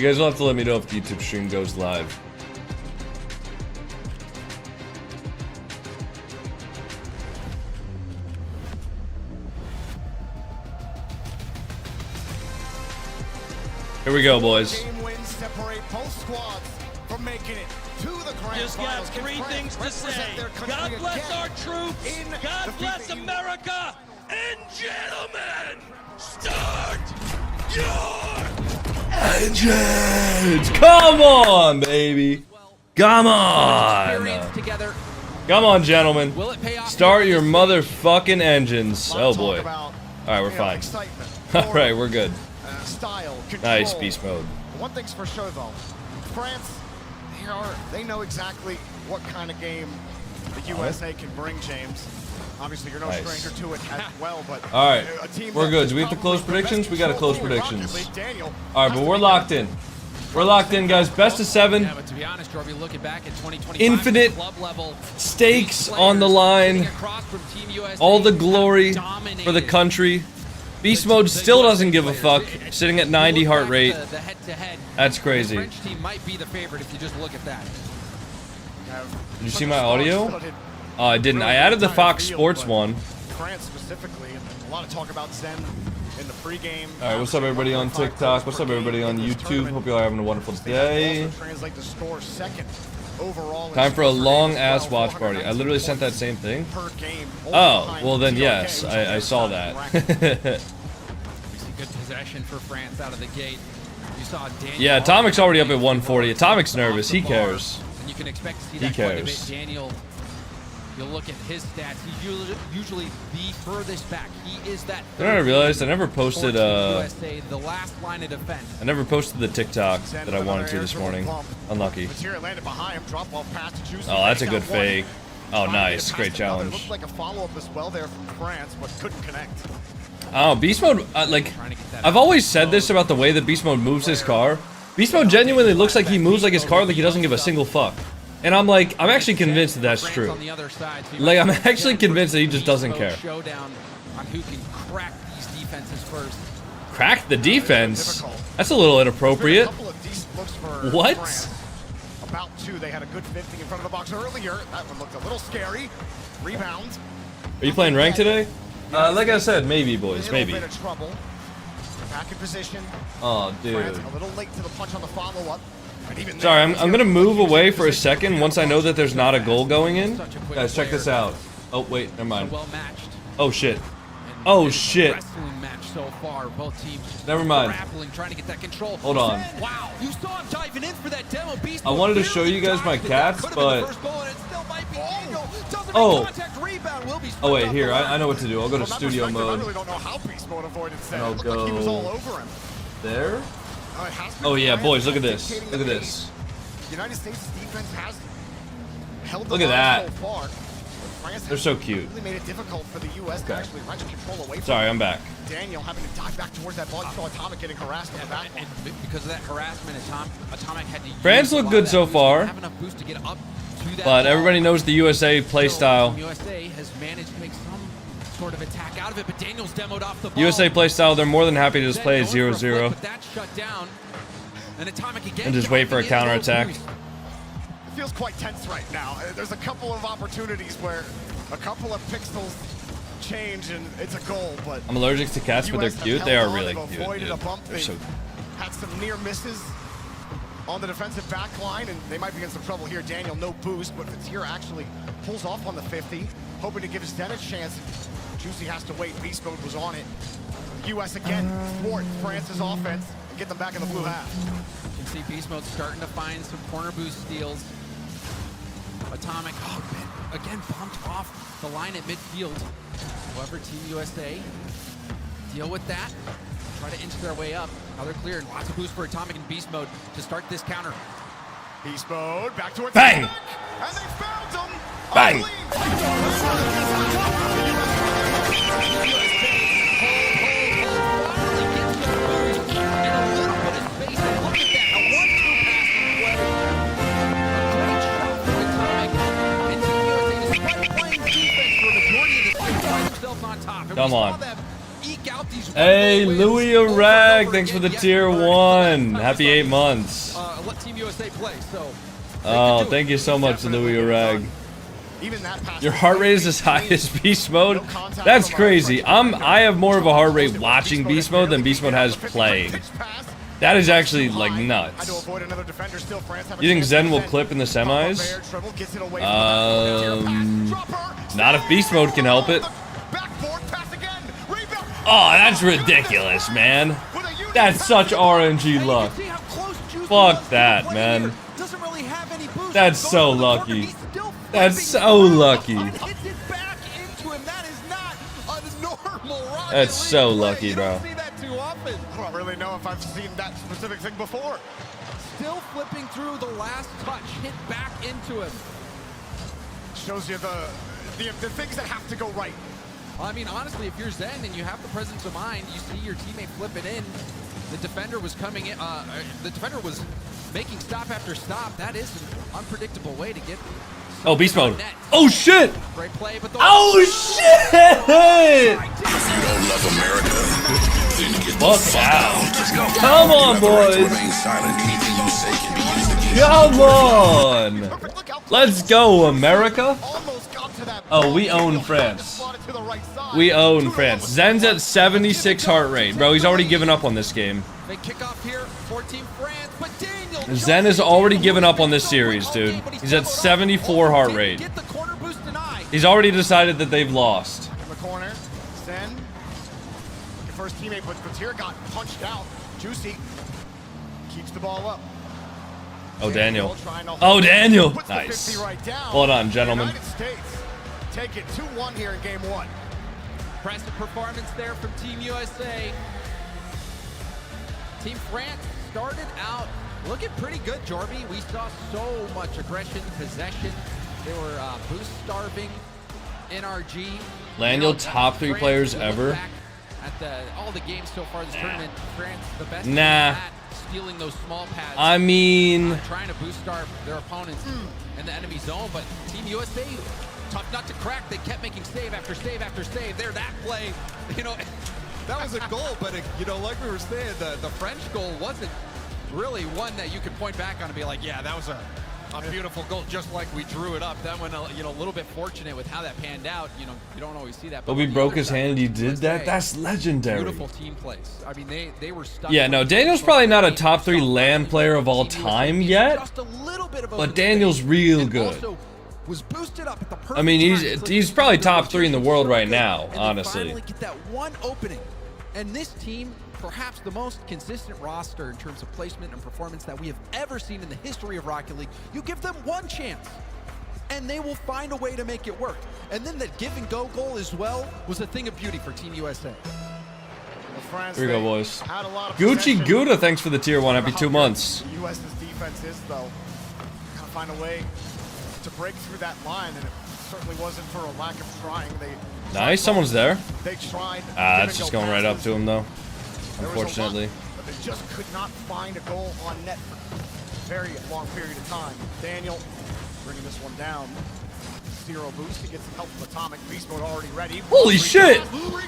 You guys will have to let me know if the YouTube stream goes live. Here we go, boys. Just got three things to say. God bless our troops. God bless America. And gentlemen, start your engines. Come on, baby. Come on. Come on, gentlemen. Start your motherfucking engines. Oh boy. All right, we're fine. All right, we're good. Nice beast mode. One thing's for sure, though. France, they know exactly what kind of game the USA can bring, James. Obviously, you're no stranger to it as well, but all right, we're good. Do we have to close predictions? We got to close predictions. All right, but we're locked in. We're locked in, guys. Best of 7. Yeah, but to be honest, Robbie, looking back at 2025, infinite stakes on the line. All the glory for the country. Beast mode still doesn't give a fuck, sitting at 90 heart rate. That's crazy. The French team might be the favorite if you just look at that. Did you see my audio? I didn't. I added the Fox Sports one. France specifically, a lot of talk about Zen in the pregame. All right, what's up, everybody on TikTok? What's up, everybody on YouTube? Hope you all are having a wonderful day. Time for a long-ass watch party. I literally sent that same thing. Oh, well then, yes, I saw that. We see good possession for France out of the gate. You saw Daniel. Yeah, Atomic's already up at 140. Atomic's nervous. He cares. And you can expect to see that quite a bit. Daniel, you'll look at his stats. He's usually the furthest back. He is that. You know what I realized? I never posted USA, the last line of defense. I never posted the TikTok that I wanted to this morning. Unlucky. Oh, that's a good fake. Oh, nice. Great challenge. Looked like a follow-up as well there from France, but couldn't connect. Oh, Beast Mode, like, I've always said this about the way that Beast Mode moves his car. Beast Mode genuinely looks like he moves like his car like he doesn't give a single fuck. And I'm like, I'm actually convinced that that's true. Like, I'm actually convinced that he just doesn't care. Showdown on who can crack these defenses first. Crack the defense? That's a little inappropriate. What? About 2, they had a good 50 in front of the box earlier. That one looked a little scary. Rebound. Are you playing ranked today? Like I said, maybe, boys, maybe. Back in position. Oh, dude. A little late to the punch on the follow-up. Sorry, I'm gonna move away for a second once I know that there's not a goal going in. Guys, check this out. Oh, wait, never mind. Oh, shit. Oh, shit. So far, both teams never mind. Trying to get that control. Hold on. Wow, you saw him diving in for that demo beast. I wanted to show you guys my cats, but oh wait, here, I know what to do. I'll go to studio mode. And I'll go there. Oh yeah, boys, look at this. Look at this. United States defense has held the look at that. So far. They're so cute. Really made it difficult for the US to actually wrench control away from Sorry, I'm back. Daniel having to dive back towards that ball. You saw Atomic getting harassed in the back. And because of that harassment, Atomic had to use France look good so far. Have enough boost to get up to that but everybody knows the USA play style. USA has managed to make some sort of attack out of it, but Daniel's demoed off the ball. USA play style, they're more than happy to just play a 0-0. But that's shut down. And Atomic again. And just wait for a counterattack. It feels quite tense right now. There's a couple of opportunities where a couple of pixels change and it's a goal, but I'm allergic to cats, but they're cute. They are really cute, dude. They're so had some near misses on the defensive back line, and they might be in some trouble here. Daniel, no boost, but Fitzgerald actually pulls off on the 50, hoping to give his Zen a chance. Juicy has to wait. Beast mode was on it. U.S. again thwart France's offense and get them back in the blue half. You can see Beast mode starting to find some corner boost steals. Atomic, again bumped off the line at midfield. However, Team USA deal with that. Try to inch their way up. Now they're clear, and lots of boost for Atomic in Beast mode to start this counter. Beast mode, back to Bang! And they found him! Bang! On top. Come on. Eke out these Hey, wins Louis over and Arag, over thanks for the again, yet tier we're 1. not Happy 8 months. let Team USA play. So Oh, thank you so much, Louis Arag. Even that pass Your heart rate is as high as beast mode? That's crazy. I have more of a heart rate watching beast mode than beast mode has playing. That is actually like nuts. You think Zen will clip in the semis? Not if beast mode can help it. Oh, that's ridiculous, man. That's such RNG luck. Fuck that, man. That's so lucky. That's so lucky. That's so lucky, bro. I don't really know if I've seen that specific thing before. Still flipping through the last touch, hit back into him. Shows you the things that have to go right. I mean, honestly, if you're Zen and you have the presence of mind, you see your teammate flip it in. The defender was coming in. The defender was making stop after stop. That is an unpredictable way to get. Oh, beast mode. Oh shit! Great play, but oh shit! Fuck out. Come on, boys. Come on. Let's go, America. Oh, we own France. We own France. Zen's at 76 heart rate. Bro, he's already given up on this game. They kick off here for Team France, but Daniel Zen has already given up on this series, dude. He's at 74 heart rate. He's already decided that they've lost. In the corner, Zen. Your first teammate, but Batir got punched out. Juicy keeps the ball up. Oh, Daniel. Oh, Daniel. Nice. Hold on, gentlemen. Take it 2-1 here in game 1. Impressive performance there from Team USA. Team France started out looking pretty good, Jorby. We saw so much aggression, possession. They were boost starving, NRG. Laniel, top 3 players ever. At all the games so far this tournament, France the best. Nah. Stealing those small pads. I mean, trying to boost starve their opponents in the enemy zone, but Team USA, tough not to crack. They kept making save after save after save. There, that play, you know, that was a goal, but it, you know, like we were saying, the French goal wasn't really one that you could point back on and be like, yeah, that was a beautiful goal, just like we drew it up. That one, you know, a little bit fortunate with how that panned out. You know, you don't always see that. But we broke his hand. He did that. That's legendary. Beautiful team plays. I mean, they were stuck. Yeah, no, Daniel's probably not a top 3 LAN player of all time yet, but Daniel's real good. Was boosted up at the I mean, he's probably top 3 in the world right now, honestly. Finally get that one opening, and this team, perhaps the most consistent roster in terms of placement and performance that we have ever seen in the history of Rocket League. You give them one chance, and they will find a way to make it work. And then that give and go goal as well was a thing of beauty for Team USA. Here we go, boys. Gucci Gouda, thanks for the tier 1. Happy 2 months. The US's defense is, though, gotta find a way to break through that line, and it certainly wasn't for a lack of trying. Nice, someone's there. They tried. That's just going right up to him, though. Unfortunately. But they just could not find a goal on net for a very long period of time. Daniel bringing this one down. 0 boost. He gets some help from Atomic. Beast mode already ready. Holy shit! Oh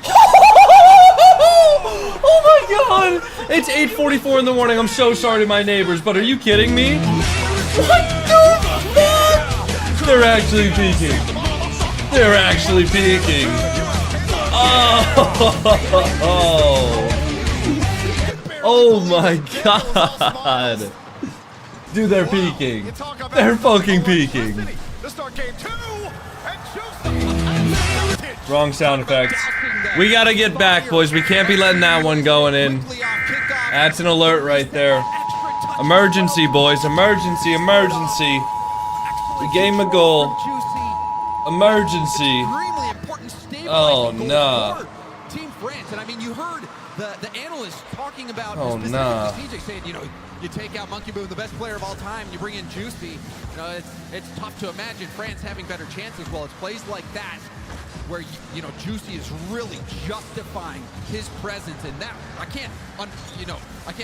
my god! It's 8:44 in the morning. I'm so sorry to my neighbors, but are you kidding me? What the fuck? They're actually peeking. They're actually peeking. Oh my god. Dude, they're peeking. They're fucking peeking. Wrong sound effects. We gotta get back, boys. We can't be letting that one going in. That's an alert right there. Emergency, boys. Emergency, emergency. We gave him a goal. Emergency. Oh, nah. Team France, and I mean, you heard the analysts talking about saying, you know, you take out Monkey Boom, the best player of all time, you bring in Juicy. You know, it's tough to imagine France having better chances. Well, it's plays like that where you know Juicy is really justifying his presence, and that I can't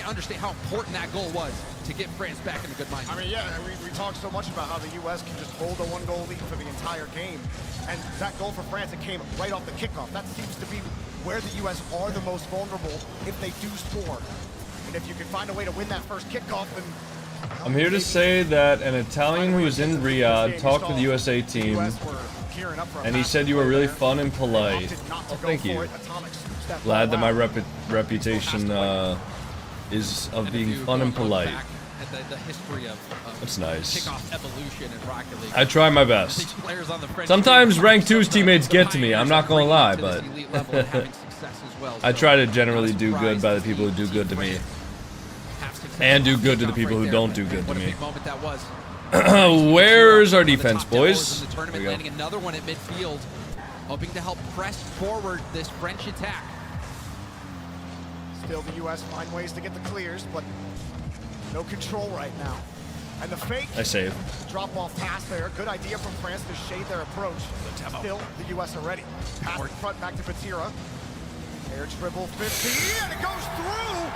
understand how important that goal was to get France back in the good mind. I mean, yeah, we talk so much about how the U.S. can just hold a one-goal lead for the entire game, and that goal for France, it came right off the kickoff. That seems to be where the U.S. are the most vulnerable if they do score. And if you can find a way to win that first kickoff, then... I'm here to say that an Italian who was in Riyadh talked to the USA team, and he said you were really fun and polite. Well, thank you. Glad that my reputation is of being fun and polite. That's nice. I try my best. Sometimes rank 2's teammates get to me, I'm not gonna lie, but I try to generally do good by the people who do good to me. And do good to the people who don't do good to me. Where's our defense, boys? There we go. Another one at midfield, hoping to help press forward this French attack. Still, the U.S. find ways to get the clears, but no control right now. And the fake drop-off pass there. Good idea from France to shade their approach. Still, the U.S. are ready. Pass in front back to Batira. Air dribble 50, and it goes through!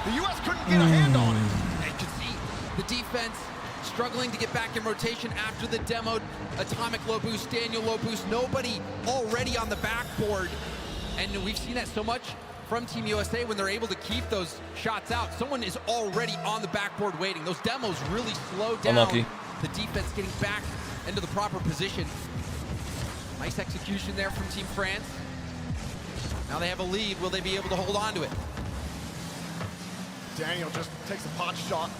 The U.S. couldn't get a hand on it. And you can see the defense struggling to get back in rotation after the demoed Atomic low boost, Daniel low boost. Nobody already on the backboard. And we've seen that so much from Team USA when they're able to keep those shots out. Someone is already on the backboard waiting. Those demos really slow down the defense getting back into the proper position. Nice execution there from Team France. Now they have a lead. Will they be able to hold on to it? Daniel just takes a pot shot.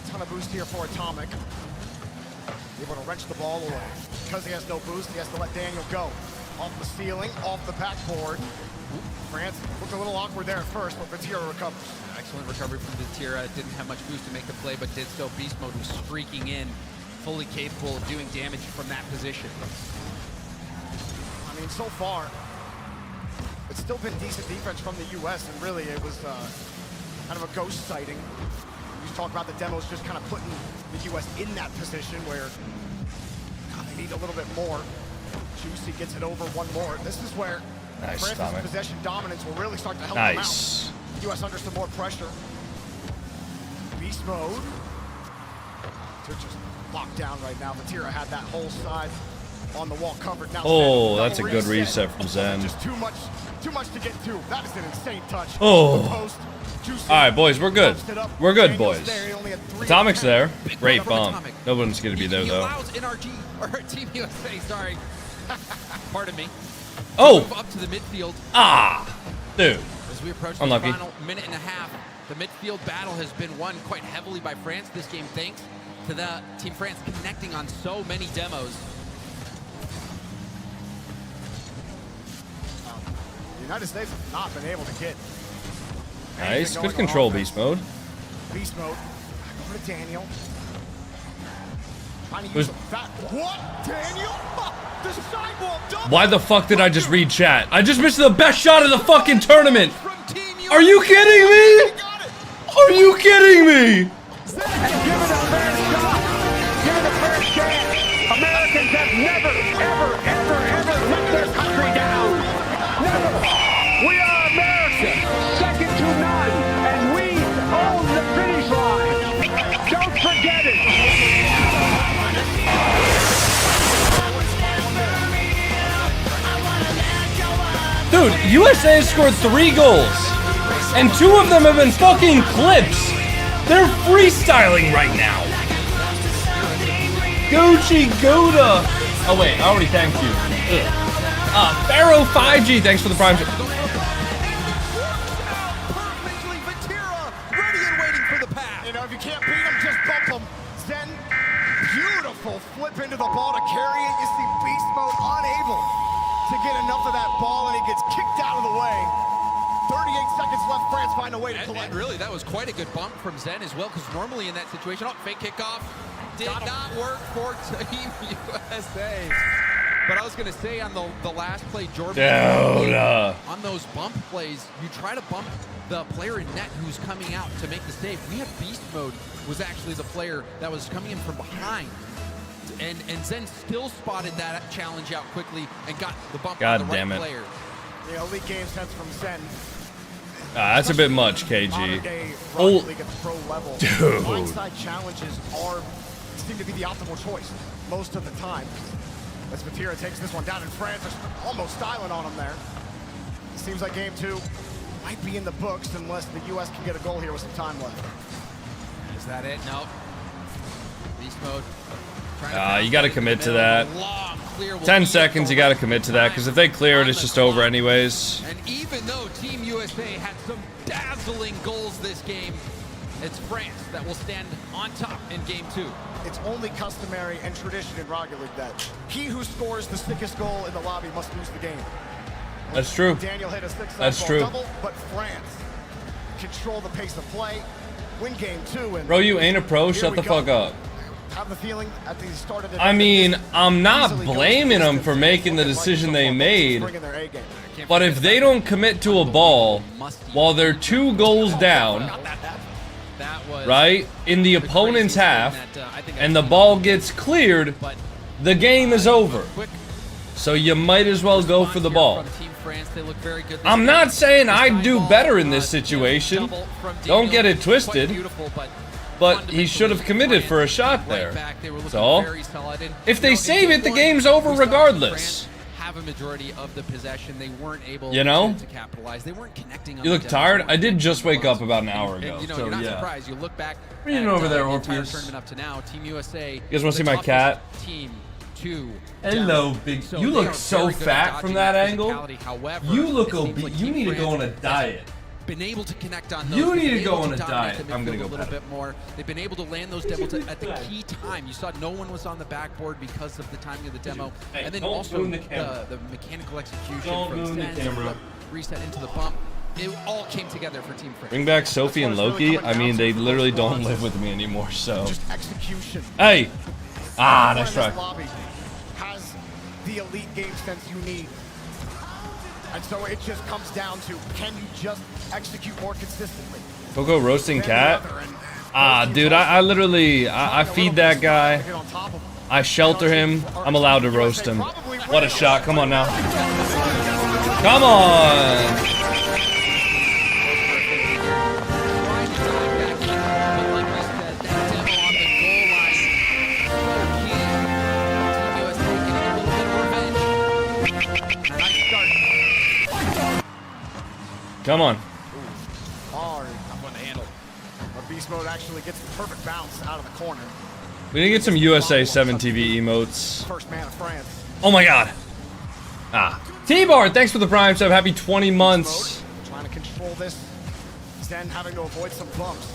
Ton of boost here for Atomic. Able to wrench the ball away. Because he has no boost, he has to let Daniel go. Off the ceiling, off the backboard. France looked a little awkward there at first, but Batira recovers. Excellent recovery from Batira. Didn't have much boost to make the play, but did so. Beast Mode was streaking in, fully capable of doing damage from that position. I mean, so far, it's still been decent defense from the U.S., and really it was kind of a ghost sighting. You talk about the demos just kind of putting the U.S. in that position where they need a little bit more. Juicy gets it over one more. This is where France's possession dominance will really start to help them out. U.S. under some more pressure. Beast mode. They're just locked down right now. Batira had that whole side on the wall covered. Now that's a good reset from Zen. Just too much to get to. That is an insane touch. Alright, boys, we're good. We're good, boys. Atomic's there. Great bomb. No one's gonna be there, though. NRG, or Team USA, sorry. Pardon me. Oh! Up to the midfield. Dude. As we approach the final minute and a half, the midfield battle has been won quite heavily by France this game, thanks to the Team France connecting on so many demos. The United States have not been able to get nice. Good control, Beast Mode. Beast Mode. Back over to Daniel. What? Daniel? The sidewall double. Why the fuck did I just read chat? I just missed the best shot of the fucking tournament. Are you kidding me? Are you kidding me? Give it a fair shot. Give it a fair chance. Americans have never, ever let their country down. Never. We are America, second to none, and we own the finish line. Don't forget it. Dude, USA has scored 3 goals, and 2 of them have been fucking clips. They're freestyling right now. Gucci Gouda. Oh wait, I already thanked you. Pharaoh 5G, thanks for the prime. You know, if you can't beat him, just bump him. Zen, beautiful flip into the ball to carry it. You see Beast Mode unable to get enough of that ball, and he gets kicked out of the way. 38 seconds left. France find a way to collect. And really, that was quite a good bump from Zen as well, because normally in that situation, fake kickoff did not work for Team USA. But I was going to say on the last play, Jordan, on those bump plays, you try to bump the player in net who's coming out to make the save. We had Beast Mode was actually the player that was coming in from behind And Zen still spotted that challenge out quickly and got the bump God on the damn right it. player. The elite game sense from Zen. That's a bit much, KG. Oh, Oh, pro level. dude. Blindside challenges seem to be the optimal choice most of the time. As Vatira takes this one down, and France are almost styling on him there. Seems like game 2 might be in the books unless the U.S. can get a goal here with some time left. Is that it? No. Beast mode. You got to commit to that. 10 seconds, you got to commit to that, because if they clear it, it's just over anyways. And even though Team USA had some dazzling goals this game, it's France that will stand on top in game 2. It's only customary and tradition in Rocket League that he who scores the sickest goal in the lobby must lose the game. That's true. Daniel hit a 6-ball That's true. double, but France control the pace of play, win game 2, and Bro, you ain't a pro. here Shut we the go. fuck up. Have the feeling at the start of the I mean, I'm not blaming them for making the decision they made, but if they don't commit to a ball while they're 2 goals down, right, in the opponent's half, and the ball gets cleared, the game is over. So you might as well go for the ball. I'm not saying I'd do better in this situation. Don't get it twisted. But he should have committed for a shot there. So, if they save it, the game's over regardless. Have a majority of the possession. They weren't able You know? to capitalize. They weren't connecting on You look the tired? I did just wake up about an hour ago. And, you know, So, you're not yeah. surprised. You look back What are you doing over there, the entire Orpheus? tournament up to now, Team USA. You guys wanna see the my toughest cat? Team to Hello, down. big. So You they look are so very good at fat dodging from that that angle. physicality. However, You look it seems obese. like You Team need to go on France a has diet. been able to connect on those. You They've need been to go able on a dominate diet. the I'm gonna midfield go a little pet bit more. They've been able to land those demos at the key time. You saw no one was on the backboard because of the timing of the demo, Hey, and then don't also ruin the camera. the mechanical execution Don't from ruin the Zen to camera. the reset into the bump. It all came together for Team France. Bring back Sophie and Loki. I mean, they literally don't live with me anymore, so. Just execution. Hey! Ah, Everyone nice in try. this lobby has the elite game sense you need. And so it just comes down to, can you just execute more consistently? Coco roasting than the cat? other? And Ah, those dude, teams I literally, I feed that guy. get on top of them. I shelter him. I'm allowed to roast him. What a shot. Come on now. Come on. Come on. Hard. Tough one to handle. But Beast Mode actually gets the perfect bounce out of the corner. We need to get some USA 7 TV emotes. First man of France. Oh my god. Ah. T-Bar, thanks for the Prime sub. Happy 20 months. Trying to control this. Zen having to avoid some bumps.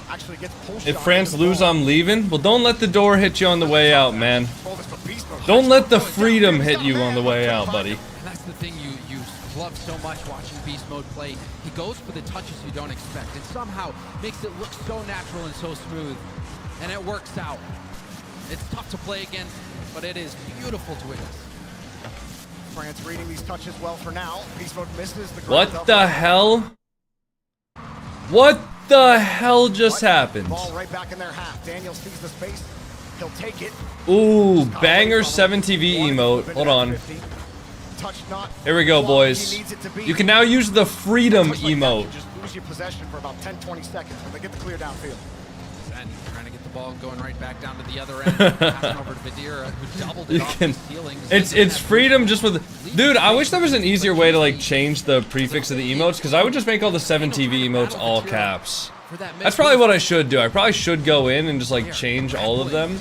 Actually gets pull If shot France into the lose, ball. I'm leaving. Well, don't let the door hit you on the way out, man. Control this, but Beast Mode Don't let the going down. freedom He's hit got a you man on the way out, buddy. And that's the thing you love so much watching Beast Mode play. He goes for the touches you don't expect and somehow makes it look so natural and so smooth. And it works out. It's tough to play against, but it is beautiful to witness. France reading these touches well for now. Beast Mode misses the ground What up. the hell? What the hell just happened? Ball right back in their half. Daniel sees the space. He'll take it. Ooh, banger 7 TV emote. Hold on. Touch not Here we go, quality boys. he needs it to be. You can now use the freedom Touch like that, emote. you just lose your possession for about 10-20 seconds when they get the clear downfield. And trying to get the ball going right back down to the other end. Passing over to Vidira, who doubled it You off can. the ceiling. It's freedom just with. Dude, I wish there was an easier way to like change the prefix of the emotes, because I would just make all the 7 TV emotes all caps. That's probably what I should do. I probably should go in and just like change all of them.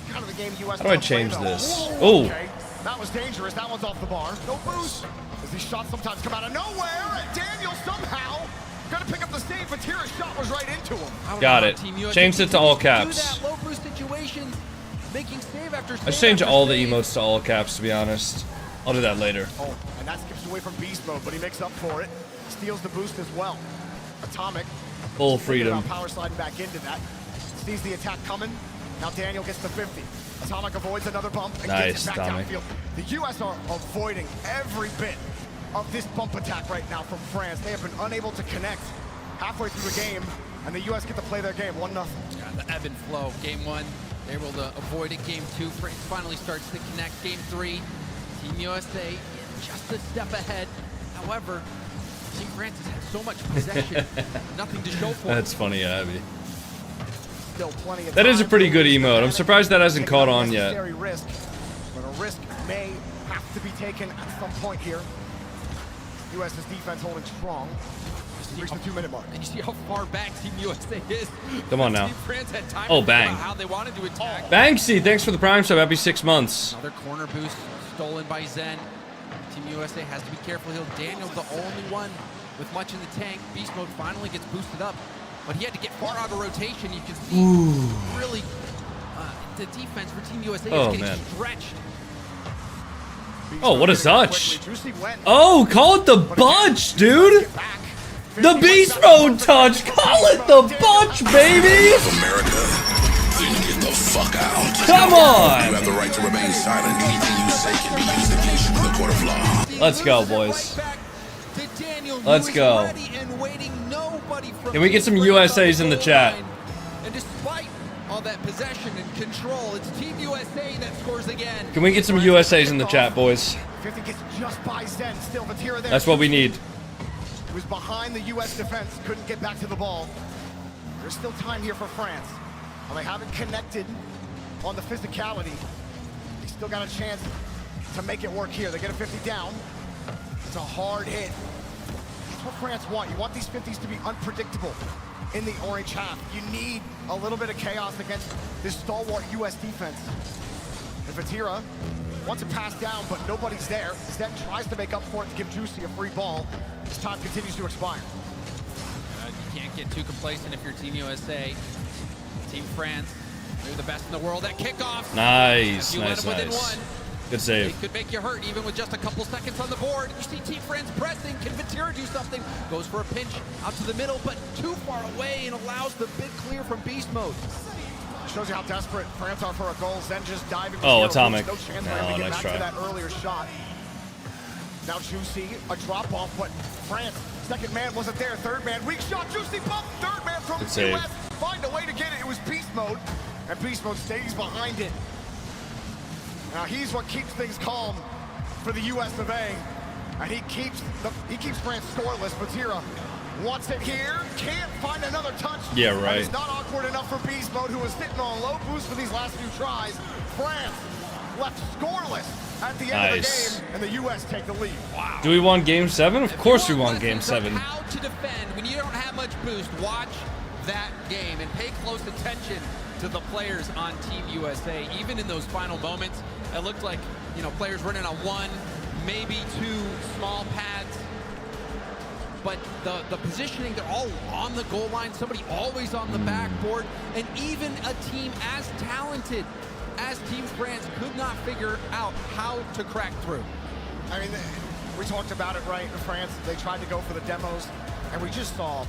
Kind of the game US How do I don't play, change though. this? Whoa, Oh. okay. That was dangerous. That one's off the bar. No boost. As these shots sometimes come out of nowhere, and Daniel somehow gonna pick up the save, but Tira's shot was right into him. Got it. Changed it to all caps. Low boost situation, making save after Let's save change after all the save. emotes to all caps, to be honest. I'll do that later. Oh, and that skips away from Beast Mode, but he makes up for it. Steals the boost as well. Atomic. Full thinking freedom. about power sliding back into that. Sees the attack coming. Now Daniel gets the 50. Atomic avoids another bump and gets Nice, it back Atomic. downfield. The U.S. are avoiding every bit of this bump attack right now from France. They have been unable to connect halfway through the game, and the U.S. get to play their game 1-0. the ebb and flow. Game 1, they're able to avoid it. Game 2, France finally starts to connect. Game 3, Team USA just a step ahead. However, Team France has had so much possession, nothing to show for it. That's funny, Abby. Still plenty of That is a time. pretty good emote. I'm surprised that hasn't caught on yet. Unnecessary risk, but a risk may have to be taken at some point here. U.S.'s defense holding strong. Reach the 2-minute mark. And you see how far back Team USA is. Come on now. Team France had time Oh, to bang. figure out how they wanted to attack. Banksy, thanks for the Prime sub. Happy 6 months. Another corner boost stolen by Zen. Team USA has to be careful here. Daniel's the only one with much in the tank. Beast mode finally gets boosted up, but he had to get far out of rotation. You can see really the defense for Team USA is getting stretched. Oh, what a touch. Oh, call it the bunch, dude. The beast mode touch. Call it the bunch, baby. America, then get the fuck out. Come on. You have the right to remain silent. Anything you say can be used against you in the court of law. Let's go, boys. Let's go. Can we get some USAs in the chat? And despite all that possession and control, it's Team USA that scores again. Can we get some USAs in the chat, boys? 50 gets just by Zen. Still Vatira there. That's what we need. He was behind the U.S. defense, couldn't get back to the ball. There's still time here for France. Well, they haven't connected on the physicality. They still got a chance to make it work here. They get a 50 down. It's a hard hit. That's what France want. You want these 50s to be unpredictable in the orange half. You need a little bit of chaos against this stalwart U.S. defense. And Vatira wants it passed down, but nobody's there. Zen tries to make up for it to give Juicy a free ball. His time continues to expire. You can't get too complacent if you're Team USA. Team France, they're the best in the world at kickoffs. Nice, You let them within nice. one. Good It save. could make you hurt even with just a couple seconds on the board. You see Team France pressing. Can Vatira do something? Goes for a pinch out to the middle, but too far away and allows the big clear from beast mode. Shows you how desperate France are for a goal. Zen just diving. Oh, Atomic. No chance for No, him to get nice back try. to that earlier shot. Now Juicy, a drop off, but France, second man wasn't there. Third man, weak shot, Juicy bump. Third man from Good the save. US. Find a way to get it. It was beast mode, and beast mode stays behind it. Now he's what keeps things calm for the US of A, and he keeps France scoreless. Vatira wants it here, can't find another touch. Yeah, right. And it's not awkward enough for beast mode, who was sitting on low boost for these last few tries. France left scoreless at the end of the game, and the US take the lead. Wow. Do we want Game 7? Of course we want Lessons Game on 7. How to defend when you don't have much boost. Watch that game and pay close attention To the players on Team USA, even in those final moments, it looked like, you know, players running on one, maybe two small pads. But the positioning, they're all on the goal line, somebody always on the backboard, and even a team as talented as Team France could not figure out how to crack through. I mean, we talked about it, right? In France, they tried to go for the demos, and we just saw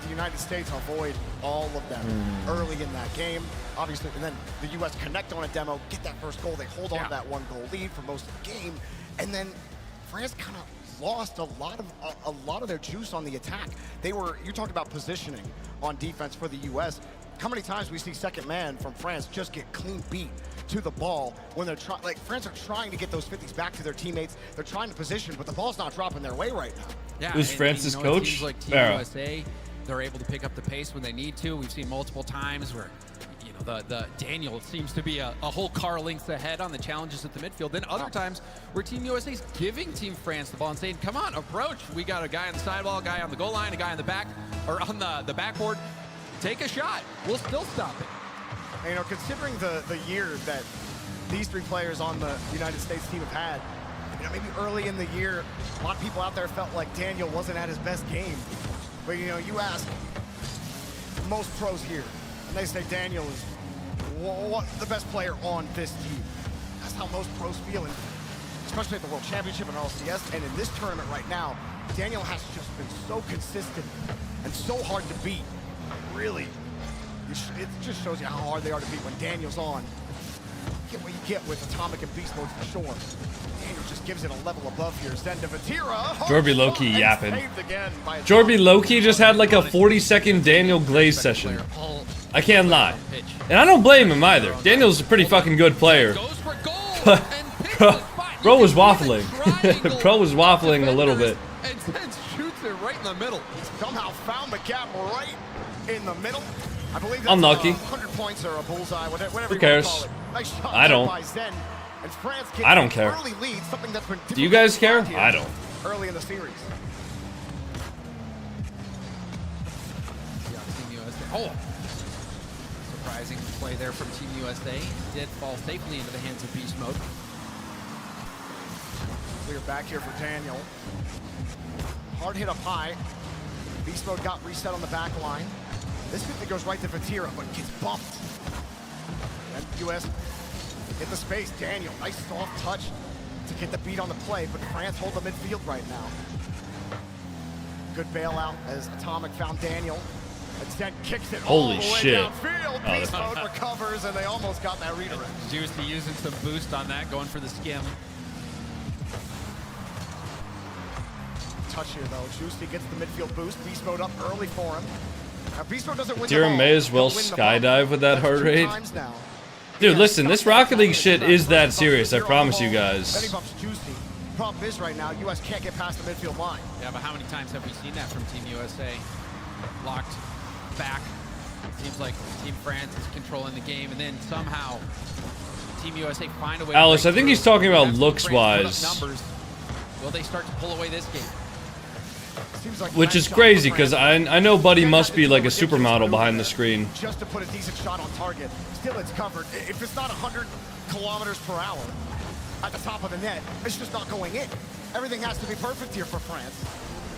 the United States avoid all of them early in that game. Obviously, and then the U.S. connect on a demo, get that first goal. They hold on to that 1-goal lead for most of the game, and then France kind of lost a lot of their juice on the attack. You talked about positioning on defense for the U.S. How many times we see second man from France just get clean beat to the ball when they're trying? Like, France are trying to get those 50s back to their teammates. They're trying to position, but the ball's not dropping their way right now. Yeah, Who's and France's you know, coach? Teams like Team Farah. USA, they're able to pick up the pace when they need to. We've seen multiple times where, you know, the Daniel seems to be a whole car length ahead on the challenges at the midfield. Then other times where Team USA is giving Team France the ball and saying, "Come on, approach. We got a guy on the sidewall, a guy on the goal line, a guy on the back or on the backboard. Take a shot. We'll still stop it." And, you know, considering the year that these three players on the United States team have had, you know, maybe early in the year, a lot of people out there felt like Daniel wasn't at his best game. But, you know, you ask most pros here, and they say Daniel is the best player on this team. That's how most pros feel, and especially at the World Championship and LCS, and in this tournament right now, Daniel has just been so consistent and so hard to beat. Really, it just shows you how hard they are to beat when Daniel's on. You get what you get with Atomic and Beast Mode for sure. Daniel just gives it a level above here. Zen to Vatira. Jorby low-key yapping. Saved again by Jorby Loki just had like a 40-second Daniel Glaze session. All I can't lie. And I don't blame him either. Daniel's a pretty fucking good player. Goes for goal But and picks bro, the spot. bro was You can see the waffling. triangle Bro was waffling a little bit. And then shoots it right in the middle. Somehow found the gap right in the middle. I believe that's Unlucky. 100 points or a bullseye, whatever Who you cares? want to call it. Nice shot I don't. by Zen. And France gets I don't care. Early lead, something that's been Do you guys care? here I don't. Early in the series. Yeah, Team USA. Oh! Surprising play there from Team USA. Did fall safely into the hands of Beast Mode. Clear back here for Daniel. Hard hit up high. Beast Mode got reset on the back line. This 50 goes right to Vatira, but gets bumped. And US hit the space. Daniel, nice soft touch to get the beat on the play, but France hold the midfield right now. Good bailout as Atomic found Daniel. And Zen kicks it all Holy the way shit. downfield. Oh, Beast that's- Mode recovers, and they almost got that redirect. Juicy using some boost on that, going for the skim. Touch here though. Juicy gets the midfield boost. Beast Mode up early for him. Now Beast Mode doesn't win the Dira ball. may as well He'll win the skydive ball. with that That's heart 2 rate. times now. Dude, listen, this Rocket League shit is that serious. I promise you Then he guys. bumps Juicy. Problem is right now, US can't get past the midfield line. Yeah, but how many times have we seen that from Team USA? Locked back. Seems like Team France is controlling the game, and then somehow Team USA find a way. Alice, to I break think through. he's talking about Team looks France put up wise. numbers. Will they start to pull away this game? Seems like Which is crazy, because I know Buddy must be like a supermodel behind the screen. Just to put a decent shot on target. Still, it's covered. If it's not 100 kilometers per hour at the top of the net, it's just not going in. Everything has to be perfect here for France,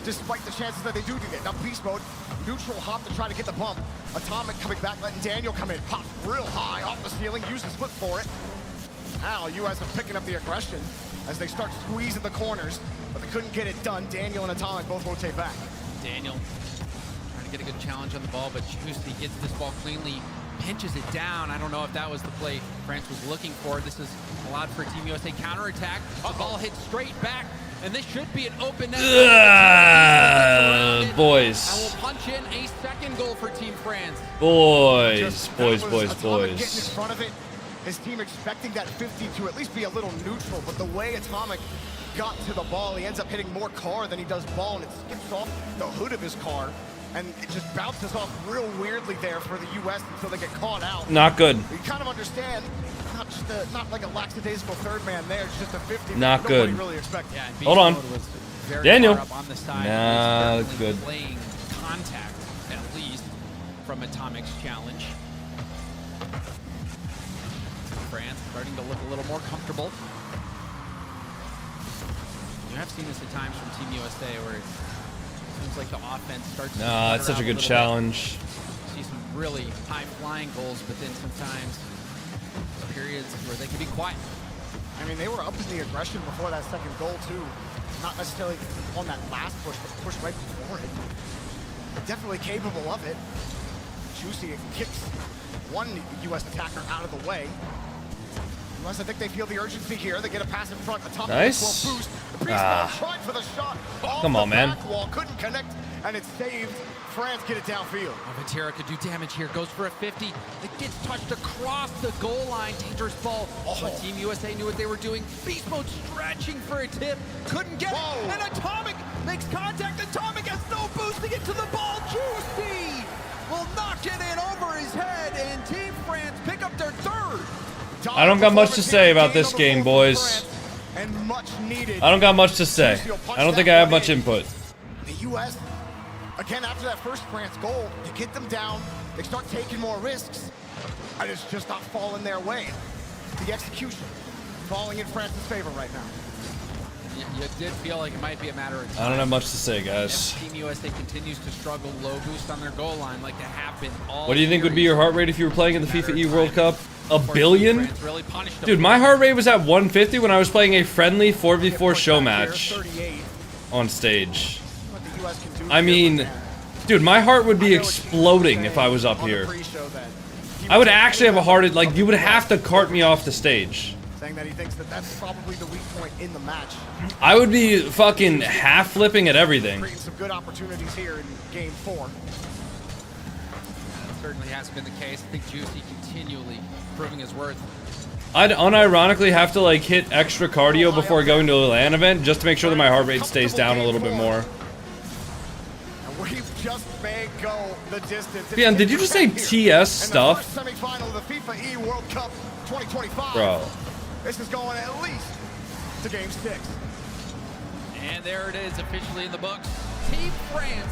despite the chances that they do get. Now, Beast Mode, neutral hop to try to get the bump. Atomic coming back, letting Daniel come in. Pops real high off the ceiling, uses foot for it. Now, US are picking up the aggression as they start squeezing the corners, but they couldn't get it done. Daniel and Atomic both rotate back. Daniel trying to get a good challenge on the ball, but Juicy gets this ball cleanly, pinches it down. I don't know if that was the play France was looking for. This is allowed for Team USA counterattack. The ball hits straight back, and this should be an open net. Boys. And we'll punch in a second goal for Team France. Boys, boys, That was boys, Atomic getting in boys. front of it. His team expecting that 50 to at least be a little neutral, but the way Atomic got to the ball, he ends up hitting more car than he does ball, and it skips off the hood of his car, and it just bounces off real weirdly there for the U.S. until they get caught out. Not good. You kind of understand, not like a lackadaisical third man there, it's just a 50. Not Nobody good. really expected. Yeah, and Hold on. Beast Mode was very Daniel. far up on the side. Nah, He was definitely good. Playing contact, at least, from Atomic's challenge. France starting to look a little more comfortable. You have seen this at times from Team USA where it seems like the offense starts to Nah, it's such a good challenge. See some really high-flying goals, but then sometimes periods where they can be quiet. I mean, they were up in the aggression before that second goal, too. Not necessarily on that last push, but the push right before it. Definitely capable of it. Juicy kicks one U.S. attacker out of the way. US, I think they feel the urgency here. They get a pass in front. Atomic Nice. will boost. The Beast Mode tried for the shot. Off Come the on, man. back wall, couldn't connect, and it's saved. France get it downfield. Vatira could do damage here. Goes for a 50. It gets touched across the goal line. Dangerous ball. But Team USA knew what they were doing. Beast Mode stretching for a tip. Couldn't get Whoa. it. And Atomic makes contact. Atomic has no boost to get to the ball. Juicy will knock it in over his head. And Team France pick up their third. I don't got much to say about this game, boys. And much needed. I don't got much to say. I don't think I have much input. The U.S., again, after that first France goal, you get them down, they start taking more risks, and it's just not falling their way. The execution falling in France's favor right now. You did feel like it might be a matter of time. I don't have much to say, guys. If Team USA continues to struggle, low boost on their goal line like they have been all What do you think would be your heart rate if you were playing in the Matter FIFA of E World time. Cup? A billion? France really punished them. Dude, my heart rate was at 150 when I was playing a friendly 4v4 show Back here, match 38. on stage. What the US can do I here, mean, but, dude, my heart would I be know what you exploding were if I was up saying on the here. pre-show that he I would was actually have a heart, like, of you would the have to cart me off the stage. saying that he thinks that that's probably the weak point in the match. I would be fucking half flipping at everything. Creating some good opportunities here in game 4. certainly hasn't been the case. I think Juicy continually proving his worth. I'd unironically have to like hit extra cardio before going to a LAN event just to make sure that my heart rate stays down a little bit more. And we just may go the distance. Yeah, did you just say TS stuff? Semi-final of the FIFA E World Cup 2025. Bro. This is going at least to Game 6. And there it is, officially in the books. Team France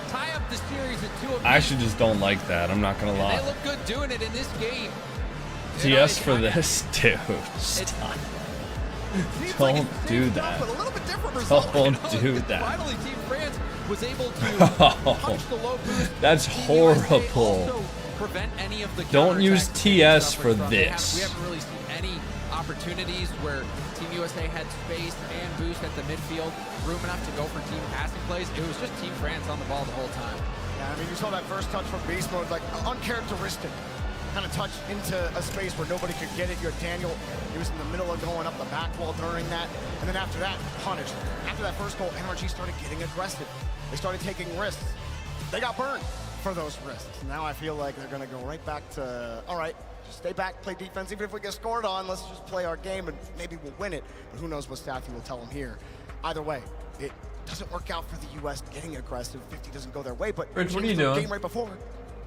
tie up the series at 2 apiece. I actually just don't like that. I'm not gonna And lie. they look good doing it in this game. TS for this, dude. Stop. Don't do that. Don't do that. Finally, Team France was able to punch the low boost. That's Team USA horrible. also prevent any of the Don't use counterattacks TS they for suffered from. this. We haven't really seen any opportunities where Team USA had space and boost at the midfield, room enough to go for team passing plays. It was just Team France on the ball the whole time. Yeah, I mean, you saw that first touch from Beast Mode, like uncharacteristic. Kind of touch into a space where nobody could get it. You had Daniel, he was in the middle of going up the back wall during that. And then after that, punished. After that first goal, NRG started getting aggressive. They started taking risks. They got burned for those risks. Now I feel like they're going to go right back to, all right, just stay back, play defense. Even if we get scored on, let's just play our game and maybe we'll win it. But who knows what Staffy will tell them here. Either way, it doesn't work out for the U.S. getting aggressive. 50 doesn't go their way, but Rich, what are you the doing? game right before,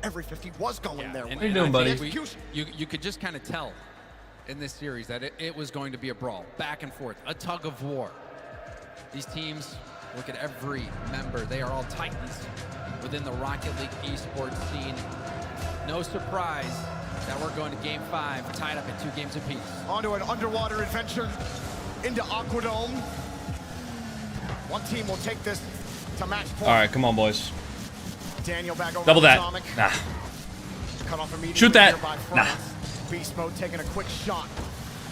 every 50 was going their way. What are you doing, buddy? You could just kind of tell in this series that it was going to be a brawl, back and forth, a tug of war. These teams, look at every member. They are all titans within the Rocket League esports scene. No surprise that we're going to Game 5, tied up at 2 games apiece. Onto an underwater adventure into Aquadome. One team will take this to match point. All right, come on, boys. Daniel back over Double to that. Atomic. Nah. Cut off immediately Shoot that. here by Nah. France. Beast Mode taking a quick shot.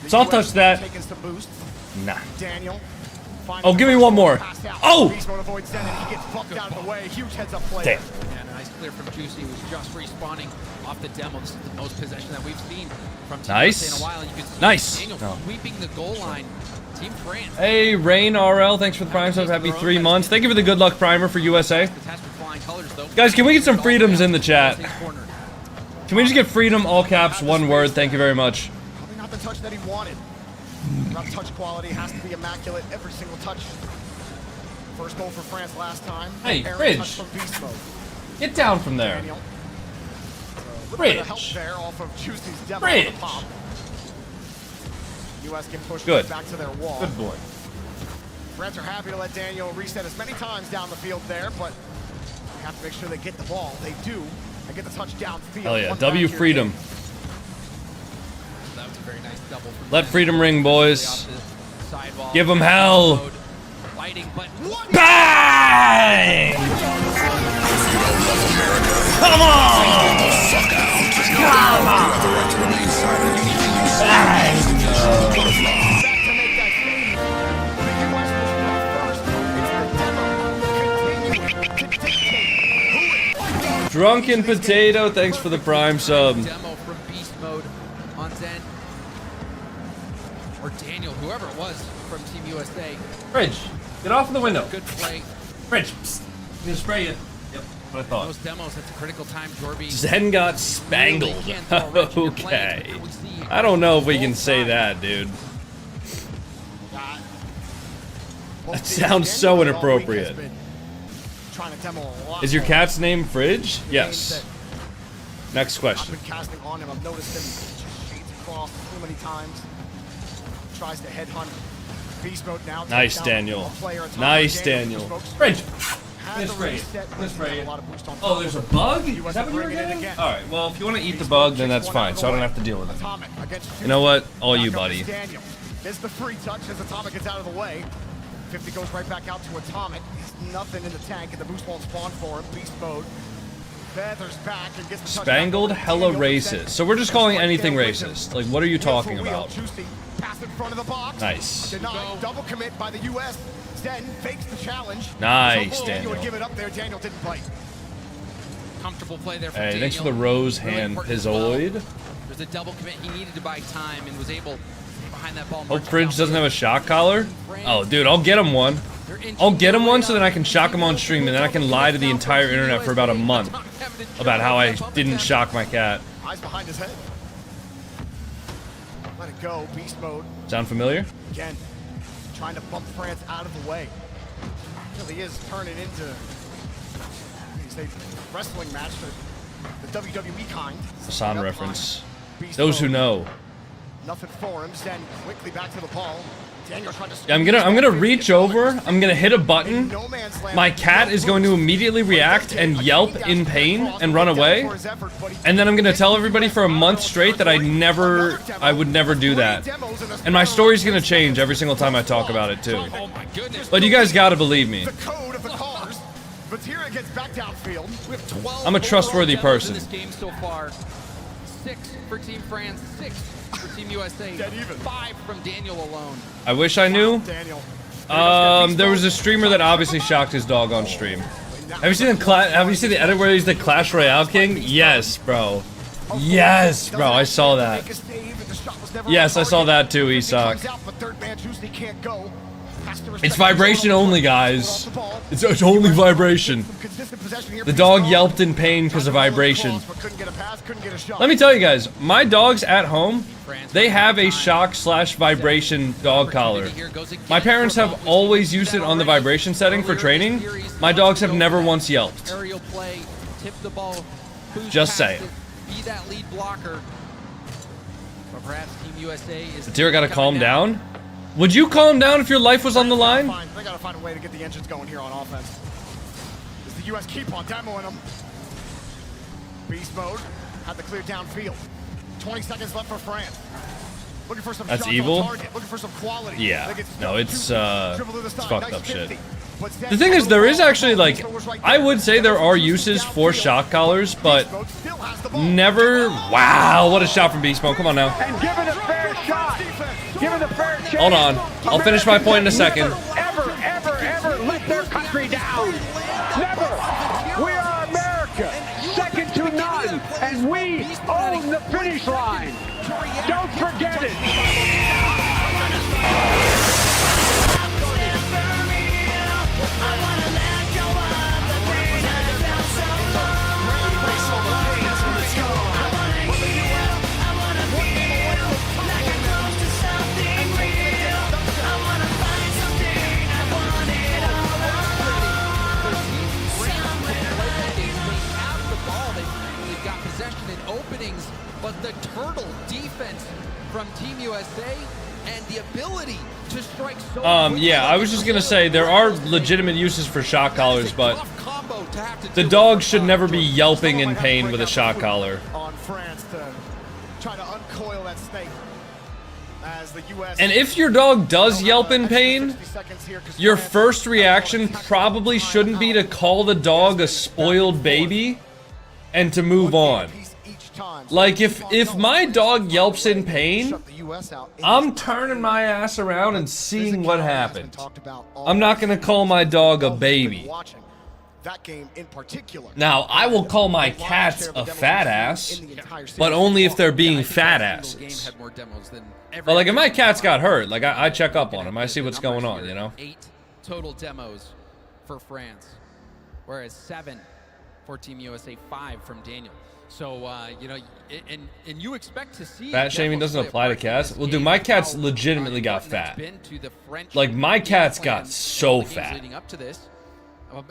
The Soft US touch that. Taking some boost. Nah. Daniel. Oh, give me one more. Oh! Beast Mode avoids Zen and he gets bumped out of the way. Huge heads up play. Damn. And a nice clear from Juicy, who's just respawning off the demo. This is the most possession that we've seen from Team Nice. USA in a while. You could see Nice. Daniel No. sweeping the goal line. Team France. Hey, Rain RL, thanks for the prime sub. Happy 3 months. Thank you for the good luck primer for USA. Attached with flying colors, though. Guys, can we get some freedoms in the chat? Can we just get freedom, all caps, one word? Thank you very much. Probably not the touch that he wanted. Not touch quality, has to be immaculate every single touch. First goal for France last time. Hey, Aaron Bridge. touch from Beast Mode. Get down from there. Daniel. A little bit Bridge. of help there off of Juicy's demo Bridge. on the pop. US can push Good. back to their wall. Good boy. France are happy to let Daniel reset as many times down the field there, but they have to make sure they get the ball. They do, and get the touch downfield. Hell yeah. One W back here, freedom. That was a very nice double from Let Zen. freedom ring, boys. Off the sidewall. Give 'em hell. Mode. Fighting, but Bang! Come on! Fuck out. Come on. You have the right to remain silent. Bang! back to make that statement. The US was not first. It's the demo continuing to dictate who it Drunken Potato, thanks for the prime sub. demo from Beast Mode on Zen. Or Daniel, whoever it was from Team USA. Bridge, get off of the window. Good play. Bridge, psst. I'm gonna spray you. Yep, what I thought. Those demos at the critical time, Jorby. Zen got spangled. Really can't throw a wrench in your plans, Okay. but we see I don't know if we can both say sides. that, dude. Both That teams, sounds so Daniel all week has inappropriate. been trying to demo a lot Is your more. cat's name Fridge? Games Yes. that Next I've question. been casting on him. I've noticed him just shades across too many times. Tries to headhunt. Beast Mode now. Nice, takes down Daniel. a player at a time. Nice, Daniel. Smokes. Fridge. Has Let's the spray it. reset, but Let's spray he's got it. a lot of boost on Oh, top there's a of it. bug? He Is was that what you were bringing it getting? again. Alright, well, if you want to eat the Beast bug, Mode then kicks that's one fine, out of so I the don't way. have to deal with it. Atomic against You know what? All Back you, up buddy. is Daniel. Gets the free touch as Atomic gets out of the way. 50 goes right back out to Atomic. There's nothing in the tank, and the boost won't spawn for him. Beast Mode. Feathers back and gets the touch Spangled back over hella Daniel. racist. So we're just calling Right anything there with him. racist. Like, what are you Wheel for talking wheel. about? Juicy pass in front of the box. Nice. Denied. Double commit by the U.S. Zen fakes the challenge. Nice, So Daniel would Daniel. give it up there. Daniel didn't bite. Comfortable play there from Hey, Daniel. thanks for the rose Really hand, important as well. Pizzoid. There's a double commit. He needed to buy time and was able to stay behind that ball. Hope Fridge doesn't have a shock collar. Oh, dude, I'll get him one. I'll get him one so that I can shock him on stream, and then I can lie to the entire internet for about a month about how I didn't shock my cat. Eyes behind his head. Let it go. Beast mode. Sound familiar? Again, trying to bump France out of the way. Really is turning into a wrestling match for the WWE kind. Hassan reference. Those who know. Nothing for him. Zen quickly back to the ball. Daniel trying to. Yeah, I'm gonna reach over. I'm gonna hit a button. My cat is going to immediately react and yelp in pain and run away. And then I'm gonna tell everybody for a month straight that I would never do that. And my story's gonna change every single time I talk about it too. But you guys gotta believe me. The code of the cars. Vatira gets back downfield. We have 12 I'm a trustworthy overall demos person. in this game so far. 6 for Team France, 6 for Team USA, Dead even. 5 from Daniel alone. I wish I knew. Daniel. There was a streamer that obviously shocked his dog on stream. Have you seen the edit where he's the Clash Royale king? Yes, bro. Yes, bro. I saw that. Yes, I saw that too, Isak. It's vibration only, guys. It's only vibration. The dog yelped in pain because of vibration. Let me tell you guys, my dogs at home, they have a shock/vibration dog collar. My parents have always used it on the vibration setting for training. My dogs have never once yelped. Aerial play, tip the ball, Just saying. be that lead blocker. But perhaps Team USA is. Vatira gotta calm down. Would you calm down if your life was on the line? They gotta find a way to get the engines going here on offense. Does the US keep on demoing them? Beast mode had the clear downfield. 20 seconds left for France. Looking for some That's shots evil? on target. Looking for some quality. Yeah. No, it's fucked up shit. But The thing is, there is actually, like, I would say there are uses for shock collars, but never. Wow, what a shot from Beast Mode. Come on now. And give it a fair shot. Give it a fair chance. Hold on. I'll finish my point in a second. Never, ever, ever let their country down. Never. We are America, second to none, and we own the finish line. Don't forget it. Openings, but the turtle defense from Team USA and the ability to strike so Yeah, I was just gonna say there are legitimate uses for shock collars, but the dog should never be yelping in pain with a shock collar. On France to try to uncoil that snake as the US. And if your dog does yelp in pain, your first reaction probably shouldn't be to call the dog a spoiled baby and to move on. Like, if my dog yelps in pain, I'm turning my ass around and seeing what happened. I'm not gonna call my dog a baby. Now, I will call my cats a fat ass, but only if they're being fat asses. But like, if my cat's got hurt, like, I check up on him. I see what's going on, you know? 8 total demos for France, whereas 7 for Team USA, 5 from Daniel. So, you know, and you expect to see... Fat shaming doesn't apply to cats? Well, dude, my cats legitimately got fat. Like, my cats got so fat. Leading up to this.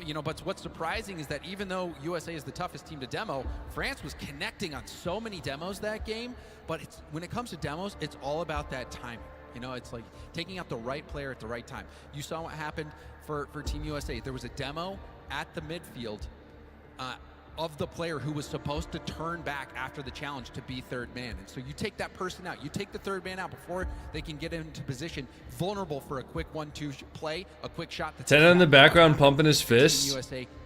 You know, but what's surprising is that even though USA is the toughest team to demo, France was connecting on so many demos that game. But when it comes to demos, it's all about that timing. You know, it's like taking out the right player at the right time. You saw what happened for Team USA. There was a demo at the midfield of the player who was supposed to turn back after the challenge to be third man. And so you take that person out. You take the third man out before they can get into position, vulnerable for a quick 1-2 play, a quick shot. 10 in the background pumping his fist.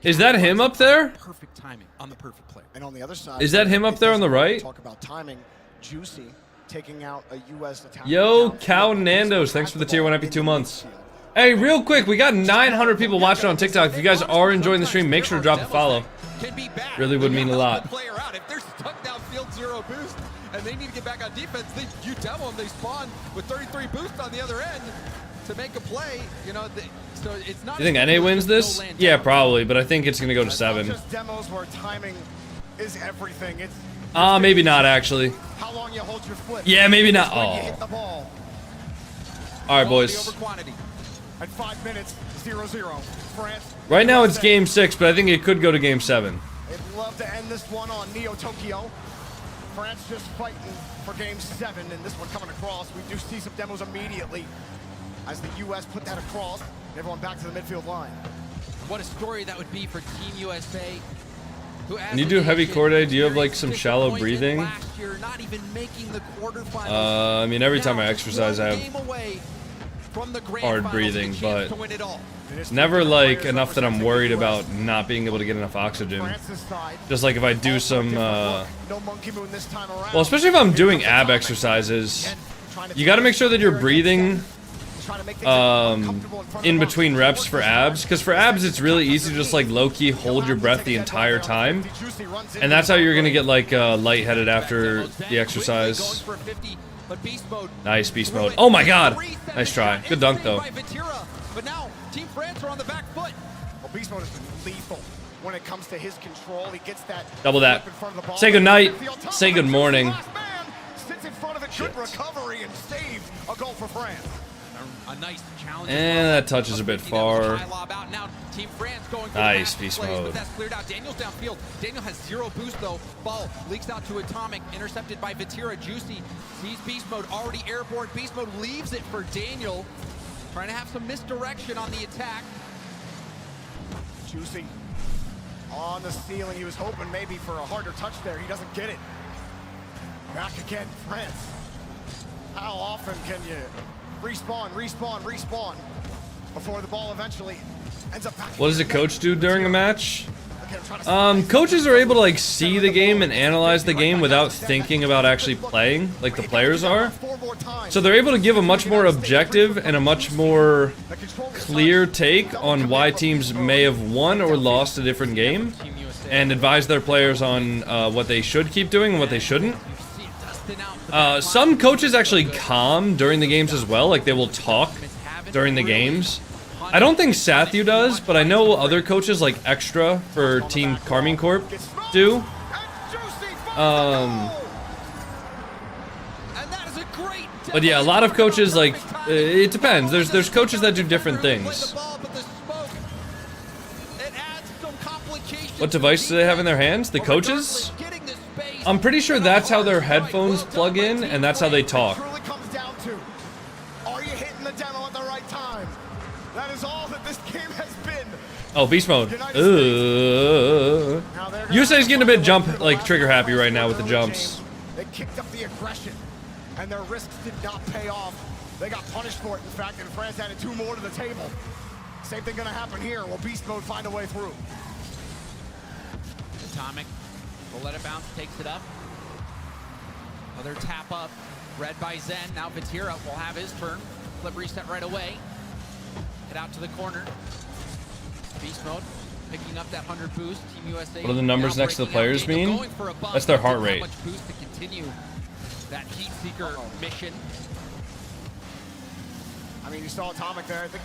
Is that him up there? Perfect timing on the perfect player. And on the other side, is that him up there on the right? Talk about timing. Juicy taking out a US attack. Yo, Cow Nandos, thanks for the tier 1 every 2 months. Hey, real quick, we got 900 people watching on TikTok. If you guys are enjoying the stream, make sure to drop a follow. Really would mean a lot. If they're stuck downfield, 0 boost, and they need to get back on defense, you demo them, they spawn with 33 boost on the other end. to make a play. You know, so it's not. You think NA wins this? Yeah, probably, but I think it's gonna go to It's 7. not just demos where timing is everything. It's Maybe not actually. how long you hold your flip. Yeah, maybe not. It's when you Oh. hit the ball. All right, Quality boys. over quantity. At 5 minutes, 0-0. France. Right now it's USA. game 6, but I think it could go to game 7. They'd love to end this one on Neo Tokyo. France just fighting for game 7, and this one coming across. We do see some demos immediately as the U.S. put that across. Everyone back to the midfield line. What a story that would be for Team USA. Who, When you do heavy core day, do you have like some shallow breathing? Last year, not even making the quarterfinals. I mean, every time I Now, exercise, I one have game away from the grand hard finals, breathing, the chance but to win it all. never like enough that I'm worried about not being able to get enough oxygen. France's side. Just like if I do some, No monkey moon this time around. well, especially if I'm doing ab exercises, you got to make sure that you're breathing in between reps for abs, because for abs it's really easy to just like low-key hold your breath the entire time, and that's how you're gonna get like lightheaded after the exercise. Nice beast mode. Oh my god, nice try. Good dunk though. But now Team France are on the back foot. Well, Beast Mode has been lethal when it comes to his control. He gets that Double that. whip in front of the ball. Say good night. Midfield, Say good morning. last man sits in front of it. Good recovery and saves a goal for France. A nice challenge. And that touch is a bit far. Now, Team France going for Nice the beast plays, mode. but that's cleared out. Daniel's downfield. Daniel has 0 boost though. Ball leaks out to Atomic, intercepted by Vatira. Juicy sees beast mode already airborne. Beast mode leaves it for Daniel, trying to have some misdirection on the attack. Juicy on the ceiling. He was hoping maybe for a harder touch there. He doesn't get it. Back again, France. How often can you respawn before the ball eventually ends up back? What does a coach do during a match? Coaches are able to like see the game and analyze the game without thinking about actually playing, like the players are. So they're able to give a much more objective and a much more clear take on why teams may have won or lost a different game, and advise their players on what they should keep doing and what they shouldn't. Some coaches actually calm during the games as well, like they will talk during the games. I don't think Sathu does, but I know other coaches like Extra for Team Carmine Corp do. But yeah, a lot of coaches like it depends. There's coaches that do different things. What device do they have in their hands? The coaches? I'm pretty sure that's how their headphones plug in, and that's how they talk. It truly comes down to, are you hitting the demo at the right time? That is all that this game has been. Oh, beast mode. USA's getting a bit jump, like trigger happy right now with the jumps. They kicked up the aggression, and their risks did not pay off. They got punished for it, in fact, and France added 2 more to the table. Same thing gonna happen here. Will Beast Mode find a way through? Atomic will let it bounce, takes it up. Another tap up, read by Zen. Now Vatira will have his turn. Flip reset right away. Head out to the corner. Beast mode, picking up that 100 boost. Team USA. What do the numbers next to the players mean? That's their heart rate. Much boost to continue that heat seeker mission. I mean, you saw Atomic there. I think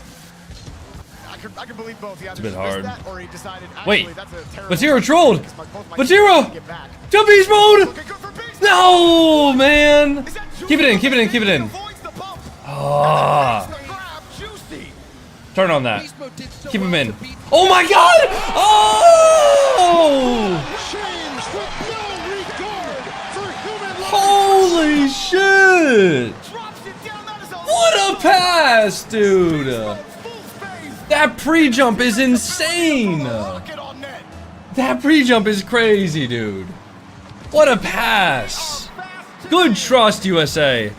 I could believe both. He either a bit missed hard. that or he decided, Wait, actually, that's a terrible Vatira trolled! because both my Vatira! teams get back. Jump beast mode! Looking good for Beast. No, man! Is that Keep it in, Juicy? keep it in, keep it in. Avoids the bump. Ah. The grab, Juicy. Turn on that. Beast mode did so Keep him well in. to beat- Oh my god! Oh! James with no regard for human life. Holy shit! Drops it down. That is a What a pass, dude! full phase. That pre-jump is insane! Rocket on net. That pre-jump is crazy, dude. What a pass! Good trust, USA.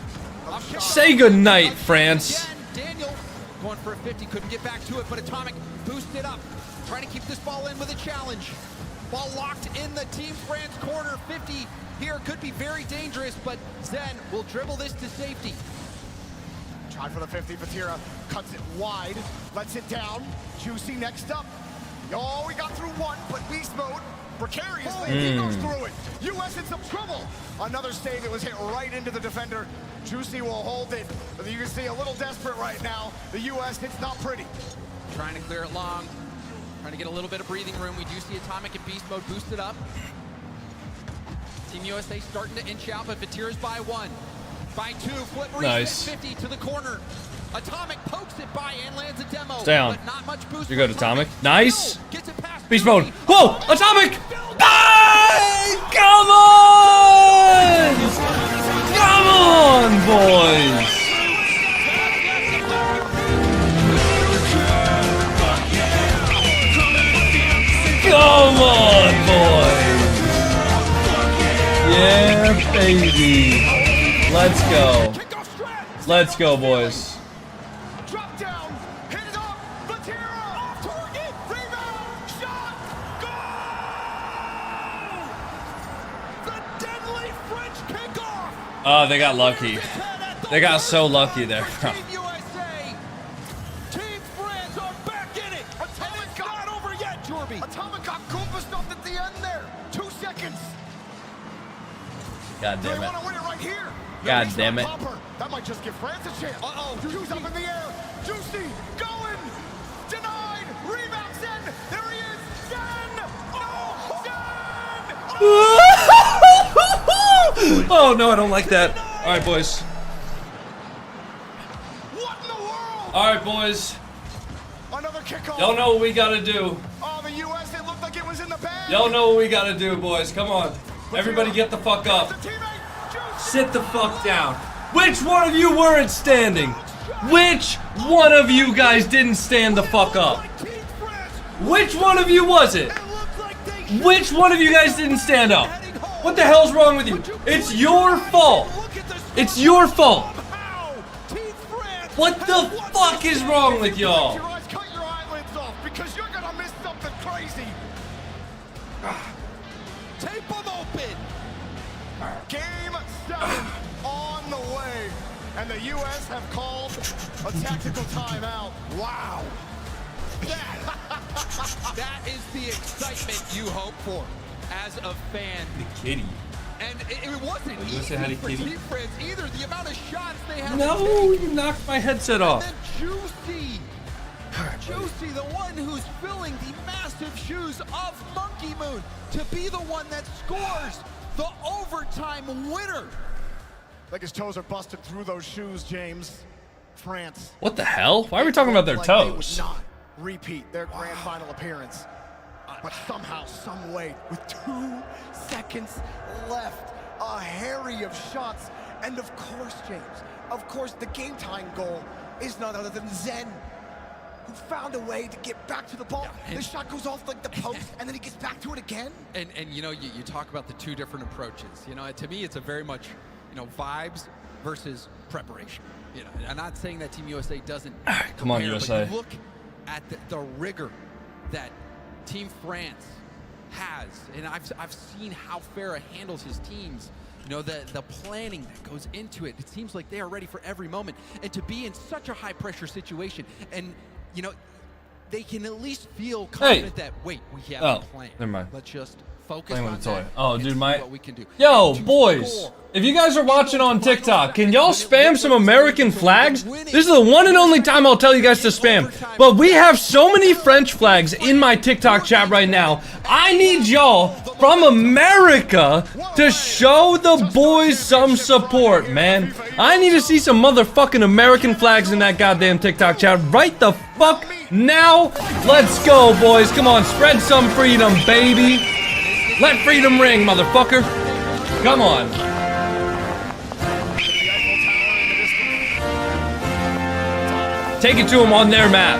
Say goodnight, France. Again, Daniel going for a 50, couldn't get back to it, but Atomic boosted up, trying to keep this ball in with a challenge. Ball locked in the Team France corner. 50 here could be very dangerous, but Zen will dribble this to safety. Tried for the 50. Vatira cuts it wide, lets it down. Juicy next up. Oh, we got through one, but Beast Mode Precariously, he goes through it. U.S. in some trouble. Another save that was hit right into the defender. Juicy will hold it. But you can see a little desperate right now. The U.S., it's not pretty. Trying to clear it long. Trying to get a little bit of breathing room. We do see Atomic and Beast Mode boosted up. Team USA starting to inch out, but Vatira's by 1. By 2, flip Nice. 50 to the corner. Atomic pokes it by and lands a demo. Stay on. But not much boost. You're good, Atomic. Nice. Gets it past Beast Juicy. mode. Whoa! Atomic! Hey! Come on! Come on, boys! Come on, boys! Yeah, baby. Let's go. Let's go, boys. Drop down, hit it up, Vatira, off target, rebound, shot, goal! The deadly French kickoff! Oh, they got lucky. They got so lucky there. Team USA! Team France are back in it! And it's not over yet, Jorby! Atomic got Goomba stuffed at the end there. 2 seconds. God Do they damn it. want to win it right here? God He's damn not it. Popper. That might just give France a chance. Juice up in the air. Juicy going. Denied. Rebound. Zen. There he is. Zen. Oh, Zen. Oh no, I don't like that. All right, boys. What in the world? All right, boys. Another kickoff. Y'all know what we gotta do. Oh, the U.S. It looked like it was in the bag. Y'all know what we gotta do, boys. Come on. Everybody get the fuck up. The teammate. Juicy. Sit the fuck down. Which one of you weren't standing? Which one of you guys didn't stand the fuck up? Which one of you was it? Which one of you guys didn't stand up? What the hell's wrong with you? It's your fault. It's your fault. What the fuck is wrong with y'all? Cut your eyelids off because you're gonna miss something crazy. Tape them open! Game 7 on the way, and the U.S. have called a tactical timeout. Wow. That is the excitement you hope for as a fan. The kitty. And it wasn't you easy say hi to for Kitty? Team France either. The amount of shots they had. No, to take. you knocked my headset off. And then Juicy. Juicy, the one who's filling the massive shoes of Monkey Moon to be the one that scores the overtime winner. Like his toes are busted through those shoes, James. France. What the hell? Why are we talking about their Like they would toes? not repeat their grand final appearance. But somehow, some way, with 2 seconds left, a harry of shots. And of course, James, of course, the game-tying goal is none other than Zen, who found a way to get back to the ball. Yeah, The shot goes off like the post, and then he gets back to it again. And you know, you talk about the 2 different approaches. You know, to me, it's a very much, you know, vibes versus preparation. You know, I'm not saying that Team USA doesn't. Come on, prepare, USA. But you look at the rigor that Team France has, and I've seen how Farah handles his teams. You know, the planning that goes into it. It seems like they are ready for every moment, and to be in such a high pressure situation, and you know, they can at least feel confident that wait, we have a plan. Never mind. Let's just focus Playing on with a toy. that Oh, and dude, see my. what we can do. Yo, And to boys. score If you guys are watching on TikTok, can y'all spam some American flags? This is the one and only time I'll tell you guys to spam. But we have so many French flags in my TikTok chat right now. I need y'all from America to show the boys some support, man. I need to see some motherfucking American flags in that goddamn TikTok chat right the fuck now. Let's go, boys. Come on, spread some freedom, baby. Let freedom ring, motherfucker. Come on. Take it to them on their map.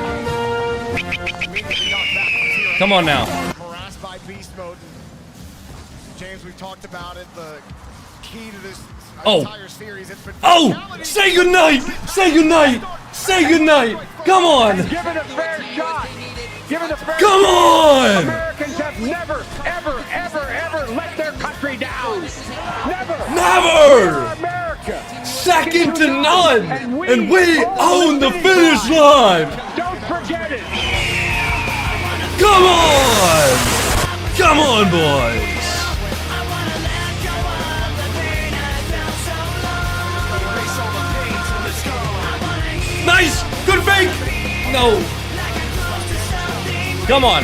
Come on now. Harassed by beast mode. James, we've talked about it. The key to this entire series has been. Oh! Say goodnight! Say goodnight! Say goodnight! Come on! Give it a fair shot. Give it a fair Come on! Americans have never, ever, ever, ever let their country down. Never. Never! America. Second to none! And we own the finish line! Don't forget it. Come on! Come Come on, boys. Nice! Good fake! No. Come on.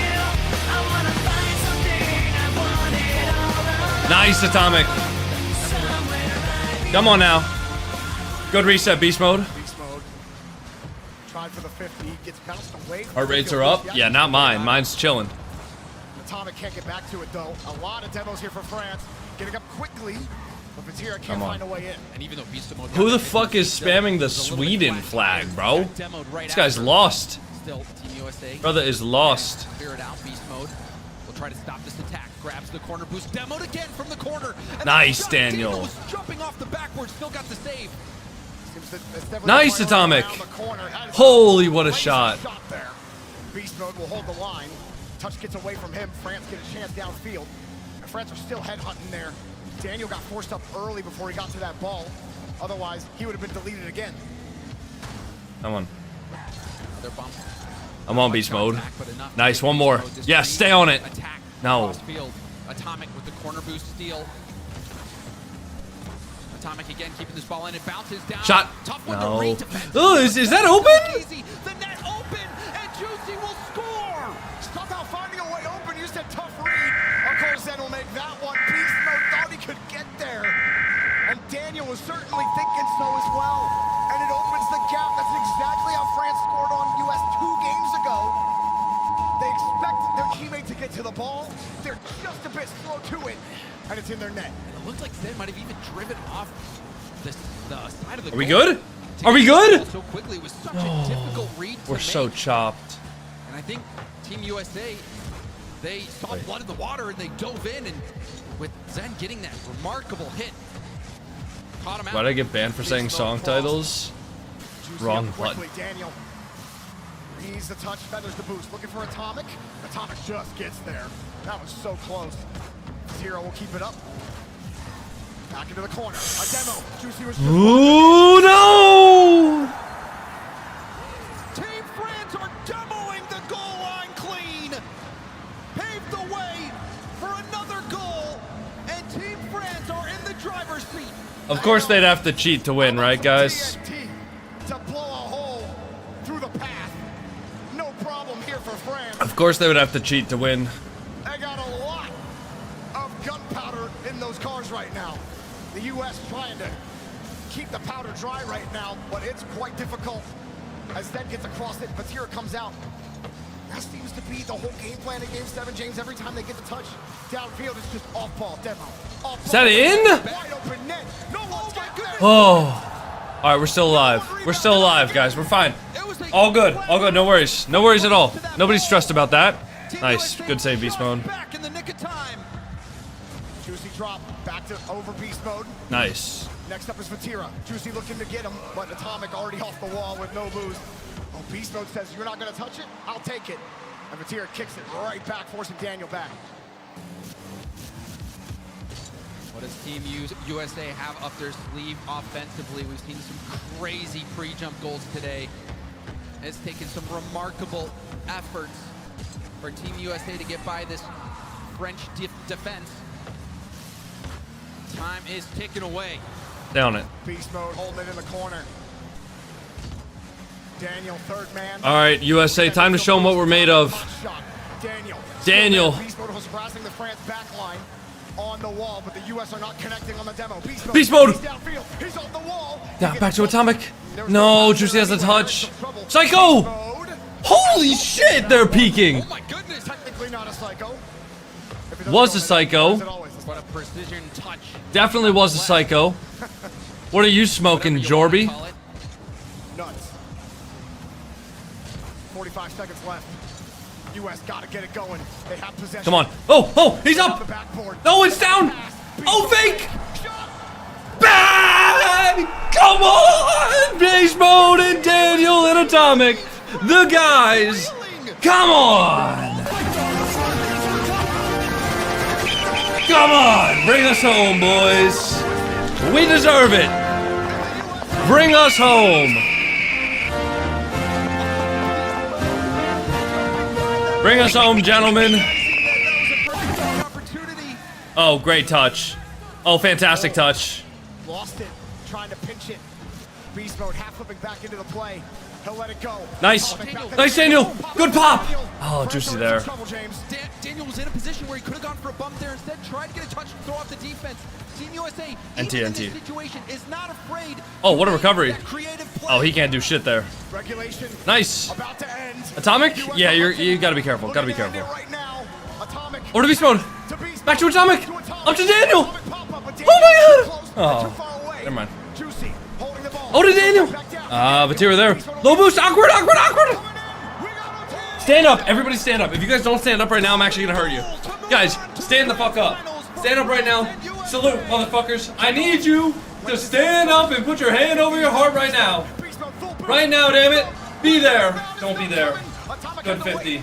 Nice, Atomic. Come on now. Good reset, beast mode. Beast mode. Tried for the 50. Gets bounced away. Heart rates are up? Yeah, not mine. Mine's chilling. Atomic can't get back to it, though. A lot of demos here for France. Getting up quickly. But Vatira can't find a way in. And even though beast mode, Who the fuck is spamming the Sweden flag, bro? This guy's lost. Still, Team USA. Brother is lost. Clear it out, beast mode. Will try to stop this attack. Grabs the corner boost. Demoed again from the corner. And Nice, Daniel. Was jumping off the backboard. Still got the save. Nice, Atomic. Holy, what a shot. There. Beast mode will hold the line. Touch gets away from him. France get a chance downfield. And France are still headhunting there. Daniel got forced up early before he got to that ball. Otherwise, he would have been deleted again. Come on. Another bump. I'm on beast mode. Nice, one more. Yes, stay on it. No. Atomic with the corner boost steal. Atomic again keeping this ball in. It bounces down. Shot. Tough one No. to read defense. Oh, is that open? Easy. The net open, and Juicy will score. Somehow finding a way open. You said tough read. Of course, then will make that one. Beast mode thought he could get there. And Daniel was certainly thinking so as well. And it opens the gap. That's exactly how France scored on US 2 games ago. They expect their teammate to get to the ball. They're just a bit slow to it. And it's in their net. It looked like Zen might have even driven off the side of the Are we goal good? to Are we get the good? ball so quickly. It was such a difficult read to We're so make. chopped. And I think Team USA, they saw blood in the water and they dove in, and with Zen getting that remarkable hit, caught him out. Why'd I get banned for saying song titles? Juicy Wrong up button. quickly, Daniel. He's the touch, feathers the boost. Looking for Atomic. Atomic just gets there. That was so close. Zero will keep it up. Back into the corner. A demo. Juicy was just Ooh, no! Team France are demoing the goal line clean. Paved the way for another goal, and Team France are in the driver's seat. Of course they'd have to cheat to win, right, guys? TNT to blow a hole through the path. No problem here for France. Of course they would have to cheat to win. They got a lot of gunpowder in those cars right now. The U.S. trying to keep the powder dry right now, but it's quite difficult. As Zed gets across it, Vatira comes out. That seems to be the whole game plan in Game 7, James. Every time they get the touch downfield, it's just off ball, demo. Off Is that in? Wide open net. No one's got there. Oh. Alright, we're still alive. We're still alive, guys. We're fine. All good. All good. No worries. No worries at all. Nobody's stressed about that. Nice. Good save, beast mode. Back in the nick of time. Juicy drop back to over beast mode. Nice. Next up is Vatira. Juicy looking to get him, but Atomic already off the wall with no boost. Oh, beast mode says, you're not going to touch it? I'll take it. And Vatira kicks it right back, forcing Daniel back. What does Team USA have up their sleeve offensively? We've seen some crazy pre-jump goals today. It's taken some remarkable efforts for Team USA to get by this French defense. Time is ticking away. Down it. Beast mode holding it in the corner. Daniel, third man. Alright, USA, time to show them what we're made of. Shot. Daniel. Beast mode was harassing the France back line on the wall, but the U.S. are not connecting on the demo. Beast mode. He's downfield. He's off the wall. Yeah, back to Atomic. No, Juicy has a touch. Psycho! Holy shit, they're peeking. Oh my goodness! Technically not a psycho. Was a psycho. What a precision touch. Definitely was a psycho. What are you smoking, Jorby? Nuts. 45 seconds left. U.S. gotta get it going. They have possession. Come on. Oh, he's The up. backboard. No, it's down. Oh, fake. Bang! Come on! Beast mode and Daniel and Atomic. The guys. Come on. Come on. Bring us home, boys. We deserve it. Bring us home. Bring us home, gentlemen. Oh, great touch. Oh, fantastic touch. Lost it, trying to pinch it. Beast mode, half flipping back into the play. He'll let it go. Nice. Nice, Daniel. Good pop. Oh, Juicy there. Daniel was in a position where he could have gone for a bump there. Instead, tried to get a touch and throw off the defense. Team USA, NT. in this situation, is not afraid. Oh, what a recovery. Oh, he can't do shit there. Regulation. Nice. About to end. Atomic? Yeah, you gotta be careful. Gotta be careful. Right now. Atomic. Over to Beast Mode. To Beast Back to Mode. Atomic. Up to Daniel. Atomic pop-up, but Oh my close, god. too Oh, far away. never mind. Juicy, holding the ball. Oh, to Daniel. Back down. Vatira there. Low boost. Awkward. Stand up. Everybody stand up. If you guys don't stand up right now, I'm actually gonna hurt you. Guys, stand the fuck up. Stand up right now. Salute, motherfuckers. I need you to stand up and put your hand over your heart right now. Right now, damn it. Be there. Don't be there. Good 50.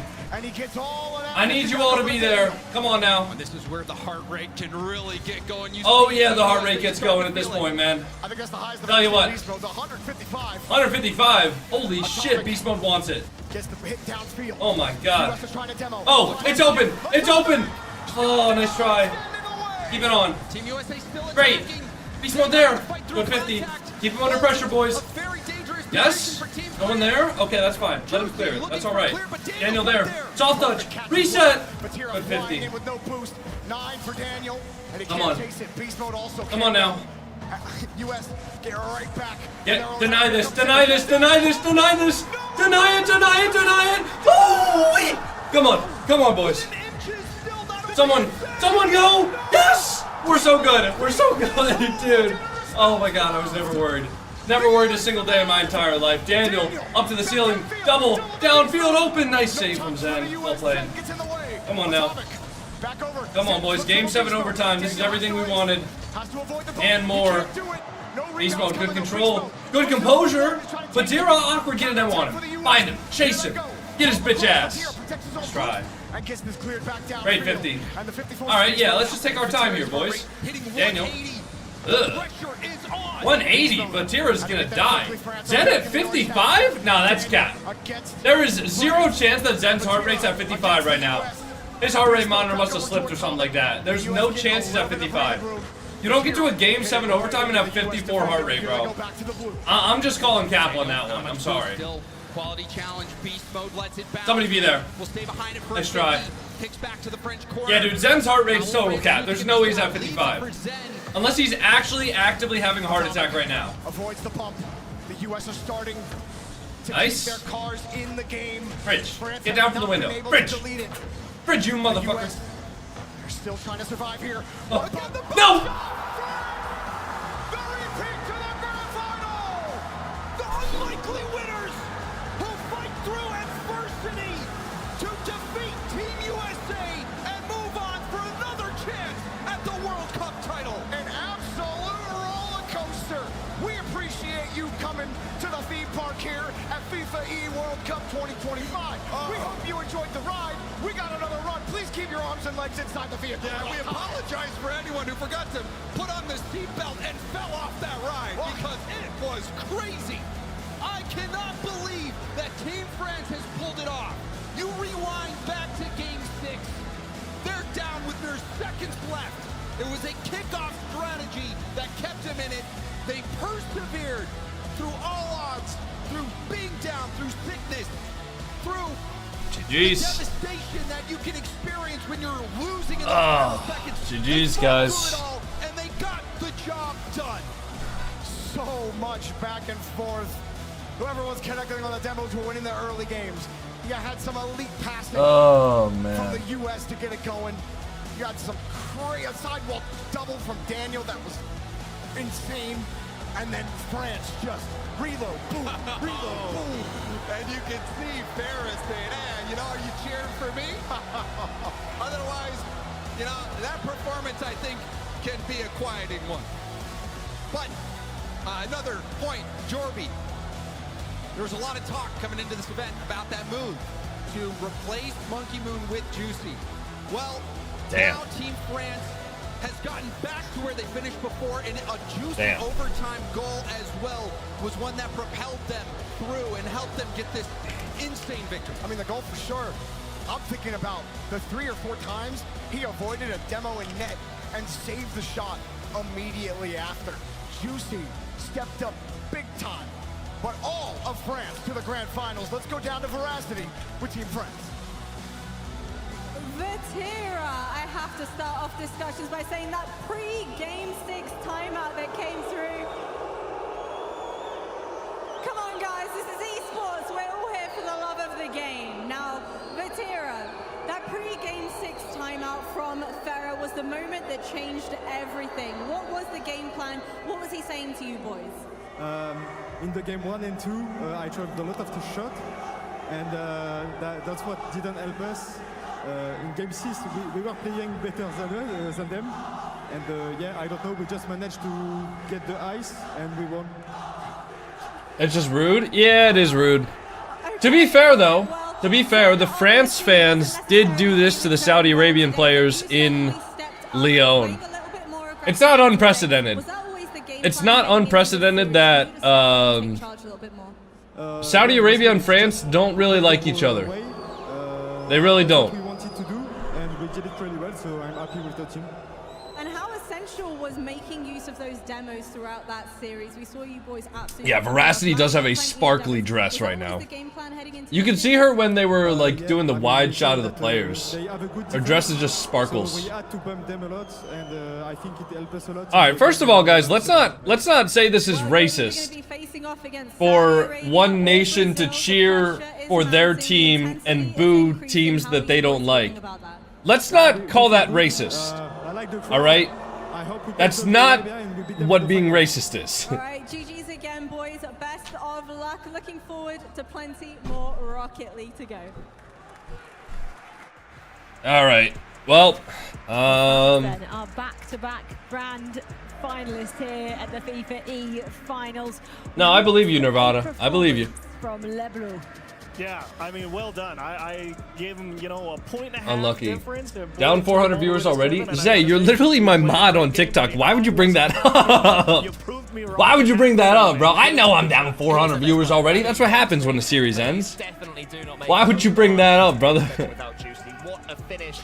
I need you all to be there. Come on now. This is where the heart rate can really get going. Oh yeah, the heart rate gets going at this point, man. Tell you what. 155. Holy shit, Beast Mode wants it. Oh my god. Oh, it's open. It's open. Oh, nice try. Keep it on. Team USA still Great. attacking. Beast Mode there. Good 50. Keep him under pressure, boys. Very dangerous Yes? position for Team No one there? Okay, that's fine. Let him clear it. That's alright. Looking for clear, but Daniel there. Daniel's right Soft touch. Reset. Good 50. With no boost. 9 for Daniel. And he Come can't on. chase it. Beast mode also Come on now. US, get right back. Deny this. Deny this. Deny this. Deny this. Deny it. Deny it. Deny it. Oh, come on. Come on, boys. Someone go. Yes. We're so good. We're so good, dude. Oh my god, I was never worried. Never worried a single day in my entire life. Daniel, up to the ceiling, double, downfield, open. Nice save from Zen. Well played. Come on now. Come on, boys. Game 7 overtime. This is everything we wanted. And more. Beast mode, good control. Good composure. Vatira, awkward, get it down on him. Find him. Chase him. Get his bitch ass. Let's try. Great 50. Alright, yeah, let's just take our time here, boys. Daniel. Ugh. 180, Vatira's gonna die. Zen at 55? Nah, that's cap. There is zero chance that Zen's heart rate's at 55 right now. His heart rate monitor must have slipped or something like that. There's no chance he's at 55. You don't get to a game 7 overtime and have 54 heart rate, bro. I'm just calling cap on that one. I'm sorry. Quality challenge, beast mode lets it bounce. Somebody be there. We'll stay behind it for Nice try. Kicks back to the French corner. Yeah, dude, Zen's heart rate's total cap. There's no way he's at 55. Unless he's actually actively having a heart attack right now. Avoids the bump. The US are starting to Nice. keep their cars in the game. Fridge, get down from the window. Fridge. Fridge, you motherfucker. They're still trying to survive here. Oh. No! Unlikely winners who fight through adversity to defeat Team USA and move on for another chance at the World Cup title. An absolute roller coaster. We appreciate you coming to the theme park here at FIFA E World Cup 2025. We hope you enjoyed the ride. We got another run. Please keep your arms and legs inside the vehicle. Yeah, we apologize for anyone who forgot to put on the seatbelt and fell off that ride because it was crazy. I cannot believe that Team France has pulled it off. You rewind back to Game 6. They're down with their seconds left. It was a kickoff strategy that kept them in it. They persevered through all odds, through being down, through sickness, through the devastation that you can experience when you're losing in the final seconds. GG's, guys. And they got the job done. So much back and forth. Whoever was connecting on the demos were winning the early games. You had some elite passing from the US to get it going. You had some crazy sidewalk double from Daniel that was insane. And then France just reload, boom, reload, boom. And you can see Ferris saying, you know, are you cheering for me? Otherwise, you know, that performance, I think, can be a quieting one. But another point, Jorby. There was a lot of talk coming into this event about that move to replace Monkey Moon with Juicy. Well, now Team France has gotten back to where they finished before, and a Juicy overtime goal as well was one that propelled them through and helped them get this insane victory. I mean, the goal for sure. I'm thinking about the 3 or 4 times he avoided a demo in net and saved the shot immediately after. Juicy stepped up big time. But all of France to the grand finals. Let's go down to Veracity with Team France. Vatira, I have to start off discussions by saying that pre-Game 6 timeout that came through. Come on, guys, this is esports. We're all here for the love of the game. Now, Vatira, that pre-Game 6 timeout from Ferrer was the moment that changed everything. What was the game plan? What was he saying to you boys? In the game 1 and 2, I traveled a lot of the shot, and that's what didn't help us. In game 6, we were playing better than them, and yeah, I don't know, we just managed to get the ice, and we won. It's just rude? Yeah, it is rude. To be fair, though, the France fans did do this to the Saudi Arabian players in Lyon. It's not unprecedented. It's not unprecedented that Saudi Arabia and France don't really like each other. They really don't. We wanted to do, and we did it pretty well, so I'm happy with the team. And how essential was making use of those demos throughout that series? We saw you boys absolutely. Yeah, Veracity does have a sparkly dress right now. You can see her when they were like doing the wide shot of the players. Her dress is just sparkles. So we had to bump them a lot, and I think it helped us a lot. All right, first of all, guys, let's not say this is racist for one nation to cheer for their team and boo teams that they don't like. Let's not call that racist. All right? That's not what being racist is. All right, GG's again, boys. Best of luck. Looking forward to plenty more Rocket League to go. All right. Well, Then our back-to-back brand finalist here at the FIFA E Finals. No, I believe you, Nevada. I believe you. From Leblanc. Yeah, I mean, well done. I gave him, you know, a point and a half Unlucky. difference. Down 400 viewers already? Zay, you're literally my mod on TikTok. Why would you bring that up? Why would you bring that up, bro? I know I'm down 400 viewers already. That's what happens when the series ends. Why would you bring that up, brother? What a finish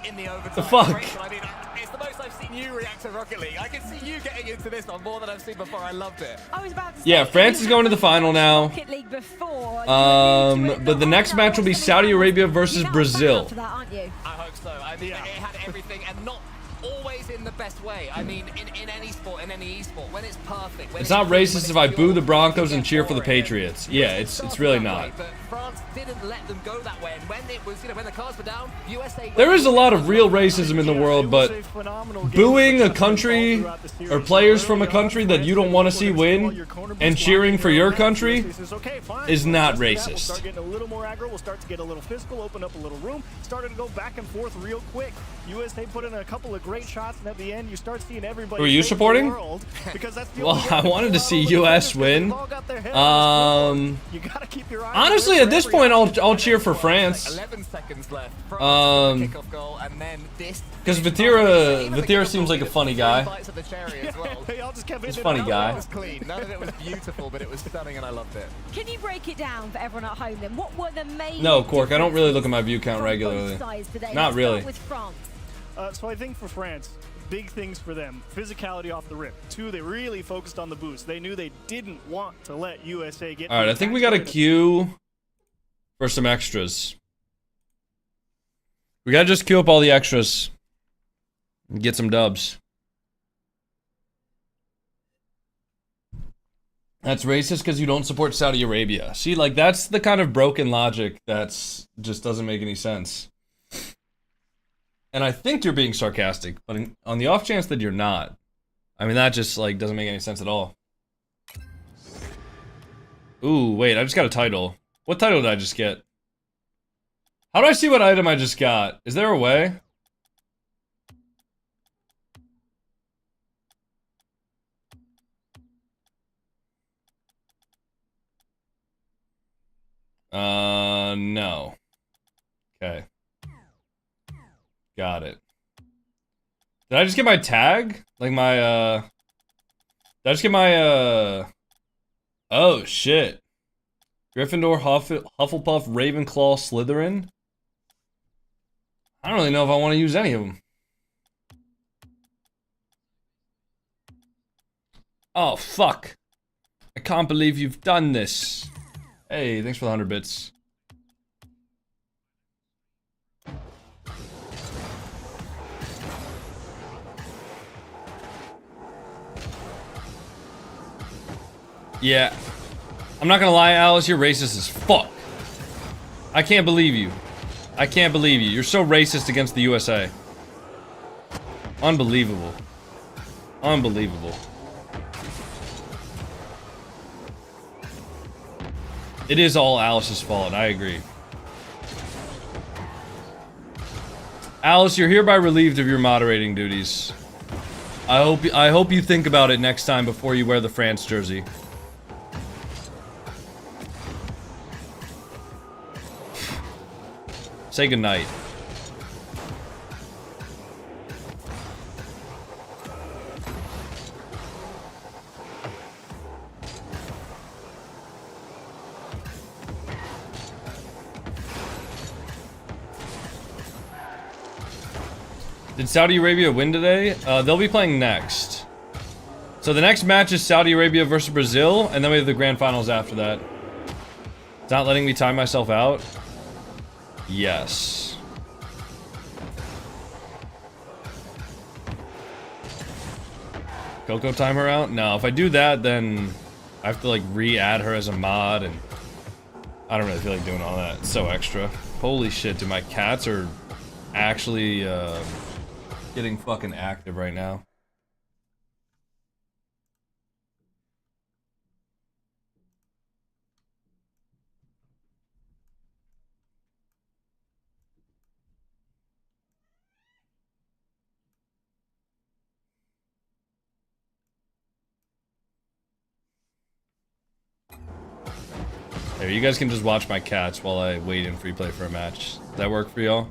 in the overtime. The fuck? I mean, it's the most I've seen you react to Rocket League. I can see you getting into this one more than I've seen before. I loved it. I was about to Yeah, France is going to the final now. Rocket League before. But the next match will be Saudi Arabia versus Brazil. For that, aren't you? I hope so. I mean, it had everything and not always in the best way. I mean, in any sport, in any esport, when it's perfect. When It's not racist if I boo the Broncos and cheer for the Patriots. Yeah, it's really not. But France didn't let them go that way, and when it was, you know, when the cards were down, USA. There is a lot of real racism in the world, but booing a country or players from a country that you don't want to see win and cheering for your country is not racist. Start getting a little more aggro. We'll start to get a little physical, open up a little room. Started to go back and forth real quick. USA put in a couple of great shots, and at the end, you start seeing everybody. Who are you supporting? Well, I wanted to see US win. Honestly, at this point, I'll cheer for France. 11 seconds left. Kickoff goal, and then this. Because Vatira seems like a funny guy. He's a funny guy. It was clean. None of it was beautiful, but it was stunning, and I loved it. Can you break it down for everyone at home then? What were the main? No, Cork, I don't really look at my view count regularly. Not really. With France. So I think for France, big things for them. Physicality off the rip. 2, they really focused on the boost. They knew they didn't want to let USA get. All right, I think we got a queue for some extras. We gotta just queue up all the extras and get some dubs. That's racist because you don't support Saudi Arabia. See, like, that's the kind of broken logic that's just doesn't make any sense. And I think you're being sarcastic, but on the off chance that you're not, I mean, that just, like, doesn't make any sense at all. Ooh, wait, I just got a title. What title did I just get? How do I see what item I just got? Is there a way? No. Okay. Got it. Did I just get my tag? Like my, Did I just get my, Oh, shit. Gryffindor, Hufflepuff, Ravenclaw, Slytherin? I don't really know if I want to use any of them. Oh, fuck. I can't believe you've done this. Hey, thanks for the 100 bits. Yeah. I'm not gonna lie, Alice, you're racist as fuck. I can't believe you. I can't believe you. You're so racist against the USA. Unbelievable. Unbelievable. It is all Alice's fault, I agree. Alice, you're hereby relieved of your moderating duties. I hope you think about it next time before you wear the France jersey. Say goodnight. Did Saudi Arabia win today? They'll be playing next. So the next match is Saudi Arabia versus Brazil, and then we have the grand finals after that. It's not letting me time myself out? Yes. Coco time her out? No, if I do that, then I have to like re-add her as a mod, and I don't really feel like doing all that. It's so extra. Holy shit, dude, my cats are actually getting fucking active right now. There, you guys can just watch my cats while I wait in free play for a match. Does that work for y'all?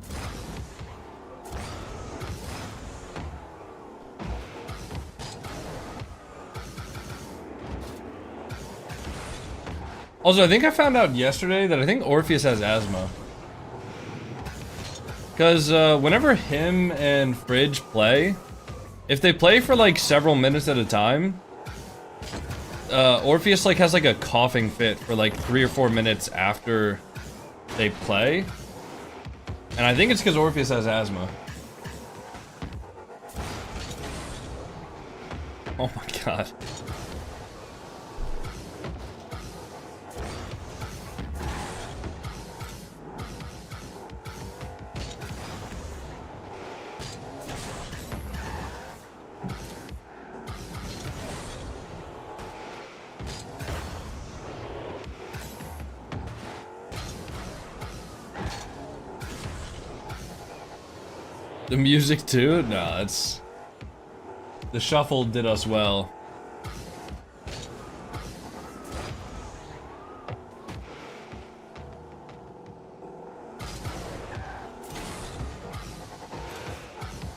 Also, I think I found out yesterday that I think Orpheus has asthma. Because whenever him and Fridge play, if they play for like several minutes at a time, Orpheus like has like a coughing fit for like 3 or 4 minutes after they play. And I think it's because Orpheus has asthma. Oh my god. The music too? No, it's... The shuffle did us well.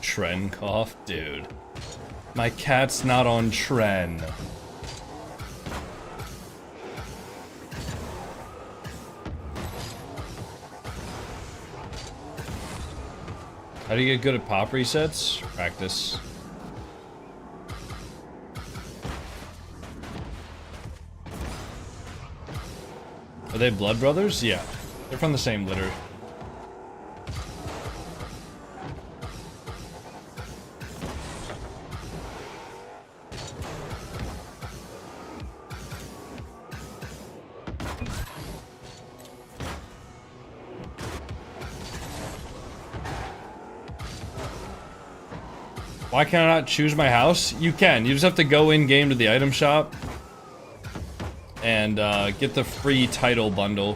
Tren cough? Dude. My cat's not on Tren. How do you get good at pop resets? Practice. Are they blood brothers? Yeah. They're from the same litter. Why can I not choose my house? You can. You just have to go in-game to the item shop and get the free title bundle.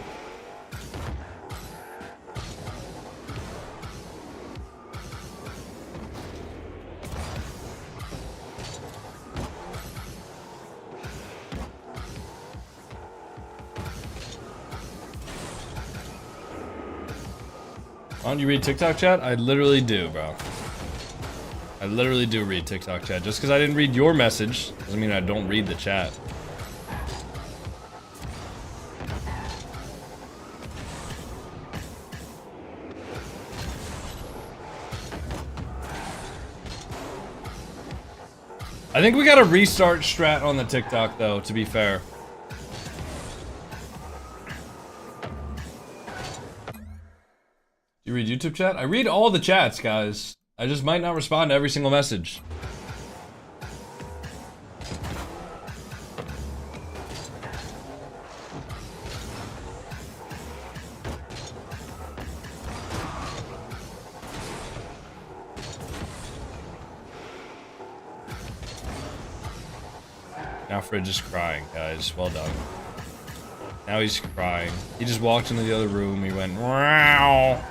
Why don't you read TikTok chat? I literally do, bro. I literally do read TikTok chat. Just because I didn't read your message doesn't mean I don't read the chat. I think we gotta restart strat on the TikTok though, to be fair. You read YouTube chat? I read all the chats, guys. I just might not respond to every single message. Now Fridge is crying, guys. Well done. Now he's crying. He just walked into the other room. He went, wow.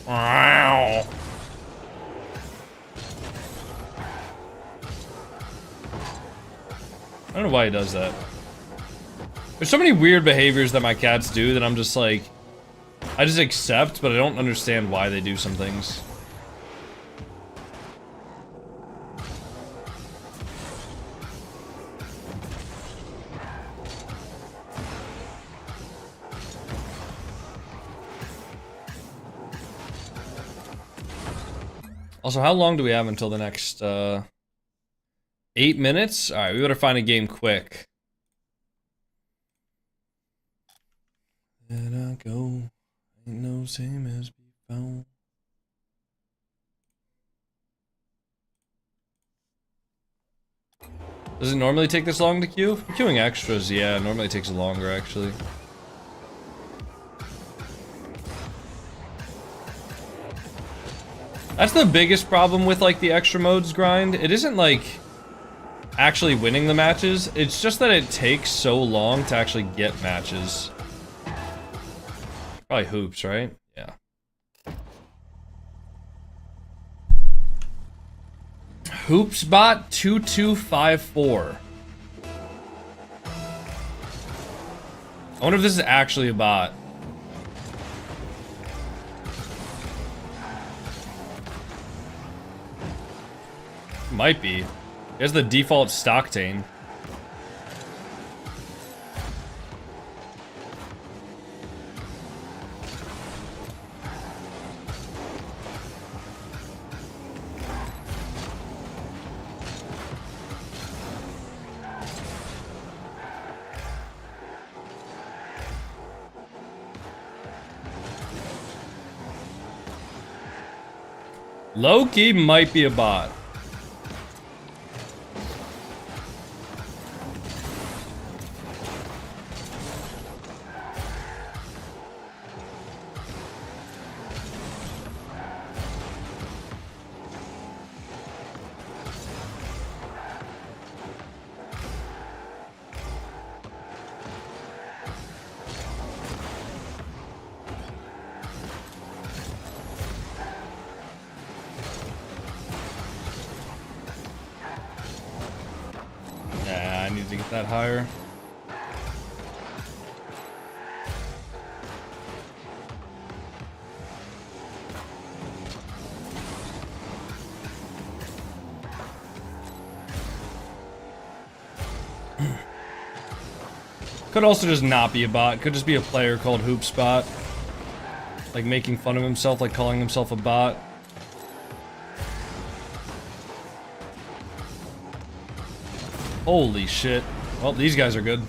Wow. I don't know why he does that. There's so many weird behaviors that my cats do that I'm just like, I just accept, but I don't understand why they do some things. Also, how long do we have until the next, 8 minutes? Alright, we better find a game quick. Let I go, ain't no same as before. Does it normally take this long to queue? For queuing extras, yeah, it normally takes longer, actually. That's the biggest problem with, like, the extra modes grind. It isn't, like, actually winning the matches. It's just that it takes so long to actually get matches. Probably hoops, right? Yeah. Hoopsbot 2254. I wonder if this is actually a bot. Might be. There's the default Stocktane. Low-key might be a bot. Yeah, I need to get that higher. Could also just not be a bot. Could just be a player called Hoopspot. Like making fun of himself, like calling himself a bot. Holy shit. Well, these guys are good.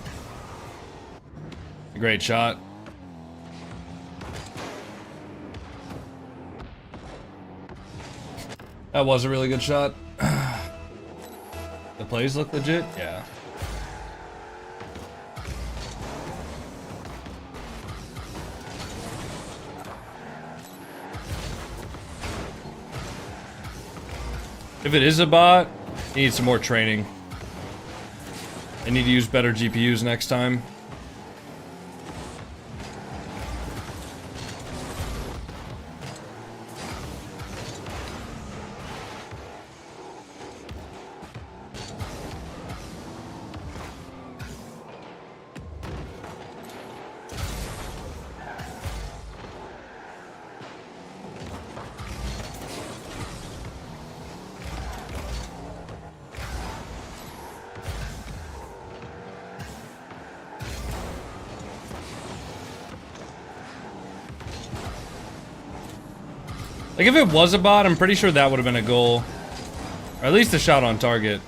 A great shot. That was a really good shot. The plays look legit? Yeah. If it is a bot, it needs some more training. I need to use better GPUs next time. Like, if it was a bot, I'm pretty sure that would have been a goal. Or at least a shot on target.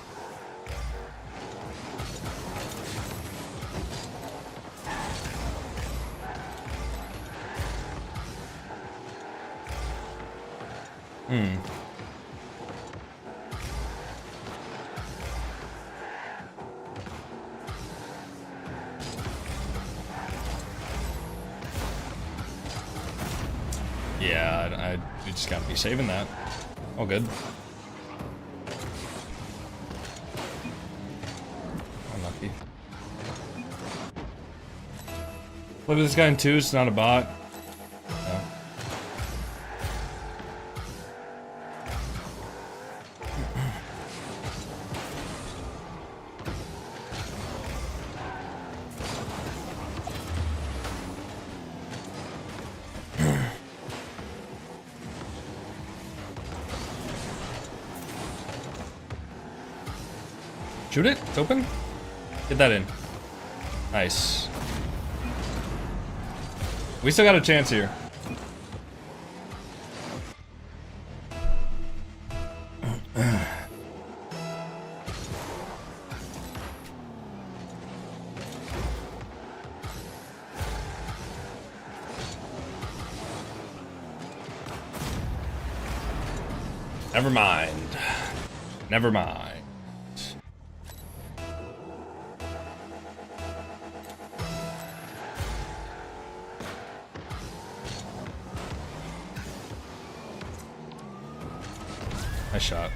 Yeah, you just gotta be saving that. All good. Unlucky. Play with this guy in 2, it's not a bot. No. Shoot it, it's open. Get that in. Nice. We still got a chance here. Never mind. Never mind. Nice shot.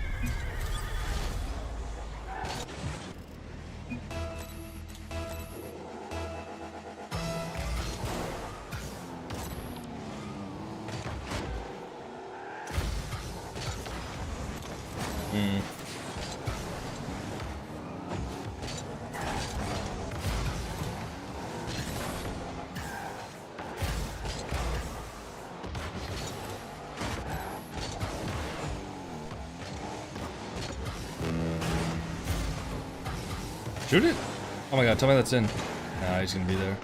Shoot it? Oh my god, tell me that's in. Nah, he's gonna be there.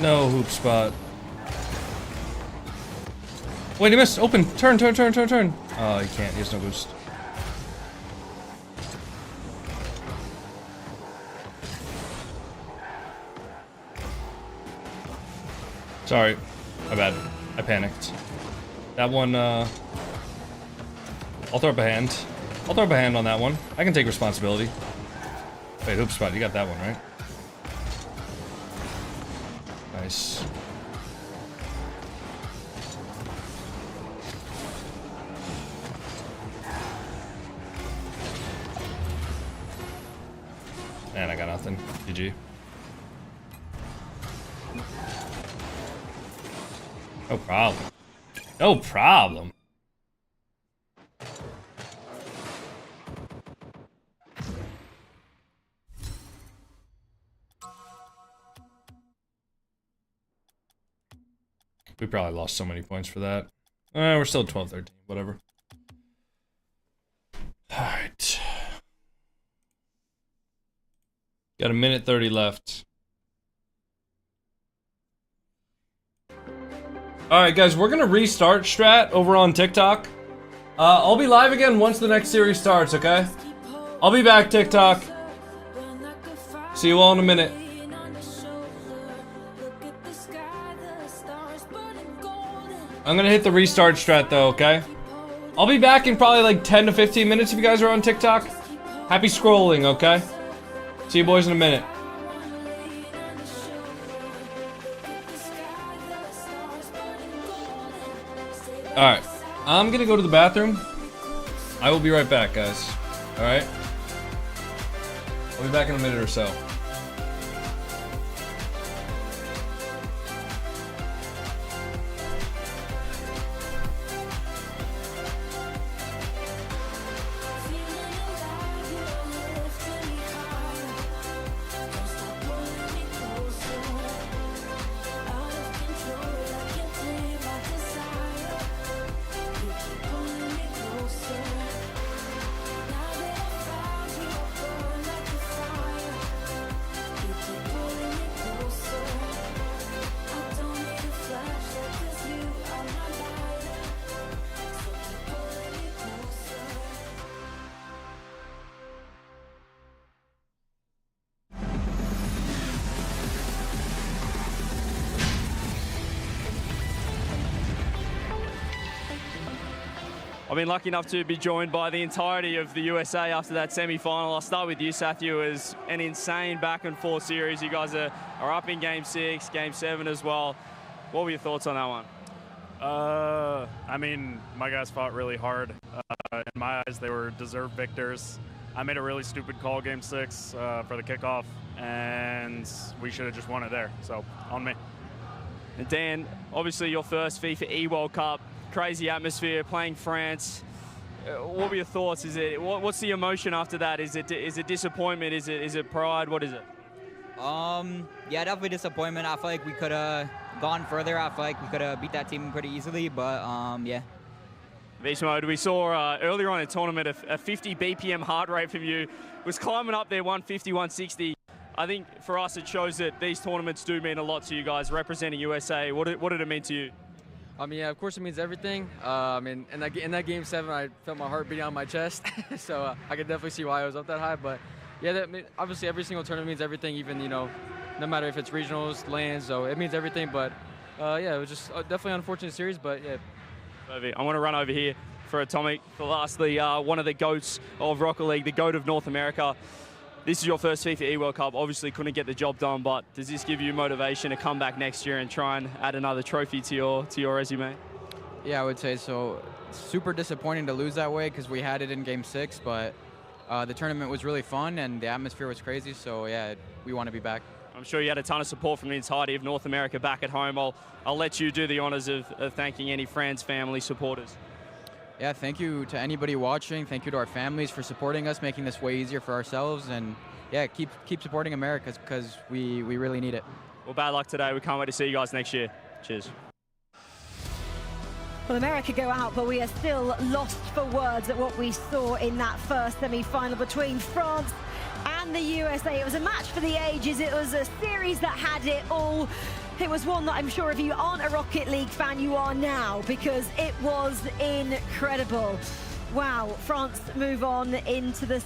No hoop spot. Wait, he missed. Open. Turn, turn, turn, turn, turn. Oh, he can't. He has no boost. Sorry. My bad. I panicked. That one, I'll throw up a hand. I'll throw up a hand on that one. I can take responsibility. Wait, hoop spot. You got that one, right? Nice. And I got nothing. GG. No problem. No problem. We probably lost so many points for that. We're still 12-13, whatever. Alright. Got a minute 30 left. Alright guys, we're gonna restart Strat over on TikTok. I'll be live again once the next series starts, okay? I'll be back, TikTok. See you all in a minute. I'm gonna hit the restart Strat though, okay? I'll be back in probably like 10 to 15 minutes if you guys are on TikTok. Happy scrolling, okay? See you boys in a minute. Alright, I'm gonna go to the bathroom. I will be right back, guys. Alright? I'll be back in a minute or so. I've been lucky enough to be joined by the entirety of the USA after that semi-final. I'll start with you, Sathu. It was an insane back-and-forth series. You guys are up in Game 6, Game 7 as well. What were your thoughts on that one? I mean, my guys fought really hard. In my eyes, they were deserved victors. I made a really stupid call Game 6 for the kickoff, and we should have just won it there. So, on me. And Dan, obviously your first FIFA E World Cup, crazy atmosphere, playing France. What were your thoughts? What's the emotion after that? Is it disappointment? Is it pride? What is it? Yeah, definitely disappointment. I feel like we could have gone further. I feel like we could have beat that team pretty easily, but yeah. Beast Mode, we saw earlier on in the tournament a 50 BPM heart rate from you. Was climbing up there 150, 160. I think for us it shows that these tournaments do mean a lot to you guys, representing USA. What did it mean to you? I mean, yeah, of course it means everything. I mean, in that Game 7, I felt my heart beating on my chest, so I could definitely see why I was up that high. But yeah, obviously every single tournament means everything, even, you know, no matter if it's regionals, lands, so it means everything. But yeah, it was just definitely an unfortunate series, but yeah. Perfect. I want to run over here for Atomic, for lastly, one of the GOATs of Rocket League, the GOAT of North America. This is your first FIFA E World Cup. Obviously couldn't get the job done, but does this give you motivation to come back next year and try and add another trophy to your resume? Yeah, I would say so. Super disappointing to lose that way because we had it in Game 6, but the tournament was really fun and the atmosphere was crazy, so yeah, we want to be back. I'm sure you had a ton of support from the entirety of North America back at home. I'll let you do the honors of thanking any friends, family, supporters. Yeah, thank you to anybody watching. Thank you to our families for supporting us, making this way easier for ourselves. And yeah, keep supporting America because we really need it. Well, bad luck today. We can't wait to see you guys next year. Cheers. Well, America go out, but we are still lost for words at what we saw in that first semi-final between France and the USA. It was a match for the ages. It was a series that had it all. It was one that I'm sure if you aren't a Rocket League fan, you are now, because it was incredible. Wow, France move on into the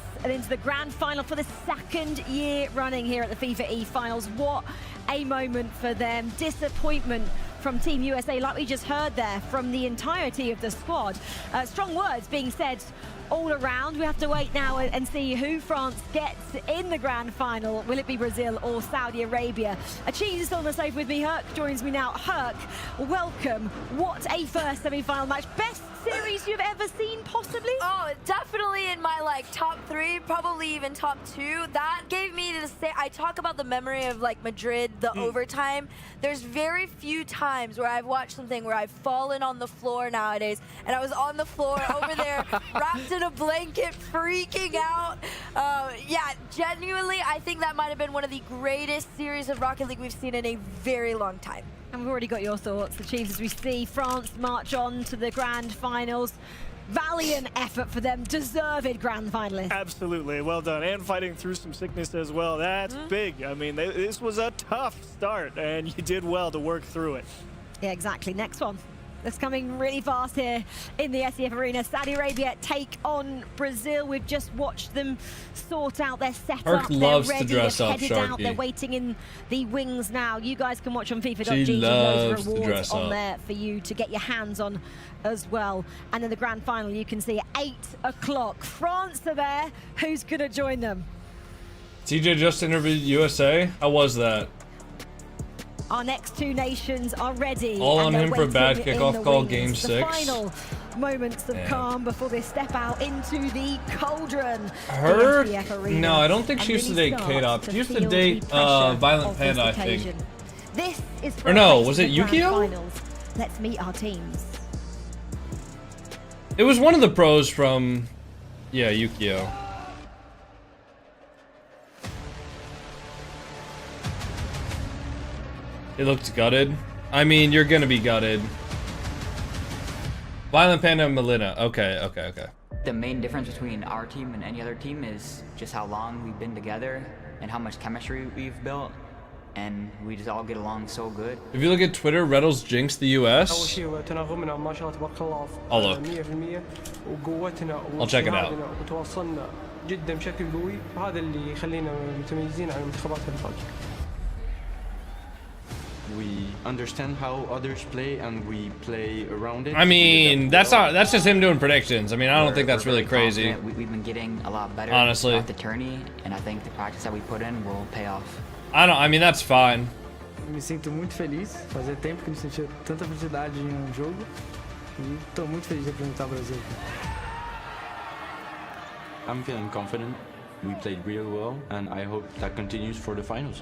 grand final for the second year running here at the FIFA E Finals. What a moment for them. Disappointment from Team USA, like we just heard there from the entirety of the squad. Strong words being said all around. We have to wait now and see who France gets in the grand final. Will it be Brazil or Saudi Arabia? Cheese is on the sofa with me. Herc joins me now. Herc, welcome. What a first semi-final match. Best series you've ever seen, possibly? Oh, definitely in my top 3, probably even top 2. That gave me I talk about the memory of Madrid, the overtime. There's very few times where I've watched something where I've fallen on the floor nowadays, and I was on the floor over there wrapped in a blanket freaking out. Yeah, genuinely, I think that might have been one of the greatest series of Rocket League we've seen in a very long time. And we've already got your thoughts, the Chiefs, as we see France march on to the grand finals. Valiant effort for them, deserved grand finalists. Absolutely, well done. And fighting through some sickness as well. That's big. I mean, this was a tough start, and you did well to work through it. Yeah, exactly. Next one. That's coming really fast here in the SEF arena. Saudi Arabia take on Brazil. We've just watched them sort out their setup. Herc loves to dress up, They're headed out. They're waiting in the wings now. You guys can watch on FIFA.gg. She loves Those to rewards dress on up. there for you to get your hands on as well. And then the grand final, you can see at 8 o'clock. France are there. Who's going to join them? TJ just interviewed USA. How was that? Our next two nations are ready. All on him for a bad waiting in kickoff the call, wings. Game The 6. final moments of calm before they step out into the cauldron. Her? The SPF arena. No, I don't think she And used to really date start K-Dop. to She used to feel date the pressure Violent of this Panda, I think. occasion. This is for Or a no, place was for it the grand Yukio? finals. Let's meet our teams. It was one of the pros from, yeah, Yukio. It looked gutted. I mean, you're gonna be gutted. Violent Panda and Melina. Okay. The main difference between our team and any other team is just how long we've been together and how much chemistry we've built, and we just all get along so good. If you look at Twitter, Reddles jinxed the US. I'll look. I'll check it out. وتواصلنا جدا بشكل قوي، وهذا اللي يخلينا متميزين عن المنتخبات اللي فاتت. we understand how others play and we play around it. I mean, that's just him doing predictions. I mean, I don't think that's really crazy. We've been getting a lot better honestly throughout the tourney, and I think the practice that we put in will pay off. I mean, that's fine. Me sinto muito feliz. Fazia tempo que não sentia tanta felicidade em jogo. E tô muito feliz de representar o Brasil. I'm feeling confident. We played real well, and I hope that continues for the finals.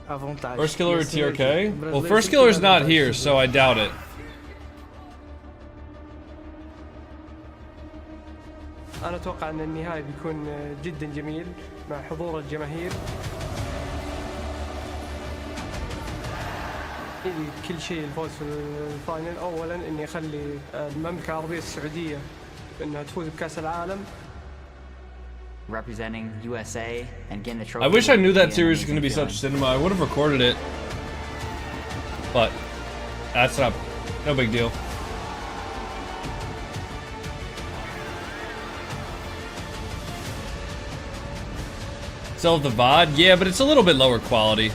À vontade. First killer or TRK? Well, first killer's not here, so I doubt it. أنا أتوقع أن النهائي بيكون جدا جميل مع حضور الجماهير. كل شيء الفوز في الفاينل. أولا إني أخلي المملكة العربية السعودية إنها تفوز بكأس العالم. Representing USA and getting the trophy. I wish I knew that series was going to be such cinema. I would have recorded it. But that's no big deal. Sell the VOD? Yeah, but it's a little bit lower quality.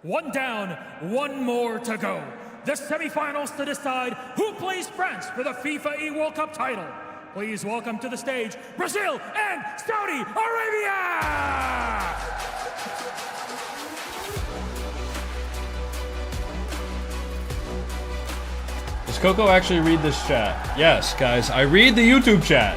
One down, one more to go. The semifinals to decide who plays France for the FIFA E-World Cup title. Please welcome to the stage, Brazil and Saudi Arabia! Does Coco actually read this chat? Yes, guys, I read the YouTube chat.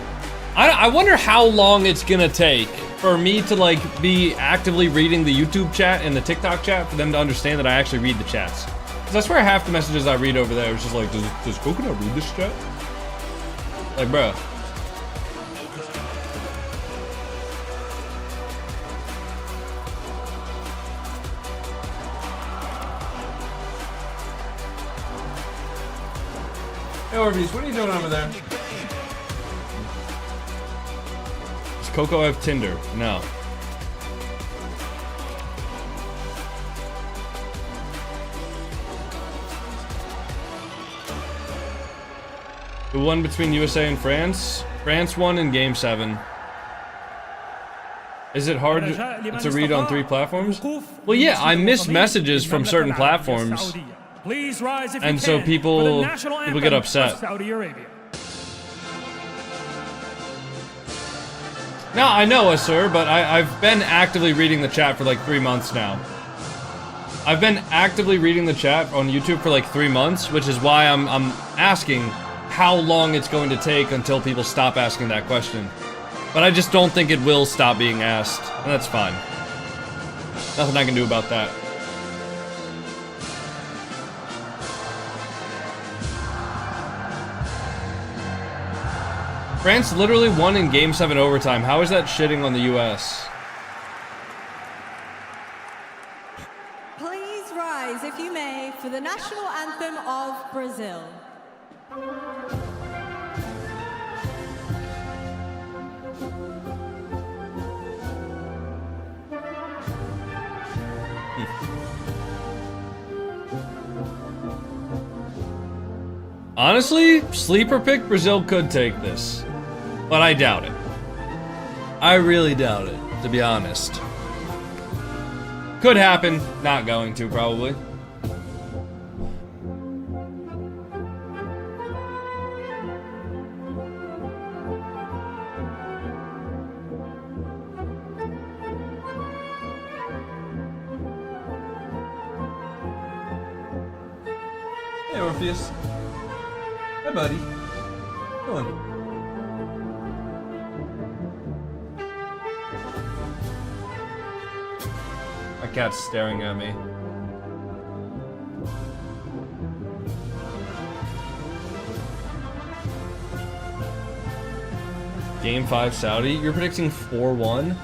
I wonder how long it's gonna take for me to like be actively reading the YouTube chat and the TikTok chat for them to understand that I actually read the chats. Because I swear half the messages I read over there is just like, does Coconut read this chat? Like, bruh. Hey Orbeez, what are you doing over there? Does Coco have Tinder? No. Who won between USA and France? France won in Game 7. Is it hard to read on 3 platforms? Well, yeah, I miss messages from certain platforms. And so people get upset. No, I know, sir, but I've been actively reading the chat for like 3 months now. I've been actively reading the chat on YouTube for like 3 months, which is why I'm asking how long it's going to take until people stop asking that question. But I just don't think it will stop being asked, and that's fine. Nothing I can do about that. France literally won in Game 7 overtime. How is that shitting on the US? Please rise, if you may, for the national anthem of Brazil. Honestly, sleeper pick, Brazil could take this. But I doubt it. I really doubt it, to be honest. Could happen, not going to, probably. Hey, Orpheus. Hi, buddy. Come on. My cat's staring at me. Game 5 Saudi? You're predicting 4-1?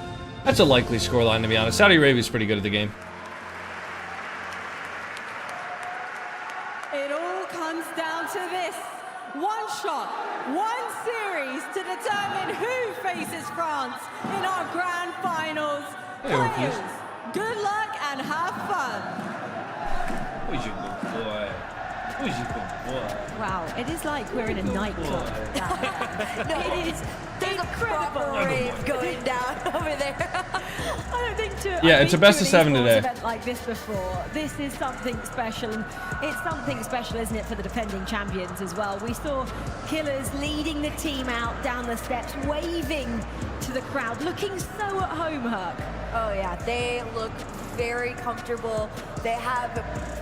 That's a likely scoreline, to be honest. Saudi Arabia's pretty good at the game. It all comes down to this. One shot, one series to determine who faces France in our grand finals. Hey, Orpheus. Players, good luck and have fun. Who's your good boy? Who's your good boy? Wow, it is like we're in a nightclub. No, it is. There's a proper rave going down over there. I don't think Yeah, it's a best of 7 today. Event like this before. This is something special, and it's something special, isn't it, for the defending champions as well. We saw Killers leading the team out down the steps, waving to the crowd, looking so at home, Herc. Oh yeah, they look very comfortable. They have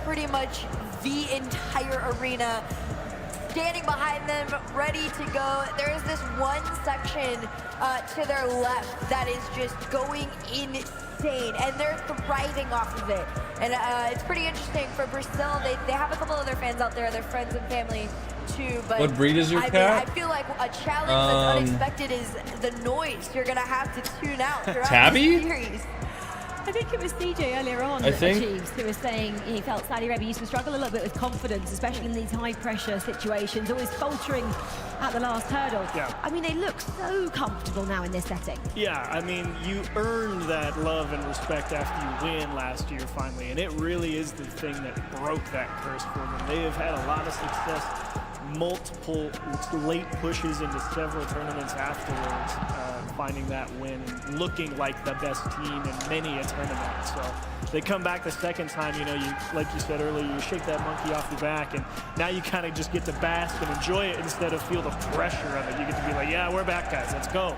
pretty much the entire arena standing behind them, ready to go. There is this one section to their left that is just going insane, and they're thriving off of it. And it's pretty interesting for Brazil. They have a couple other fans out there, their friends and family too. But what breed is your I cat? I feel like a challenge that's unexpected is the noise you're gonna have to tune out throughout Tabby? the series. I think it was DJ earlier on I at think. Chiefs who was saying he felt Saudi Arabia used to struggle a little bit with confidence, especially in these high-pressure situations, always faltering at the last hurdle. Yeah. I mean, they look so comfortable now in this setting. Yeah, I mean, you earned that love and respect after you win last year finally, and it really is the thing that broke that curse for them. They have had a lot of success, multiple late pushes into several tournaments afterwards, finding that win and looking like the best team in many a tournament. So they come back the second time, you know, you like you said earlier, you shake that monkey off your back, and now you kind of just get to bask and enjoy it instead of feel the pressure of it. You get to be like, yeah, we're back, guys, let's go.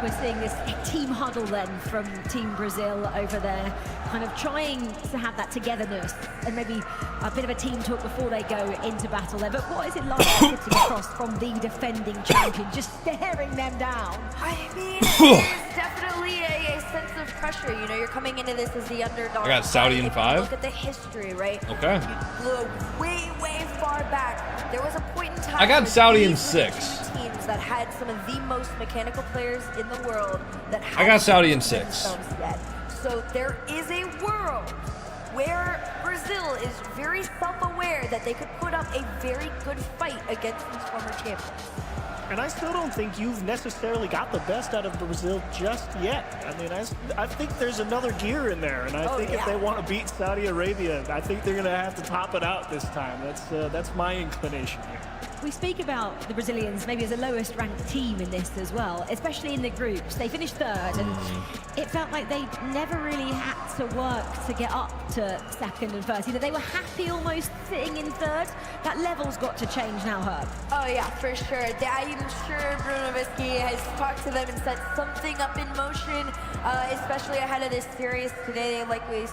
We're seeing this team huddle then from Team Brazil over there, kind of trying to have that togetherness and maybe a bit of a team talk before they go into battle there. But what is it like sitting across from the defending champion, just staring them down? I mean, there's definitely a sense of pressure. You know, you're coming into this as the underdog. I got Saudi in 5. Look at the history, right? Okay. You go way, way far back. There was a point in time. I got where Saudi in these 6. teams that had some of the most mechanical players in the world that I got Saudi in 6. Yet. So there is a world where Brazil is very self-aware that they could put up a very good fight against these former champions. And I still don't think you've necessarily got the best out of Brazil just yet. I mean, I think there's another gear in there, and I think if they want to beat Saudi Arabia, I think they're going to have to top it out this time. That's my inclination here. We speak about the Brazilians maybe as the lowest ranked team in this as well, especially in the groups. They finished 3rd, and it felt like they never really had to work to get up to 2nd and 1st. You know, they were happy almost sitting in 3rd. That level's got to change now, Herb. Oh yeah, for sure. I'm sure Bruno Visky has talked to them and set something up in motion, especially ahead of this series today. Like you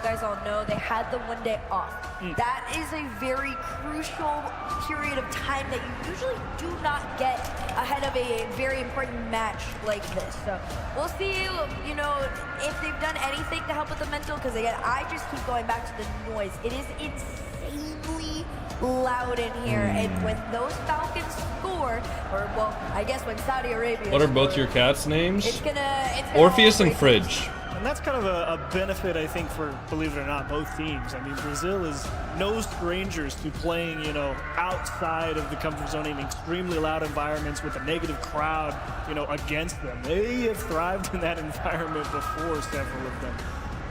guys all know, they had the 1 day off. That is a very crucial period of time that you usually do not get ahead of a very important match like this. So we'll see, you know, if they've done anything to help with the mental, because again, I just keep going back to the noise. It is insanely loud in here, and when those Falcons score, or well, I guess when Saudi Arabia What are both your cats' names? it's gonna Orpheus and Fridge. And that's kind of a benefit, I think, for, believe it or not, both teams. I mean, Brazil is no strangers to playing, you know, outside of the comfort zone in extremely loud environments with a negative crowd, you know, against them. They have thrived in that environment before, several of them.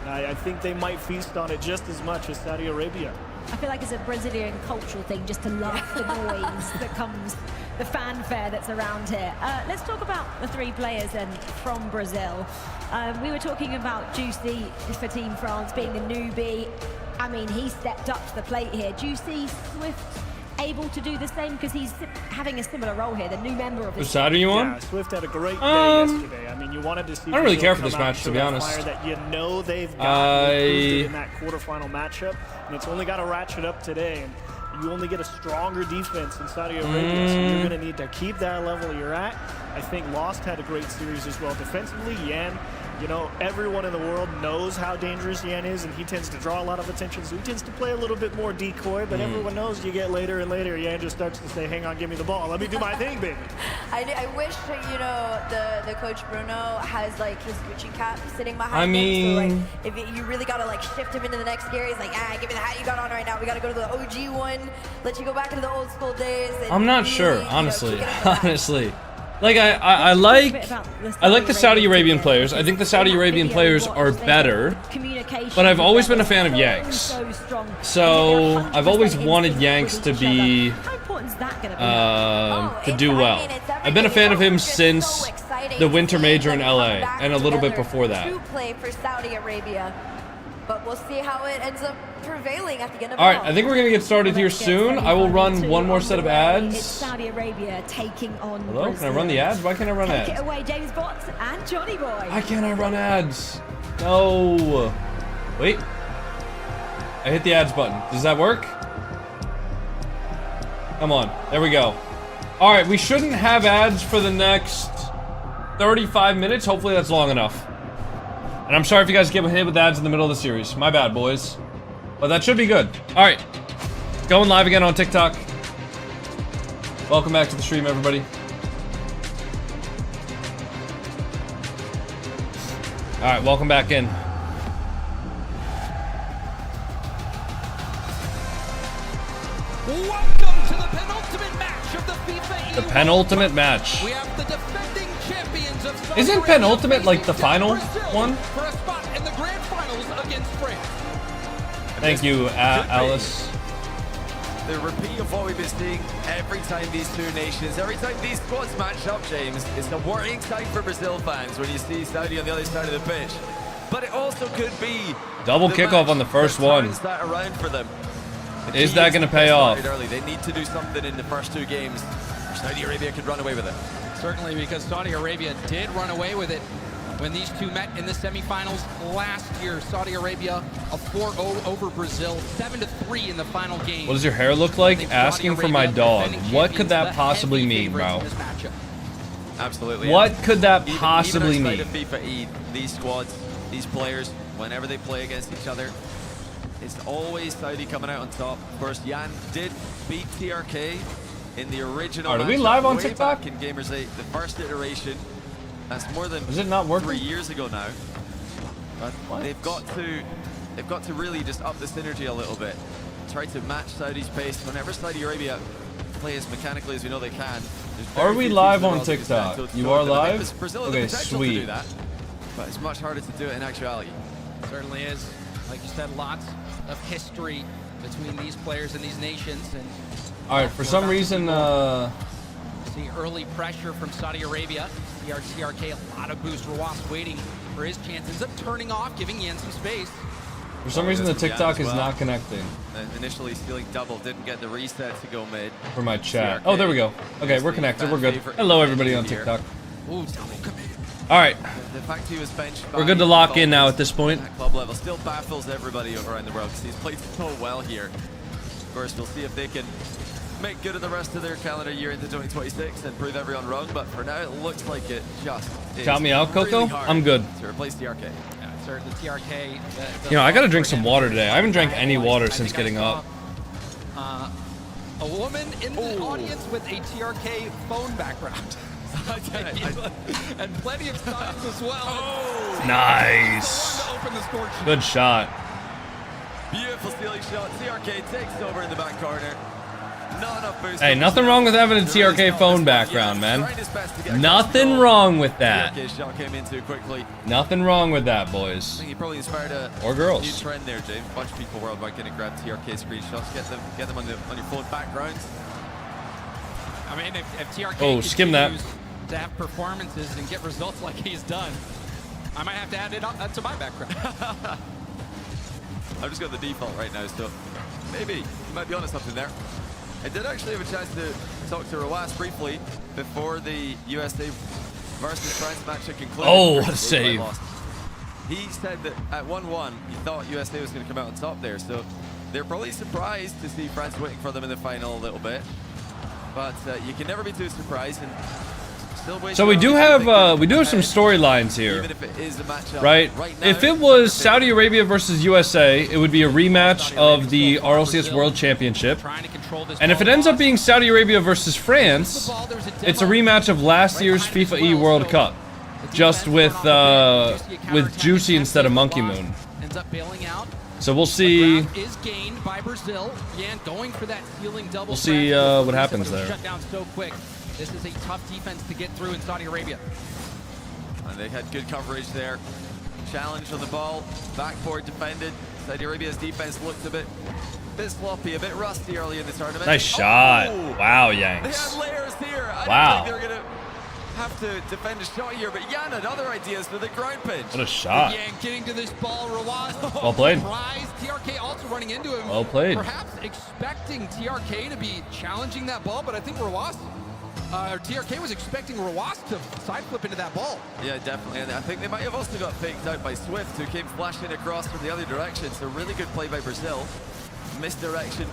And I think they might feast on it just as much as Saudi Arabia. I feel like it's a Brazilian cultural thing just to love the noise that comes, the fanfare that's around here. Let's talk about the 3 players then from Brazil. We were talking about Juicy for Team France being the newbie. I mean, he stepped up to the plate here. Do you see Swift able to do the same? Because he's having a similar role here, the new member of the Which side are you on? Yeah, Swift had a great day yesterday. I mean, you wanted to see. I don't really Brazil care for this come out match, and to be show that honest. fire that you know they've got in that quarterfinal matchup, and it's only got to ratchet up today. And you only get a stronger defense in Saudi Arabia, so you're going to need to keep that level you're at. I think Lost had a great series as well. Defensively, Yan, you know, everyone in the world knows how dangerous Yan is, and he tends to draw a lot of attention, so he tends to play a little bit more decoy, but everyone knows you get later and later, Yan just starts to say, hang on, give me the ball. Let me do my thing, baby. I wish, you know, the coach Bruno has, like, his Gucci cap sitting behind mean, him, so, like, if you really got to, like, shift him into the next gear, he's like, give me the hat you got on right now. We got to go to the OG one, let you go back into the old school days. And I'm not really, sure, you honestly. know, Honestly. Like, I like the Saudi Arabian players. I think the Saudi Arabian players are better, but I've always been a fan of Yanks. So I've always wanted Yanks to be When's that going to be? to do well. I've been a fan of him since the Winter Major in LA and a little bit before that. To play for Saudi Arabia, but we'll see how it ends up prevailing at the end of it. All right, I think we're gonna get started here soon. I will run one more set of ads. It's Saudi Arabia taking on Hello, Brazil. can I run the ads? Why can't I run ads? Take it away, James Bott and Johnny Boy. Why can't I run ads? No. Wait. I hit the ads button. Does that work? Come on. There we go. All right, we shouldn't have ads for the next 35 minutes. Hopefully that's long enough. And I'm sorry if you guys get hit with ads in the middle of the series. My bad, boys. But that should be good. All right. Going live again on TikTok. Welcome back to the stream, everybody. All right, welcome back in. Welcome to the penultimate match of the FIFA The penultimate match. We have the defending champions of Saudi Isn't Arabia penultimate like the final Brazil one? for a spot in the grand finals against France. Thank you, Alice. The repeat of what we've been seeing every time these two nations, every time these squads match up, James, it's a worrying time for Brazil fans when you see Saudi on the other side of the pitch. But it also could be Double kickoff on the first one. that around for them. Is that going to pay off? Early. They need to do something in the first two games. Saudi Arabia could run away with it. Certainly, because Saudi Arabia did run away with it when these two met in the semifinals last year. Saudi Arabia a 4-0 over Brazil, 7-3 in the final game. What does your hair look like? Asking for my dog. What could that possibly mean, bro? Absolutely. What could that possibly even mean? outside of FIFA E, these squads, these players, whenever they play against each other, it's always Saudi coming out on top. Of course, Jan did beat TRK in the original. Are we matchup live on way TikTok? back in Gamers 8, the first iteration. That's more than Is it not working? 3 years ago now. But they've got to really just up the synergy a little bit. Try to match Saudi's pace. Whenever Saudi Arabia play as mechanically as we know they can. Are we live on TikTok? You are live? Brazil Okay, has the potential to sweet. do that, but it's much harder to do it in actuality. Certainly is. Like you said, lots of history between these players and these nations. And All right, for some reason, see early pressure from Saudi Arabia. TRK, a lot of boost. Rawas waiting for his chance. Ends up turning off, giving Yen some space. for some reason the TikTok is not connecting Initially stealing double, didn't get the reset to go mid. for my chat. Oh, there we go. Okay, we're connected. We're good. Hello, everybody on TikTok. Ooh, double command. All right. The fact he was benched We're by good to lock in now at this point. at club level still baffles everybody around the world because he's played so well here. Of course, we'll see if they can make good of the rest of their calendar year into 2026 and prove everyone wrong. But for now, it looks like it just is Count me out, Coco. really hard I'm good. to replace TRK. Yeah, sir, the TRK. You know, I gotta drink some water today. I haven't drank any water since getting up. A woman in the audience with a TRK phone background. And plenty of signs as well. Nice. Open the score sheet. Good shot. Beautiful stealing shot. TRK takes over in the back corner. Not enough boost. Hey, nothing wrong with having a TRK phone background, man. Nothing wrong with that. TRK shot came in too quickly. Nothing wrong with that, I boys. think he probably inspired a Or girls. new trend there, James. A bunch of people worldwide going to grab TRK screenshots, get them on your phone backgrounds. I mean, if TRK Oh, skim that. continues to have performances and get results like he's done, I might have to add it up to my background. I've just got the default right now, so maybe you might be onto something there. I did actually have a chance to talk to Rawas briefly before the USA versus France match had concluded. Oh, what a save. He said that at 1-1, he thought USA was going to come out on top there, so they're probably surprised to see France waiting for them in the final a little bit. But you can never be too surprised. And So we do have some storylines here, even if it is a matchup right? now, If it was Saudi Arabia versus USA, it would be a rematch of the RLCS World Championship. And if it ends up being Saudi Arabia versus France, it's a rematch of last year's FIFA E World Cup, just with Juicy instead of Monkey Moon. Ends up bailing out. So we'll see. Is gained by Brazil. Yan going for that stealing double. We'll see grab. what happens there. Shut down so quick. This is a tough defense to get through in Saudi Arabia. And they had good coverage there. Challenge on the ball. Backboard defended. Saudi Arabia's defense looked a bit bit sloppy, a bit rusty early in the tournament. Nice shot. Oh! Wow, They Yanks. had layers here. I Wow. didn't think they were going to have to defend a shot here, but Yan had other ideas for the ground pinch. What a shot. Yan getting to this ball. Rawaz. Well played. Surprise. TRK also running into him. Well played. Perhaps expecting TRK to be challenging that ball, but I think Rawaz, or TRK was expecting Rawaz to side flip into that ball. Yeah, definitely. And I think they might have also got faked out by Swift, who came flashing across from the other direction. So really good play by Brazil. Misdirection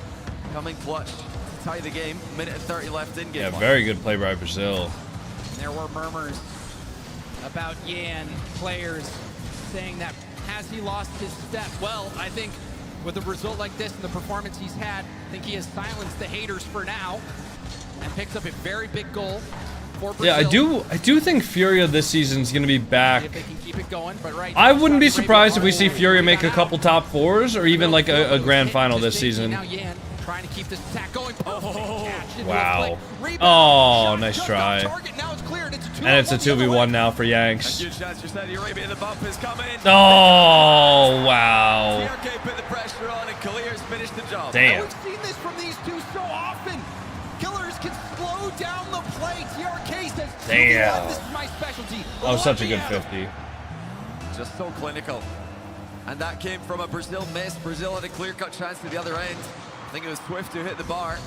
coming clutch to tie the game. Minute and 30 left in game Yeah, one. very good play by Brazil. There were murmurs about Yan, players saying that has he lost his step? Well, I think with a result like this and the performance he's had, I think he has silenced the haters for now and picks up a very big goal for Brazil. Yeah, I do think Furia this season is going to be back. If they can keep it going, but right I now, wouldn't be Saudi surprised if Arabia we see Furia make a couple top fours or even like a grand final this season. Now Yan trying to keep this attack going. Wow. Oh, nice try. Now it's cleared. It's a And it's a 2v1 now for Yanks. Huge chance for Saudi Arabia. The bump is coming. Oh, wow. TRK put the pressure on and Kalir's finished the job. Damn. We've seen this from these two so often. Killers can slow down the play. TRK says, Damn. this is my specialty. That was such a good 50. Just so clinical. And that came from a Brazil miss. Brazil had a clear-cut chance to the other end. I think it was Swift who hit the bar.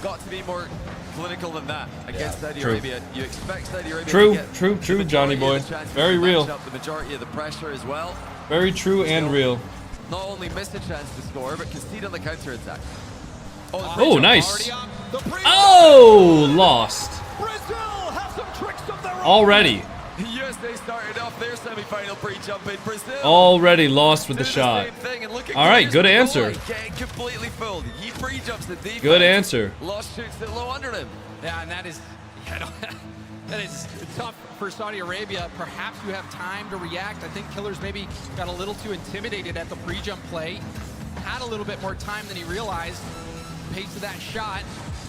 Got to be more clinical than that against Saudi true. Arabia. You expect Saudi Arabia True, to get true, the true, Johnny majority boy. of the chances Very to match real. up the majority of the pressure as well. Very true and real. Not only missed a chance to score, but concede on the counter-attack. Oh, nice. Oh, lost. Already. USA started off their semi-final pre-jump in Brazil. Already lost with the shot. All right, good answer. Getting completely fooled. He pre-jumps the defense. Good answer. Lost shoots it low under him. Yeah, and that is tough for Saudi Arabia. Perhaps you have time to react. I think Killers maybe got a little too intimidated at the pre-jump play. Had a little bit more time than he realized. Pace of that shot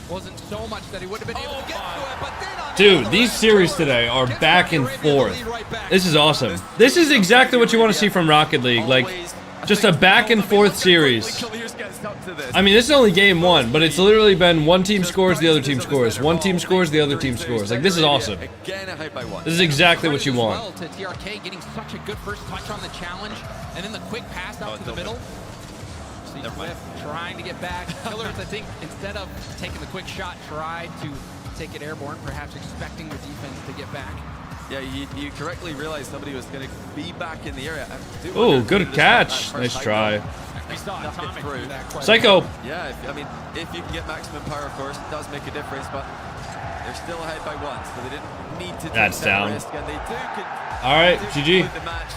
wasn't so much that he would have been able to get to it, but then on Dude, these series today are back and forth. This is awesome. This is exactly what you want to see from Rocket League. Like, just a back and forth series. I mean, this is only game one, but it's literally been one team scores, the other team scores. One team scores, the other team scores. Like, this is awesome. This is exactly what you want. To TRK getting such a good first touch on the challenge, and then the quick pass out to the middle. Swift trying to get back. Killers, I think, instead of taking the quick shot, tried to take it airborne, perhaps expecting the defense to get back. Yeah, you correctly realized somebody was going to be back in the area. Oh, good catch. Nice try. We saw Atomic do that quite Psycho. Yeah, I mean, if you can get maximum power, of course, it does make a difference, but they're still ahead by one, so they didn't need to take That's that down. risk, and they do. All right, GG. The match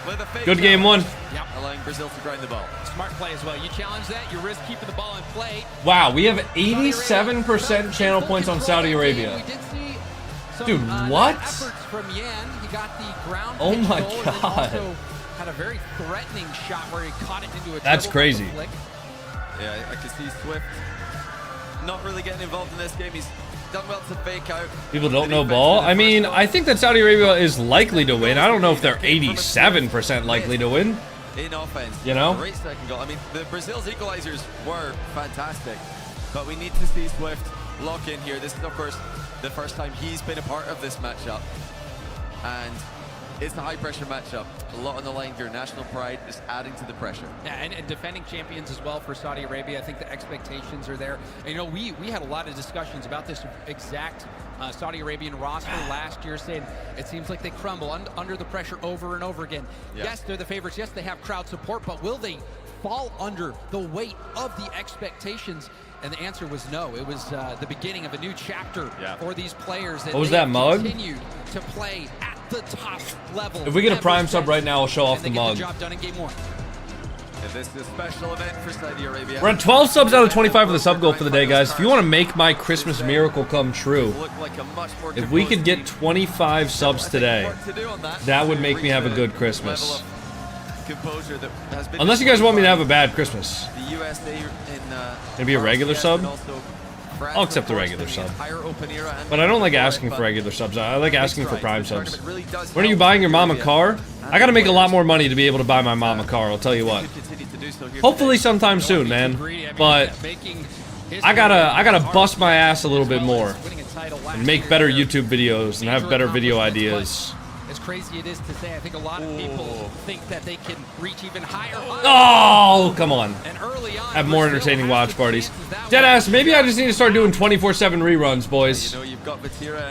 with a fake Good game one. Yep. Allowing Brazil to grind the ball. Smart play as well. You challenge that, you risk keeping the ball in play. Wow, we have 87% channel points on Saudi Arabia. We did see some, Dude, what? efforts from Yan. He got the ground Oh pitch my goal, and then God. also had a very threatening shot where he caught it into a That's dribble crazy. flick. Yeah, I can see Swift not really getting involved in this game. He's done well to fake out. People don't know ball. I mean, I think that Saudi Arabia is likely to win. I don't know if they're 87% likely to win. In offense. You know? Great second goal. I mean, the Brazil's equalizers were fantastic, but we need to see Swift lock in here. This is, of course, the first time he's been a part of this matchup, and it's a high-pressure matchup. A lot on the line here. National pride is adding to the pressure. Yeah, and defending champions as well for Saudi Arabia. I think the expectations are there. And, you know, we had a lot of discussions about this exact Saudi Arabian roster last year, saying it seems like they crumble under the pressure over and over again. Yeah. Yes, they're the favorites. Yes, they have crowd support, but will they fall under the weight of the expectations? And the answer was no. It was the beginning of a new chapter for these players. What was that mug? Continued to play at the top level. If we get a prime sub right now, I'll show off the mug. The job done in game one. And this is a special event for Saudi Arabia. We're at 12 subs out of 25 for the sub goal for the day, guys. If you want to make my Christmas miracle come true, if we could get 25 subs today, that would make me have a good Christmas. Unless you guys want me to have a bad Christmas. The USA in Maybe a regular sub? I'll accept the regular sub. But I don't like asking for regular subs. I like asking for prime subs. When are you buying your mom a car? I gotta make a lot more money to be able to buy my mom a car, I'll tell you what. hopefully sometime soon, man. But I gotta bust my ass a little bit more and make better YouTube videos and have better video ideas. As crazy it is to say, I think a lot of people think that they can reach even higher. Oh, come on. Have more entertaining watch parties. Deadass, maybe I just need to start doing 24/7 reruns, boys.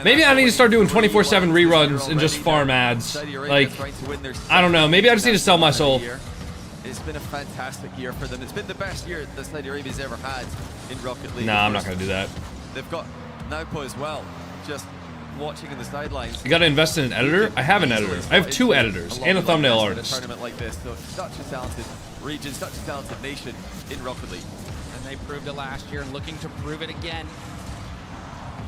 Maybe I need to start doing 24/7 reruns and just farm ads. Like, I don't know. Maybe I just need to sell my soul. It's been a fantastic year for them. It's been the best year that Saudi Arabia's ever had in Rocket League. Nah, I'm not gonna do that. They've got Naupo as well, just watching in the sidelines. You gotta invest in an editor? I have an editor. I have 2 editors and a thumbnail artist. Tournament like this, so such a talented region, such a talented nation in Rocket League. And they proved it last year and looking to prove it again.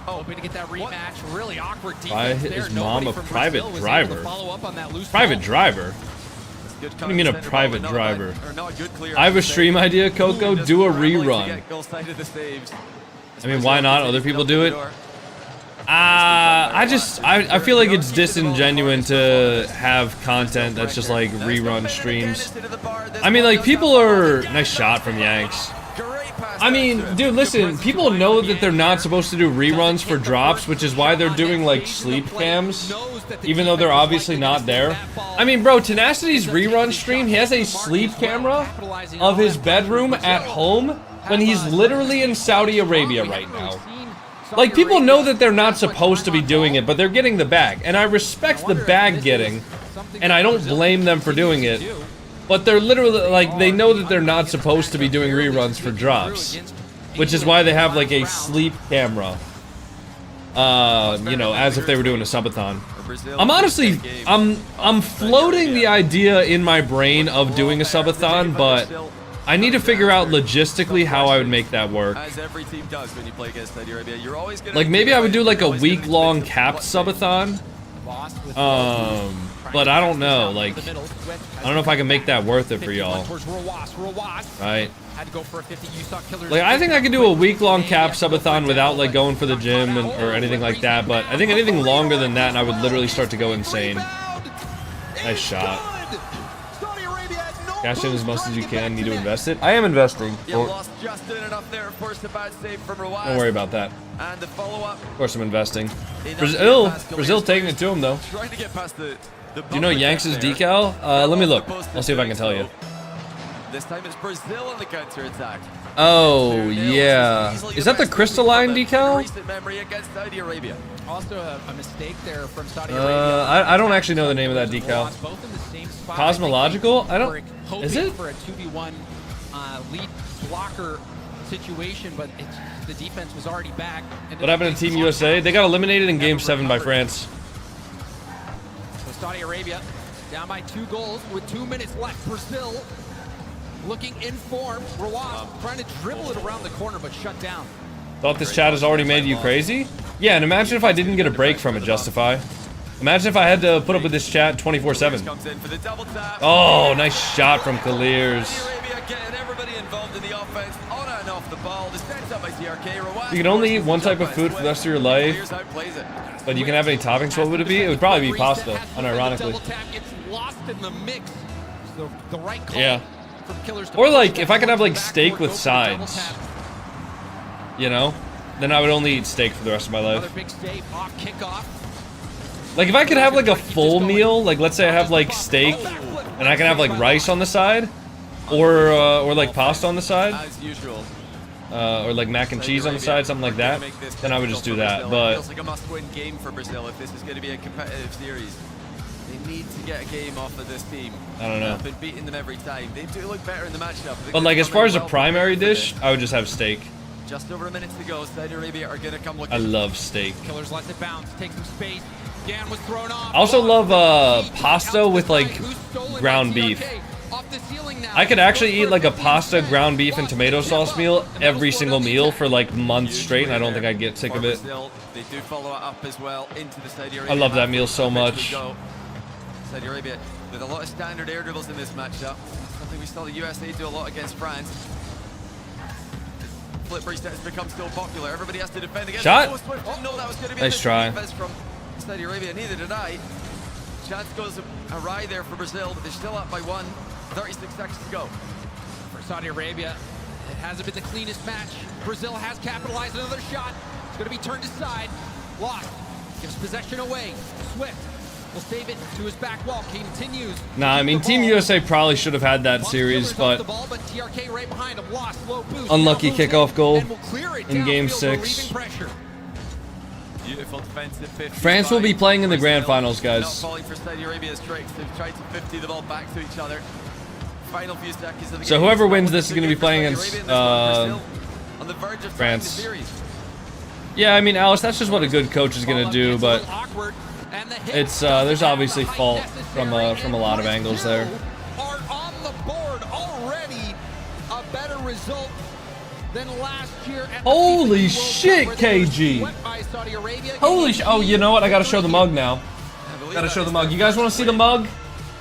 Hoping to get that rematch. Really awkward defense there. Is mom a private Brazil driver? Follow up on that loose Private ball. driver? What do you mean a private driver? I have a stream idea, Coco. Do a rerun. I mean, why not? Other people do it. I feel like it's disingenuous to have content that's just like rerun streams. I mean, like, people are... Nice shot from Yanks. I mean, dude, listen, people know that they're not supposed to do reruns for drops, which is why they're doing, like, sleep cams, even though they're obviously not there. I mean, bro, Tenacity's rerun stream, he has a sleep camera of his bedroom at home when he's literally in Saudi Arabia right now. Like, people know that they're not supposed to be doing it, but they're getting the bag. And I respect the bag getting, and I don't blame them for doing it. But they're literally, like, they know that they're not supposed to be doing reruns for drops. Which is why they have, like, a sleep camera. You know, as if they were doing a subathon. I'm honestly, I'm floating the idea in my brain of doing a subathon, but I need to figure out logistically how I would make that work. Like, maybe I would do, like, a week-long capped subathon. But I don't know, like, I don't know if I can make that worth it for y'all. Right? Like, I think I could do a week-long cap subathon without, like, going for the gym or anything like that, but I think anything longer than that and I would literally start to go insane. Nice shot. Cash in as much as you can, need to invest it. I am investing. Don't worry about that. Of course I'm investing. Brazil taking it to him, though. Do you know Yanks' decal? Let me look. I'll see if I can tell you. This time it's Brazil on the counter attack. Oh, yeah. Is that the crystalline decal? Also a mistake there from Saudi Arabia. I don't actually know the name of that decal. Cosmological? I don't... Is it? For a 2v1 lead blocker situation, but the defense was already back. What happened to Team USA? They got eliminated in Game 7 by France. So Saudi Arabia down by 2 goals with 2 minutes left. Brazil looking in form. Rawaz trying to dribble it around the corner, but shut down. Thought this chat has already made you crazy? Yeah, and imagine if I didn't get a break from it, Justify. Imagine if I had to put up with this chat 24/7. Oh, nice shot from Kaliers. You can only eat one type of food for the rest of your life, but you can have any toppings. What would it be? It would probably be pasta, unironically. Yeah. Or like, if I could have like steak with sides, you know, then I would only eat steak for the rest of my life. Like, if I could have like a full meal, like let's say I have like steak, and I can have like rice on the side, or like pasta on the side, or like mac and cheese on the side, something like that, then I would just do that. But feels like a must-win game for Brazil if this is going to be a competitive series. They need to get a game off of this team. I don't know. I've been beating them every time. They do look better in the matchup. But like, as far as a primary dish, I would just have steak. Just over a minute to go. Saudi Arabia are going to come looking. I love steak. Killers lets it bounce, take some space. Gan was thrown off. I also love pasta with like ground beef. I could actually eat like a pasta, ground beef, and tomato sauce meal every single meal for like months straight, and I don't think I'd get sick of it. They do follow it up as well into the Saudi Arabia. I love that meal so much. Saudi Arabia with a lot of standard air dribbles in this matchup. Something we saw the USA do a lot against France. Flip reset has become still popular. Everybody has to defend against Shot. No, that was going to be Nice try. From Saudi Arabia. Neither did I. Chance goes awry there for Brazil, but they're still up by 1. 36 seconds to go. Saudi Arabia. It hasn't been the cleanest match. Brazil has capitalized another shot. It's going to be turned aside. Lost. Gives possession away. Swift will save it to his back wall. Continues. Nah, I mean, Team USA probably should have had that series, but TRK right behind him. Lost. Low boost. unlucky kickoff goal in Game 6. Beautiful defensive 50. France will be playing in the grand finals, guys. Not falling for Saudi Arabia's tricks. They've tried to 50 the ball back to each other. Final few seconds of the game. So whoever wins this is going to be playing against France. Yeah, I mean, Alice, that's just what a good coach is going to do, but it's there's obviously fault from a lot of angles there. Are on the board already. A better result than last year. Holy shit, KG! Holy sh! Oh, you know what? I gotta show the mug now. Gotta show the mug. You guys want to see the mug?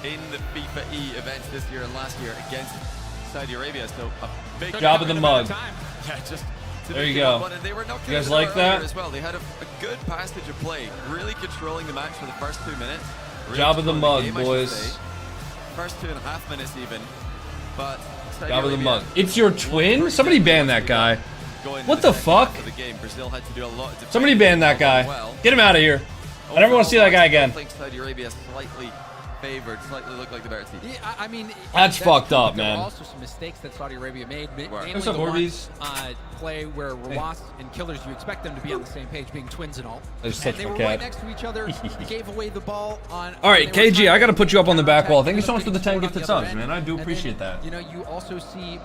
In the FIFA E events this year and last year against Saudi Arabia, so a big job of the mug. Yeah, just there you go. They were You guys like that? as well. They had a good passage of play, really controlling the match for the first 2 minutes. Really Job of the mug, game, boys. First 2.5 minutes even, but Saudi Job of the Arabia mug. It's your twin? Somebody ban that guy. What the fuck? of the game. Brazil had to do a lot of Somebody ban that guy. Get him out of here. I never want to see that guy again. I think Saudi Arabia slightly favored, slightly looked like the better team. Yeah, I mean, That's fucked up, there man. were also some mistakes that Saudi Arabia made. Mainly What's up, the one, Orbeez? play where Rawas and Killers, you expect them to be on the same page, being twins and all. I just And touched they my were cat. right next to each other. Gave away the ball on. All right, KG, I gotta put you up on the back wall. Thank you so much for the 10 gifted subs, man. I do And appreciate then, that. You know, you also see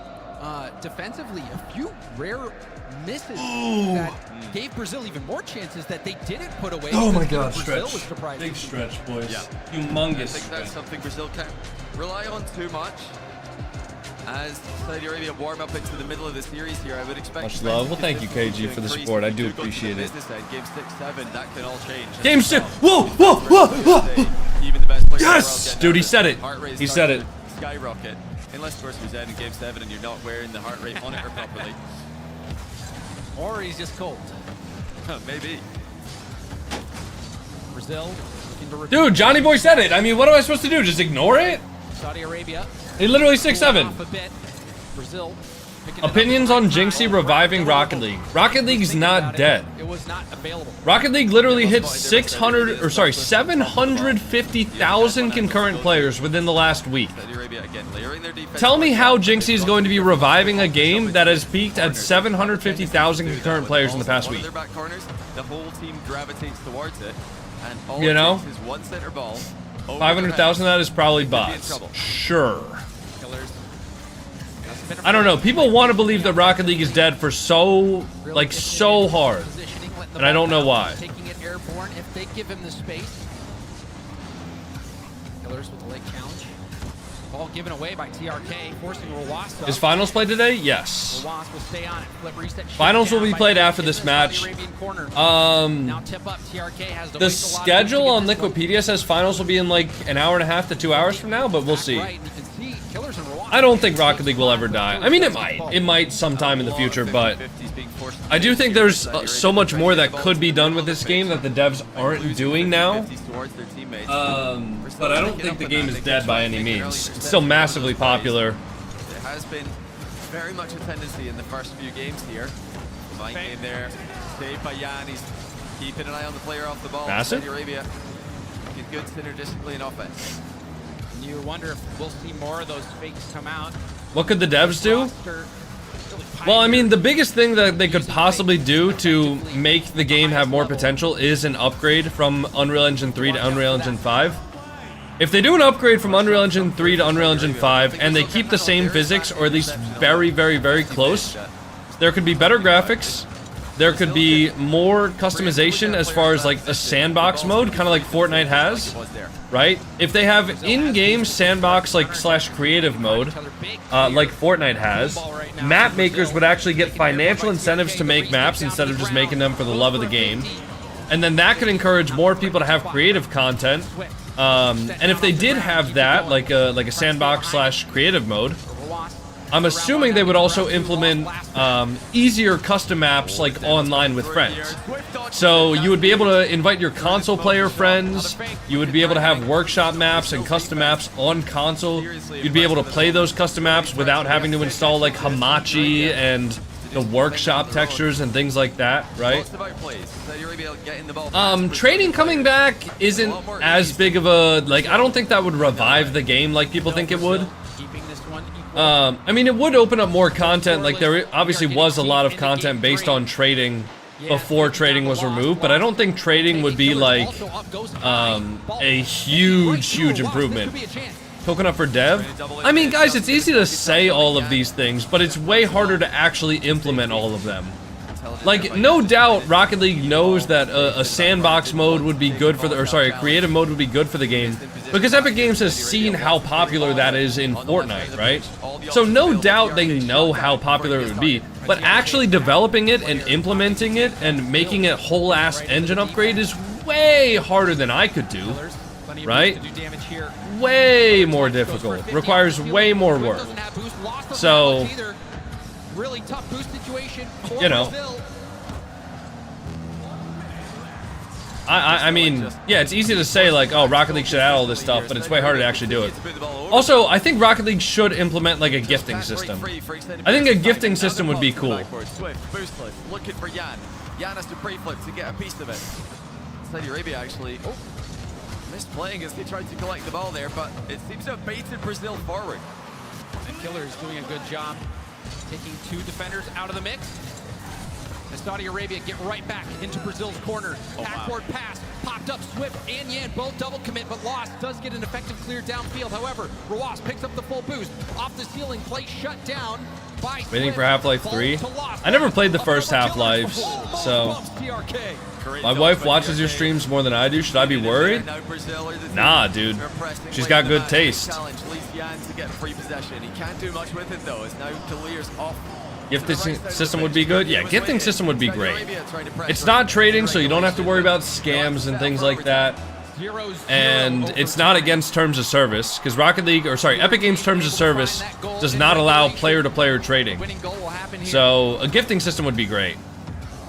defensively a few rare misses Ooh. that gave Brazil even more chances that they didn't put away. Oh my because God, Brazil stretch. was surprised. Big stretch, boys. Yeah. Humongous I think that's something Brazil can't rely on too much. As Saudi Arabia warm up into the middle of the series here, I would expect Much love. Well, thank you, KG, for the support. I do appreciate it. Game 6-7, that can all change. Game 6. Whoa, whoa, whoa, whoa. Even the best player Yes, in the world dude, he said it. heart rate He starts said it. to skyrocket. Unless, of course, you're in Game 7 and you're not wearing the heart rate monitor properly. Or he's just cold. Maybe. Brazil looking to repeat. Dude, Johnny Boy said it. I mean, what am I supposed to do? Just ignore it? Saudi Arabia. He literally 6'7". Off a bit. Brazil. Opinions on Jinxie reviving Rocket League. Rocket League's not dead. It was not available. Rocket League literally hit 750,000 concurrent players within the last week. Saudi Arabia again layering their defense. Tell me how Jinxie is going to be reviving a game that has peaked at 750,000 concurrent players in the past week. Their back corners, the whole team gravitates towards it, and all You it know? takes is one center ball. 500,000 of that is probably bots. Sure. I don't know. People want to believe that Rocket League is dead for so hard. And I don't know why. Taking it airborne if they give him the space. Killers with the late challenge. Ball given away by TRK, forcing Rawas. Is finals played today? Yes. Rawas will stay on it. Flip reset. Finals will be played after this match. Now tip up. TRK has The schedule on Liquipedia says finals will be in like an hour and a half to 2 hours from now, but we'll see. I don't think Rocket League will ever die. I mean, it might. It might sometime in the future, but I do think there's so much more that could be done with this game that the devs aren't doing now. But I don't think the game is dead by any means. It's still massively popular. There has been very much a tendency in the first few games here. Fine game there. Saved by Jan. He's keeping an eye on the player off the ball. Massive. Saudi Arabia looking good synergistically in offense. You wonder if we'll see more of those fakes come out. What could the devs do? Well, I mean, the biggest thing that they could possibly do to make the game have more potential is an upgrade from Unreal Engine 3 to Unreal Engine 5. If they do an upgrade from Unreal Engine 3 to Unreal Engine 5 and they keep the same physics, or at least very, very, very close, there could be better graphics. There could be more customization as far as like a sandbox mode, kind of like Fortnite has, right? If they have in-game sandbox like / creative mode, like Fortnite has, map makers would actually get financial incentives to make maps instead of just making them for the love of the game. And then that could encourage more people to have creative content. And if they did have that, like a sandbox / creative mode, I'm assuming they would also implement easier custom maps like online with friends. So you would be able to invite your console player friends, you would be able to have workshop maps and custom maps on console, you'd be able to play those custom maps without having to install like Hamachi and the workshop textures and things like that, right? Trading coming back isn't as big of a, like, I don't think that would revive the game like people think it would. I mean, it would open up more content, like there obviously was a lot of content based on trading before trading was removed, but I don't think trading would be like a huge improvement. Coconut for dev? I mean, guys, it's easy to say all of these things, but it's way harder to actually implement all of them. Like, no doubt Rocket League knows that a sandbox mode would be good for the, or sorry, a creative mode would be good for the game, because Epic Games has seen how popular that is in Fortnite, right? So no doubt they know how popular it would be, but actually developing it and implementing it and making it whole-ass engine upgrade is way harder than I could do, right? Way more difficult, requires way more work. So, you know, I mean, yeah, it's easy to say like, oh, Rocket League should add all this stuff, but it's way harder to actually do it. Also, I think Rocket League should implement like a gifting system. I think a gifting system would be cool. Looking for Jan. Jan has to pre-flip to get a piece of it. Saudi Arabia actually missed playing as they tried to collect the ball there, but it seems to have baited Brazil forward. And Killer's doing a good job taking two defenders out of the mix. And Saudi Arabia get right back into Brazil's corner. Backboard pass, popped up Swift and Yan, both double commit, but Lost does get an effective clear downfield. However, Rawas picks up the full boost. Off the ceiling, play shut down by Swift. Waiting for Half-Life 3. I never played the first Half-Lives, so my wife watches your streams more than I do. Should I be worried? Nah, dude. She's got good taste. He can't do much with it though. It's now Delir's off. Gifting system would be good? Yeah, gifting system would be great. It's not trading, so you don't have to worry about scams and things like that. And it's not against terms of service, because Rocket League, or sorry, Epic Games terms of service does not allow player-to-player trading. So a gifting system would be great.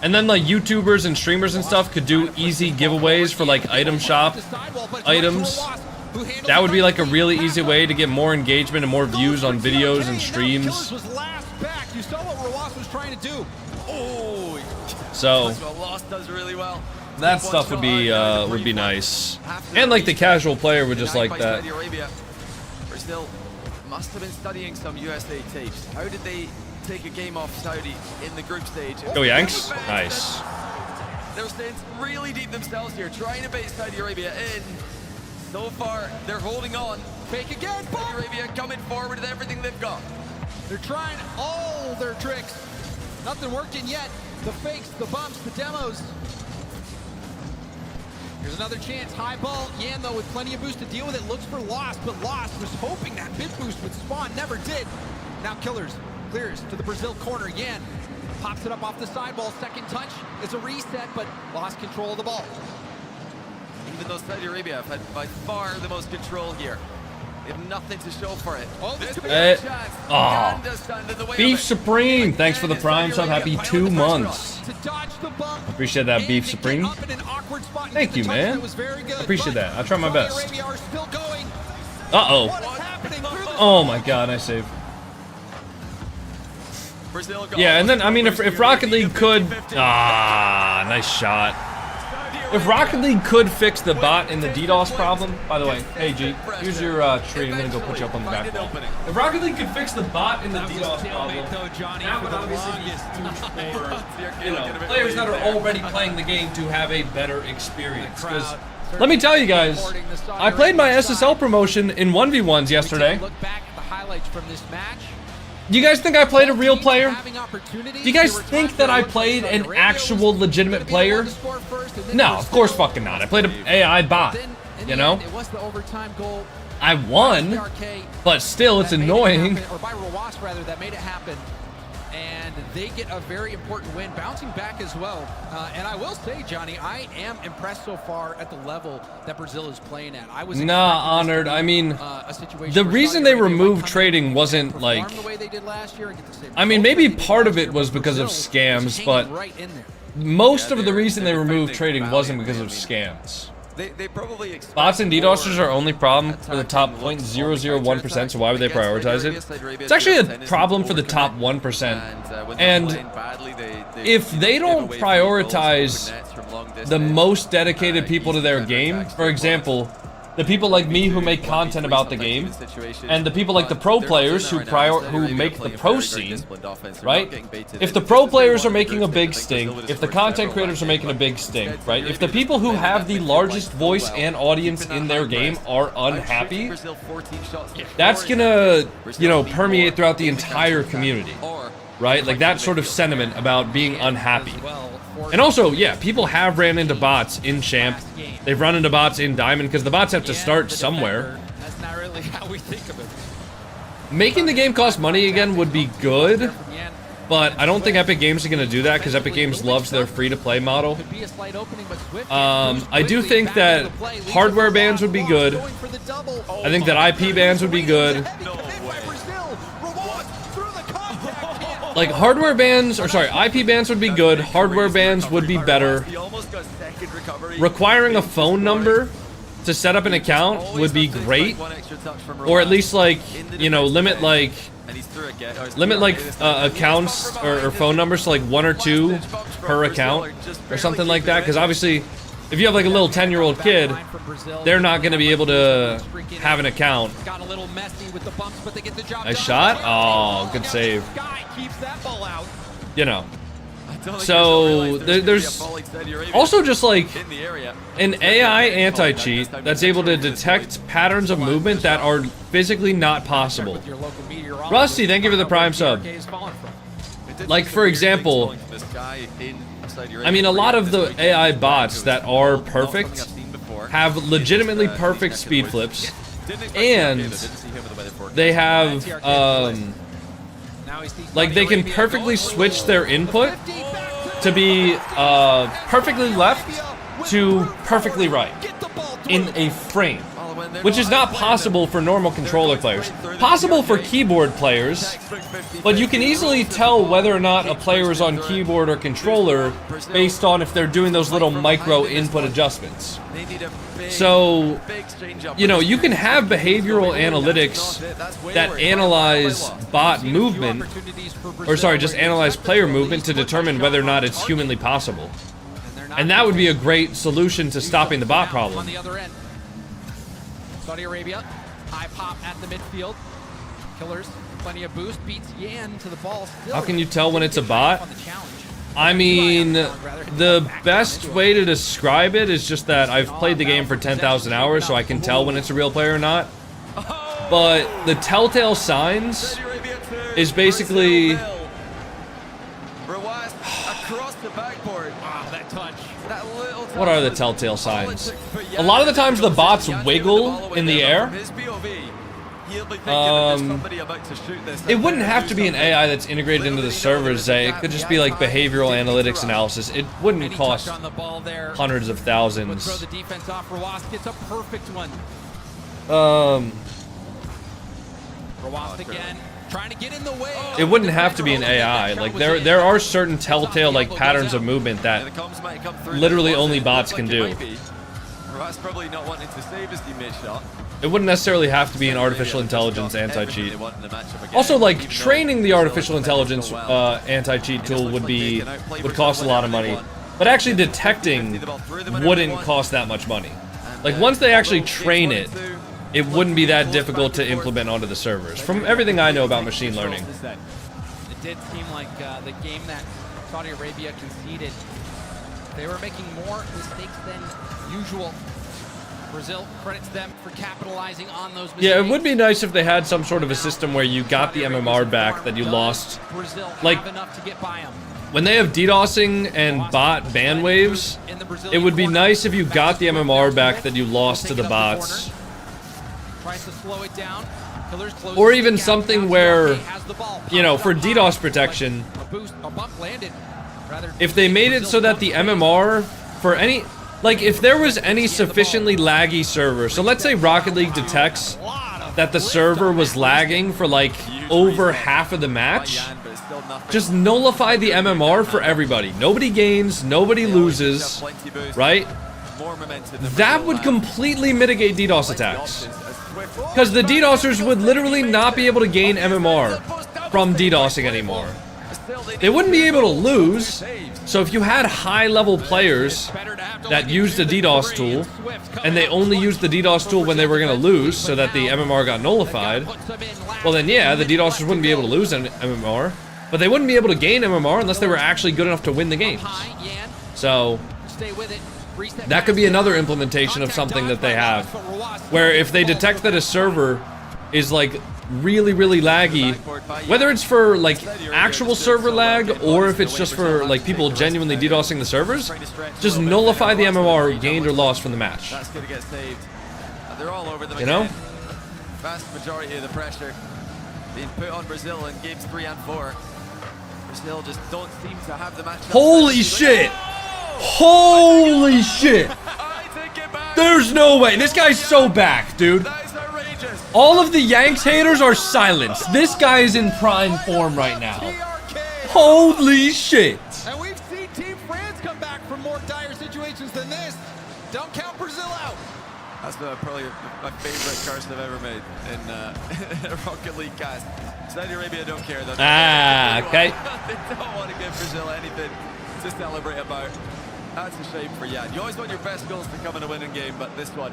And then like YouTubers and streamers and stuff could do easy giveaways for like item shop items. That would be like a really easy way to get more engagement and more views on videos and streams. You saw what Rawas was trying to do. Oh, so Lost does really well. That stuff would be nice. And like the casual player would just like that. Brazil must have been studying some USA tapes. How did they take a game off Saudi in the group stage? Go Yanks. Nice. They're staying really deep themselves here, trying to bait Saudi Arabia in. So far, they're holding on. Fake again. Saudi Arabia coming forward with everything they've got. They're trying all their tricks. Nothing working yet. The fakes, the bumps, the demos. Here's another chance. High ball. Yan, though, with plenty of boost to deal with it, looks for Lost, but Lost was hoping that mid boost would spawn. Never did. Now Killers clears to the Brazil corner. Yan pops it up off the sideball. Second touch. It's a reset, but lost control of the ball. Even though Saudi Arabia have had by far the most control here, they have nothing to show for it. Oh, this could be a chance. Beef Supreme, thanks for the Prime sub. Happy 2 months. Appreciate that, Beef Supreme. Thank you, man. Appreciate that. I'll try my best. Uh-oh. Oh my god, I saved. Yeah, and then, I mean, if Rocket League could... Ah, nice shot. If Rocket League could fix the bot in the DDoS problem, by the way, hey G, here's your tree. I'm gonna go put you up on the back wall. If Rocket League could fix the bot in the DDoS problem, that would obviously be huge for, you know, players that are already playing the game to have a better experience. Because let me tell you guys, I played my SSL promotion in 1v1s yesterday. Look back at the highlights from this match. Do you guys think I played a real player? Do you guys think that I played an actual legitimate player? No, of course fucking not. I played an AI bot, you know? I won, but still it's annoying. Or by Rawas, rather, that made it happen. and they get a very important win, bouncing back as well. And I will say, Johnny, I am impressed so far at the level that Brazil is playing at. I was Honored. I mean, the reason they removed trading wasn't like. I mean, maybe part of it was because of scams, but most of the reason they removed trading wasn't because of scams. They probably bots and DDoSers are only problem for the top 0.001%, so why would they prioritize it? It's actually a problem for the top 1%. And if they don't prioritize the most dedicated people to their game, for example, the people like me who make content about the game, and the people like the pro players who make the pro scene, right? If the pro players are making a big sting, if the content creators are making a big sting, right? If the people who have the largest voice and audience in their game are unhappy, that's gonna, you know, permeate throughout the entire community, right? Like that sort of sentiment about being unhappy. And also, yeah, people have ran into bots in Champ. They've run into bots in Diamond because the bots have to start somewhere. That's not really how we think of it. Making the game cost money again would be good, but I don't think Epic Games are going to do that because Epic Games loves their free-to-play model. I do think that hardware bans would be good. I think that IP bans would be good. Like hardware bans, or sorry, IP bans would be good, hardware bans would be better. Requiring a phone number to set up an account would be great. Or at least like, you know, limit like accounts or phone numbers to like 1 or 2 per account or something like that. Because obviously, if you have like a little 10-year-old kid, they're not going to be able to have an account. Nice shot. Oh, good save. You know. So there's also just like an AI anti-cheat that's able to detect patterns of movement that are physically not possible. Rusty, thank you for the Prime sub. Like for example, I mean, a lot of the AI bots that are perfect have legitimately perfect speed flips, and they have, like, they can perfectly switch their input to be perfectly left to perfectly right in a frame, which is not possible for normal controller players. Possible for keyboard players, but you can easily tell whether or not a player is on keyboard or controller based on if they're doing those little micro input adjustments. So, you know, you can have behavioral analytics that analyze bot movement, or sorry, just analyze player movement to determine whether or not it's humanly possible. And that would be a great solution to stopping the bot problem. Saudi Arabia, high pop at the midfield. Killers, plenty of boost, beats Yan to the ball. How can you tell when it's a bot? I mean, the best way to describe it is just that I've played the game for 10,000 hours, so I can tell when it's a real player or not. But the telltale signs is basically... What are the telltale signs? A lot of the times the bots wiggle in the air. It wouldn't have to be an AI that's integrated into the servers, Zay. It could just be like behavioral analytics analysis. It wouldn't cost hundreds of thousands. It wouldn't have to be an AI. Like there are certain telltale like patterns of movement that literally only bots can do. It wouldn't necessarily have to be an artificial intelligence anti-cheat. Also, like training the artificial intelligence anti-cheat tool would cost a lot of money, but actually detecting wouldn't cost that much money. Like once they actually train it, it wouldn't be that difficult to implement onto the servers. From everything I know about machine learning. It did seem like the game that Saudi Arabia conceded, they were making more mistakes than usual. Brazil credits them for capitalizing on those mistakes. Yeah, it would be nice if they had some sort of a system where you got the MMR back that you lost. Like, when they have DDoSing and bot ban waves, it would be nice if you got the MMR back that you lost to the bots. Tries to slow it down. Or even something where, you know, for DDoS protection, if they made it so that the MMR for any, like if there was any sufficiently laggy server, so let's say Rocket League detects that the server was lagging for like over half of the match, just nullify the MMR for everybody. Nobody gains, nobody loses, right? That would completely mitigate DDoS attacks. Because the DDoSers would literally not be able to gain MMR from DDoSing anymore. They wouldn't be able to lose, so if you had high-level players that used the DDoS tool, and they only used the DDoS tool when they were going to lose so that the MMR got nullified, well then yeah, the DDoSers wouldn't be able to lose MMR, but they wouldn't be able to gain MMR unless they were actually good enough to win the games. So, that could be another implementation of something that they have, where if they detect that a server is like really laggy, whether it's for like actual server lag or if it's just for like people genuinely DDoSing the servers, just nullify the MMR gained or lost from the match. That's gonna get saved. They're all over them you know? again. Vast majority of the pressure being put on Brazil in games 3 and 4. Brazil just don't seem to have the match. Holy shit! Holy shit! There's no way. This guy's so back, dude. All of the Yanks haters are silenced. This guy is in prime form right now. Holy shit! And we've seen Team France come back from more dire situations than this. Don't count Brazil out. That's probably my favorite curse I've ever made in a Rocket League cast. Saudi Arabia don't care though. Okay. They don't want to give Brazil anything to celebrate about. That's a shame for Yan. You always want your best goals to come in a winning game, but this one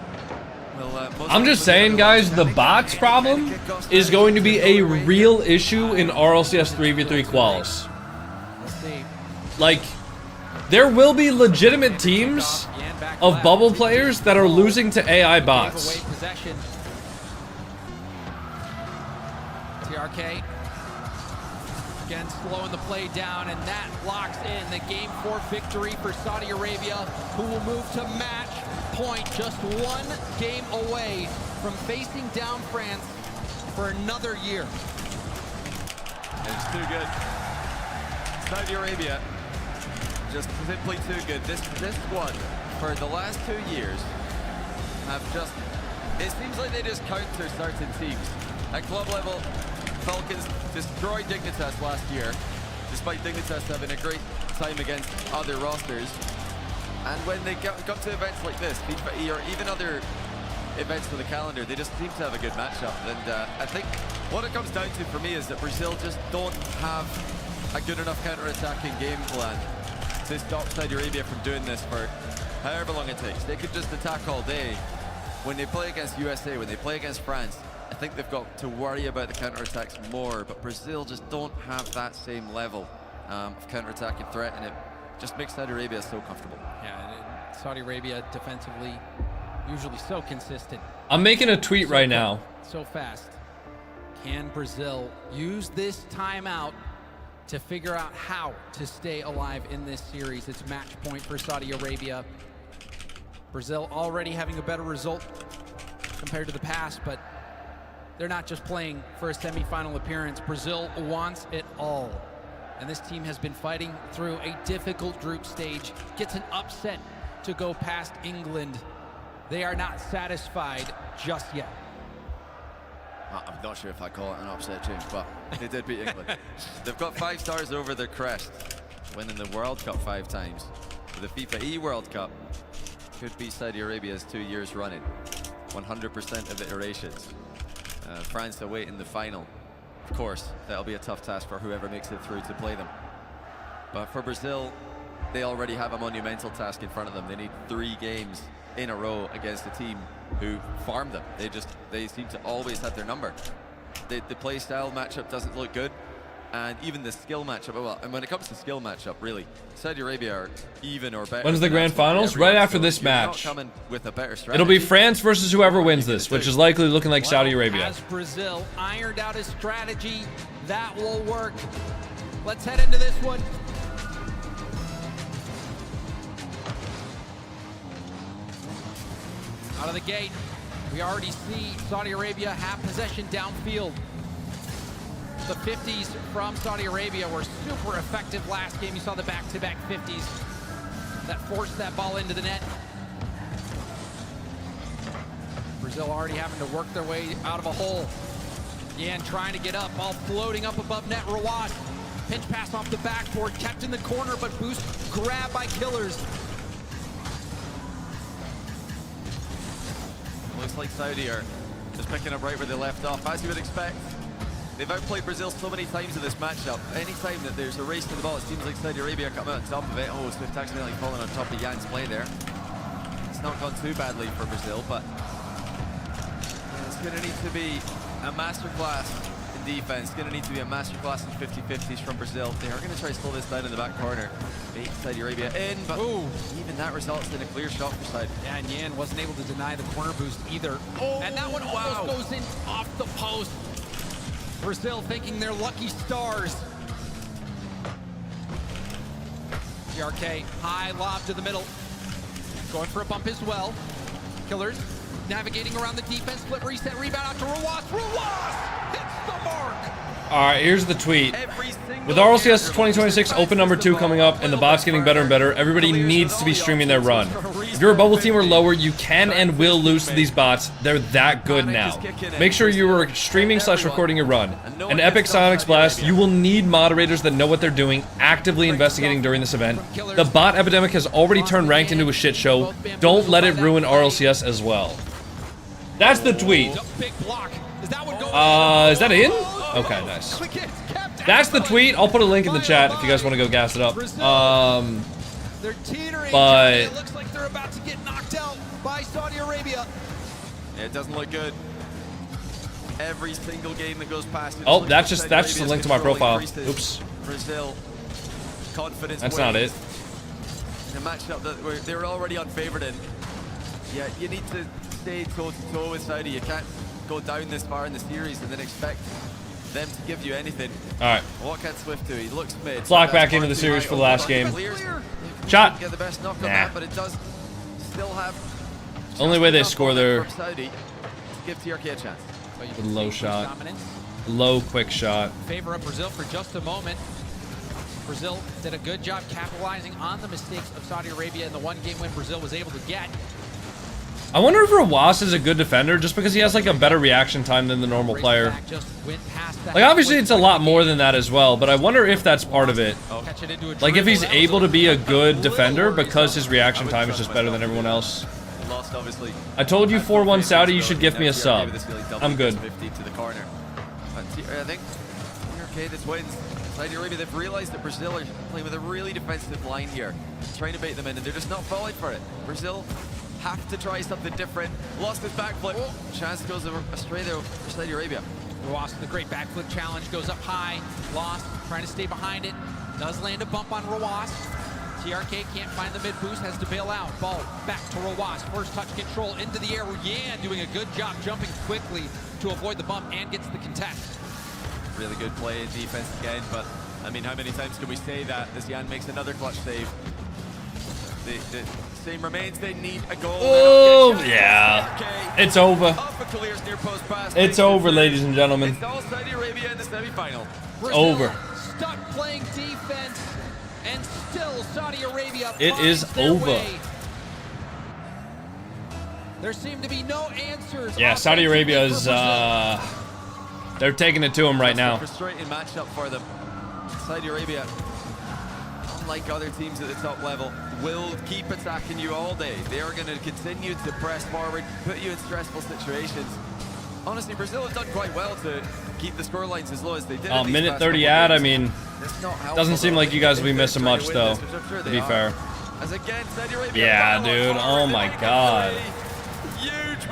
will... I'm just saying, guys, the bots problem is going to be a real issue in RLCS 3v3 quals. Like, there will be legitimate teams of bubble players that are losing to AI bots. TRK again slowing the play down, and that locks in the Game 4 victory for Saudi Arabia, who will move to match point, just one game away from facing down France for another year. It's too good. Saudi Arabia, just simply too good. This squad, for the last 2 years, have just... It seems like they just counter certain teams. At club level, Falcons destroyed Dignitas last year, despite Dignitas having a great time against other rosters. And when they come to events like this, FIFA E or even other events for the calendar, they just seem to have a good matchup. And I think what it comes down to for me is that Brazil just don't have a good enough counter-attacking game plan to stop Saudi Arabia from doing this for however long it takes. They could just attack all day. When they play against USA, when they play against France, I think they've got to worry about the counter-attacks more, but Brazil just don't have that same level of counter-attacking threat, and it just makes Saudi Arabia so comfortable. Yeah, and Saudi Arabia defensively usually so consistent. I'm making a tweet right now. So fast. Can Brazil use this timeout to figure out how to stay alive in this series? It's match point for Saudi Arabia. Brazil already having a better result compared to the past, but they're not just playing for a semifinal appearance. Brazil wants it all. And this team has been fighting through a difficult group stage, gets an upset to go past England. They are not satisfied just yet. I'm not sure if I call it an upset, James, but they did beat England. They've got 5 stars over their crest, winning the World Cup 5 times. The FIFA E World Cup could be Saudi Arabia's 2 years running, 100% of iterations. France awaiting the final. Of course, that'll be a tough task for whoever makes it through to play them. But for Brazil, they already have a monumental task in front of them. They need 3 games in a row against a team who farm them. They seem to always have their number. The play style matchup doesn't look good, and even the skill matchup, well, and when it comes to skill matchup, really, Saudi Arabia are even or better. When's the grand finals? Right after this match. With a better strategy. It'll be France versus whoever wins this, which is likely looking like Saudi Arabia. As Brazil ironed out his strategy, that will work. Let's head into this one. Out of the gate, We already see Saudi Arabia have possession downfield. The 50s from Saudi Arabia were super effective last game. You saw the back-to-back 50s that forced that ball into the net. Brazil already having to work their way out of a hole. Yan trying to get up, ball floating up above net. Rawat, pinch pass off the backboard, kept in the corner, but boost grabbed by Killers. Looks like Saudi are just picking up right where they left off, as you would expect. They've outplayed Brazil so many times in this matchup. Any time that there's a race to the ball, it seems like Saudi Arabia come out on top of it. Oh, Swift accidentally falling on top of Jan's play there. It's not gone too badly for Brazil, but it's going to need to be a masterclass in defense. It's going to need to be a masterclass in 50-50s from Brazil. They are going to try to slow this down in the back corner. Bait Saudi Arabia in, but even that results in a clear shot for Saudi. Yeah, and Yan wasn't able to deny the corner boost either. And that one almost goes in off the post. Brazil thinking they're lucky stars. TRK, high lob to the middle. Going for a bump as well. Killers navigating around the defense, flip reset, rebound out to Rawat. Rawat hits the mark. All right, here's the tweet. With RLCS 2026 Open number 2 coming up and the bots getting better and better, everybody needs to be streaming their run. If you're a bubble team or lower, you can and will lose to these bots. They're that good now. Make sure you are streaming/recording your run. An epic Sonics blast, you will need moderators that know what they're doing, actively investigating during this event. The bot epidemic has already turned ranked into a shit show. Don't let it ruin RLCS as well. That's the tweet. Is that in? Okay, nice. That's the tweet. I'll put a link in the chat if you guys want to go gas it up. They're teetering. But it looks like they're about to get knocked out by Saudi Arabia. Yeah, it doesn't look good. Every single game that goes past it. Oh, that's just a link to my profile. Oops. Brazil confidence. That's not it. In a matchup that they're already unfavored in. Yeah, you need to stay toe-to-toe with Saudi. You can't go down this far in the series and then expect them to give you anything. All right. What can Swift do? He looks mid. Let's lock back into the series for the last game. Shot. Get the best knock on that, but it does still have. Only way they score there. Saudi to give TRK a chance. With a low shot. Low quick shot. Favor of Brazil for just a moment. Brazil did a good job capitalizing on the mistakes of Saudi Arabia in the one game win Brazil was able to get. I wonder if Rawas is a good defender just because he has like a better reaction time than the normal player. Like obviously it's a lot more than that as well, but I wonder if that's part of it. Like if he's able to be a good defender because his reaction time is just better than everyone else. I told you 4-1 Saudi, you should give me a sub. I'm good. To the corner. I think TRK this wins. Saudi Arabia, they've realized that Brazil are playing with a really defensive line here, trying to bait them in, and they're just not falling for it. Brazil have to try something different. Lost his backflip. Chance goes astray there for Saudi Arabia. Lost the great backflip challenge, goes up high. Lost, trying to stay behind it. Does land a bump on Rawas. TRK can't find the mid boost, has to bail out. Ball back to Rawas. First touch control into the air. Yan doing a good job jumping quickly to avoid the bump and gets the contest. Really good play in defense again, but I mean, how many times can we say that as Yan makes another clutch save? The same remains, they need a goal. Oh, yeah. It's over. It's over, ladies and gentlemen. It's all Saudi Arabia in the semi-final. It's over. Stuck playing defense, and still Saudi Arabia. It is over. There seem to be no answers. Yeah, Saudi Arabia is, they're taking it to him right now. Frustrating matchup for them. Saudi Arabia, unlike other teams at the top level, will keep attacking you all day. They are going to continue to press forward, put you in stressful situations. Honestly, Brazil have done quite well to keep the scorelines as low as they did. Minute 30 ad, I mean, doesn't seem like you guys will be missing much, though, to be fair. Yeah, dude, oh my god.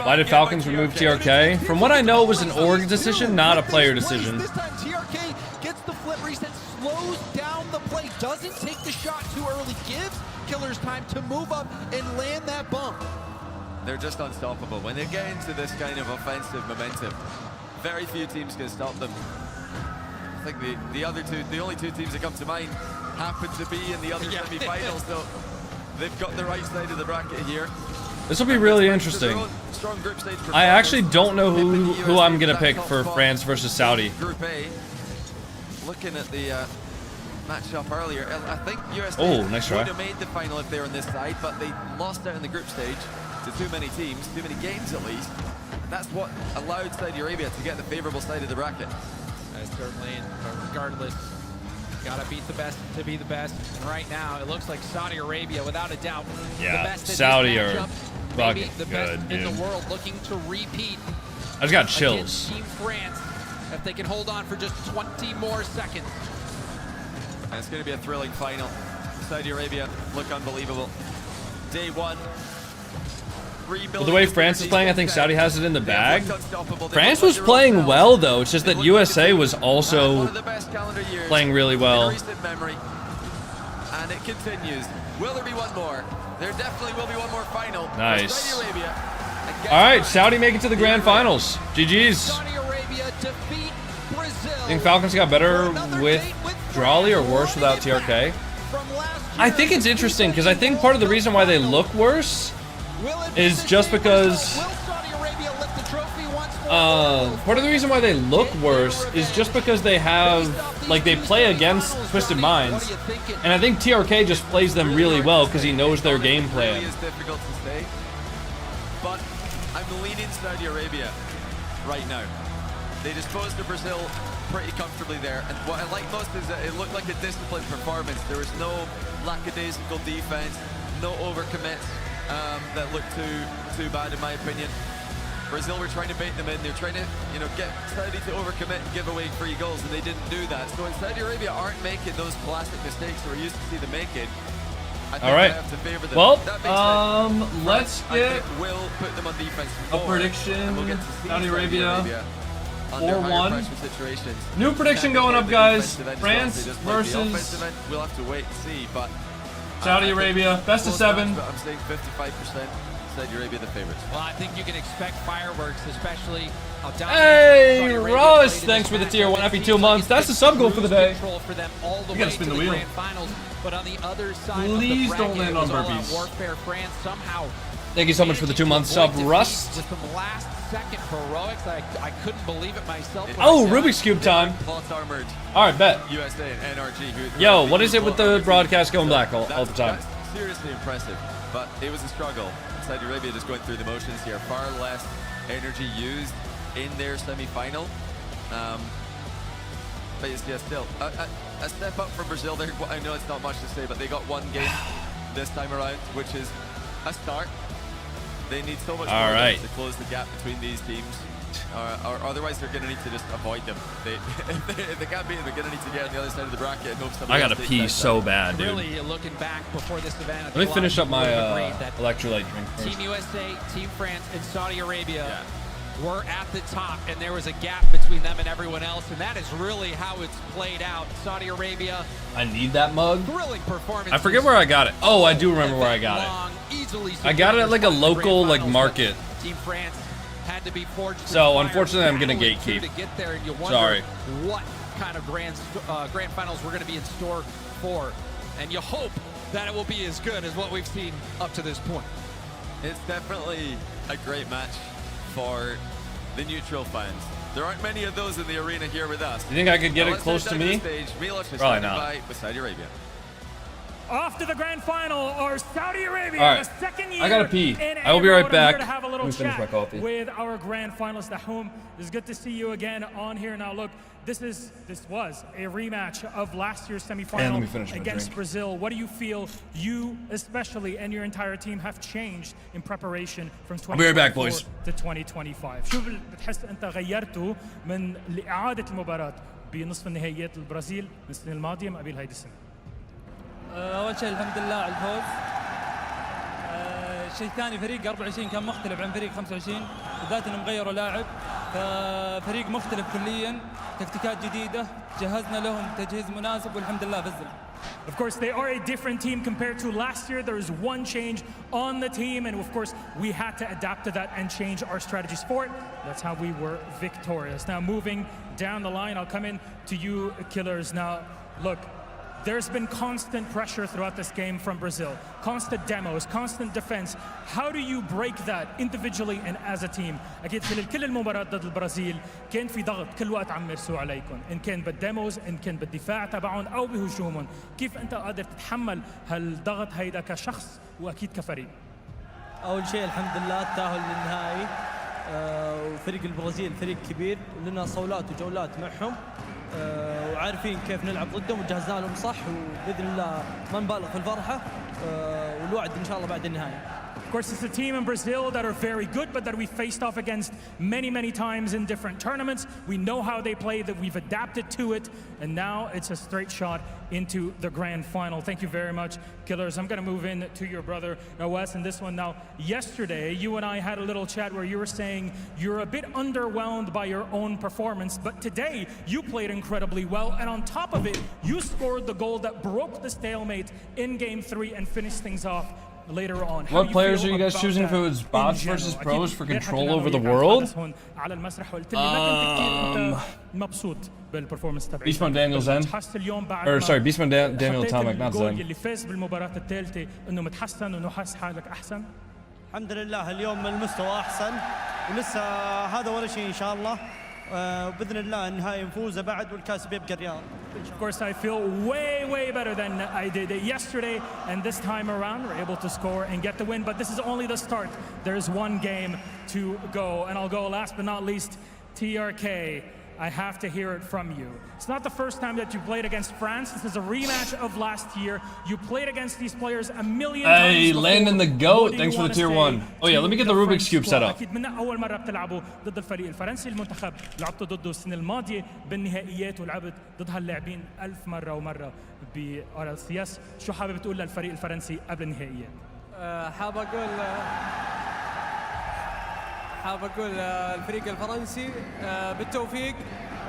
Why did Falcons remove TRK? From what I know, it was an org decision, not a player decision. This time TRK gets the flip reset, slows down the play, doesn't take the shot too early, gives Killers time to move up and land that bump. They're just unstoppable. When they get into this kind of offensive momentum, very few teams can stop them. I think the only two teams that come to mind happen to be in the other semi-finals, so they've got the right side of the bracket here. This will be really interesting. I actually don't know who I'm gonna pick for France versus Saudi. Group A. Looking at the matchup earlier, I think USA nice try. would have made the final if they were on this side, but they lost out in the group stage to too many teams, too many games at least. And that's what allowed Saudi Arabia to get the favorable side of the bracket. Certainly, but regardless, gotta beat the best to be the best. And right now, it looks like Saudi Arabia, without a doubt, the best in Saudi this are matchup, fucking maybe the good, best in the world, looking to repeat. I just got chills. Team France, if they can hold on for just 20 more seconds. And it's going to be a thrilling final. Saudi Arabia look unbelievable. Day one. Well, the way France is playing, I think Saudi has it in the bag. France was playing well, though. It's just that USA was also playing really well. And it continues. Will there be one more? There definitely will be one more final. Nice. Saudi Arabia. All right, Saudi make it to the grand finals. GG's. Saudi Arabia defeat Brazil. Think Falcons got better with Drawley or worse without TRK? I think it's interesting because I think part of the reason why they look worse is just because part of the reason why they look worse is just because they have, like, they play against Twisted Minds, and I think TRK just plays them really well because he knows their game plan. It's difficult to say, but I'm leaning Saudi Arabia right now. They disposed of Brazil pretty comfortably there, and what I like most is that it looked like a disciplined performance. There was no lackadaisical defense, no overcommits that looked too bad in my opinion. Brazil were trying to bait them in. They're trying to, you know, get Saudi to overcommit and give away free goals, and they didn't do that. So when Saudi Arabia aren't making those classic mistakes that we're used to see them making, I think I have to favor them. Well, that being said, let's get will put them on defense a more, prediction. and we'll get to see Saudi Arabia 4-1. 4-1. New prediction going up, guys. France versus. We'll have to wait and see, but Saudi Arabia, best of 7. But I'm saying 55% Saudi Arabia the favorites. Well, I think you can expect fireworks, especially. Hey, Ross, thanks for the tier 1 happy 2 months. That's the sub goal for the day. You gotta spin the wheel. But on the other side, please don't land on burpees. Warfare. France somehow. Thank you so much for the 2 month sub, Rust. With some last second heroics, I couldn't believe it myself. Oh, Rubik's Cube time. Armored. All right, bet. USA and NRG. Yo, what is it with the broadcast going black all the time? That's seriously impressive, but it was a struggle. Saudi Arabia just going through the motions here. Far less energy used in their semi-final. But yeah, still a step up from Brazil there. I know it's not much to say, but they got one game this time around, which is a start. They need so much more to close the gap between these teams, or otherwise they're going to need to just avoid them. If they can't beat them, they're going to need to get on the other side of the bracket and hope somebody I gotta pee so bad, dude. Really looking back before this event. Let me finish up my electrolyte drink first. Team USA, Team France, and Saudi Arabia were at the top, and there was a gap between them and everyone else, and that is really how it's played out. Saudi Arabia. I need that mug. Thrilling performance. I forget where I got it. Oh, I do remember where I got it. I got it at like a local market. Team France had to be forged. So unfortunately, I'm gonna gatekeep. To get there, and you wonder Sorry. what kind of grand finals we're going to be in store for, and you hope that it will be as good as what we've seen up to this point. It's definitely a great match for the neutral fans. There aren't many of those in the arena here with us. You think I could get it close to me? Probably not. With Saudi Arabia. Off to the grand final are Saudi Arabia. All right. The second year I gotta pee. in I will be right A-mode. back. Here to have a little Let me finish chat my coffee. with our grand finalists at home. It's good to see you again on here. Now look, this was a rematch of last year's semifinal against Brazil. What do you feel you especially and your entire team have changed in preparation from 2024 to 2025? شو بتحس انت غيرته من لإعادة المباراة بنصف النهائيات البرازيل من السنة الماضية مقابل هيدي السنة؟ اول شيء الحمد لله على الفوز. الشيء الثاني فريق 24 كان مختلف عن فريق 25 بالذات انهم غيروا لاعب ففريق مختلف كليا تكتيكات جديده جهزنا لهم تجهيز مناسب والحمد لله فزنا. Of course, they are a different team compared to last year. There is one change on the team, and of course, we had to adapt to that and change our strategies for it. That's how we were victorious. Now, moving down the line, I'll come in to you, Killers. Now, look, There's been constant pressure throughout this game from Brazil. Constant demos, constant defense. How do you break that individually and as a team? أكيد خلال كل المباريات ضد البرازيل كان في ضغط كل وقت عم يرسوا عليكم، إن كان بالديموز، إن كان بالدفاع تبعهم أو بهجومهم. كيف أنت قادر تتحمل هالضغط هيدا كشخص وأكيد كفريق؟ أول شيء الحمد لله التأهل للنهائي، وفريق البرازيل فريق كبير ولنا صولات وجولات معهم، وعارفين كيف نلعب ضدهم وجهزنا لهم صح، وبإذن الله ما نبالغ في الفرحة، والوعد إن شاء الله بعد النهاية. Of course, it's a team in Brazil that are very good, but that we faced off against many times in different tournaments. We know how they play, that we've adapted to it, and now it's a straight shot into the grand final. Thank you very much, Killers. I'm going to move in to your brother, Wes, in this one. Now, yesterday, you and I had a little chat where you were saying you're a bit underwhelmed by your own performance, but today, you played incredibly well, and on top of it, you scored the goal that broke the stalemate in Game 3 and finished things off later on. What players are you guys choosing if it was bots versus pros for control over the world? Beastman Daniel Zen. Or sorry, Beastman Daniel Atomic, not Zen. الحمد لله اليوم المستوى أحسن ولسه هذا ولا شيء إن شاء الله. وبإذن الله النهاية نفوز بعد والكاس بيبقى الرياض. Of course, I feel way better than I did yesterday, and this time around we're able to score and get the win, but this is only the start. There's one game to go, and I'll go last but not least, TRK. I have to hear it from you. It's not the first time that you played against France. This is a rematch of last year. You played against these players a million times. Hey, Landon the GOAT. Thanks for the tier 1. Oh yeah, let me get the Rubik's Cube set up. أكيد من أول مرة بتلعبوا ضد الفريق الفرنسي المنتخب، لعبتوا ضده السنة الماضية بالنهائيات ولعبت ضد هاللاعبين 1000 مرة ومرة ب-RLCS. شو حابب تقول للفريق الفرنسي قبل النهائيات؟ حاب أقول الفريق الفرنسي بالتوفيق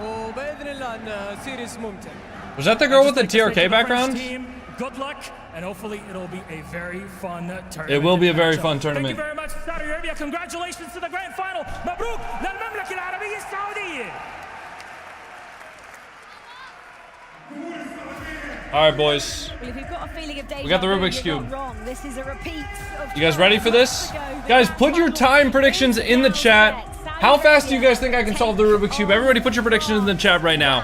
وبإذن الله أن سيريس ممتع. Was that the girl with the TRK background? Good luck, and hopefully it'll be a very fun tournament. It will be a very fun tournament. Thank you very much, Saudi Arabia. Congratulations to the grand final. مبروك للمملكة العربية السعودية. All right, boys. Well, if you've got a feeling of danger, We got the Rubik's Cube. This is a repeat of You guys ready for this? Guys, put your time predictions in the chat. How fast do you guys think I can solve the Rubik's Cube? Everybody put your predictions in the chat right now.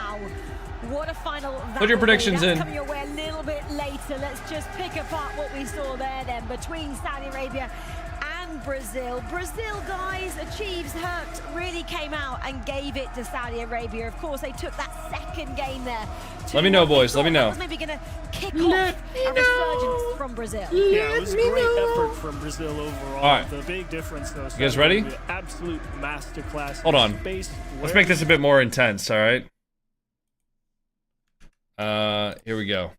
What a final. Put your predictions in. Coming your way a little bit later. Let's just pick apart what we saw there then between Saudi Arabia and Brazil. Brazil, guys, Achieves Hurt really came out and gave it to Saudi Arabia. Of course, they took that second game there. Let me know, boys. Let me know. Maybe going to kick off a resurgence from Brazil. Yeah, it was a great effort from Brazil overall. All right. The big difference, though. You guys ready? Absolute masterclass. Hold on. Let's make this a bit more intense, all right? Here we go.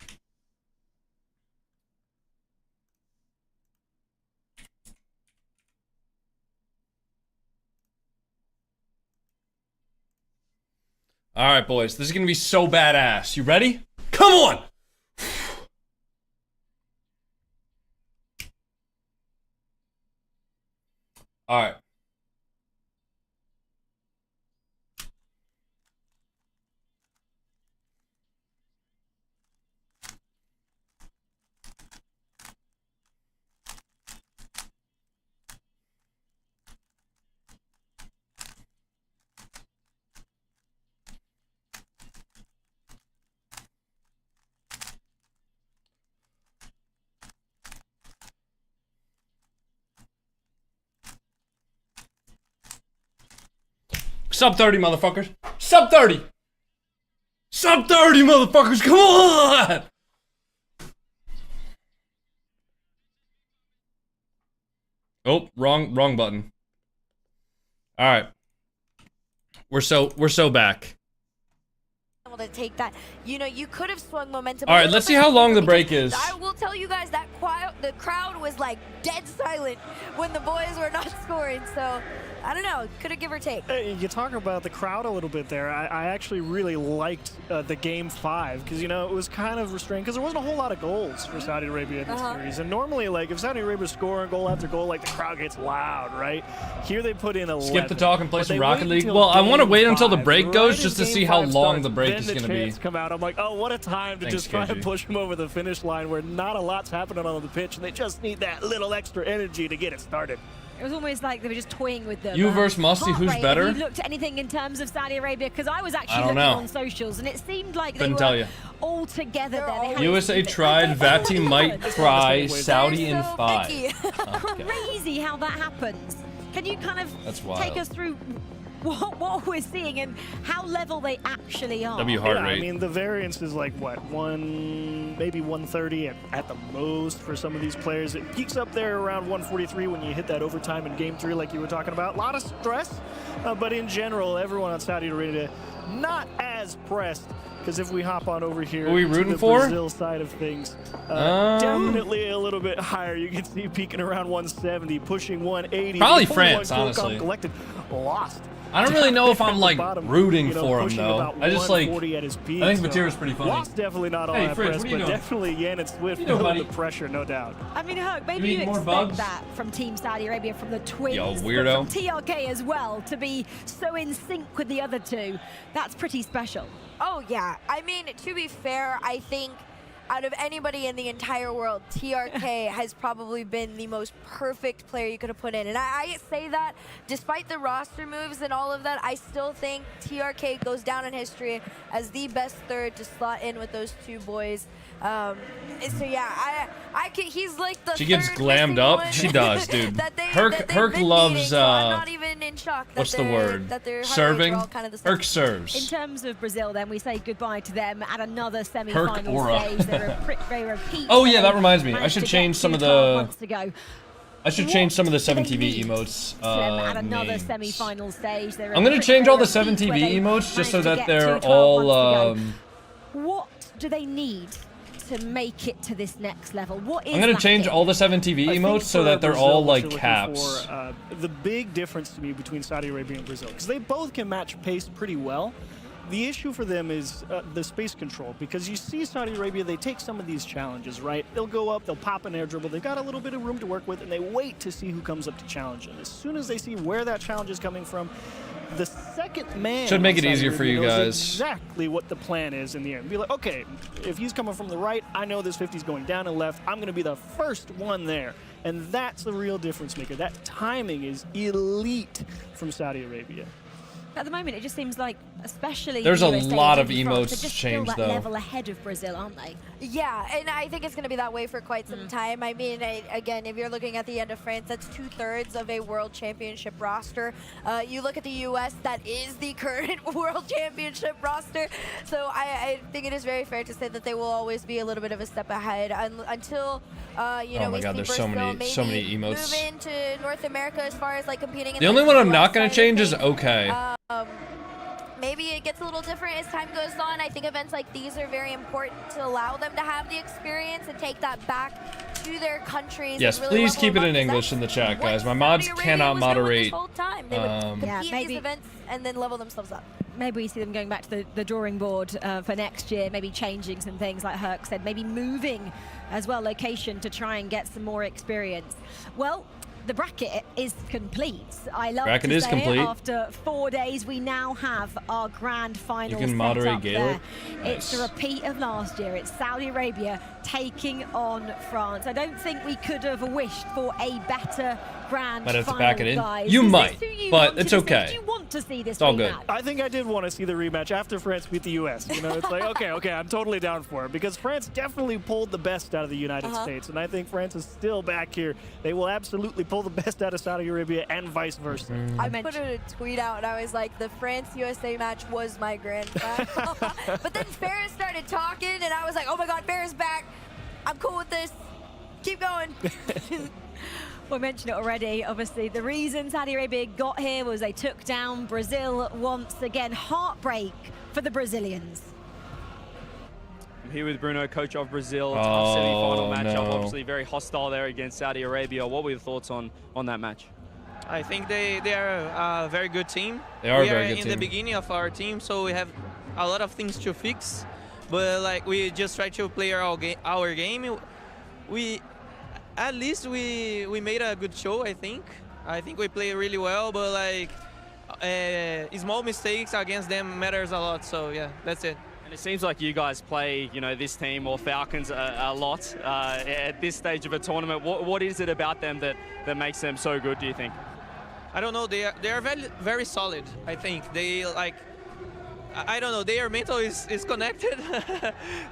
All right, boys. This is going to be so badass. You ready? Come on! All right. Sub 30, motherfuckers. Sub 30. Sub 30, motherfuckers. Come on. Oh, wrong button. All right. We're so back. To take that, you know, you could have swung momentum. All right, let's see how long the break is. I will tell you guys that the crowd was like dead silent when the boys were not scoring. So I don't know, could have give or take. You talk about the crowd a little bit there. I actually really liked the Game 5 because, you know, it was kind of restrained because there wasn't a whole lot of goals for Saudi Arabia in this series. And normally, like, if Saudi Arabia scoring goal after goal, like, the crowd gets loud, right? Here they put in 11. Skip the talk and play some Rocket League. Well, I want to wait until the break goes just to see how long the break is going to be. Come out. I'm like, oh, what a time to just try and push them over the finish line where not a lot's happening on the pitch, and they just need that little extra energy to get it started. It was almost like they were just toying with them. You versus Musty, who's better? Have you looked at anything in terms of Saudi Arabia? Because I was actually looking on socials, and it seemed like they were all together there. USA tried, Vati might cry, Saudi in 5. Crazy how that happens. Can you kind of take us through what we're seeing and how level they actually are? I mean, the variance is like, what, maybe 130 at the most for some of these players. It peaks up there around 143 when you hit that overtime in Game 3 like you were talking about. A lot of stress, but in general, everyone on Saudi Arabia not as pressed. Because if we hop on over here to the Brazil side of things, definitely a little bit higher. You can see peaking around 170, pushing 180. Probably France, honestly. Lost. I don't really know if I'm like rooting for him though. I just like. I think Material's pretty funny. Lost definitely not all that press, but definitely Yan and Swift feeling the pressure, no doubt. I mean, Herc, maybe you expect that from Team Saudi Arabia, from the Twins, weirdo. from TRK as well, to be so in sync with the other two. That's pretty special. Oh yeah, I mean, to be fair, I think out of anybody in the entire world, TRK has probably been the most perfect player you could have put in. And I say that despite the roster moves and all of that, I still think TRK goes down in history as the best third to slot in with those two boys. So yeah, he's like the She gets glammed up. She does, dude. Herc loves, not even in shock what's the word? Serving? Herc serves. In terms of Brazil, then, we say goodbye to them at another semi-final stage. They repeat. Oh yeah, that reminds me. I should change some of the. I should change some of the 7TV emotes. At another semi-final stage. I'm gonna change all the 7TV emotes just so that they're all. What do they need to make it to this next level? What is I'm gonna change all the 7TV emotes so that they're all like caps. The big difference to me between Saudi Arabia and Brazil, because they both can match pace pretty well. The issue for them is the space control, because you see Saudi Arabia, they take some of these challenges, right? They'll go up, they'll pop an air dribble, they've got a little bit of room to work with, and they wait to see who comes up to challenge them. As soon as they see where that challenge is coming from, the second man should make it easier for you guys. Exactly what the plan is in the end. Be like, okay, if he's coming from the right, I know this 50's going down and left. I'm going to be the first one there. And that's the real difference maker. That timing is elite from Saudi Arabia. At the moment, it just seems like, especially there's a USA lot of France, emotes they're just changed still that though. level ahead of Brazil, aren't they? Yeah, and I think it's going to be that way for quite some time. I mean, again, if you're looking at the end of France, that's 2/3 of a World Championship roster. You look at the U.S., that is the current World Championship roster. So I think it is very fair to say that they will always be a little bit of a step ahead until you know, oh my God, there's so many emotes. Move into North America as far as like competing in the only one I'm not going to change is okay. Maybe it gets a little different as time goes on. I think events like these are very important to allow them to have the experience and take that back to their countries. Yes, really please keep it in English in the chat, guys. My mods cannot moderate. They would compete in these events and then level themselves up. Maybe we see them going back to the drawing board for next year, maybe changing some things like Herc said, maybe moving as well location to try and get some more experience. Well, the bracket is complete. I love bracket to is say complete. After 4 days, we now have our grand final. You can moderate Gaelic. Nice. It's a repeat of last year. It's Saudi Arabia taking on France. I don't think we could have wished for a better grand might have final, to back it in. guys. You Is might, this who you but wanted it's to see? okay. Do you want to see this It's all good. rematch? I think I did want to see the rematch after France beat the U.S. You know, it's like, okay, I'm totally down for it, because France definitely pulled the best out of the United States, and I think France is still back here. They will absolutely pull the best out of Saudi Arabia and vice versa. I put a tweet out and I was like, the France-USA match was my grand final. But then Ferris started talking and I was like, oh my God, Ferris back. I'm cool with this. Keep going. We mentioned it already, obviously. The reason Saudi Arabia got here was they took down Brazil once again. Heartbreak for the Brazilians. I'm here with Bruno, coach of Brazil. Tough semi-final matchup, obviously very hostile there against Saudi Arabia. What were your thoughts on that match? I think they are a very good team. They are a we very are good in team. the beginning of our team, so we have a lot of things to fix. But like we just try to play our game. We at least we made a good show. I think we play really well, but like small mistakes against them matters a lot. So yeah, that's it. And it seems like you guys play, you know, this team or Falcons a lot at this stage of a tournament. What is it about them that makes them so good, do you think? I don't know. They are very, very solid. I think they like. I don't know. Their mental is connected.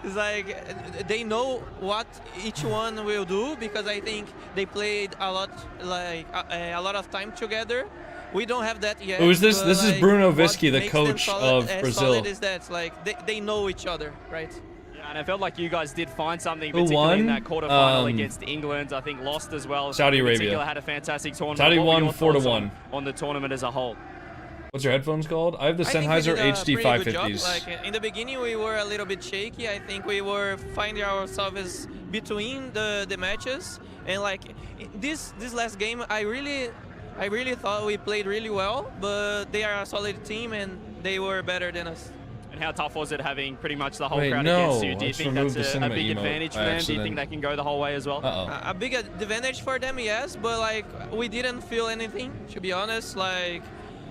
It's like they know what each one will do because I think they played a lot, like a lot of time together. We don't have that yet. Who is this? This is like, Bruno what Visky, the makes coach them of solid, Brazil. Solid is that like they know each other, right? Yeah, and I felt like you guys did find something, Who particularly in won? that quarterfinal against England. I think lost as well. Saudi in Arabia. particular, had a fantastic tournament. Saudi What were won your 4-1 on the tournament as a whole. What's your headphones called? I have the I think we Sennheiser did a HD pretty good job. 550s. Like in the beginning, we were a little bit shaky. I think we were finding ourselves between the matches, and like this last game, I really thought we played really well, but they are a solid team and they were better than us. And how tough was it having pretty much the whole Wait, crowd no, against you? Do you let's think remove that's the a cinema big emote advantage for by them? Do you accident. think they can go the whole way as well? A big advantage for them, yes, but like we didn't feel anything, to be honest. Like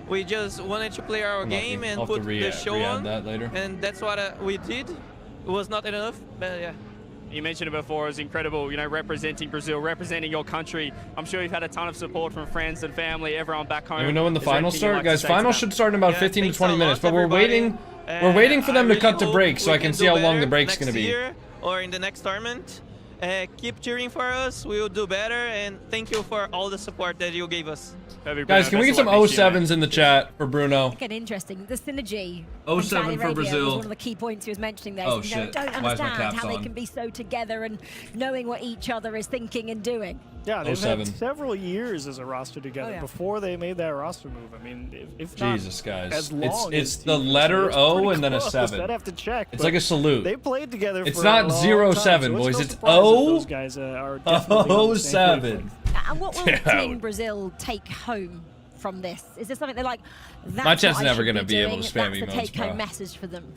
we just wanted to play our game and I'll have put to the show on, that later. and that's what we did. It was not enough, but yeah. You mentioned it before, it was incredible, you know, representing Brazil, representing your country. I'm sure you've had a ton of support from friends and family, everyone back home. Do we know when the Is there finals anything you'd start? like to Guys, say to finals them? should start in about 15 to 20 minutes, but we're waiting. We're waiting for them to cut to break so I can see how long the break's going to be. Or in the next tournament. Keep cheering for us. We will do better, and thank you for all the support that you gave us. Guys, can we get some 07s in the chat for Bruno? Again, interesting. The synergy. 07 in Saudi for Arabia Brazil. Was one of the key points he was mentioning there. Oh, So, shit. don't Why is my understand caps how they on? can be so together and knowing what each other is thinking and doing. Yeah, they've 07. had several years as a roster together yeah. before they made that roster move. I mean, if not Jesus, guys. as long It's as the Team letter USA, it's O pretty and then a close. 7. I'd have to check. It's but like a salute. They played together It's for not a long 07, time, so boys. no It's surprise that O. Those guys are definitely on the same 07. wavelength. And what will Dude. Team Brazil take home from this? Is there something they're like, that's My chat's what I never should gonna be able doing, to spam that's the emotes, take-home bro. message for them?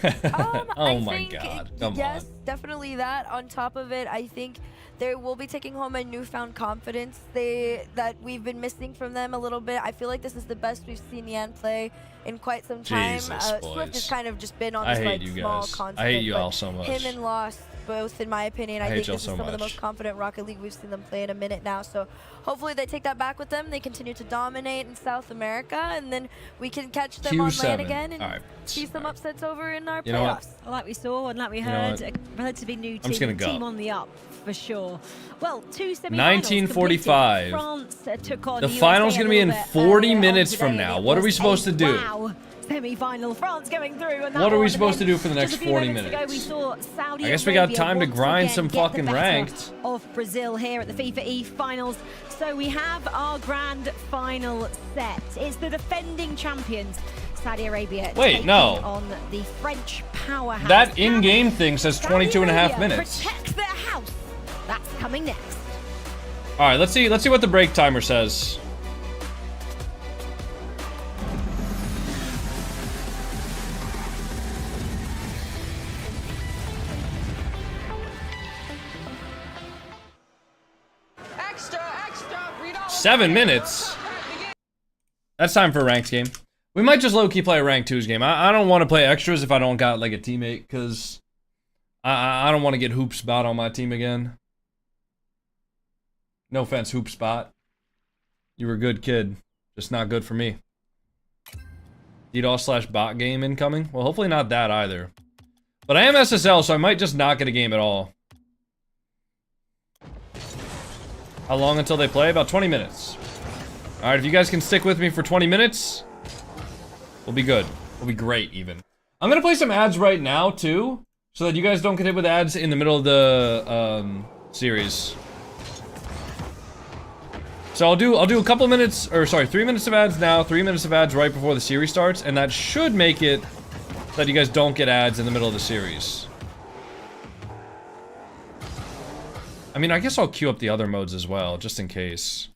Oh my god. Come yes, on. definitely that. On top of it, I think they will be taking home a newfound confidence that we've been missing from them a little bit. I feel like this is the best we've seen Yan play in quite some time. Jesus, Swift boys. has kind of just been on I this hate like you small guys. constant. I hate you but all so much. Him and Lost, both in my opinion, I I hate think y'all this is so some of the much. most confident Rocket League we've seen them play in a minute now. So hopefully they take that back with them. They continue to dominate in South America, and then we can catch them on land Q7. again and All right. see some upsets over in our You know what? playoffs. Like we saw and like we know heard, what? a relatively new I'm just team, gonna go. team on the up for sure. Well, 2 semi-finals 1945. completed. France took on The USA final's a gonna be in little bit 40 earlier minutes on from today, now. and it What are we was supposed a to do? Wow semi-final. France going through. And that What are we one, supposed to and do for the next just a few 40 moments ago, minutes? we saw Saudi I guess we got Arabia time to once grind again some get the fucking better ranked. of Brazil here at the FIFA E finals. So we have our grand final set. It's the defending champions, Saudi Arabia. Wait, taking no. on the French powerhouse. That in-game thing says 22 and a half Saudi Arabia minutes. protects their house. That's coming next. All right, let's see what the break timer says. Extra, read all 7 minutes. That's time for a ranked game. We might just low-key play a ranked 2s game. I don't want to play extras if I don't got like a teammate, because I don't want to get Hoop Spot on my team again. No offense, Hoop Spot. You were a good kid, just not good for me. DDoS/bot game incoming? Well, hopefully not that either. But I am SSL, so I might just not get a game at all. How long until they play? About 20 minutes. Alright, if you guys can stick with me for 20 minutes, we'll be good. We'll be great, even. I'm gonna play some ads right now, too, so that you guys don't get hit with ads in the middle of the, series. So I'll do a couple minutes, or sorry, 3 minutes of ads now, 3 minutes of ads right before the series starts, and that should make it so that you guys don't get ads in the middle of the series. I mean, I guess I'll queue up the other modes as well, just in case.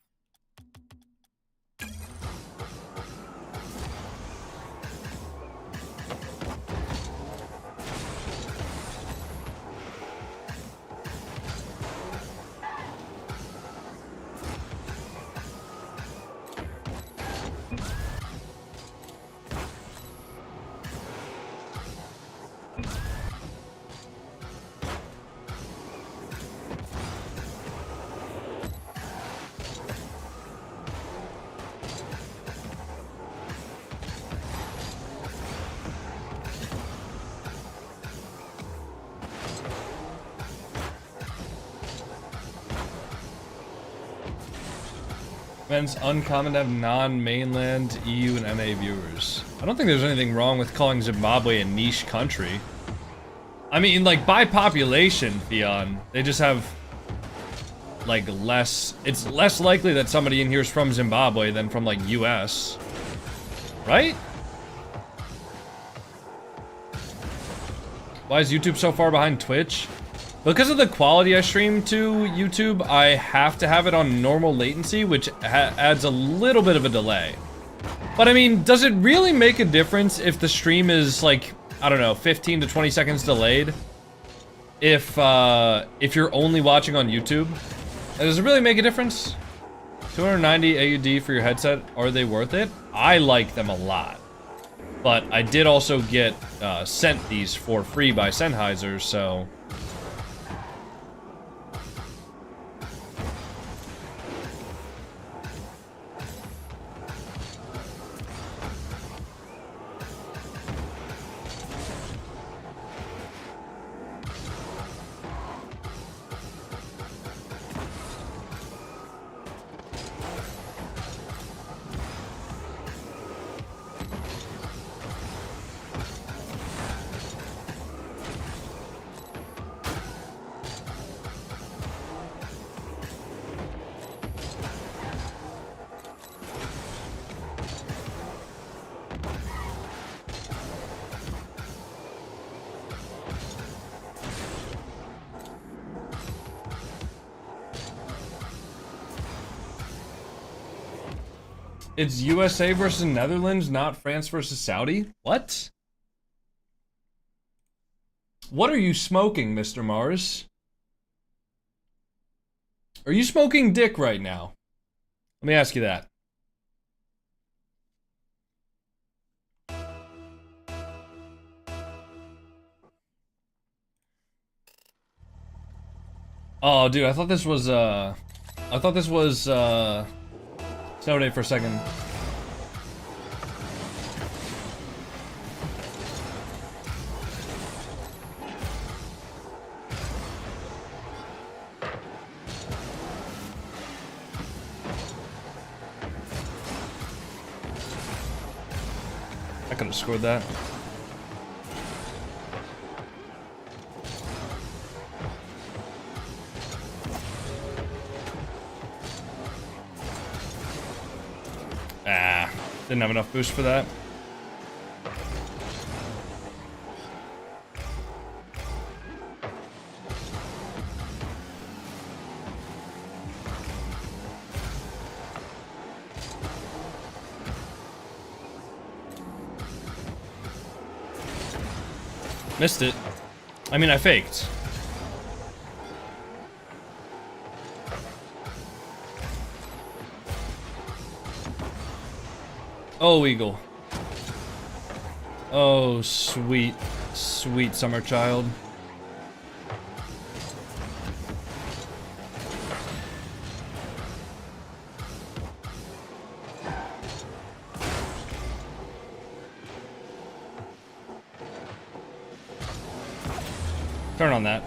Man, it's uncommon to have non-mainland EU and NA viewers. I don't think there's anything wrong with calling Zimbabwe a niche country. I mean, like, by population, Theon, they just have, like, less... It's less likely that somebody in here is from Zimbabwe than from, like, US. Right? Why is YouTube so far behind Twitch? Because of the quality I stream to YouTube, I have to have it on normal latency, which adds a little bit of a delay. But I mean, does it really make a difference if the stream is like, I don't know, 15 to 20 seconds delayed? If you're only watching on YouTube? Does it really make a difference? 290 AUD for your headset, are they worth it? I like them a lot. But I did also get sent these for free by Sennheiser, so... It's USA versus Netherlands, not France versus Saudi? What? What are you smoking, Mr. Mars? Are you smoking dick right now? Let me ask you that. Oh, dude, I thought this was, Snow Day for a second. I could have scored that. Ah, didn't have enough boost for that. Missed it. I mean, I faked. Oh, Eagle. Oh, sweet, sweet summer child. Turn on that.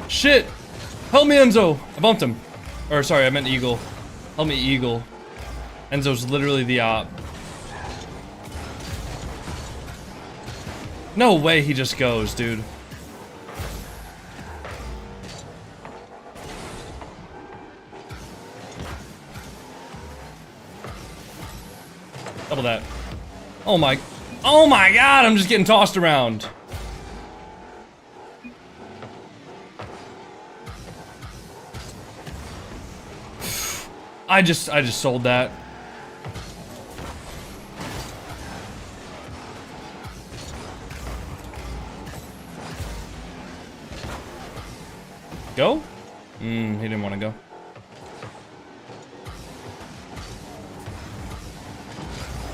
Shit! Help me, Enzo! I bumped him. Or, sorry, I meant Eagle. Help me, Eagle. Enzo's literally the op. No way he just goes, dude. Double that. Oh my god, I'm just getting tossed around. I just sold that. Go? He didn't want to go.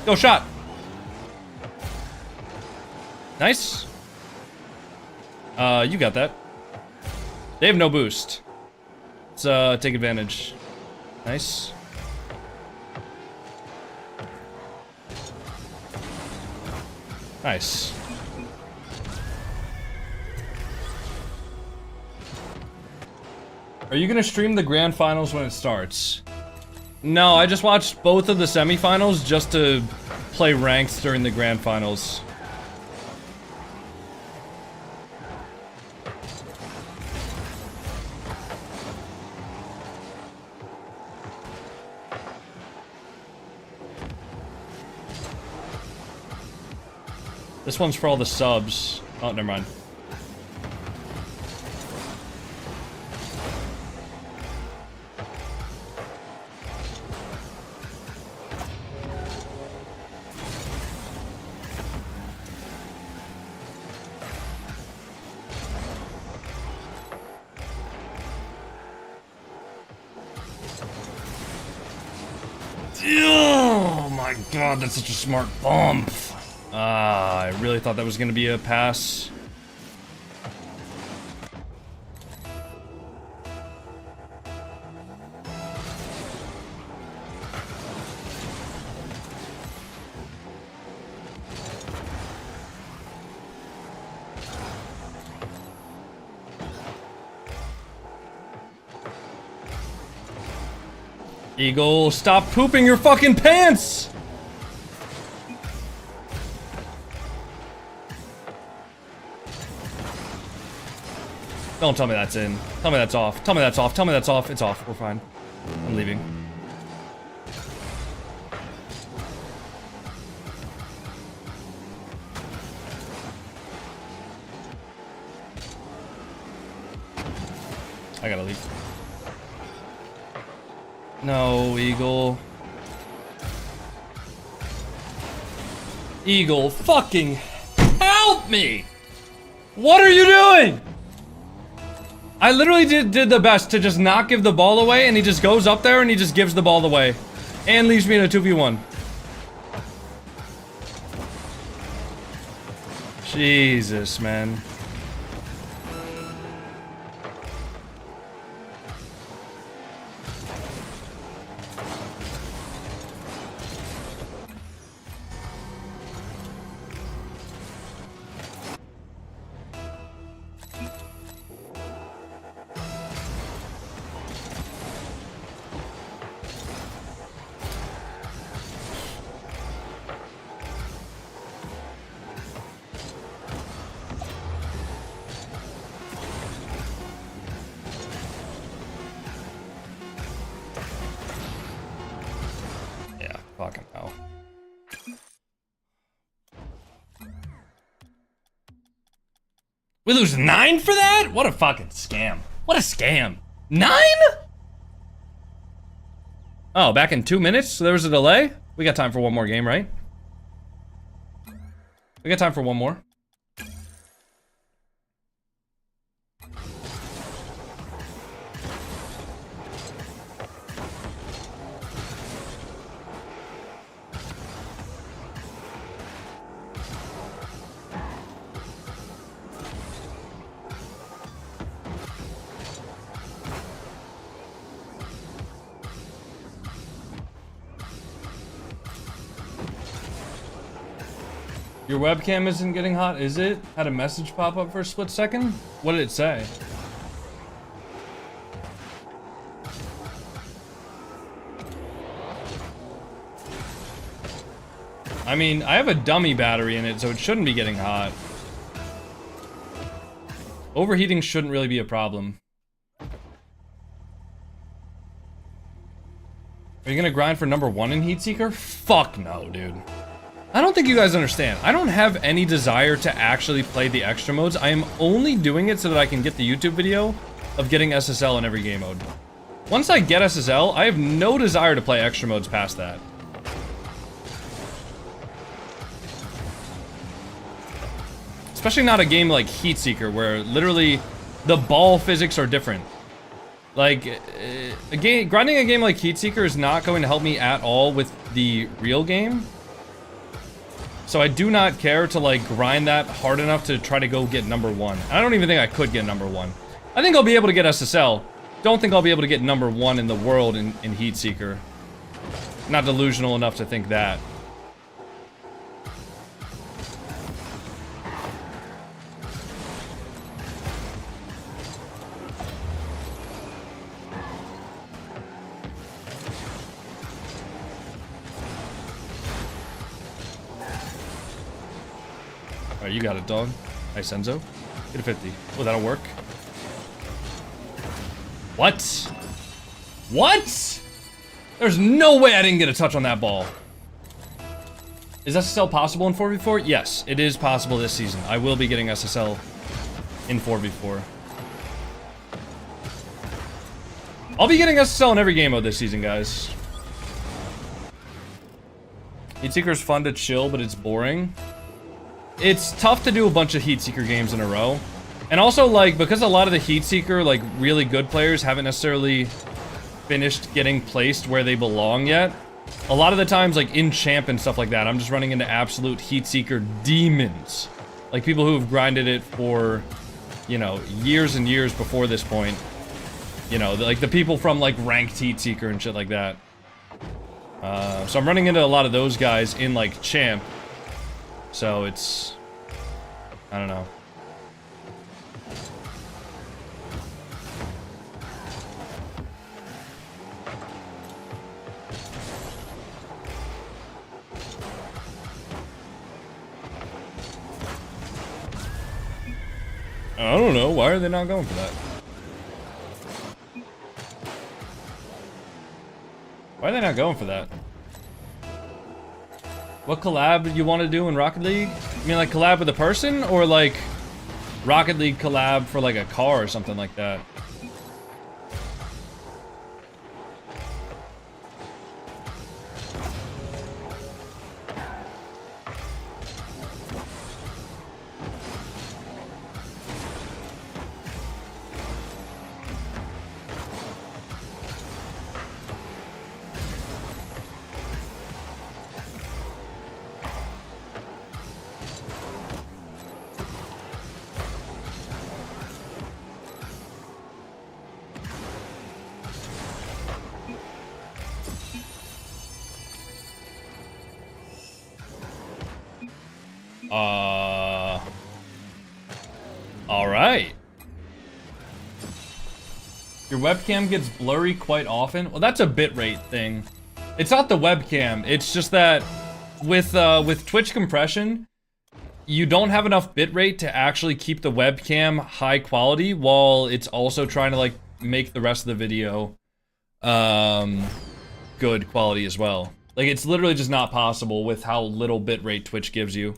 Go shot. Nice. You got that. They have no boost. Let's take advantage. Nice. Nice. Are you gonna stream the grand finals when it starts? No, I just watched both of the semifinals just to play ranks during the grand finals. This one's for all the subs. Oh, never mind. Oh my god, that's such a smart bump. I really thought that was gonna be a pass. Eagle, stop pooping your fucking pants! Don't tell me that's in. Tell me that's off. Tell me that's off. Tell me that's off. It's off. We're fine. I'm leaving. I gotta leave. No, Eagle. Eagle, fucking help me! What are you doing? I literally did the best to just not give the ball away, and he just goes up there and he just gives the ball away. And leaves me in a 2v1. Jesus, man. Fucking hell. We lose 9 for that? What a fucking scam. What a scam. 9? Oh, back in 2 minutes? So there was a delay? We got time for one more game, right? We got time for one more. Your webcam isn't getting hot, is it? Had a message pop up for a split second? What did it say? I mean, I have a dummy battery in it, so it shouldn't be getting hot. Overheating shouldn't really be a problem. Are you gonna grind for #1 in Heatseeker? Fuck no, dude. I don't think you guys understand. I don't have any desire to actually play the extra modes. I am only doing it so that I can get the YouTube video of getting SSL in every game mode. Once I get SSL, I have no desire to play extra modes past that. Especially not a game like Heatseeker, where literally the ball physics are different. Like, grinding a game like Heatseeker is not going to help me at all with the real game. So I do not care to like grind that hard enough to try to go get #1. I don't even think I could get #1. I think I'll be able to get SSL. Don't think I'll be able to get #1 in the world in Heatseeker. Not delusional enough to think that. Alright, you got it, dog. Nice, Enzo. Get a 50. Oh, that'll work. What? What? There's no way I didn't get a touch on that ball. Is SSL possible in 4v4? Yes, it is possible this season. I will be getting SSL in 4v4. I'll be getting SSL in every game mode this season, guys. Heatseeker is fun to chill, but it's boring. It's tough to do a bunch of Heatseeker games in a row. And also, like, because a lot of the Heatseeker, like, really good players haven't necessarily finished getting placed where they belong yet. A lot of the times, like, in champ and stuff like that, I'm just running into absolute Heatseeker demons. Like, people who have grinded it for, you know, years and years before this point. You know, like, the people from, like, ranked Heatseeker and shit like that. So I'm running into a lot of those guys in, like, champ. So it's... I don't know. I don't know. Why are they not going for that? Why are they not going for that? What collab you want to do in Rocket League? You mean like collab with a person? Or like Rocket League collab for like a car or something like that? Alright. Your webcam gets blurry quite often? Well, that's a bitrate thing. It's not the webcam, it's just that with Twitch compression, you don't have enough bitrate to actually keep the webcam high quality while it's also trying to like make the rest of the video good quality as well. Like, it's literally just not possible with how little bitrate Twitch gives you.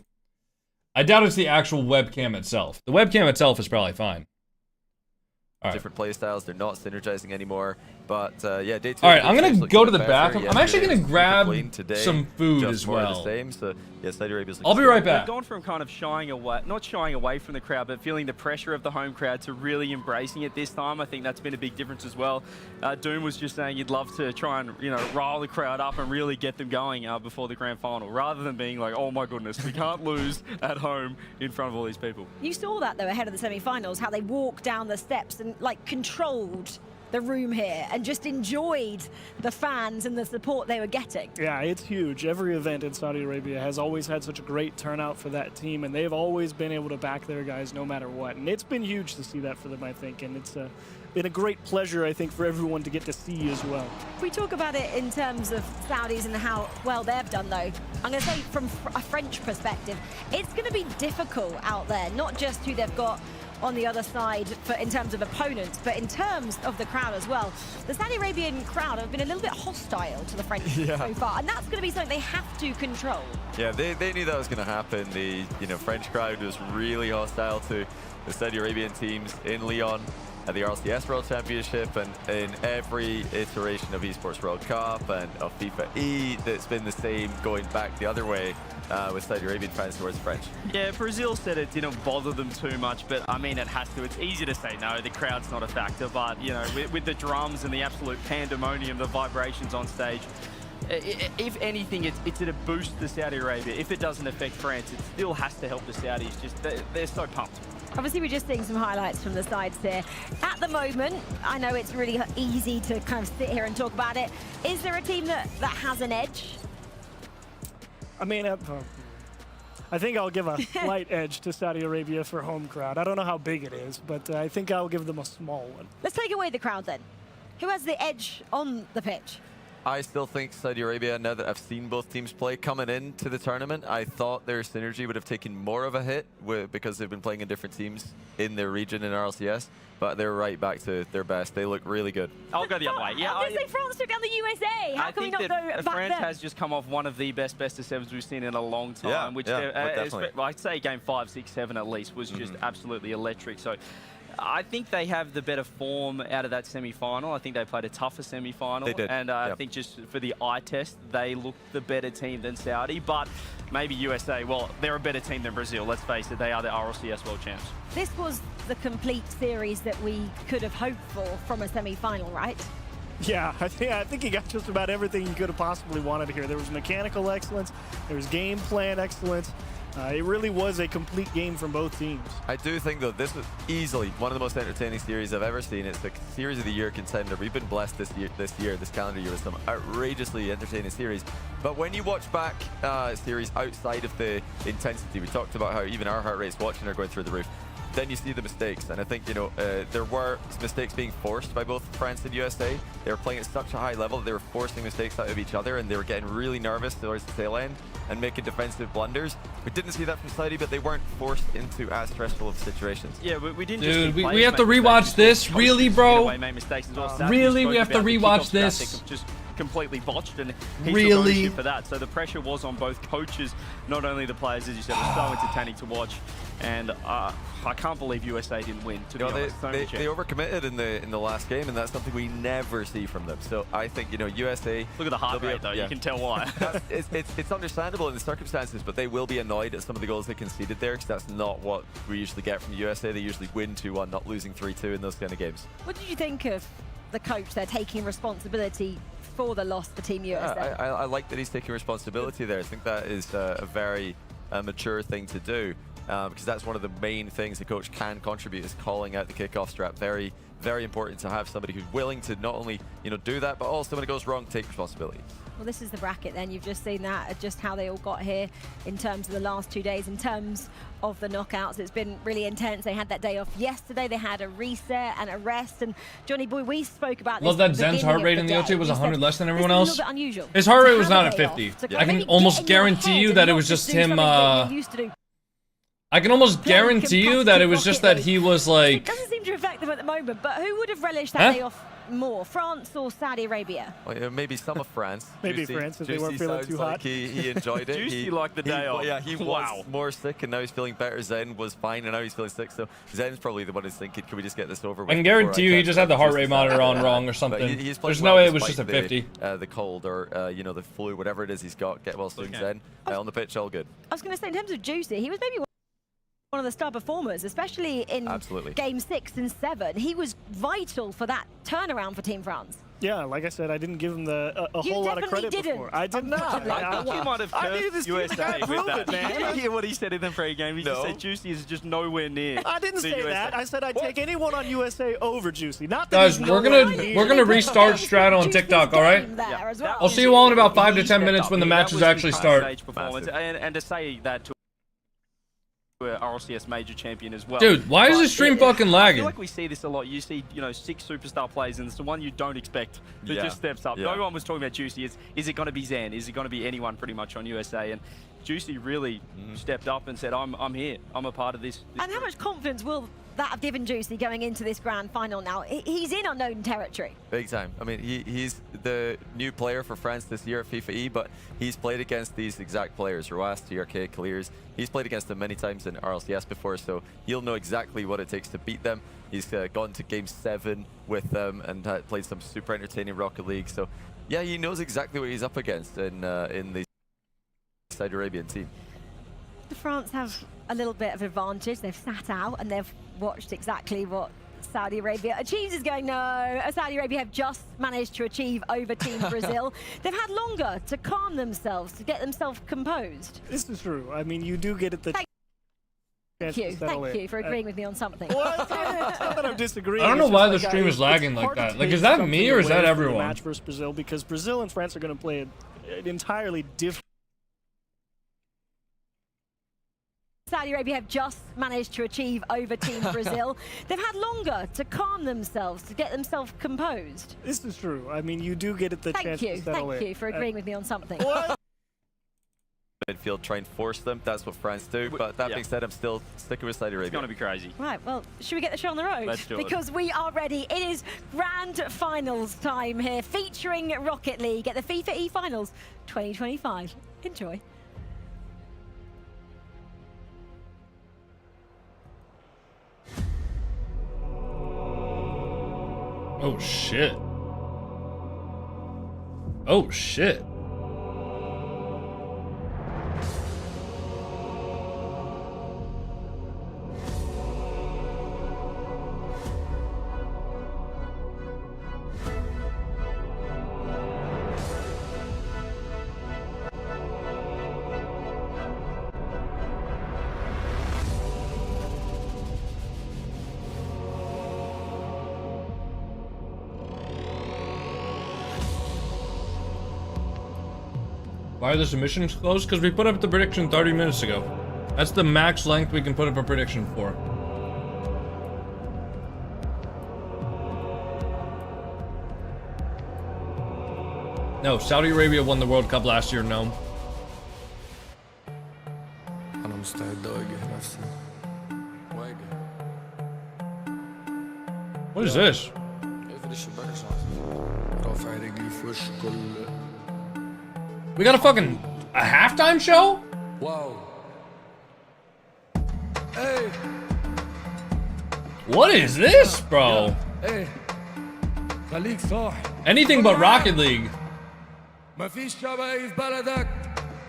I doubt it's the actual webcam itself. The webcam itself is probably fine. All right. Different playstyles, they're not synergizing anymore. But yeah, day two. All right, I'm gonna go to the bathroom. I'm actually gonna grab some food as well. So, yeah, Saudi Arabia's I'll be right back. They've gone from kind of shying away, not shying away from the crowd, but feeling the pressure of the home crowd to really embracing it this time. I think that's been a big difference as well. Doom was just saying he'd love to try and, you know, rile the crowd up and really get them going before the grand final, rather than being like, oh my goodness, we can't lose at home in front of all these people. You saw that though ahead of the semi-finals, how they walked down the steps and like controlled the room here and just enjoyed the fans and the support they were getting. Yeah, it's huge. Every event in Saudi Arabia has always had such a great turnout for that team, and they've always been able to back their guys no matter what. And it's been huge to see that for them, I think, and it's been a great pleasure, I think, for everyone to get to see as well. If we talk about it in terms of Saudis and how well they've done, though, I'm going to say from a French perspective, it's going to be difficult out there, not just who they've got on the other side in terms of opponents, but in terms of the crowd as well. The Saudi Arabian crowd have been a little bit hostile to the French so far, and that's going to be something they have to control. Yeah, they knew that was going to happen. The French crowd was really hostile to the Saudi Arabian teams in Lyon at the RLCS World Championship, and in every iteration of Esports World Cup and of FIFA E, that's been the same going back the other way with Saudi Arabian fans towards the French. Yeah, Brazil said it didn't bother them too much, but I mean, it has to. It's easy to say no, the crowd's not a factor, but you know, with the drums and the absolute pandemonium, the vibrations on stage, if anything, it's a boost to Saudi Arabia. If it doesn't affect France, it still has to help the Saudis. Just they're so pumped. Obviously, we're just seeing some highlights from the sides here. At the moment, I know it's really easy to kind of sit here and talk about it. Is there a team that has an edge? I mean, I think I'll give a slight edge to Saudi Arabia for home crowd. I don't know how big it is, but I think I'll give them a small one. Let's take away the crowd then. Who has the edge on the pitch? I still think Saudi Arabia, now that I've seen both teams play coming into the tournament, I thought their synergy would have taken more of a hit because they've been playing in different teams in their region in RLCS, but they're right back to their best. They look really good. I'll go the other way. Yeah, I was going to say France took down the USA. How can we not go back France there? has just come off one of the best of sevens we've seen in a long time. Yeah, which definitely. I'd say game 5, 6, 7 at least was just absolutely electric. So I think they have the better form out of that semi-final. I think they played a tougher semi-final. They did. And I think just for the eye test, they looked the better team than Saudi. But maybe USA, well, they're a better team than Brazil. Let's face it, they are the RLCS world champs. This was the complete series that we could have hoped for from a semi-final, right? Yeah, I think he got just about everything he could have possibly wanted here. There was mechanical excellence, there was game plan excellence. It really was a complete game from both teams. I do think, though, this was easily one of the most entertaining series I've ever seen. It's the Series of the Year contender. We've been blessed this calendar year, with some outrageously entertaining series. But when you watch back series outside of the intensity, we talked about how even our heart rates watching are going through the roof. Then you see the mistakes, and I think, you know, there were mistakes being forced by both France and USA. They were playing at such a high level that they were forcing mistakes out of each other, and they were getting really nervous towards the tail end and making defensive blunders. We didn't see that from Saudi, but they weren't forced into as stressful of situations. Yeah, we didn't. Dude, we have to rewatch this, really, bro? Really, we have to rewatch this. Just completely botched, and he really took ownership for that. So the pressure was on both coaches, not only the players, as you said. It was so entertaining to watch, and I can't believe USA didn't win. To be honest, they overcommitted in the last game, and that's something we never see from them. So I think, you know, USA. Look at the heart rate, though. Yeah. You can tell why. it's understandable in the circumstances, but they will be annoyed at some of the goals they conceded there, because that's not what we usually get from USA. They usually win 2-1, not losing 3-2 in those kind of games. What did you think of the coach there taking responsibility for the loss for Team USA? I like that he's taking responsibility there. I think that is a very mature thing to do, because that's one of the main things the coach can contribute, is calling out the kickoff strap. Very, very important to have somebody who's willing to not only, you know, do that, but also when it goes wrong, take responsibility. Well, this is the bracket then. You've just seen that, just how they all got here in terms of the last 2 days, in terms of the knockouts. It's been really intense. They had that day off yesterday. They had a reset and a rest. And Johnny Boy, we spoke about this. Love that Zen's heart rate in the OT was 100 less than everyone else. A little bit unusual. His heart rate was not at 50. I can almost guarantee you that it was just him. I can almost guarantee you that it was just that he was like. It doesn't seem to affect them at the moment, but who would have relished that day off more, France or Saudi Arabia? Well, yeah, maybe some of France. Maybe France, if they weren't feeling too hot. He enjoyed it. Juicy liked the day off. Yeah, he was more sick, and now he's feeling better. Zen was fine, and now he's feeling sick. So Zen's probably the one who's thinking, can we just get this over with? I can guarantee you he just had the heart rate monitor on wrong or something. There's no way it was just a 50. The cold or, you know, the flu, whatever it is he's got. Get well soon, Zen. On the pitch, all good. I was going to say, in terms of Juicy, he was maybe one of the star performers, especially in game 6 and 7. He was vital for that turnaround for Team France. Yeah, like I said, I didn't give him a whole lot of credit before. I did not. I think you might have cursed USA with that. Man. Did you hear what he said in the pre-game? He just said Juicy is just nowhere near. I didn't say that. I said I'd take anyone on USA over Juicy. Not that guys, we're gonna restart Strat on TikTok, all right? I'll see you all in about 5 to 10 minutes when the matches actually start. And to say that to RLCS major champion as well. Dude, why is the stream fucking lagging? I feel like we see this a lot. You see, you know, 6 superstar players, and it's the one you don't expect that just steps up. No one was talking about Juicy. Is it going to be Zen? Is it going to be anyone pretty much on USA? And Juicy really stepped up and said, I'm here. I'm a part of this. And how much confidence will that have given Juicy going into this grand final now? He's in unknown territory. Big time. I mean, he's the new player for France this year at FIFA E, but he's played against these exact players, Roas, TRK, Clears. He's played against them many times in RLCS before, so he'll know exactly what it takes to beat them. He's gone to game 7 with them and played some super entertaining Rocket League. So, yeah, he knows exactly what he's up against in the Saudi Arabian team. France have a little bit of advantage. They've sat out and they've watched exactly what Saudi Arabia achieves. Is going, no, Saudi Arabia have just managed to achieve over Team Brazil. They've had longer to calm themselves, to get themselves composed. This is true. I mean, you do get it. Thank you for agreeing with me on something. Well, it's not that I'm disagreeing. I don't know why the stream is lagging like that. Like, is that me or is that everyone? Match versus Brazil, because Brazil and France are going to play an entirely different Saudi Arabia have just managed to achieve over Team Brazil. They've had longer to calm themselves, to get themselves composed. This is true. I mean, you do get the chance to settle Thank you for agreeing with me on something. Midfield, try and force them. That's what France do. But that being said, I'm still sticking with Saudi Arabia. It's going to be crazy. Right, well, should we get the show on the road? Let's do it. Because we are ready. It is grand finals time here, featuring Rocket League at the FIFA E-Finals 2025. Enjoy. Oh shit. Oh shit. Why are the submissions closed? Because we put up the prediction 30 minutes ago. That's the max length we can put up a prediction for. No, Saudi Arabia won the World Cup last year, no. What is this? We got a halftime show? Wow. Hey. What is this, bro? Hey. Anything but Rocket League. مفيش شبايف بلدك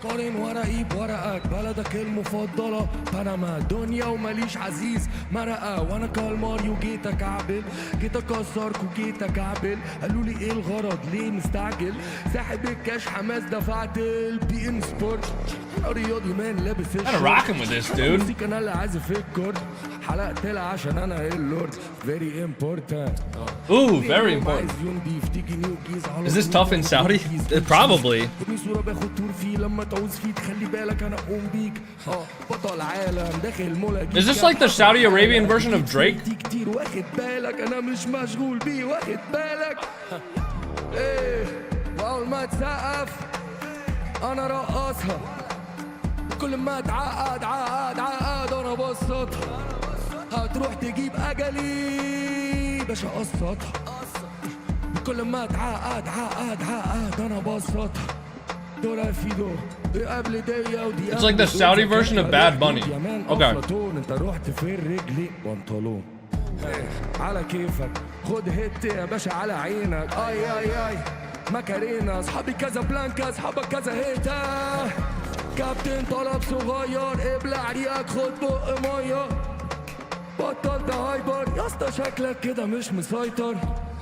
قارن ورقي بورقك بلدك المفضلة بنما دنيا وماليش عزيز مرقة وانا كالماريو جيت اكعبل جيت اكسرك وجيت اكعبل قالوا لي ايه الغرض ليه مستعجل ساحب الكاش حماس دفعت البي ان سبورت رياضي مان لابس Kinda rocking with this, dude. الموسيقى انا اللي عازف الكورد حلقت لها عشان انا اللورد very important. Ooh, very important. Is this tough in Saudi? Probably. Is this like the Saudi Arabian version of Drake? كل ما تعقد عقد انا بسطها هتروح تجيب اجلي باش اقسطها كل ما تعقد عقد انا بسطها دور في دور قبل دقيقه ودي It's like the Saudi version of Bad Bunny. Okay. انت رحت في رجلي بنطلون على كيفك خد هيت يا باشا على عينك اي ماكارينا اصحابي كذا بلانكا اصحابك كذا هيتا كابتن طلب صغير ابلع ريقك خد بق ميه بطلت هايبر يا اسطى شكلك كده مش مسيطر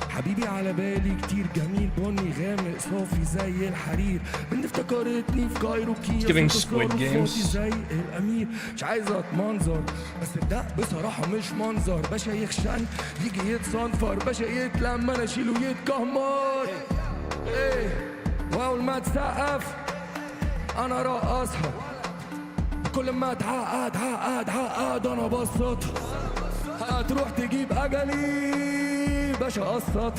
حبيبي على بالي كتير جميل بني غامق صافي زي الحرير بنت افتكرتني في كايروكي giving Squid Games. زي الامير مش عايز اتمنظر بس ده بصراحه مش منظر باشا يخشن يجي يتصنفر باشا يتلم انا اشيله يتكمر ايه واول ما تسقف انا رقصها كل ما تعقد انا بسطها هتروح تجيب اجلي باشا قسطها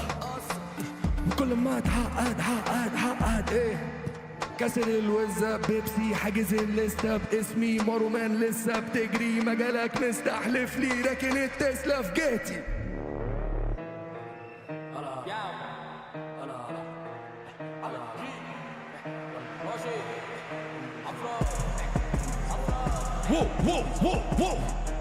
وكل ما تعقد ايه كسر الوزة بيبسي حاجز الليستة باسمي مارومان لسه بتجري مجالك مستحلف لي راكن التسلا في جيتي وو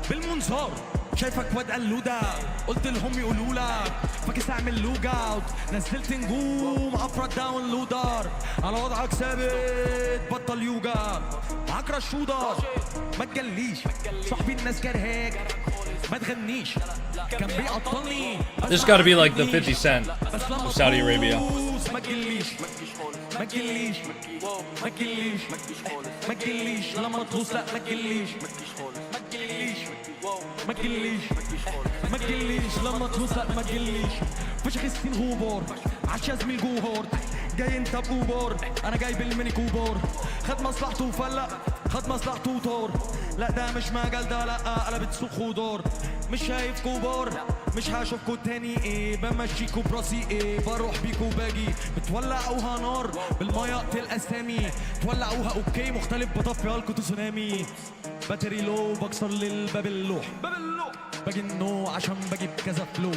بالمنظار شايفك واد قلودة قلت لهم يقولوا لك فاكس اعمل لوج اوت نزلت نجوم عفرة داون لودر على وضعك ثابت بطل يوجا معاك رشودة ما تجليش صاحبي الناس كرهاك ما تغنيش كان بيقطلني This gotta be like the 50 Cent of Saudi Arabia. ما تجليش لما تغوص لا ما تجليش لما تغوص لا ما تجليش فشخ السين غوبور عشا زميل جوهور جاي انت بوبور انا جاي بالميني كوبور خد مصلحته وفلق خد مصلحته وطار لا ده مش مجال ده لا قلبت سوق ودار مش شايف كبار مش هشوفكوا تاني ايه بمشيكوا براسي ايه بروح بيكوا باجي بتولعوها نار بالميه اقتل اسامي تولعوها اوكي مختلف بطفي هالكوا تسونامي باتري لو بكسر للباب اللوح باجي النو عشان بجيب كذا فلو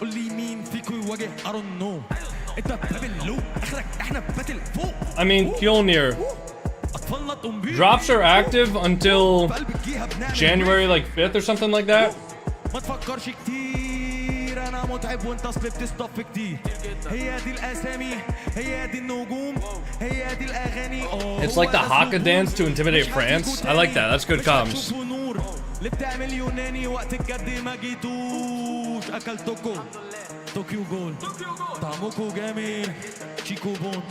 قول لي مين فيكوا يواجه ارون نو انت باب اللو اخرك احنا باتل فوق I mean, Fjolnir. Drops are active until January like 5th or something like that. ما تفكرش كتير انا متعب وانت اصل بتصطف كتير هي دي الاسامي هي دي النجوم هي دي الاغاني It's like the Haka dance to intimidate France. I like that. That's good comms. اللي بتعمل يوناني وقت الجد ما جيتوش اكلتكو طوكيو جول طعمكو جميل شيكو بون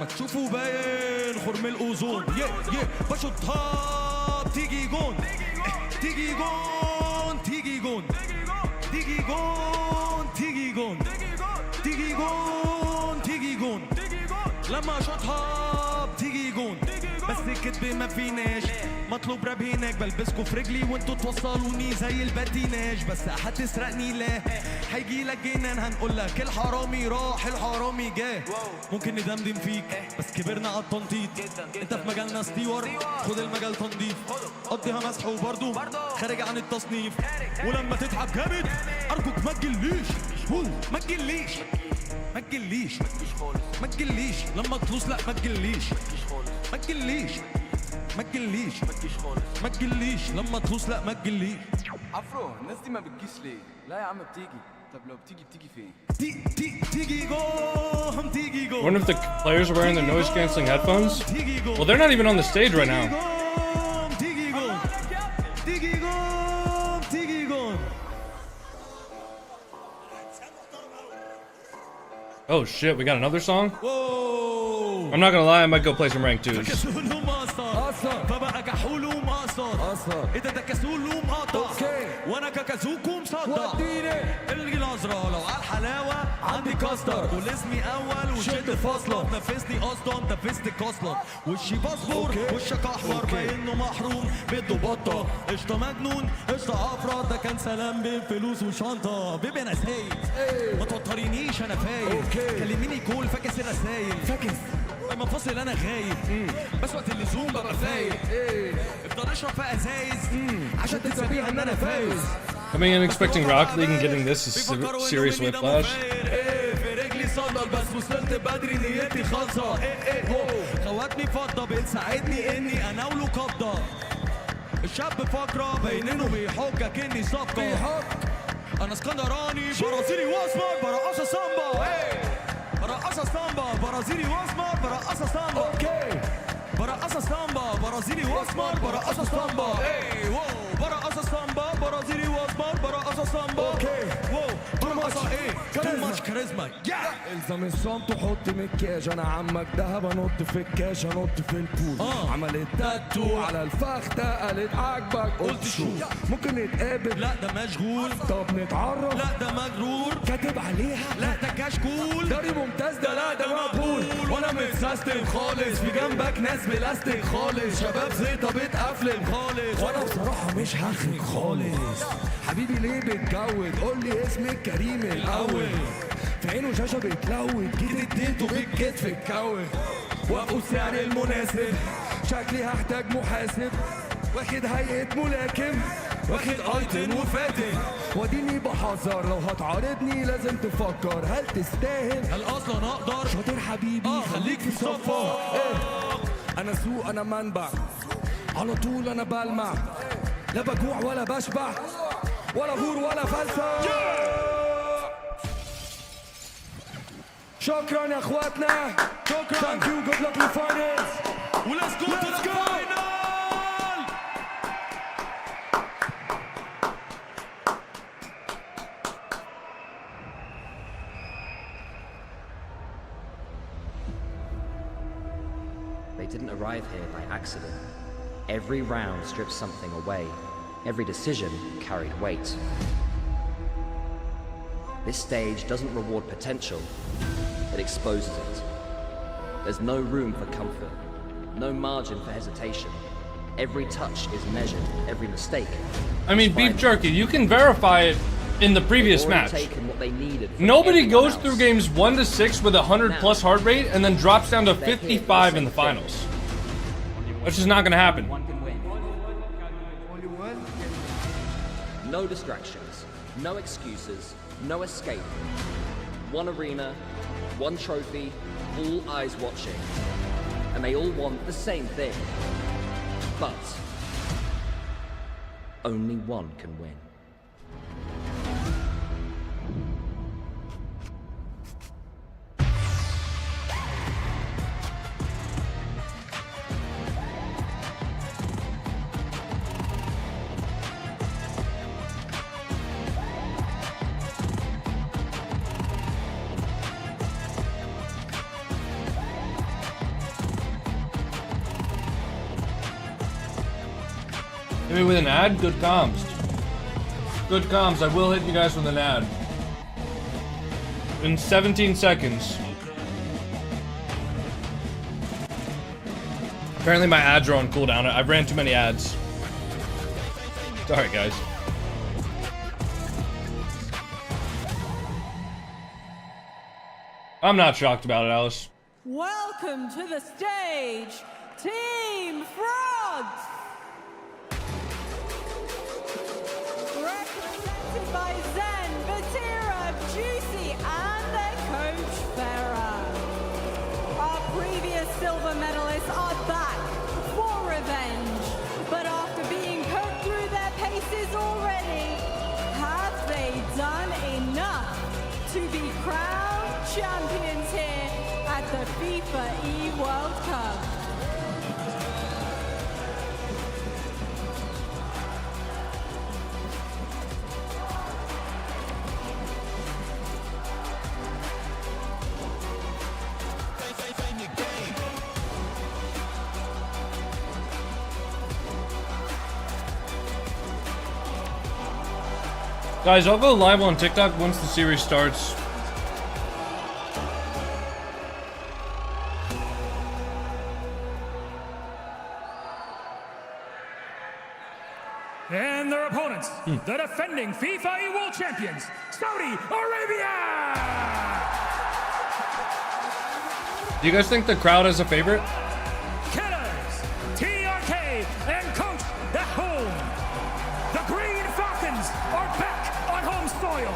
ما تشوفوا باين خرم الاوزون بشوطها بتيجي جون تيجي جون تيجي جون تيجي جون تيجي جون تيجي جون تيجي جون لما اشوطها بتيجي جون بس الكدب ما فيناش مطلوب راب هناك بلبسكوا في رجلي وانتوا توصلوني زي الباتيناج بس احد تسرقني لا هيجي لك جنان هنقول لك الحرامي راح الحرامي جه ممكن ندمدم فيك بس كبرنا على التنطيط انت في مجالنا ستيور خد المجال تنظيف قضيها مسح وبرضه خارج عن التصنيف ولما تتعب جامد ارجوك ما تجليش ما تجليش ما تجليش ما تجليش لما تلوس لا ما تجليش ما تجليش ما تجليش ما تجليش لما تلوس لا ما تجليش عفرو الناس دي ما بتجيش ليه؟ لا يا عم بتيجي طب لو بتيجي فين؟ تيجي جوم تيجي جوم Wonder if the players are wearing their noise canceling headphones? Well, they're not even on the stage right now. تيجي جوم تيجي جوم تيجي جوم Oh shit, we got another song? Whoa. I'm not gonna lie, I might go play some rank 2s. فبقى كحول ومقصر ايه ده كسول ومقطع وانا ككازوكو مصدع الجي نظره لو على الحلاوه عندي كاستر قول اسمي اول وشد فاصله نفسني اصلا نفستك اصلا وشي باسبور وشك احمر باينه محروم بده بطه قشطه مجنون قشطه افراد ده كان سلام بين فلوس وشنطه بيبي انا سايق ما توترينيش انا فايق كلميني كول فاكس الرسايل فاكس لما فاصل انا غايب بس وقت اللزوم ببقى فايق افضل اشرب في ازايز عشان تنسى بيها ان انا فايز Coming in expecting Rocket League and getting this is serious whiplash. في رجلي صدى بس وصلت بدري نيتي خالصه خواتني فضه بتساعدني اني اناوله قبضه الشاب فقره باين انه بيحك كاني صفقه انا اسكندراني برازيلي واسمر برقصه سامبا برقصه سامبا برازيلي واسمر برقصه سامبا برقصه سامبا برازيلي واسمر برقصه سامبا برقصه سامبا برازيلي واسمر برقصه سامبا برقصه ايه تو ماتش كاريزما الزم الصمت وحط مكياج انا عمك دهب انط في الكاش انط في البول عملت تاتو على الفخته قالت عاجبك قلت شو ممكن نتقابل لا ده مشغول طب نتعرف لا ده مجرور كاتب عليها لا ده كشكول داري ممتاز ده لا ده مقبول وانا متسيستم خالص في جنبك ناس بلاستيك خالص شباب زيطه بتقفلم خالص وانا بصراحه مش هخرج خالص حبيبي ليه بتجود قول لي اسمك كريم الاول في عينه شاشه بتلوت جيت اديته بالكتف الكوي وافقوا السعر المناسب شكلي هحتاج محاسب واخد هيئه ملاكم واخد ايتم وفاتن واديني بحذر لو هتعارضني لازم تفكر هل تستاهل هل اصلا اقدر شاطر حبيبي خليك في الصفه انا سوق انا منبع على طول انا بلمع لا بجوع ولا بشبع ولا غور ولا فلسفه شكرا يا اخواتنا شكرا ثانك يو جود لك للفاينلز وليتس جو تو ذا فاينل They didn't arrive here by accident. Every round stripped something away. Every decision carried weight. This stage doesn't reward potential, it exposes it. There's no room for comfort, No margin for hesitation. Every touch is measured, every mistake. I mean, Beef Jerky, you can verify it in the previous match. Nobody goes through games 1 to 6 with 100+ heart rate and then drops down to 55 in the finals. That's just not gonna happen. No distractions, no excuses, no escape. One arena, one trophy, all eyes watching. And they all want the same thing. But only one can win. Hit me with an ad? Good comms. Good comms. I will hit you guys with an ad. In 17 seconds. Apparently my ads are on cooldown. I've ran too many ads. Sorry, guys. I'm not shocked about it, Alice. Welcome to the stage, Team Frogs! Represented by Zen, Vatira, Juicy, and their coach, Farah. Our previous silver medalists are back for revenge, but after being put through their paces already, have they done enough to be crowned champions here at the FIFA E-World Cup? Guys, I'll go live on TikTok once the series starts. And their opponents, the defending FIFA E-World Champions, Saudi Arabia! Do you guys think the crowd has a favorite? Killers, TRK, and Coach at home. The Green Falcons are back on home soil,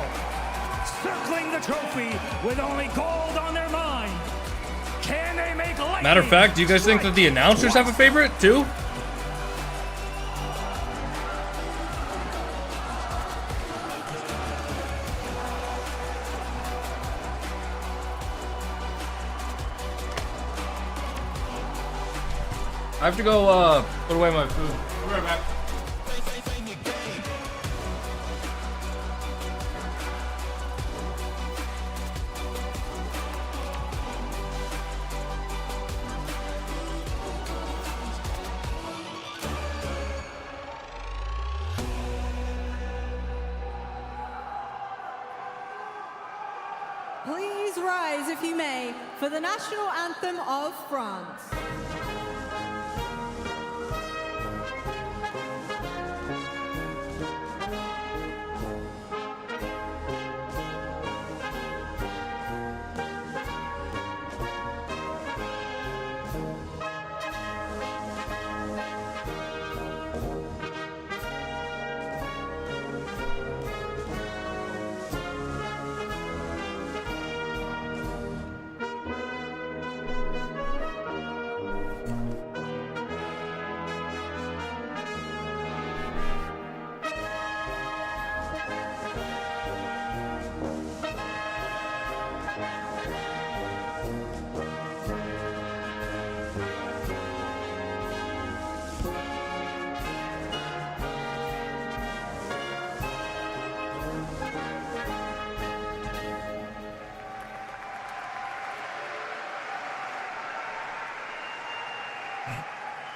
circling the trophy with only gold on their mind. Can they make lightning? Matter of fact, do you guys think that the announcers have a favorite too? I have to go put away my food. I'll be right back. Please rise, if you may, for the national anthem of France.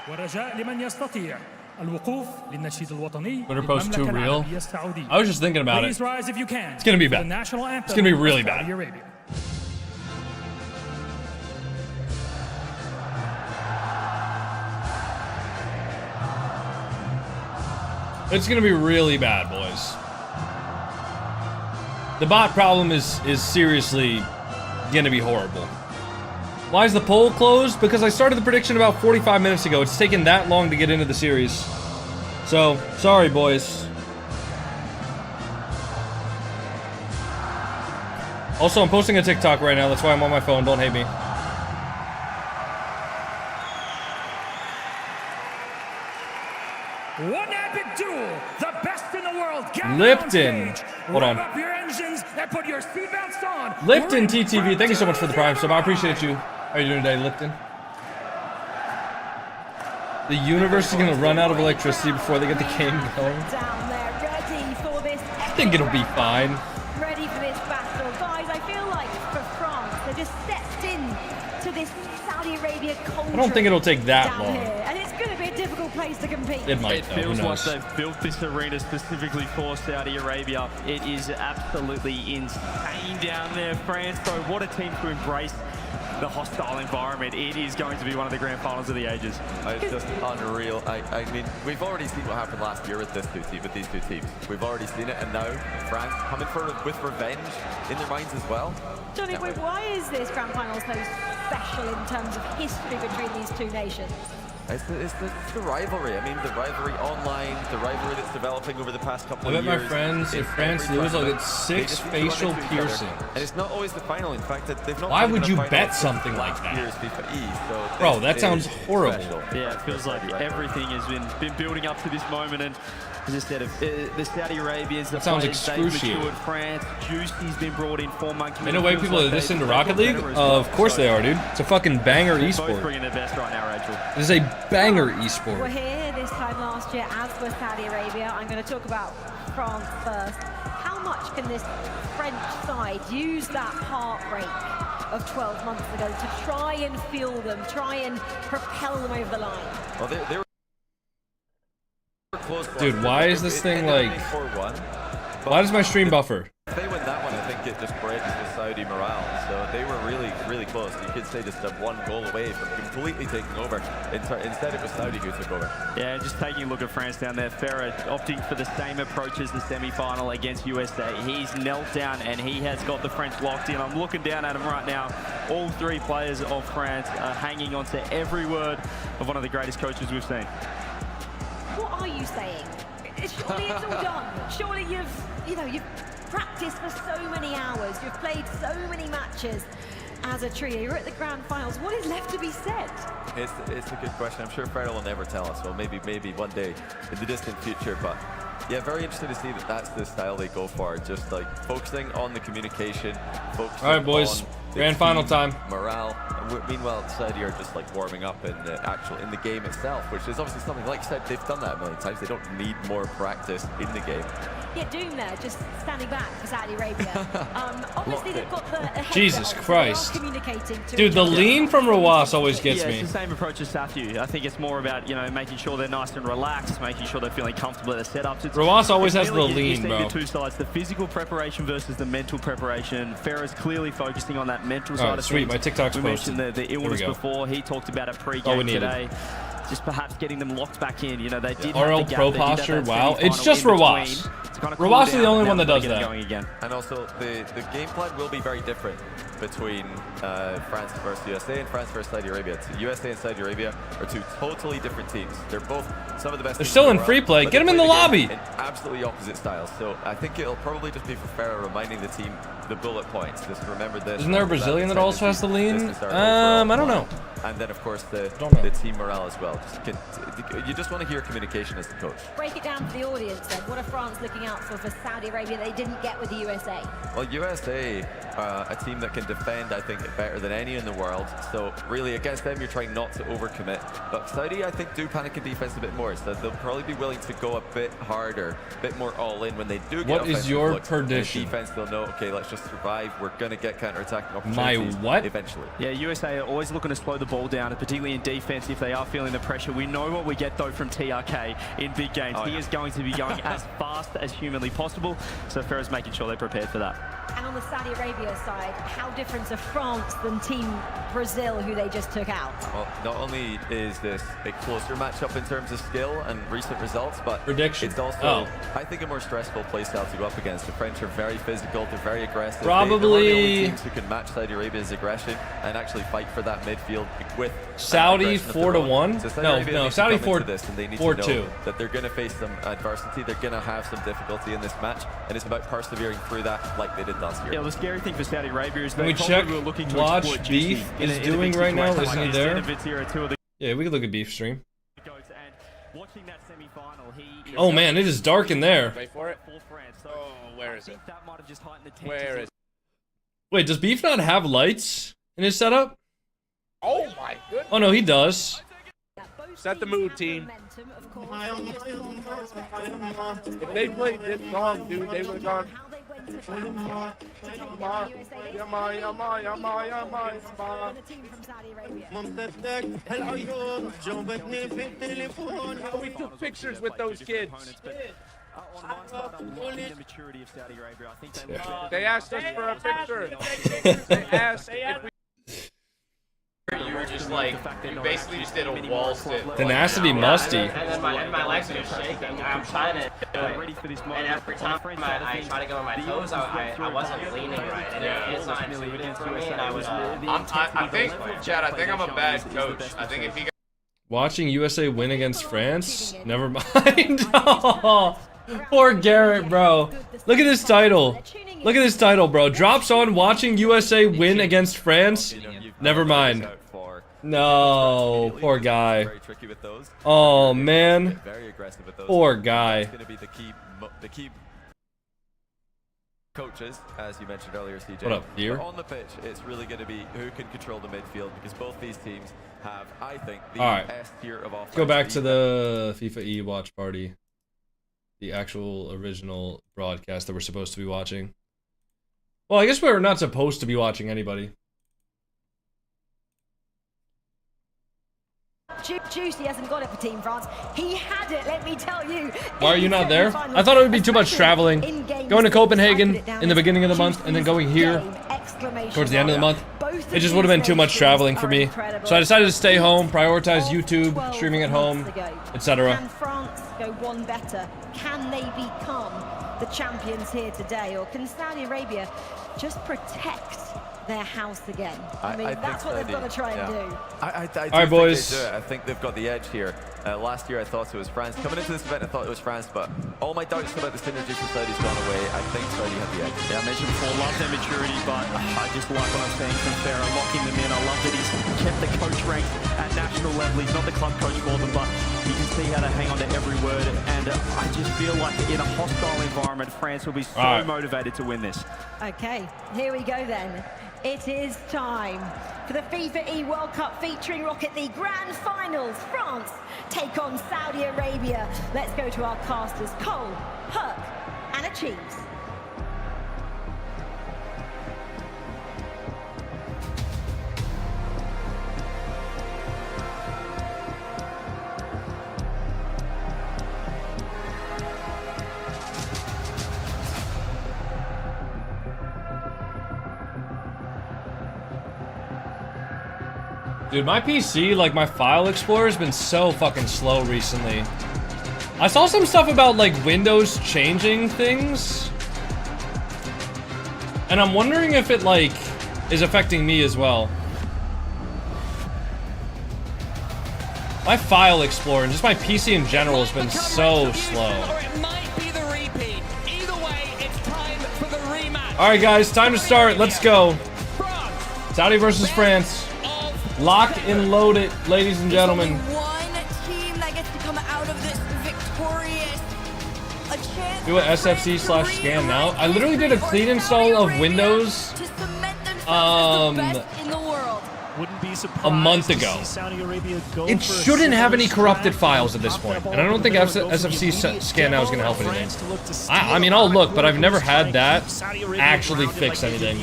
ورجاء لمن يستطيع الوقوف للنشيد الوطني Twitter post too real? العربية السعودية. I was just thinking about it. Please rise if you can. It's gonna be for the bad. national anthem It's gonna be really of Saudi bad. Arabia. It's gonna be really bad, boys. The bot problem is seriously gonna be horrible. Why is the poll closed? Because I started the prediction about 45 minutes ago. It's taken that long to get into the series. So, sorry, boys. Also, I'm posting a TikTok right now. That's why I'm on my phone. Don't hate me. One epic duel, the best in the world. Lipton. Hold on. Up your engines and put your seatbelts on. Lipton TTV, thank you so much for the Prime sub. I appreciate you. How are you doing today, Lipton? The universe is gonna run out of electricity before they get the game going. Down there, ready for this. I think it'll be fine. Ready for this battle, guys. I feel like for France, they just stepped in to this Saudi Arabia culture. I don't think it'll take that long. Here, and it's going to be a difficult place to compete. It might, though. Feels like they've built this arena specifically for Saudi Arabia. It is absolutely insane down there. France, though, what a team to embrace the hostile environment. It is going to be one of the grand finals of the ages. It's just unreal. I mean, we've already seen what happened last year with these two teams. We've already seen it, and now France coming with revenge in their minds as well. Johnny, why is this grand final so special in terms of history between these two nations? It's the rivalry. I mean, the rivalry online, the rivalry that's developing over the past couple of years. I bet my friends, if France lose, I'll get 6 facial piercings. And it's not always the final. In fact, they've not. Why would you bet something like that? Year's FIFA E, so bro, that sounds horrible. Yeah, it feels like everything has been building up to this moment, and as I said, the Saudi Arabians, the sounds players, excruciating. they've matured. France, Juicy's been brought in, 4 months. In a way, people are this into Rocket League? Of course they are, dude. It's a fucking banger esport. Both bringing their best right now, Rachel. This is a banger esport. We're here this time last year, as for Saudi Arabia. I'm going to talk about France first. How much can this French side use that heartbreak of 12 months ago to try and fuel them, try and propel them over the line? Well, they were close. Dude, why is this thing like... Why does my stream buffer? If they win that one, I think it just breaks the Saudi morale. So they were really, really close. You could say just a 1 goal away from completely taking over. Instead, it was Saudi who took over. Yeah, just taking a look at France down there. Ferrer opting for the same approach as the semi-final against USA. He's knelt down and he has got the French locked in. I'm looking down at him right now. All 3 players of France are hanging on to every word of one of the greatest coaches we've seen. What are you saying? Surely it's all done. Surely you've practiced for so many hours. You've played so many matches as a trio. You're at the grand finals. What is left to be said? It's a good question. I'm sure Ferrell will never tell us. Well, maybe one day in the distant future. But yeah, very interesting to see that that's the style they go for. Just like focusing on the communication, focusing all right, boys. Grand final time. Morale. Meanwhile, Saudi are just like warming up in the game itself, which is obviously something, like I said, they've done that a million times. They don't need more practice in the game. Yeah, Doom there, just standing back for Saudi Arabia. Obviously, they've got the Jesus Christ. Communicating to dude, the lean from Rawas always gets me. It's the same approach as Sathu. I think it's more about, making sure they're nice and relaxed, making sure they're feeling comfortable at the setups. Rawas always has the lean, bro. The 2 sides, the physical preparation versus the mental preparation. Ferrer's clearly focusing on that mental side of sweet. things. My TikTok's we posted. mentioned the illness before. He talked about it pre-game today. Just perhaps getting them locked back in. They did RL Pro Posture, wow. It's just Rawas. Rawas is the only one that does that. And also, the game plan will be very different between France versus USA and France versus Saudi Arabia. So USA and Saudi Arabia are 2 totally different teams. They're both some of the best. They're still in free play. Get them in the lobby. In absolutely opposite styles. So I think it'll probably just be for Ferrer reminding the team the bullet points. Just remember this. Isn't there a Brazilian that also has the lean? I don't know. And then, of course, the team morale as well. You just want to hear communication as the coach. Break it down for the audience then. What are France looking out for Saudi Arabia they didn't get with the USA? Well, USA, a team that can defend, I think, better than any in the world. So really, against them, you're trying not to overcommit. But Saudi, I think, do panic in defense a bit more. So they'll probably be willing to go a bit harder, a bit more all-in when they do get What is your prediction? In defense, they'll know, okay, let's just survive. We're going to get counter-attacking My opportunities what? eventually. Yeah, USA are always looking to slow the ball down, and particularly in defense if they are feeling the pressure. We know what we get though from TRK in big games. He is going to be going as fast as humanly possible, so Ferro's making sure they're prepared for that. And on the Saudi Arabia side, how different are France than Team Brazil, who they just took out? Well, not only is this a closer matchup in terms of skill and recent results, but it's also, I think, a more stressful playstyle to go up against. The French are very physical, they're very aggressive. They're one of the only teams who can match Saudi Arabia's aggression and actually fight for that midfield with Saudi 4-1? So No, Saudi 4-2. That they're going to face some adversity, they're going to have some difficulty in this match, and it's about persevering through that like they did last year. Yeah, the scary thing for Saudi Arabia is Can we check watch Beef is doing right now? Isn't he there? Yeah, we can look at Beef stream. Oh man, it is dark in there. Wait for it. Oh, where is it? Where is it? Wait, does Beef not have lights in his setup? Oh my goodness. Oh no, he does. Set the mood, team. If they played this song, dude, they would have gone. We took pictures with those kids. They asked us for a picture. They asked if we. You were just like, you basically just did a wall sit. Tenacity musty. And then my legs are shaking. I'm trying to do it. And every time I try to go on my toes, I wasn't leaning right. And it's not intuitive for me. And I was. I think, Chad, I think I'm a bad coach. I think if he. Watching USA win against France? Never mind. Oh, poor Garrett, bro. Look at this title. Look at this title, bro. Drops on watching USA win against France? Never mind. No, poor guy. Oh man, poor guy. It's going to be the key coaches, as you mentioned earlier, CJ. What up, here? On the pitch, it's really going to be who can control the midfield, because both these teams have, I think, the best tier of offense. Go back to the FIFA E watch party, the actual original broadcast that we're supposed to be watching. Well, I guess we're not supposed to be watching anybody. Juicy hasn't got it for Team France. He had it, let me tell you. Why are you not there? I thought it would be too much traveling. Going to Copenhagen in the beginning of the month and then going here towards the end of the month. It just would have been too much traveling for me. So I decided to stay home, prioritize YouTube, streaming at home, etc. Can France go one better? Can they become the champions here today? Or can Saudi Arabia just protect their house again? I mean, that's what they've got to try and do. I do All right, boys. think they do it. I think they've got the edge here. Last year I thought it was France. Coming into this event I thought it was France, but all my doubts about the synergy for Saudi's gone away. I think Saudi have the edge. Yeah, I mentioned before, love their maturity, but I just like what I'm seeing from Ferro, locking them in. I love that he's kept the coach ranked at national level. He's not the club coach for them, but you can see how to hang on to every word. And I just feel like in a hostile environment, France will be so motivated to win this. Okay, here we go then. It is time for the FIFA E World Cup featuring Rocket League Grand Finals. France take on Saudi Arabia. Let's go to our casters, Cole, Herc, and Achieves. Dude, my PC, like my file explorer, has been so fucking slow recently. I saw some stuff about like Windows changing things. And I'm wondering if it like is affecting me as well. My file explorer and just my PC in general has been so slow. Alright guys, time to start. Let's go. Saudi versus France. Lock and load it, ladies and gentlemen. One team that gets to come out of this victorious. A chance do a SFC/scan now. I literally did a clean install of Windows a month ago. It shouldn't have any corrupted files at this point, and I don't think SFC scan now is going to help anything. I mean, I'll look, but I've never had that actually fix anything.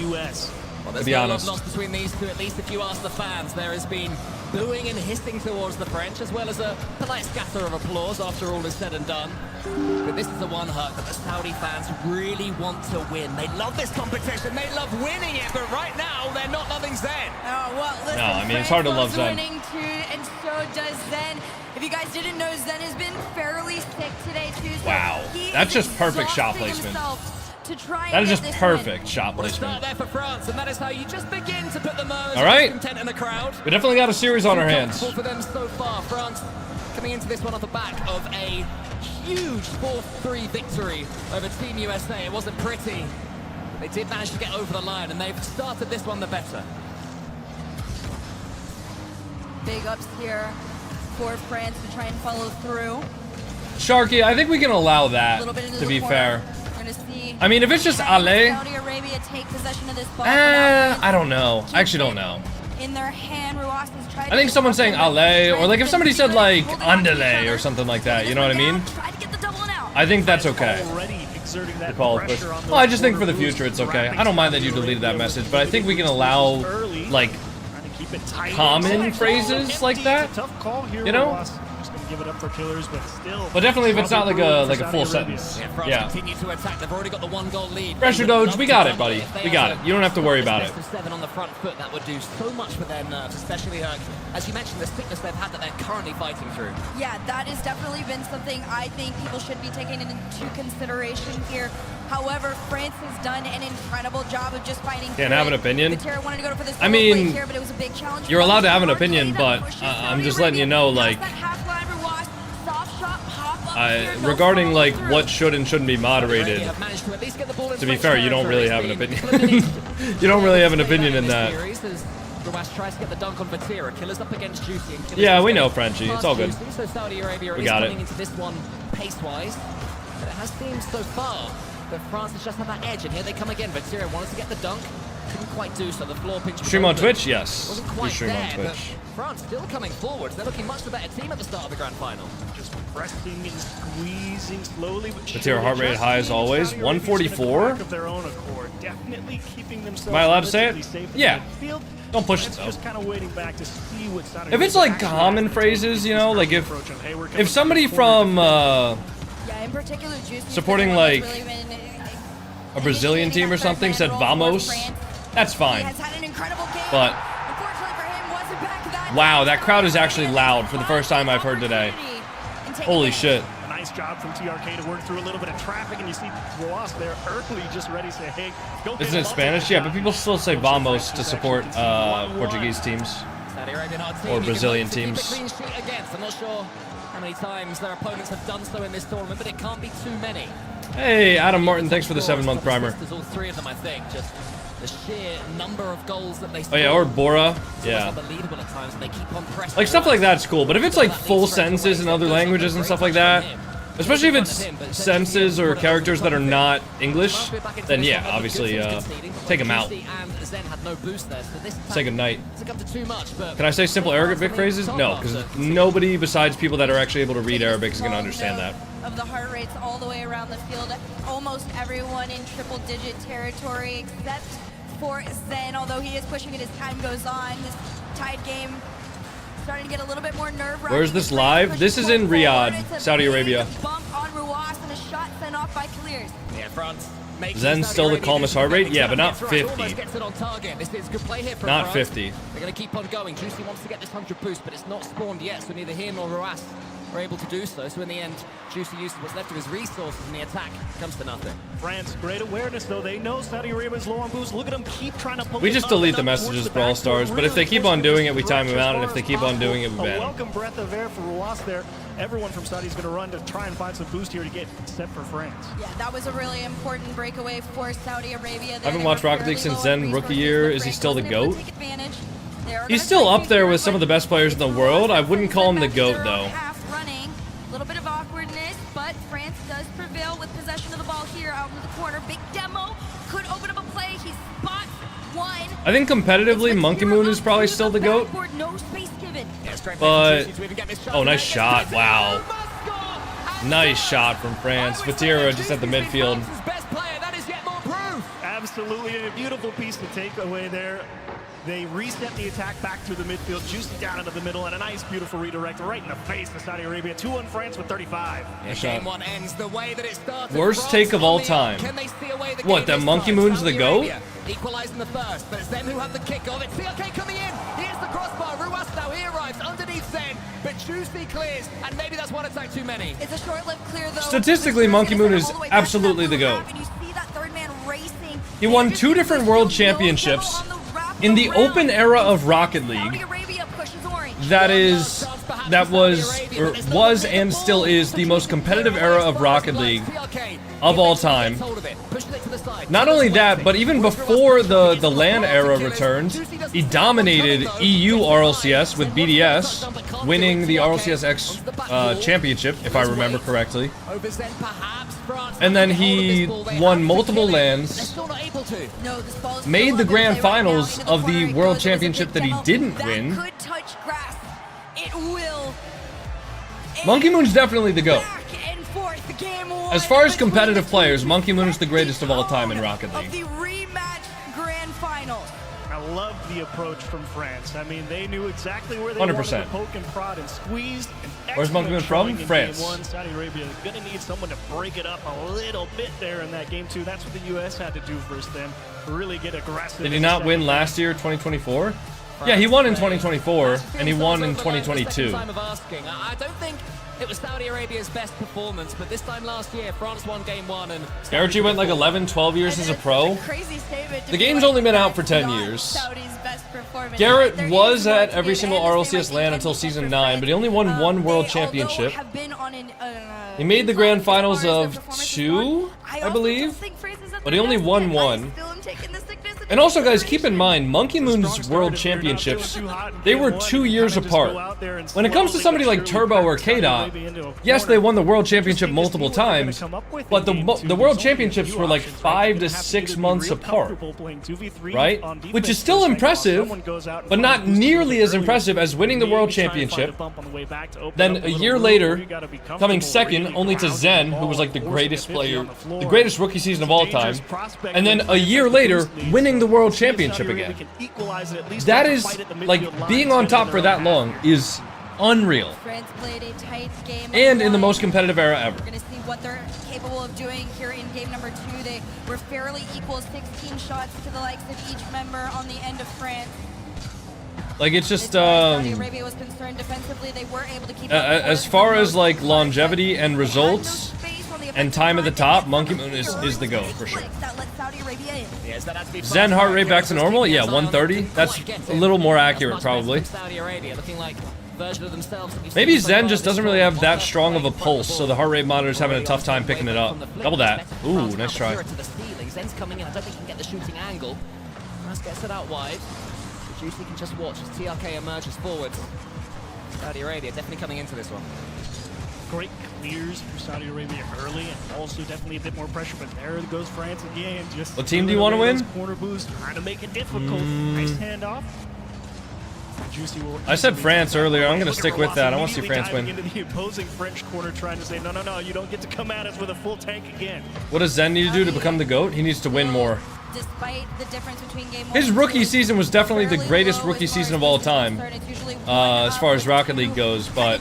Well, to be honest. Lost between these two, at least if you ask the fans. There has been booing and hissing towards the French, as well as a polite scatter of applause after all is said and done. But this is the one hut that the Saudi fans really want to win. They love this competition, they love winning it, but right now they're not loving Zen. Oh, well, listen, No, I mean, it's hard to love Zen. Winning too, and so does Zen. If you guys didn't know, Zen has been fairly sick today too. So Wow, that's just perfect shot placement. That is just perfect shot placement. There for France, and that is how you just begin to put the All right, content in the crowd. we definitely got a series on our hands. For them so far, France coming into this one off the back of a huge 4-3 victory over Team USA. It wasn't pretty. They did manage to get over the line, and they've started this one the better. Big ups here for France to try and follow through. Sharky, I think we can allow that, to be fair. I mean, if it's just Ale, Saudi Arabia take possession of this ball. I don't know. I actually don't know. In their hand, Ruas has tried I think someone saying Ale, or like if somebody said like Andale or something like that, you know what I mean? I think that's okay. Well, I just think for the future it's okay. I don't mind that you deleted that message, but I think we can allow like common phrases like that, you know? Give it up for killers, but still. But definitely if it's not like a full sentence. Yeah. Continue to attack. They've already got the 1-goal lead. Pressure Doge, we got it, buddy. We got it. You don't have to worry about it. 7 on the front foot, that would do so much for their nerves, especially as you mentioned, the sickness they've had that they're currently fighting through. Yeah, that has definitely been something I think people should be taking into consideration here. However, France has done an incredible job of just fighting. Can't have an opinion. Wanted to go for this I mean, here, but it was a big challenge. You're allowed to have an opinion, but I'm just letting you know, like, regarding like what should and shouldn't be moderated. To be fair, you don't really have an opinion. You don't really have an opinion in that. Yeah, we know, Frenchie. It's all good. We got it. This one pace-wise, but it has seemed so far that France has just had that edge, and here they come again. Vatira wanted to get the dunk, couldn't quite do so. The floor pinch. Stream on Twitch, yes. We stream there, on Twitch. France still coming forward. They're looking much the better team at the start of the grand final. Just pressing and squeezing slowly. Vatira heart rate high as always. 144. Definitely keeping Am I allowed to say it? Yeah. Don't push it though. Just kind of waiting back to see what if it's like common phrases, you know, like if somebody from in particular, supporting like a Brazilian team or something said vamos, that's fine. But wow, that crowd is actually loud for the first time I've heard today. Holy shit. Nice job from TRK to work through a little bit of traffic, and you see Roas there early, just ready to say, hey, go. Isn't it Spanish? Yeah, but people still say vamos to support Portuguese teams or Brazilian teams. I'm not sure how many times their opponents have done so in this tournament, but it can't be too many. Hey, Adam Martin, thanks for the 7-month primer. There's all 3 of them, I think. Just the sheer number of goals that they Oh yeah, or Bora. Yeah. Unbelievable at times, and they keep on pressing. Like stuff like that's cool, but if it's like full sentences in other languages and stuff like that, especially if it's sentences or characters that are not English, then yeah, obviously take them out. Say goodnight. Can I say simple Arabic phrases? No, because nobody besides people that are actually able to read Arabic is going to understand that. Of the heart rates all the way around the field, almost everyone in triple-digit territory except for Zen, although he is pushing it as time goes on. This tied game starting to get a little bit more nerve-wracking. Where's this live? This is in Riyadh, Saudi Arabia. Bump on Ruas and a shot sent off by Clears. Yeah, France. Zen's still the calmest heart rate? Yeah, but not 50. Not 50. They're going to keep on going. Juicy wants to get this 100 boost, but it's not spawned yet, so neither he nor Ruas are able to do so. So in the end, Juicy uses what's left of his resources, and the attack comes to nothing. France, great awareness, though. They know Saudi Arabia's low on boost. Look at them keep trying to pull. We just delete the messages, Brawl Stars, but if they keep on doing it, we time them out, and if they keep on doing it, we ban. A welcome breath of air for Ruas there. Everyone from Saudi is going to run to try and find some boost here to get set for France. Yeah, that was a really important breakaway for Saudi Arabia. I haven't watched Rocket League since Zen rookie year. Is he still the GOAT? He's still up there with some of the best players in the world. I wouldn't call him the GOAT, though. A little bit of awkwardness, but France does prevail with possession of the ball here out in the corner. Big demo could open up a play. He spots one. I think competitively, Monkey Moon is probably still the GOAT. No space given. But, oh, nice shot. Wow. Nice shot from France. Vatira just at the midfield. Absolutely a beautiful piece to take away there. They reset the attack back through the midfield, Juicy down into the middle, and a nice, beautiful redirect right in the face of Saudi Arabia. 2-1 France with 35. Game one ends the way that it started. Worst take of all time. What, that Monkey Moon's the GOAT? Equalising the first, but it's them who have the kickoff. It's CLK coming in. Here's the crossbar. Ruas now, he arrives underneath Zen, but Juicy clears, and maybe that's one attack too many. It's a short-lived clear, though. Statistically, Monkey Moon is absolutely the GOAT. He won 2 different world championships in the open era of Rocket League. That was and still is the most competitive era of Rocket League of all time. Not only that, but even before the LAN era returned, he dominated EU RLCS with BDS, winning the RLCS X championship, if I remember correctly. And then he won multiple LANs, made the grand finals of the world championship that he didn't win. Monkey Moon's definitely the GOAT. As far as competitive players, Monkey Moon is the greatest of all time in Rocket League. The rematch grand final. I love the approach from France. I mean, they knew exactly where they 100%. wanted to poke and prod and squeezed. Where's Monkey Moon from? France. Saudi Arabia is going to need someone to break it up a little bit there in that game, too. That's what the U.S. had to do versus them. Really get aggressive. Did he not win last year, 2024? Yeah, he won in 2024, and he won in 2022. I don't think it was Saudi Arabia's best performance, but this time last year, France won game 1 and... Garrett went like 11, 12 years as a pro. The game's only been out for 10 years. Garrett was at every single RLCS LAN until Season 9, but he only won 1 World Championship. He made the grand finals of 2, I believe, but he only won 1. And also, guys, keep in mind, Monkey Moon's World Championships, they were 2 years apart. When it comes to somebody like Turbo or K-Dot, yes, they won the World Championship multiple times, but the World Championships were like 5 to 6 months apart, right? Which is still impressive, but not nearly as impressive as winning the World Championship, then a year later, coming second only to Zen, who was like the greatest player, the greatest rookie season of all time, and then a year later, winning the World Championship again. That is, like, being on top for that long is unreal. And in the most competitive era ever. We're going to see what they're capable of doing here in game number 2. They were fairly equal, 16 shots to the likes of each member on the end of France. Like, it's just, Saudi Arabia was concerned defensively. They were able to keep as far as, like, longevity and results and time at the top, Monkey Moon is the GOAT, for sure. Zen heart rate back to normal? Yeah, 130. That's a little more accurate, probably. Maybe Zen just doesn't really have that strong of a pulse, so the heart rate monitor's having a tough time picking it up. Double that. Ooh, nice try. Zen's coming in. I don't think he can get the shooting angle. Russ gets it out wide. Juicy can just watch as TRK emerges forward. Saudi Arabia definitely coming into this one. Great clears for Saudi Arabia early, and also definitely a bit more pressure, but there goes France again. Just what team do you want to win? Corner boost, trying to make it difficult. Nice handoff. I said France earlier. I'm going to stick with that. I want to see France win. Into the opposing French corner, trying to say, no, you don't get to come at us with a full tank again. What does Zen need to do to become the GOAT? He needs to win more. Despite the difference between game 1 his rookie season was definitely the greatest rookie season of all time, as far as Rocket League goes, but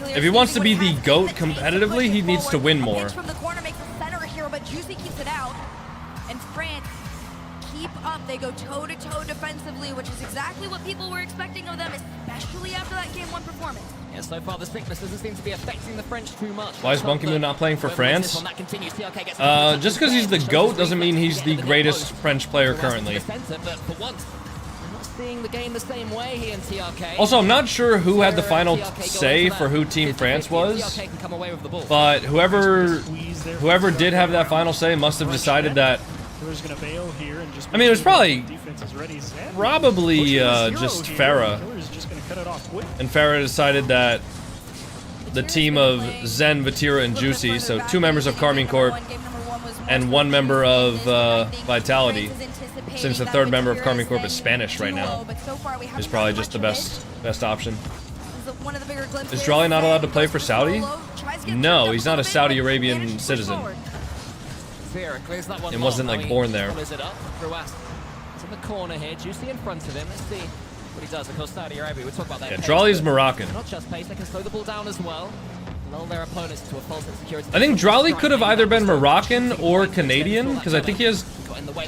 if he wants to be the GOAT competitively, he needs to win more. From the corner makes a center here, but Juicy keeps it out, and France keep up. They go toe-to-toe defensively, which is exactly what people were expecting of them, especially after that game 1 performance. Yeah, so far the sickness doesn't seem to be affecting the French too much. Why is Monkey Moon not playing for France? Just because he's the GOAT doesn't mean he's the greatest French player currently. Seeing the game the same way here in TRK. Also, I'm not sure who had the final say for who Team France was, but whoever did have that final say must have decided that. I mean, it was probably just Farah, and Farah decided that the team of Zen, Vatira, and Juicy, so 2 members of Carmine Corp and 1 member of Vitality, since the 3rd member of Carmine Corp is Spanish right now, is probably just the best option. Is Drawley not allowed to play for Saudi? No, he's not a Saudi Arabian citizen. And wasn't like born there. It's in the corner here. Juicy in front of him. Let's see what he does. Of course, Saudi Arabia, we talk about that. Yeah, Drawley's Moroccan. Not just pace, they can slow the ball down as well. Lull their opponents to a false insecurity. I think Drawley could have either been Moroccan or Canadian, because I think he has...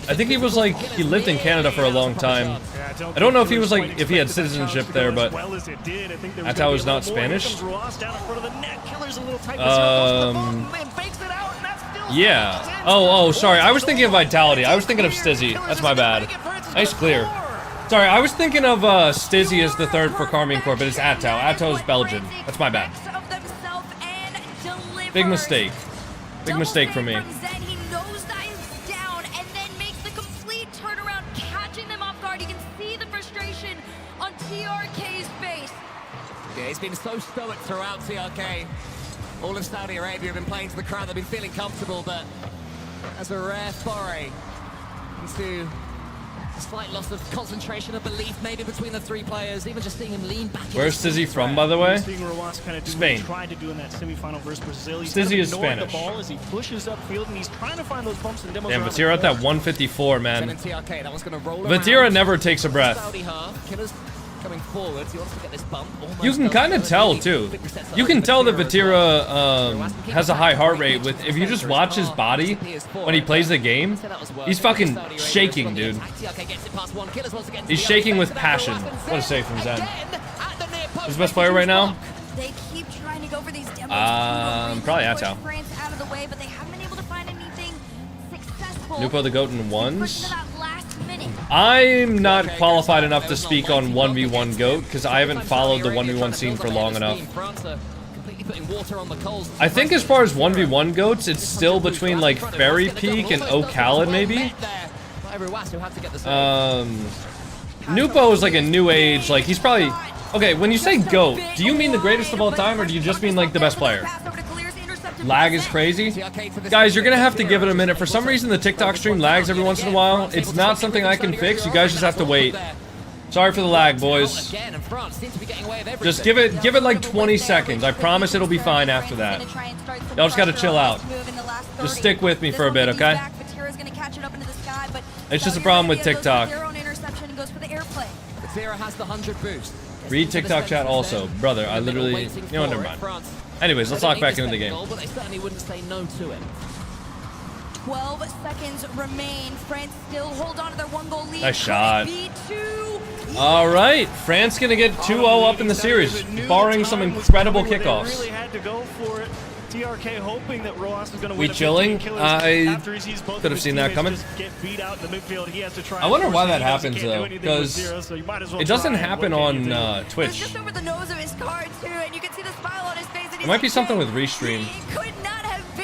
I think he was like, he lived in Canada for a long time. I don't know if he was like, if he had citizenship there, but Atao is not Spanish. Yeah. Oh, sorry. I was thinking of Vitality. I was thinking of Stizzy. That's my bad. Nice clear. Sorry, I was thinking of Stizzy as the third for Karmine Corp, but it's Atao. Atao is Belgian. That's my bad. Big mistake. Big mistake for me. He nosedives down and then makes the complete turnaround, catching them off guard. You can see the frustration on TRK's face. Yeah, he's been so stoic throughout TRK. All of Saudi Arabia have been playing to the crowd. They've been feeling comfortable, but as a rare foray into a slight loss of concentration of belief, maybe between the three players. Even just seeing him lean back. Where's Stizzy from, by the way? Spain. Stizzy is Spanish. Damn, Vatira at that 154, man. Vatira never takes a breath. Coming forward, he wants to get this bump. You can kind of tell too. You can tell that Vatira has a high heart rate with if you just watch his body when he plays the game. He's fucking shaking, dude. He's shaking with passion. What a save from Zen. Who's the best player right now? They keep trying to go for these demos. Probably Atao. Out of the way, but they haven't been able to find anything successful. Nupo the Goat in ones. I'm not qualified enough to speak on 1v1 GOAT because I haven't followed the 1v1 scene for long enough. I think as far as 1v1 GOATs, it's still between like Fairy Peak and O'Khalid maybe. Nupo is like a new age, like he's probably... Okay, when you say GOAT, do you mean the greatest of all time or do you just mean like the best player? Lag is crazy. Guys, you're gonna have to give it a minute. For some reason, the TikTok stream lags every once in a while. It's not something I can fix. You guys just have to wait. Sorry for the lag, boys. Just give it like 20 seconds. I promise it'll be fine after that. Y'all just gotta chill out. Just stick with me for a bit, okay? It's just a problem with TikTok. Read TikTok chat also. Brother, I literally... You know what, never mind. Anyways, let's lock back into the game. 12 seconds remain. France still hold on to their 1-goal lead. Nice shot. All right, France gonna get 2-0 up in the series, barring some incredible kickoffs. Really had to go for it. TRK hoping that Roas is going to We chilling? I could have seen that coming. I wonder why that happens though, because it doesn't happen on Twitch. Just over the nose of his card too, and you can see the smile on his face. It might be something with restream.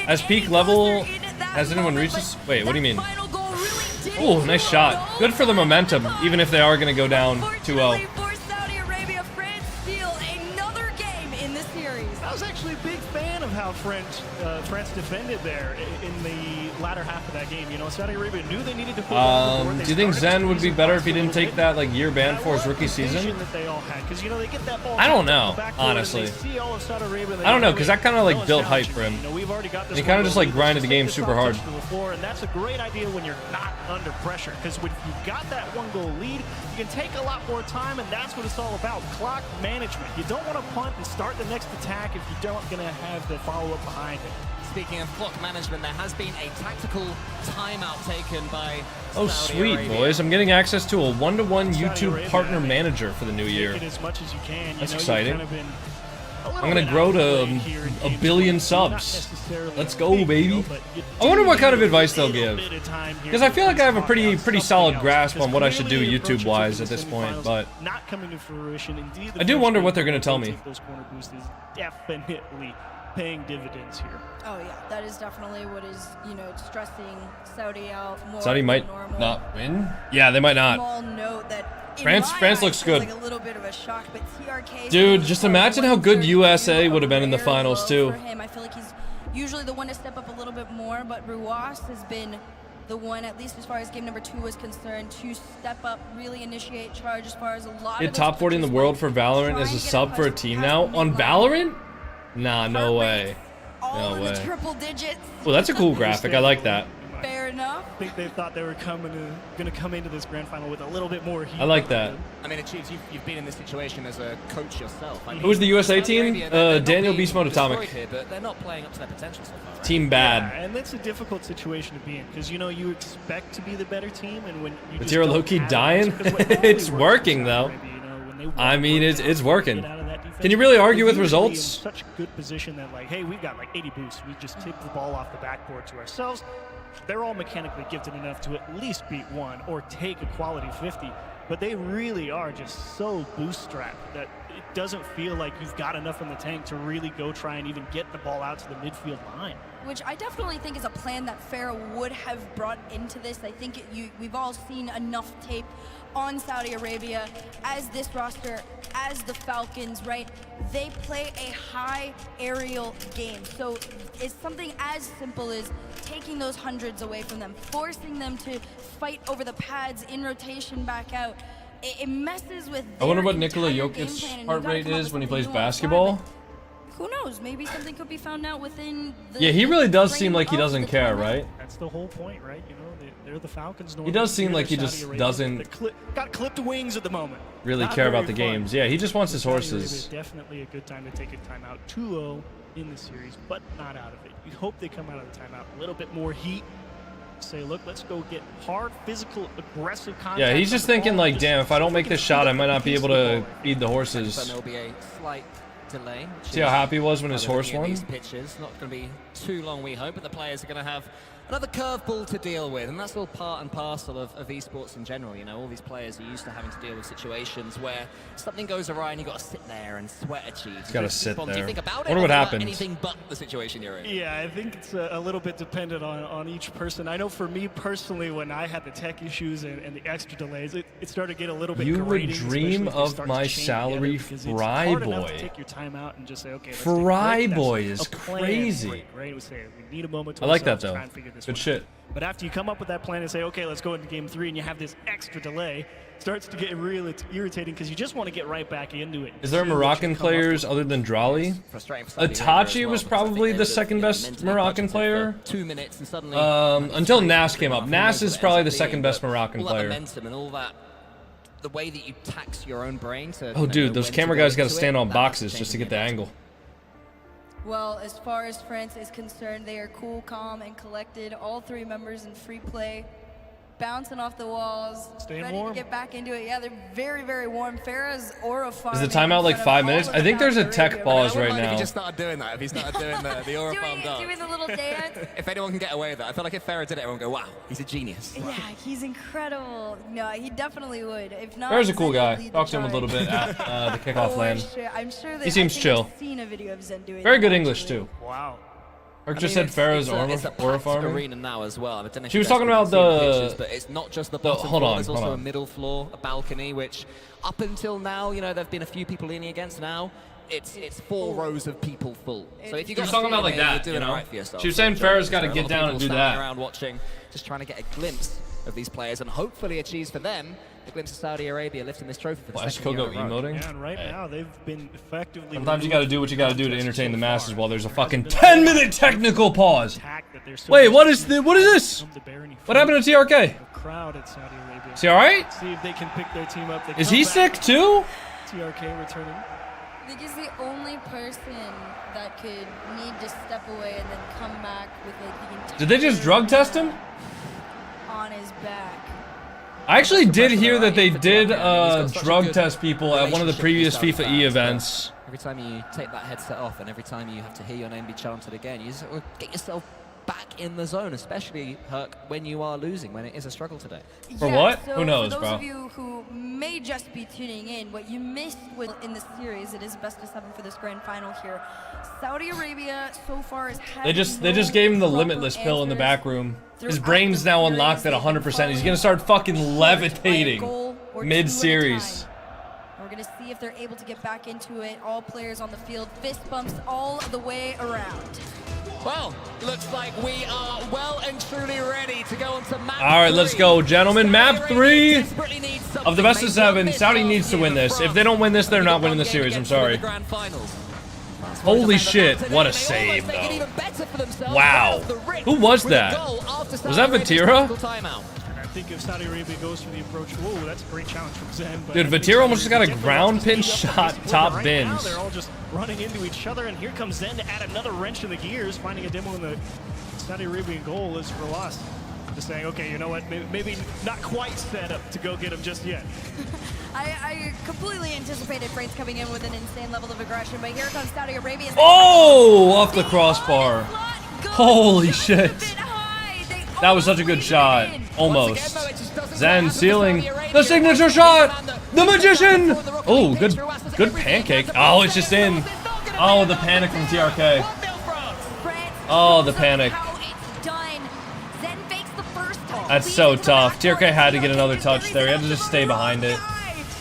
As peak level, has anyone reached this? Wait, what do you mean? Oh, nice shot. Good for the momentum, even if they are going to go down 2-0. How France defended there in the latter half of that game. You know, Saudi Arabia knew they needed to put do you think Zen would be better if he didn't take that like year ban for his rookie season? I don't know, honestly. I don't know, because that kind of like built hype for him. He kind of just like grinded the game super hard. And that's a great idea when you're not under pressure, because when you've got that 1-goal lead, you can take a lot more time, and that's what it's all about. Clock management. You don't want to punt and start the next attack if you don't going to have the follow-up behind it. Speaking of clock management, there has been a tactical timeout taken by Oh, Saudi sweet, Arabia. boys. I'm getting access to a 1-to-1 YouTube partner manager for the new year. That's exciting. I'm going to grow to a billion subs. Let's go, baby. I wonder what kind of advice they'll give. Because I feel like I have a pretty solid grasp on what I should do YouTube-wise at this point, but I do wonder what they're going to tell me. Definitely paying dividends here. Oh yeah, that is definitely what is, you know, stressing Saudi out more. Saudi might not win? Yeah, they might not. Small note that France looks good. like a little bit of a shock, but TRK, dude, just imagine how good USA would have been in the finals too. For him, I feel like he's usually the one to step up a little bit more, but Ruas has been the one, at least as far as game number 2 was concerned, to step up, really initiate charge as far as a lot Hit of top 40 in the world for Valorant as a sub for a team now? On Valorant? Nah, no way. No way. triple digits. Well, that's a cool graphic. I like that. Fair enough. think they thought they were gonna come into this grand final with a little bit more heat. I like that. I mean, Chiefs, you've been in this situation as a coach yourself. I mean, Who was the USA team? Daniel Beast Mode Atomic. Here, but they're not playing up to their potential so far, right? Team bad. Yeah, and it's a difficult situation to be in because you know you expect to be the better team, and when you just Matera don't Loki have dying. it, It's working though. I mean, it's working. Can you really argue with results? In such a good position that like, hey, we've got like 80 boosts. We just tip the ball off the backboard to ourselves. They're all mechanically gifted enough to at least beat one or take a quality 50. But they really are just so bootstrapped that it doesn't feel like you've got enough in the tank to really go try and even get the ball out to the midfield line. Which I definitely think is a plan that Farah would have brought into this. I think we've all seen enough tape on Saudi Arabia as this roster, as the Falcons, right? They play a high aerial game. So it's something as simple as taking those hundreds away from them, forcing them to fight over the pads in rotation back out. It messes with I wonder what their Nikola entire game Jokic's plan, and heart you've gotta rate come up is with when he something plays new on the fly, basketball. but who knows? Maybe something could be found out within the Yeah, he really does seem frame like he of doesn't the care, tournament. right? That's the whole point, right? You know, they're the Falcons. He does seem Normally, like he they're just Saudi Arabia. doesn't Got clipped wings at the moment. really Not care very about the fun. games. Yeah, he just wants his Saudi Arabia, horses. definitely a good time to take a timeout. 2-0 in the series, but not out of it. You hope they come out of the timeout a little bit more heat. Say, look, let's go get hard, physical, aggressive contact. Yeah, he's just thinking like, just damn, if I don't make this shot, I might not be able to feed the So horses. there'll be a slight delay. See how happy he was when his By horse looking at won? these pitches. Not going to be too long, we hope, but the players are going to have another curveball to deal with, and that's all part and parcel of esports in general. You know, all these players are used to having to deal with situations where something goes awry and you've got to sit there and sweat achieves. Gotta sit Do you there. think about it? Wonder or what is it happened. Anything but the situation you're in. Yeah, I think it's a little bit dependent on each person. I know for me personally, when I had the tech issues and the extra delays, it started to get a little bit You would grating, dream especially if they of start my to chain salary, together, because Fry it's hard enough Boy. to take your time out and just say, okay, let's Fry take a break. That's Boy a is planned crazy. break, right? We say we need a moment to I like that ourselves to though. try and figure this Good one out. shit. But after you come up with that plan and say, okay, let's go into game 3, and you have this extra delay, it starts to get really irritating because you just want to get right back into it. Is there See what Moroccan you come up players other than Drali? Itachi was probably the second best Moroccan player. 2 minutes and suddenly Until Nas came up. Nas is probably the second best Moroccan all that player. momentum and all that, the way that you tax your own brain to. Oh, dude, those camera guys got to stand on boxes just to get the angle. Well, as far as France is concerned, they are cool, calm, and collected. All 3 members in free play, bouncing off the walls, Staying ready warm. to get back into it. Yeah, they're very, very warm. Farah's aura Is farming the timeout in like front of 5 all minutes? of I think there's a Saudi tech Arabia. pause I right wouldn't mind if now. he just started doing that. If he started doing the aura farm dance. Doing the little dance. If anyone can get away with that, I feel like if Farah did it, everyone would go, wow, he's a genius. Yeah, he's incredible. No, he definitely would. If not, Farah's a Zen cool would guy. lead the Talked to him a charge. little bit at the kickoff For land. sure. I'm sure that He seems I think chill. I've seen a video of Zen doing Very that, good English actually. too. Wow. Or just said Farah's it's a aura packed farming. arena now as well. I don't know if She you was guys talking can about see the the- pictures, but it's not just the the- bottom hold floor. on, There's hold also on. a middle floor, a balcony, which up until now, you know, there've been a few people leaning against. Now it's 4 rows of people full. So if you She got was talking about like that, you're doing you know? alright for yourself. She was saying So Farah's got to there are a get lot of down people and do standing that. around watching, just trying to get a glimpse of these players and hopefully achieves for them a glimpse of Saudi Arabia lifting this trophy for the Why is second year Coco in a row. emoting? Yeah, and right Hey. now they've been effectively. Sometimes you got to do what you got to do to entertain the masses while there's a fucking been a 10-minute technical pause. that they're so Wait, what used is this? to bear any What happened to TRK? crowd at Saudi Arabia. Is he all right? See if they can pick their team up. They Is come he back. sick too? TRK returning. I think he's the only person that could need to step away and then come back with like the entire Did they just drug test him? on his back. I actually did hear that they did drug test people at one of the previous FIFA E events. Every time you take that headset off and every time you have to hear your name be chanted again, you sort of get yourself back in the zone, especially, Herc, when you are losing, when it is a struggle today. For Yeah, what? so Who knows, for those bro? of you who may just be tuning in, what you missed in this series, it is best of 7 for this grand final here. Saudi Arabia so far has had They just gave him the limitless pill in the back room. His brain's now unlocked at 100%. He's gonna start fucking levitating mid-series. We're going to see if they're able to get back into it. All players on the field, fist bumps all the way around. Well, looks like we are well and truly ready to go on to map All right, let's go, gentlemen. Map 3 desperately needs something. of the best of They want 7. this Saudi last needs to year win in this. If France. they don't win this, they're not One winning the game series. I'm against them in sorry. the grand finals. Holy shit, what a save, though. Wow. Who was that? Was that Vatira? I think if Saudi Arabia goes for the approach, whoa, that's a great challenge from Zen. Dude, Vatira almost just got a ground pin shot top right bins. now, they're all just running into each other, and here comes Zen to add another wrench in the gears, finding a demo in the Saudi Arabian goal is for loss. Just saying, okay, you know what, maybe not quite set up to go get him just yet. I completely anticipated France coming in with an insane level of aggression, but here comes Saudi Arabia. Oh, off the crossbar. Holy shit. That was such a good shot. Almost. Zen sealing the signature shot. The magician. Oh, good pancake. Oh, it's just in. Oh, the panic from TRK. Oh, the panic. That's so tough. TRK had to get another touch there. He had to just stay behind it.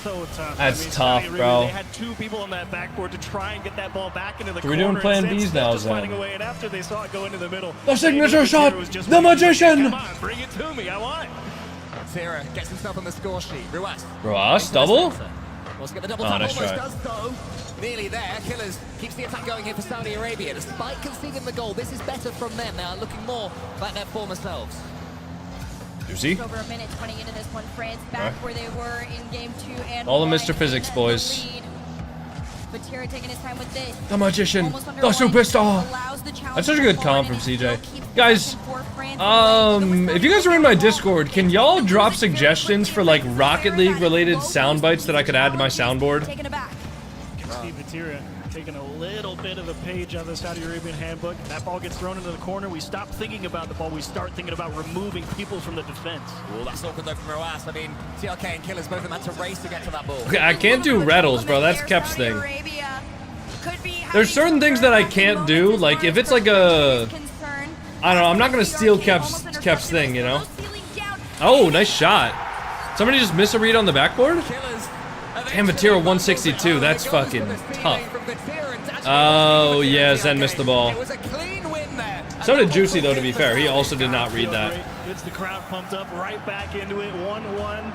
So tough. That's tough, bro. They had two people on that backboard to try and get that ball back into the So we're corner. doing plan and Bs now, just finding a Zen. way, and after they saw it go into the middle, The signature shot. The Come magician. on, bring it to me. I want it. Zera gets himself on the score sheet. Ruas. Ruas, double? Wants to get the double Oh, tap, nice almost try. does so. Nearly there. Killers keeps the attack going here for Saudi Arabia. Despite conceding the goal, this is better from them. They are looking more like their former selves. Juicy. Over a minute 20 into this one. France back where they were in game 2 and All the Mr. Physics boys. Vatira taking his time with this. The magician. The superstar. That's such a good comp from CJ. Guys, if you guys are in my Discord, can y'all drop suggestions for like Rocket League related sound bites that I could add to my soundboard? Can see Vatira taking a little bit of a page out of the Saudi Arabian handbook. That ball gets thrown into the corner. We stop thinking about the ball. We start thinking about removing people from the defense. Well, that's awkward though from Ruas. I mean, TRK and Killers both of them had to race to get to that ball. Okay, I can't do Reddles, bro. That's Kep's thing. There's certain things that I can't do. Like if it's like a, I don't know. I'm not gonna steal Kep's thing, you know. Oh, nice shot. Somebody just miss a read on the backboard. Damn, Vatira 162. That's fucking tough. Oh yeah, Zen missed the ball. So did Juicy though. To be fair, he also did not read that. Gets the crowd pumped up right back into it. 1-1.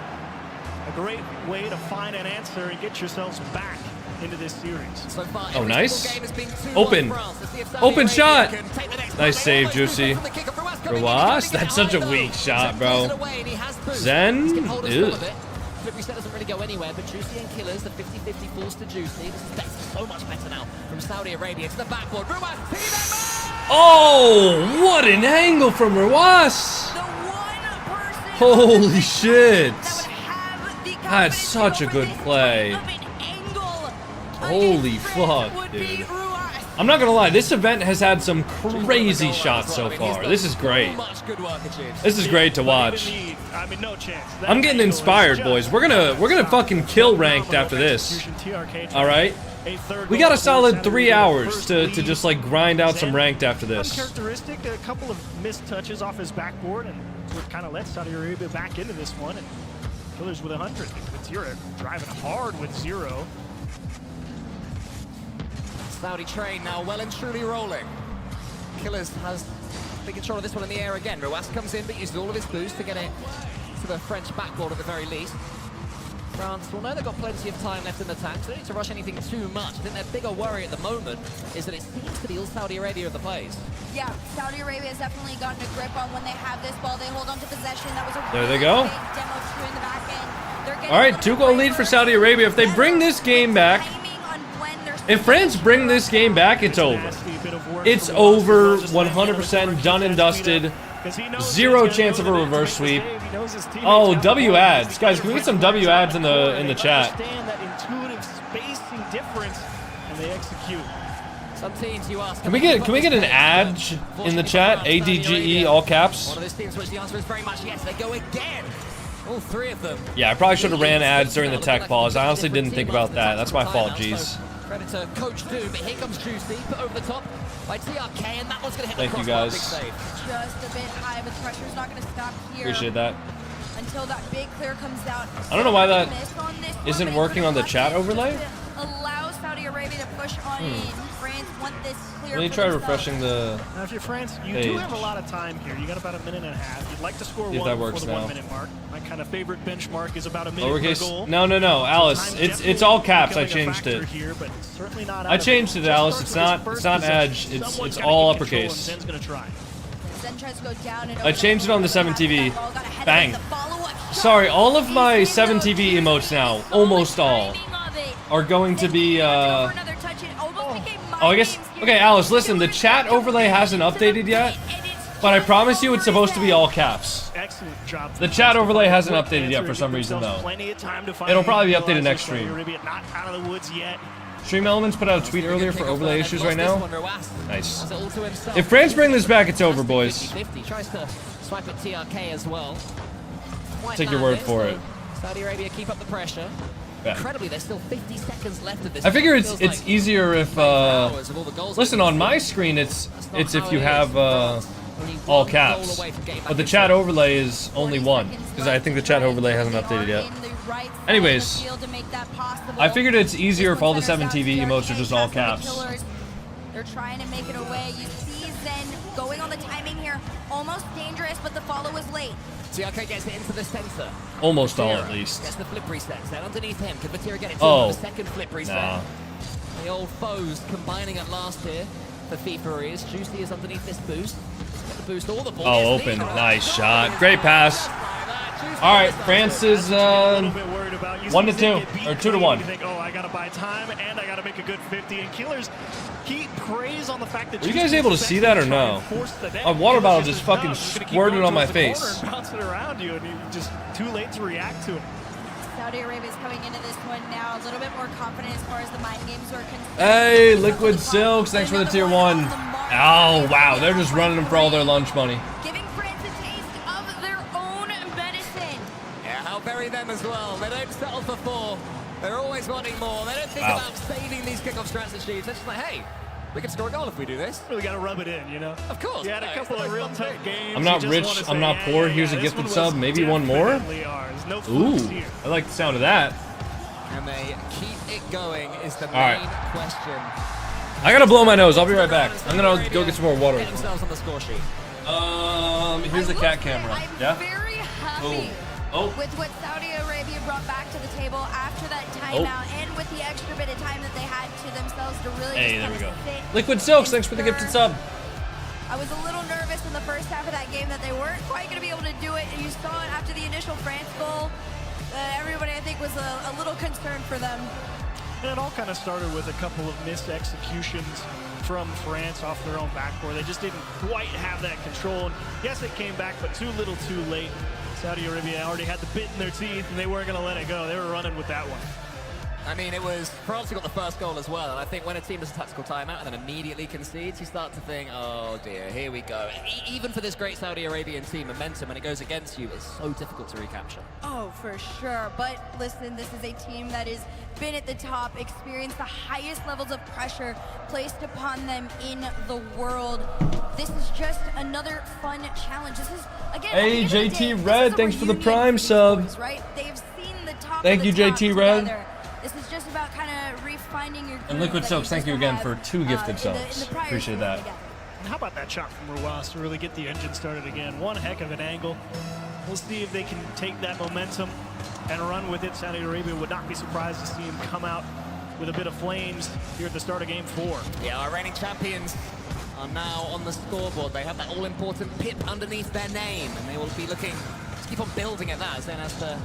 A great way to find an answer and get yourselves back into this series. Oh, nice. Open. Open shot. Nice save, Juicy. Ruas? That's such a weak shot, bro. Zen? Ew. Flip reset doesn't really go anywhere, but Juicy and Killers, the 50-50 falls to Juicy. This is better, so much better now from Saudi Arabia to the backboard. Ruas, Oh, what an angle from Ruas. Holy shit. That's such a good play. Holy fuck, dude. I'm not gonna lie, this event has had some crazy shots so far. This is great. This is great to watch. I'm getting inspired, boys. We're gonna fucking kill ranked after this. All right. We got a solid 3 hours to just like grind out some ranked after this. Uncharacteristic, a couple of missed touches off his backboard, and kind of let Saudi Arabia back into this one. And Killers with 100. Vatira driving hard with 0. Saudi train now well and truly rolling. Killers has big control of this one in the air again. Ruas comes in but uses all of his boost to get it to the French backboard at the very least. France will know they've got plenty of time left in the tank, so they don't need to rush anything too much. I think their bigger worry at the moment is that it seems to be all Saudi Arabia of the plays. Yeah, Saudi Arabia has definitely gotten a grip on when they have this ball. They hold on to possession. That was a There they go. big demo two in the back end. All right, 2-goal lead for Saudi Arabia. If they bring this game back, if France bring this game back, it's over. It's over, 100% done and dusted. 0 chance of a reverse sweep. Oh, W ads, guys! Can we get some W ads in the chat? That intuitive spacing difference, and they execute. Some teams you ask. Can we get an ad in the chat? ADGE all caps. One of those teams which the answer is very much yes. They go again. All 3 of them. Yeah, I probably should have ran ads during the tech pause. I honestly didn't think about that. That's my fault, jeez. Credit to Coach Doom, but here comes Juicy, put over the top by TRK, and that one's going to hit Thank the you, crossbar. guys. Big save. Just a bit high, but the pressure's not going to stop here. Appreciate that. Until that big clear comes out. I don't know why that isn't working on the chat overlay. Allow Saudi Saudi Arabia to push on in. France want this clear. Let me try refreshing the. Now, if you're France, you do have a lot of time here. You got about a minute and a half. You'd like to score one before the 1 minute mark. My kind of favorite benchmark is about a minute per goal. No, Alice. It's all caps. I changed it. I changed it, Alice. It's not edge. It's all uppercase. I changed it on the 7TV. Bang. Sorry, all of my 7TV emotes now, almost all, are going to be, oh, I guess, okay, Alice, listen, the chat overlay hasn't updated yet, but I promise you it's supposed to be all caps. Excellent job. The chat overlay hasn't updated yet for some reason, though. It'll probably be updated next stream. Not out of the woods yet. Stream Elements put out a tweet earlier for overlay issues right now. Nice. If France bring this back, it's over, boys. Tries to swipe at TRK as well. Take your word for it. Saudi Arabia keep up the pressure. Yeah. Incredibly, there's still 50 seconds left of this. I figure it's easier if listen, on my screen it's if you have all caps, but the chat overlay is only one because I think the chat overlay hasn't updated yet. Anyways, I figured it's easier if all the 7TV emotes are just all caps. They're trying to make it away. You see Zen going on the timing here, almost dangerous, but the follow is late. TRK gets it into the center. Almost all, at least. Gets the flip reset. Then underneath him, can Vatira get it to the second flip reset? Nah. The old foes combining at last here for FIFA is. Juicy is underneath this boost. Get the boost, all the balls. Oh, open. Nice shot. Great pass. All right, France is 1-2 or 2-1. You think, oh, I gotta buy time and I gotta make a good 50. And Killers, he preys on the fact that. Were you guys able to see that or no? A water bottle just fucking squirted on my face. Bouncing around you, and you're just too late to react to it. Saudi Arabia is coming into this one now a little bit more confident as far as the mind games are concerned. Hey, Liquid Silks, thanks for the tier 1. Oh, wow, they're just running them for all their lunch money. Giving France a taste of their own medicine. Yeah, how bury them as well. They don't settle for 4. They're always wanting more. They don't think about saving these kickoff strategies. They're just like, hey, we can score a goal if we do this. Really got to rub it in, you know? Of course. You had a couple of real tough games. I'm not rich, I'm not poor. Here's a gifted sub. Maybe one more? Ooh, I like the sound of that. And they keep it going is the main question. I gotta blow my nose. I'll be right back. I'm gonna go get some more water. Get themselves on the score sheet. Here's the cat camera. Yeah? Very happy with what Saudi Arabia brought back to the table after that timeout and with the extra bit of time that they had to themselves to really there we go. Liquid Silks, thanks for the gifted sub. I was a little nervous in the first half of that game that they weren't quite going to be able to do it, and you saw it after the initial France goal. Everybody, I think, was a little concerned for them. And it all kind of started with a couple of missed executions from France off their own backboard. They just didn't quite have that control. And yes, it came back, but too little too late. Saudi Arabia already had the bit in their teeth, and they weren't going to let it go. They were running with that one. I mean, it was France who got the first goal as well, and I think when a team does a tactical timeout and then immediately concedes, you start to think, oh dear, here we go. Even for this great Saudi Arabian team, momentum, when it goes against you, it's so difficult to recapture. Oh, for sure. But listen, this is a team that has been at the top, experienced the highest levels of pressure placed upon them in the world. This is just another fun challenge. This is, again, hey, JT Red, thanks for the Prime sub. Right? They've seen the top. Thank you, JT Red. This is just about kind of refining your. And Liquid Silks, thank you again for 2 gifted subs. Appreciate that. And how about that shot from Ruas to really get the engine started again? One heck of an angle. We'll see if they can take that momentum and run with it. Saudi Arabia would not be surprised to see him come out with a bit of flames here at the start of game 4. Yeah, our reigning champions are now on the scoreboard. They have that all-important pip underneath their name, and they will be looking to keep on building at that. Zen has to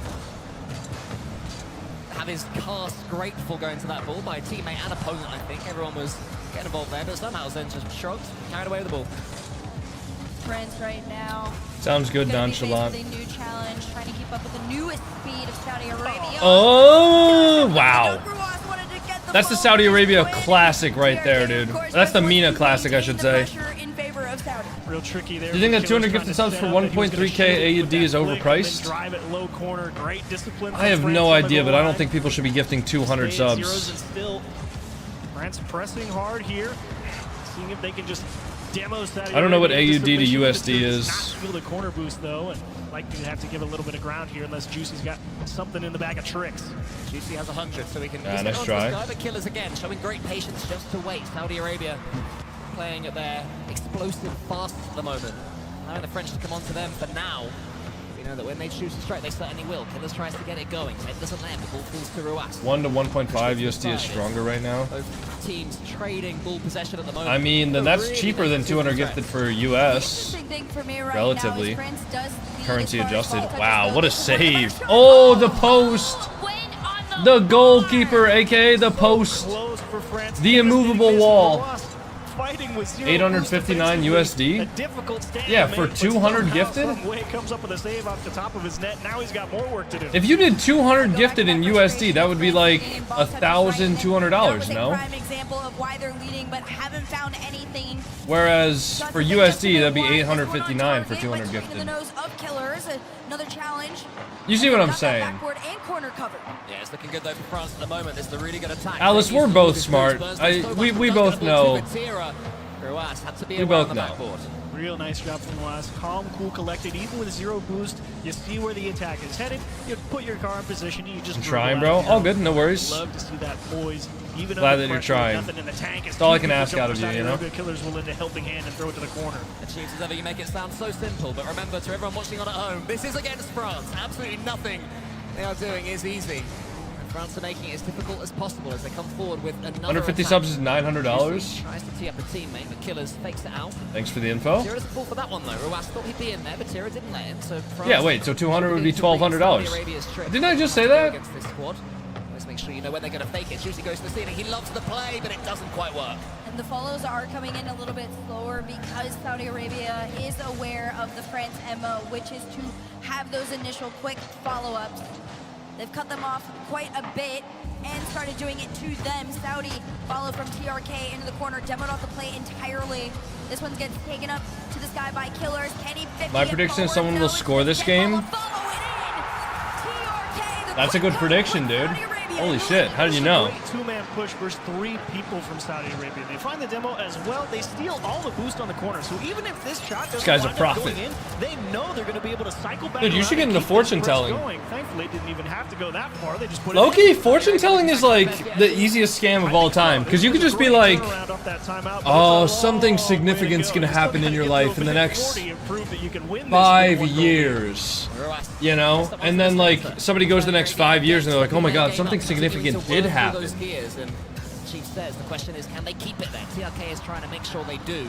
have his cast grateful going to that ball by a teammate and opponent, I think. Everyone was getting involved there, but somehow Zen just shrugged, carried away with the ball. France right now. Sounds good, nonchalant. A new challenge, trying to keep up with the newest speed of Saudi Arabia. Oh, wow. That's the Saudi Arabia classic right there, dude. That's the Mina classic, I should say. Real tricky there. Do you think that 200 gifted subs for 1.3k AUD is overpriced? Drive at low corner, great discipline. I have no idea, but I don't think people should be gifting 200 subs. France pressing hard here, seeing if they can just I don't know what AUD to USD is. Feel the corner boost though, and like to have to give a little bit of ground here unless Juicy's got something in the bag of tricks. Juicy has 100, so he can nice try. But Killers again, showing great patience just to wait. Saudi Arabia playing at their explosive fast at the moment. Allowing the French to come on to them for now. You know that when they choose to strike, they certainly will. Killers tries to get it going. It doesn't land. The ball falls to Ruas. 1 to 1.5 USD is stronger right now. Both teams trading ball possession at the moment. I mean, then that's cheaper than 200 gifted for US. Relatively. Currency adjusted. Wow, what a save. Oh, the post. The goalkeeper, aka the post. The immovable wall. 859 USD? Yeah, for 200 gifted? If you did 200 gifted in USD, that would be like $1,200, no? Whereas for USD, that'd be 859 for 200 gifted. You see what I'm saying? Yeah, it's looking good though for France at the moment. This is a really good attack. Alice, we're both smart. We both know. We both know. Real nice job from Ruas. Calm, cool, collected. Even with 0 boost, you see where the attack is headed. You put your car in position. You just I'm trying, bro. All good, no worries. Love to see that poise. Even glad that you're trying. That's all I can ask out of you, you know? Killers will lend a helping hand and throw it to the corner. Achieves as ever, you make it sound so simple, but remember, to everyone watching on at home, this is against France. Absolutely nothing they are doing is easy. And France are making it as difficult as possible as they come forward with another 150 attack. subs is $900. Tries to tee up a teammate, but Killers fakes it out. Thanks for the info. Batira doesn't fall for that one though. Ruas thought he'd be in there, Batira didn't let him. So France Yeah, wait, so 200 would be $1,200. Didn't I just say that? Against this squad. Let's make sure you know when they're going to fake it. Juicy goes to the ceiling. He loves the play, but it doesn't quite work. And the follows are coming in a little bit slower because Saudi Arabia is aware of the France MO, which is to have those initial quick follow-ups. They've cut them off quite a bit and started doing it to them. Saudi follow from TRK into the corner, demoed off the play entirely. This one gets taken up to the sky by Killers. Kenny 50. My prediction is someone will score this game. That's a good prediction, dude. Holy shit, how did you know? Two-man push versus 3 people from Saudi Arabia. They find the demo as well. They steal all the boost on the corner. So even if this shot doesn't this guy's a prophet. In, they know they're going to be able to cycle back. Dude, you should get into fortune telling. Thankfully, it didn't even have to go that far. They just put Low-key, fortune telling is like the easiest scam of all time. Because you could just be like, oh, something significant's going to happen in your life in the next 5 years. You know? And then like somebody goes the next 5 years and they're like, oh my god, something significant did happen. And Chief says the question is, can they keep it there? TRK is trying to make sure they do.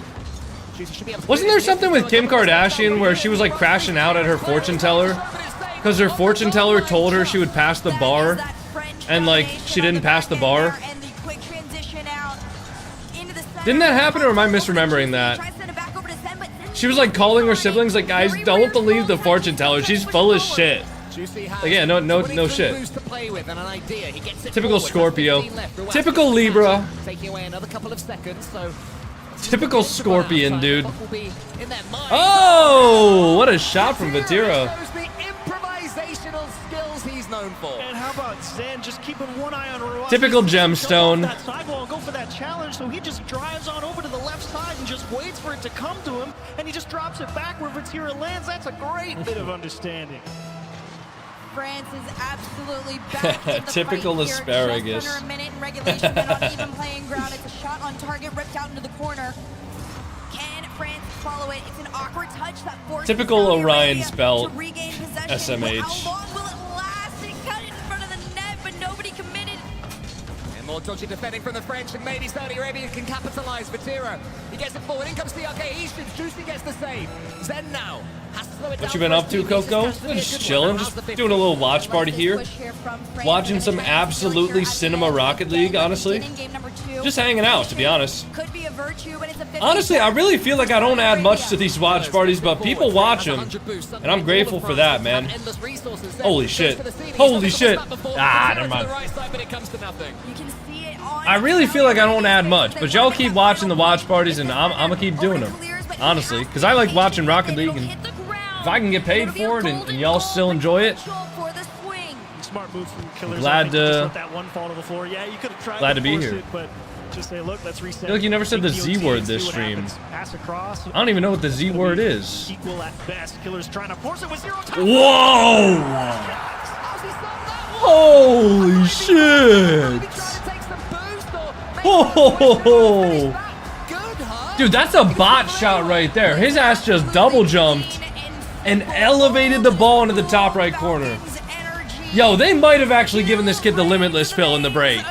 Wasn't there something with Kim Kardashian where she was like crashing out at her fortune teller? Because her fortune teller told her she would pass the bar, and like she didn't pass the bar? Didn't that happen, or am I misremembering that? She was like calling her siblings like, guys, don't believe the fortune teller, she's full of shit. Like, yeah, no shit. Typical Scorpio. Typical Libra. Typical Scorpion, dude. Oh, what a shot from Batira. Known for. And how about Zen just keeping one eye on Ruas? Typical gemstone. That sidewall and go for that challenge, so he just drives on over to the left side and just waits for it to come to him, and he just drops it back where Batira lands. That's a great bit of understanding. France is absolutely back in the typical fight asparagus. Just under a minute in regulation, but on even playing ground. It's a shot on target, ripped out into the corner. Can France follow it? It's an awkward touch that forces typical Orion's belt. to regain possession. SMH. How long will it last? It cut in front of the net, but nobody committed. And more dodgy defending from the French, and maybe Saudi Arabia can capitalize. Batira, he gets it forward. In comes TRK. He shoots. Juicy gets the save. Zen now has to slow it down. What you been up to, Coco? Just chilling, just doing a little watch party here. Watching some absolutely cinema Rocket League, honestly. Just hanging out, to be honest. Honestly, I really feel like I don't add much to these watch parties, but people watch them, and I'm grateful for that, man. Holy shit. Holy shit. Ah, never mind. I really feel like I don't add much, but y'all keep watching the watch parties, and I'm gonna keep doing them. Honestly, because I like watching Rocket League, and if I can get paid for it, and y'all still enjoy it, Smart move from Killers. glad to that one fall to the floor. Yeah, you could have tried glad to be here. It, but Just say, look, let's reset. I feel like you never said the Z word this stream. Pass across. I don't even know what the Z word is. Equal at best. Killer's trying to force it with 0 time. Whoa! Holy shit! Oh! Dude, that's a bot shot right there. His ass just double jumped and elevated the ball into the top right corner. Yo, they might have actually given this kid the limitless fill in the break.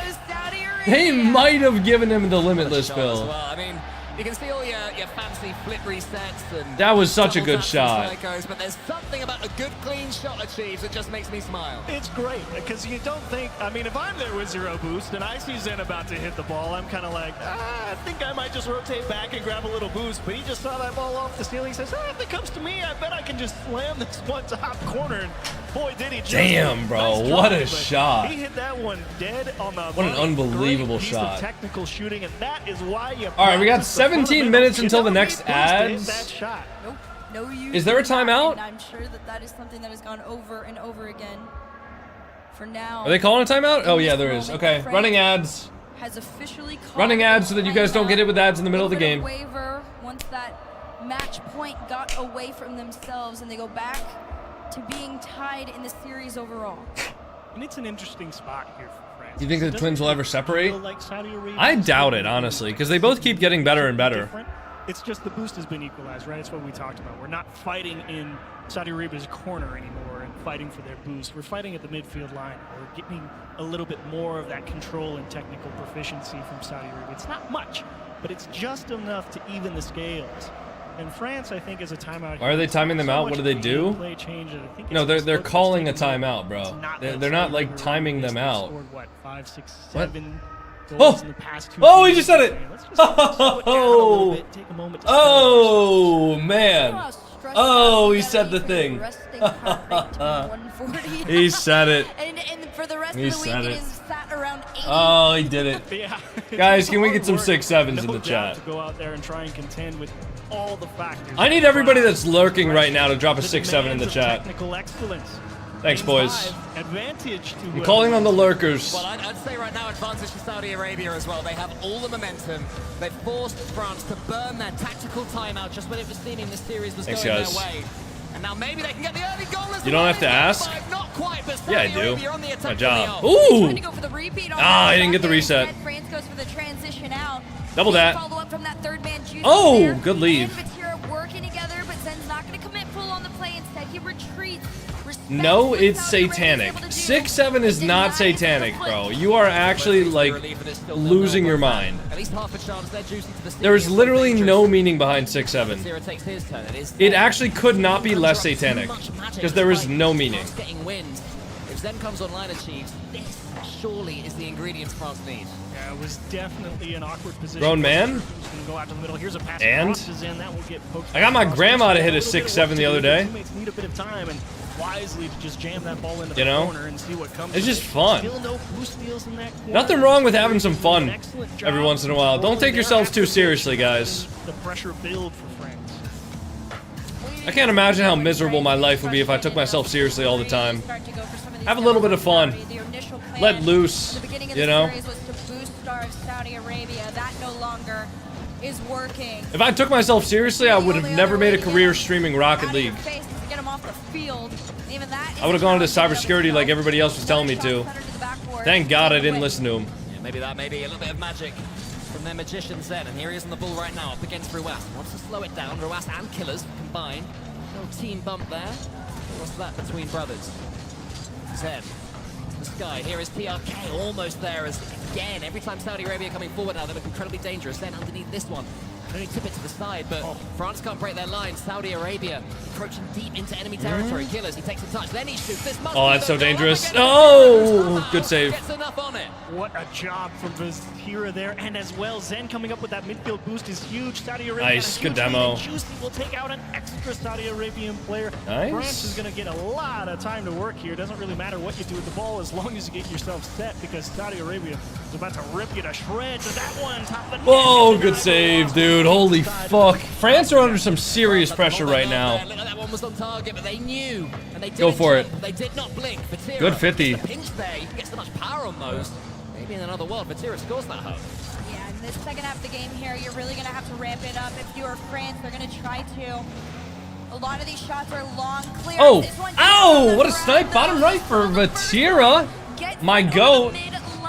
They might have given him the limitless fill. I mean, you can see all your fancy flip resets and That was such a good shot. But there's something about a good clean shot achieved that just makes me smile. It's great because you don't think. I mean, if I'm there with 0 boost and I see Zen about to hit the ball, I'm kind of like, I think I might just rotate back and grab a little boost. But he just saw that ball off the ceiling. Says, if it comes to me, I bet I can just slam this one top corner. And boy, did he! Just Damn, bro, nice what try, a shot! He hit that one dead on the. What an unbelievable shot! The technical shooting, and that is why you. All right, we got 17 minutes until the next ads. Nope, no use. Is there a timeout? And I'm sure that is something that has gone over and over again. For now. Are they calling a timeout? Oh yeah, there is. Okay, running ads. Has officially called running ads so that you guys don't get it with ads in the middle of the game. Waiver once that match point got away from themselves and they go back to being tied in the series overall. And it's an interesting spot here for France. Do you think the Twins will ever separate? Like I doubt it, honestly, because they both keep getting better and better. It's just the boost has been equalized, right? It's what we talked about. We're not fighting in Saudi Arabia's corner anymore and fighting for their boost. We're fighting at the midfield line. We're getting a little bit more of that control and technical proficiency from Saudi Arabia. It's not much, but it's just enough to even the scales. And France, I think, is a timeout. Why are they timing them out? What do they do? No, they're calling a timeout, bro. They're not like timing them out. What, 5, 6, What? 7 Oh! goals in the past 2 Oh, he games. just said it! Let's just slow it down a little bit, take a moment to Oh, man. Oh, he said the thing. He said it. And for the rest He of the week, said it it. is sat around 80. Oh, he did it. Yeah. Guys, can we get some 6-7s in the No doubt chat? to go out there and try and contend with all the factors. I need everybody that's lurking right now to drop a 6-7 in the chat. Technical excellence. Thanks, boys. Advantage to I'm calling on the lurkers. Well, I'd say right now advantage to Saudi Arabia as well. They have all the momentum. They've forced France to burn their tactical timeout just when it was seeming the series was Thanks, going guys. their way. And now maybe they can get the early goal as You don't have to ask? Not quite, but Saudi Yeah, I do. Arabia on the attack My from job. the off. Ooh! Trying to go for the repeat on Ah, that I didn't get the shot. reset. Instead, France goes for the transition out. Double that. Follow up from that third man juice Oh, there. good leave. And Batira working together, but Zen's not going to commit full on the play. Instead, he retreats. No, it's satanic. 6-7 is not satanic, bro. You are actually, like, losing your mind. At least half a chance they're juicy to the There is literally no meaning behind 6-7. Zero takes his turn. It actually could not be less satanic, because there is no meaning. Getting wins. If Zen comes online achieves, this surely is the ingredients France needs. Yeah, it was definitely an awkward position. Grown man? Who's gonna go out to the middle. Here's a pass And? across to Zen. That will get poked I got my across. grandma to hit a little bit of 6-7 work the to other do. day. Teammates need a bit of time and wisely to just jam that ball into the You know? corner and see what comes. It's of just it. fun. Still no boost steals in that corner. Nothing wrong with having some fun Excellent job every once in a while. Don't take yourselves too seriously, guys. The pressure build for France. I can't imagine how miserable my life would be if I took myself seriously all the time. Have a little bit of fun. Let loose, you know? Was to boost star of Saudi Arabia. That no longer is working. If I took myself seriously, I would have never made a career streaming Rocket League. Face to get him off the field. Even that I would have gone into cybersecurity like everybody else was telling me to. Thank God I didn't listen to him. Yeah, maybe that may be a little bit of magic from their magicians then. And here he is on the ball right now, up against Ruas. Wants to slow it down. Ruas and Killers combined. Little team bump there. What's that between brothers? Zen. To the sky. Here is TRK almost there as again. Every time Saudi Arabia coming forward now, they look incredibly dangerous. Then underneath this one. Only tip it to the side, but France can't break their line. Saudi Arabia encroaching deep into enemy territory. Killers, he takes a touch, then he shoots. This must Oh, be that's so the goal. dangerous. Oh, good save. Gets enough on it. What a job from Batira there, and as well, Zen coming up with that midfield boost is huge. Saudi Arabia. Nice, good demo. Juicy will take out an extra Saudi Arabian player. Nice. France is going to get a lot of time to work here. Doesn't really matter what you do with the ball as long as you get yourself set, because Saudi Arabia is about to rip you to shreds. And that one top of the net. Whoa, good save, dude. Holy fuck. France are under some serious pressure right now. Look like that one was on target, but they knew, and they Go for it. They did not blink. Batira, Good 50. the pinch there, he gets so much power on those. Maybe in another world, Batira scores that home. Yeah, I In this second half of the game here, you're really gonna have to ramp it up. If you're France, they're gonna try to. A lot of these shots are long, clear. Oh! Ow! What a snipe! Bottom right for Vatira. My goat.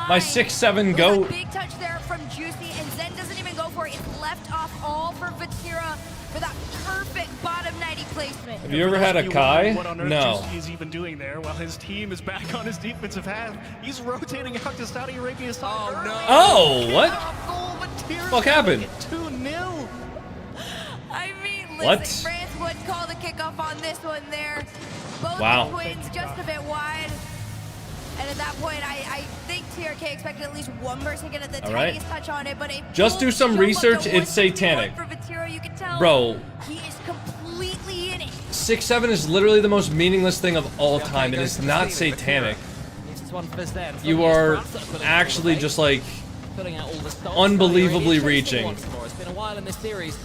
My 6'7" goat. Big touch there from Juicy, and Zen doesn't even go for it. It's left off all for Vatira for that perfect bottom 90 placement. Have you ever had a Kai? What on earth No. Juicy is even doing there while his team is back on his defensive half? He's rotating out to Saudi Arabia's side. Oh, no. Oh, what? What happened? 2-0. I mean, listen, What? France would call the kickoff on this one there. Both Wow. the twins just a bit wide. And at that point, I think TRK expected at least one person to get the All right. tiniest touch on it, but a Just do some research. It's satanic. for Vatira, you can tell Bro. he is completely in it. 6'7" is literally the most meaningless thing of all time. It is not satanic. You are actually just like unbelievably reaching. It's been a while in this series.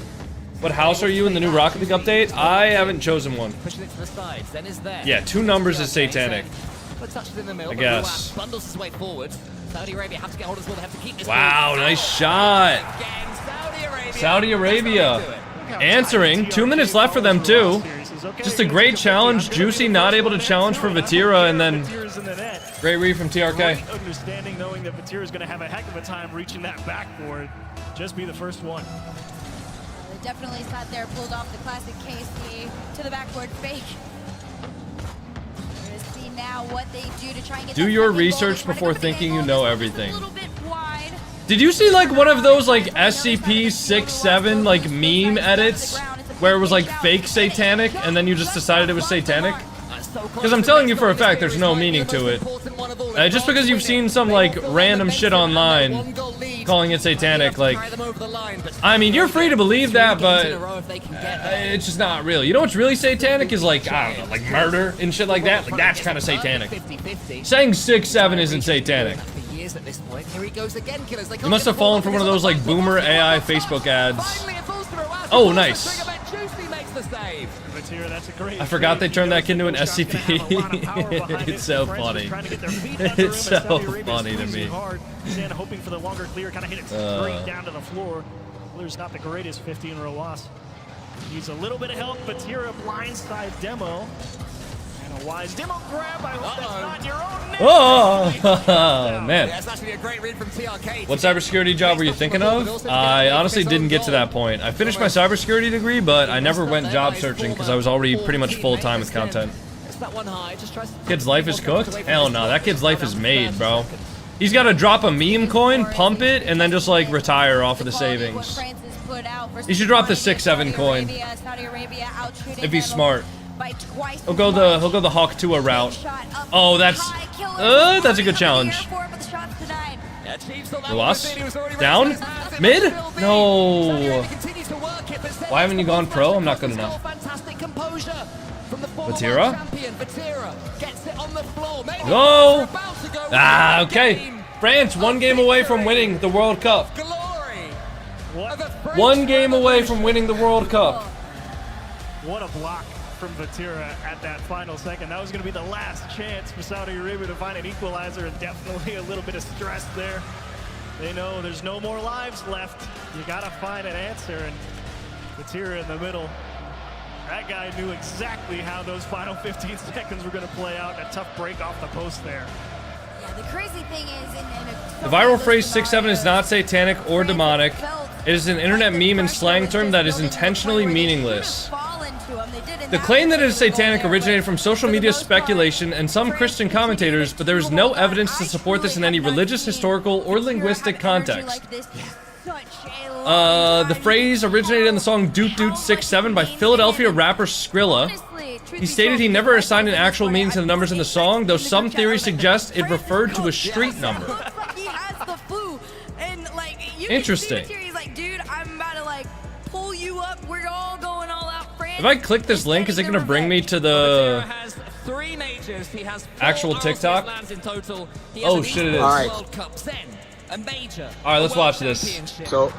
What house are you in the new Rocket League update? I haven't chosen one. Pushing it to the sides, then is there. Yeah, 2 numbers is satanic. But touches in the middle, I guess. but bundles his way forward. Saudi Arabia have to get hold as well. They have to keep this. Wow, nice shot. Saudi Arabia answering. 2 minutes left for them too. Just a great challenge. Juicy not able to challenge for Vatira, and then great read from TRK. Understanding, knowing that Vatira's going to have a heck of a time reaching that backboard. Just be the first one. They definitely sat there, pulled off the classic KC to the backboard fake. We're gonna see now what they do to try and get Do that your second goal. research They're trying to before go for the thinking you angle. know This everything. one's just a little bit wide. Did you see like one of those like SCP 6'7" like meme edits where it was like fake satanic and then you just decided it was satanic? Because I'm telling you for a fact there's no meaning to it. Just because you've seen some like random shit online calling it satanic, like, I mean, you're free to believe that, but it's just not real. You know what's really satanic is like, I don't know, like murder and shit like that. Like that's kind of satanic. Saying 6'7" isn't satanic. You must have fallen for one of those like boomer AI Facebook ads. Oh, nice. I forgot they turned that kid into an SCP. It's so funny. It's so funny to me. Hoping for the longer clear, kind of hit it straight down to the floor. There's not the greatest 15-row loss. Needs a little bit of help, but Tira blindside demo. And a wise demo grab. I hope that's not your own. Oh, man. That's actually a great read from TRK. What cybersecurity job were you thinking of? I honestly didn't get to that point. I finished my cybersecurity degree, but I never went job searching because I was already pretty much full-time with content. Kid's life is cooked? Hell no, that kid's life is made, bro. He's got to drop a meme coin, pump it, and then just like retire off of the savings. He should drop the 6-7 coin. If he's smart. He'll go the Hawk Tua route. Oh, that's a good challenge. We lost? Down? Mid? No. Why haven't you gone pro? I'm not good enough. Vatira? Go! Ah, okay. France, 1 game away from winning the World Cup. 1 game away from winning the World Cup. What a block from Vatira at that final second. That was going to be the last chance for Saudi Arabia to find an equalizer, and definitely a little bit of stress there. They know there's no more lives left. You got to find an answer, and Vatira in the middle. That guy knew exactly how those final 15 seconds were going to play out. A tough break off the post there. Yeah, the crazy thing is, the viral phrase 6-7 is not satanic or demonic. It is an internet meme and slang term that is intentionally meaningless. The claim that it is satanic originated from social media speculation and some Christian commentators, but there is no evidence to support this in any religious, historical, or linguistic context. The phrase originated in the song Doot Doot 6-7 by Philadelphia rapper Skrilla. He stated he never assigned an actual meaning to the numbers in the song, though some theories suggest it referred to a street number. Interesting. he's like, dude, I'm about to like pull you up. We're all going all out, France. If I click this link, is it gonna bring me to the actual TikTok? Oh shit, it is. World Cup. Then Alright, let's watch this. So,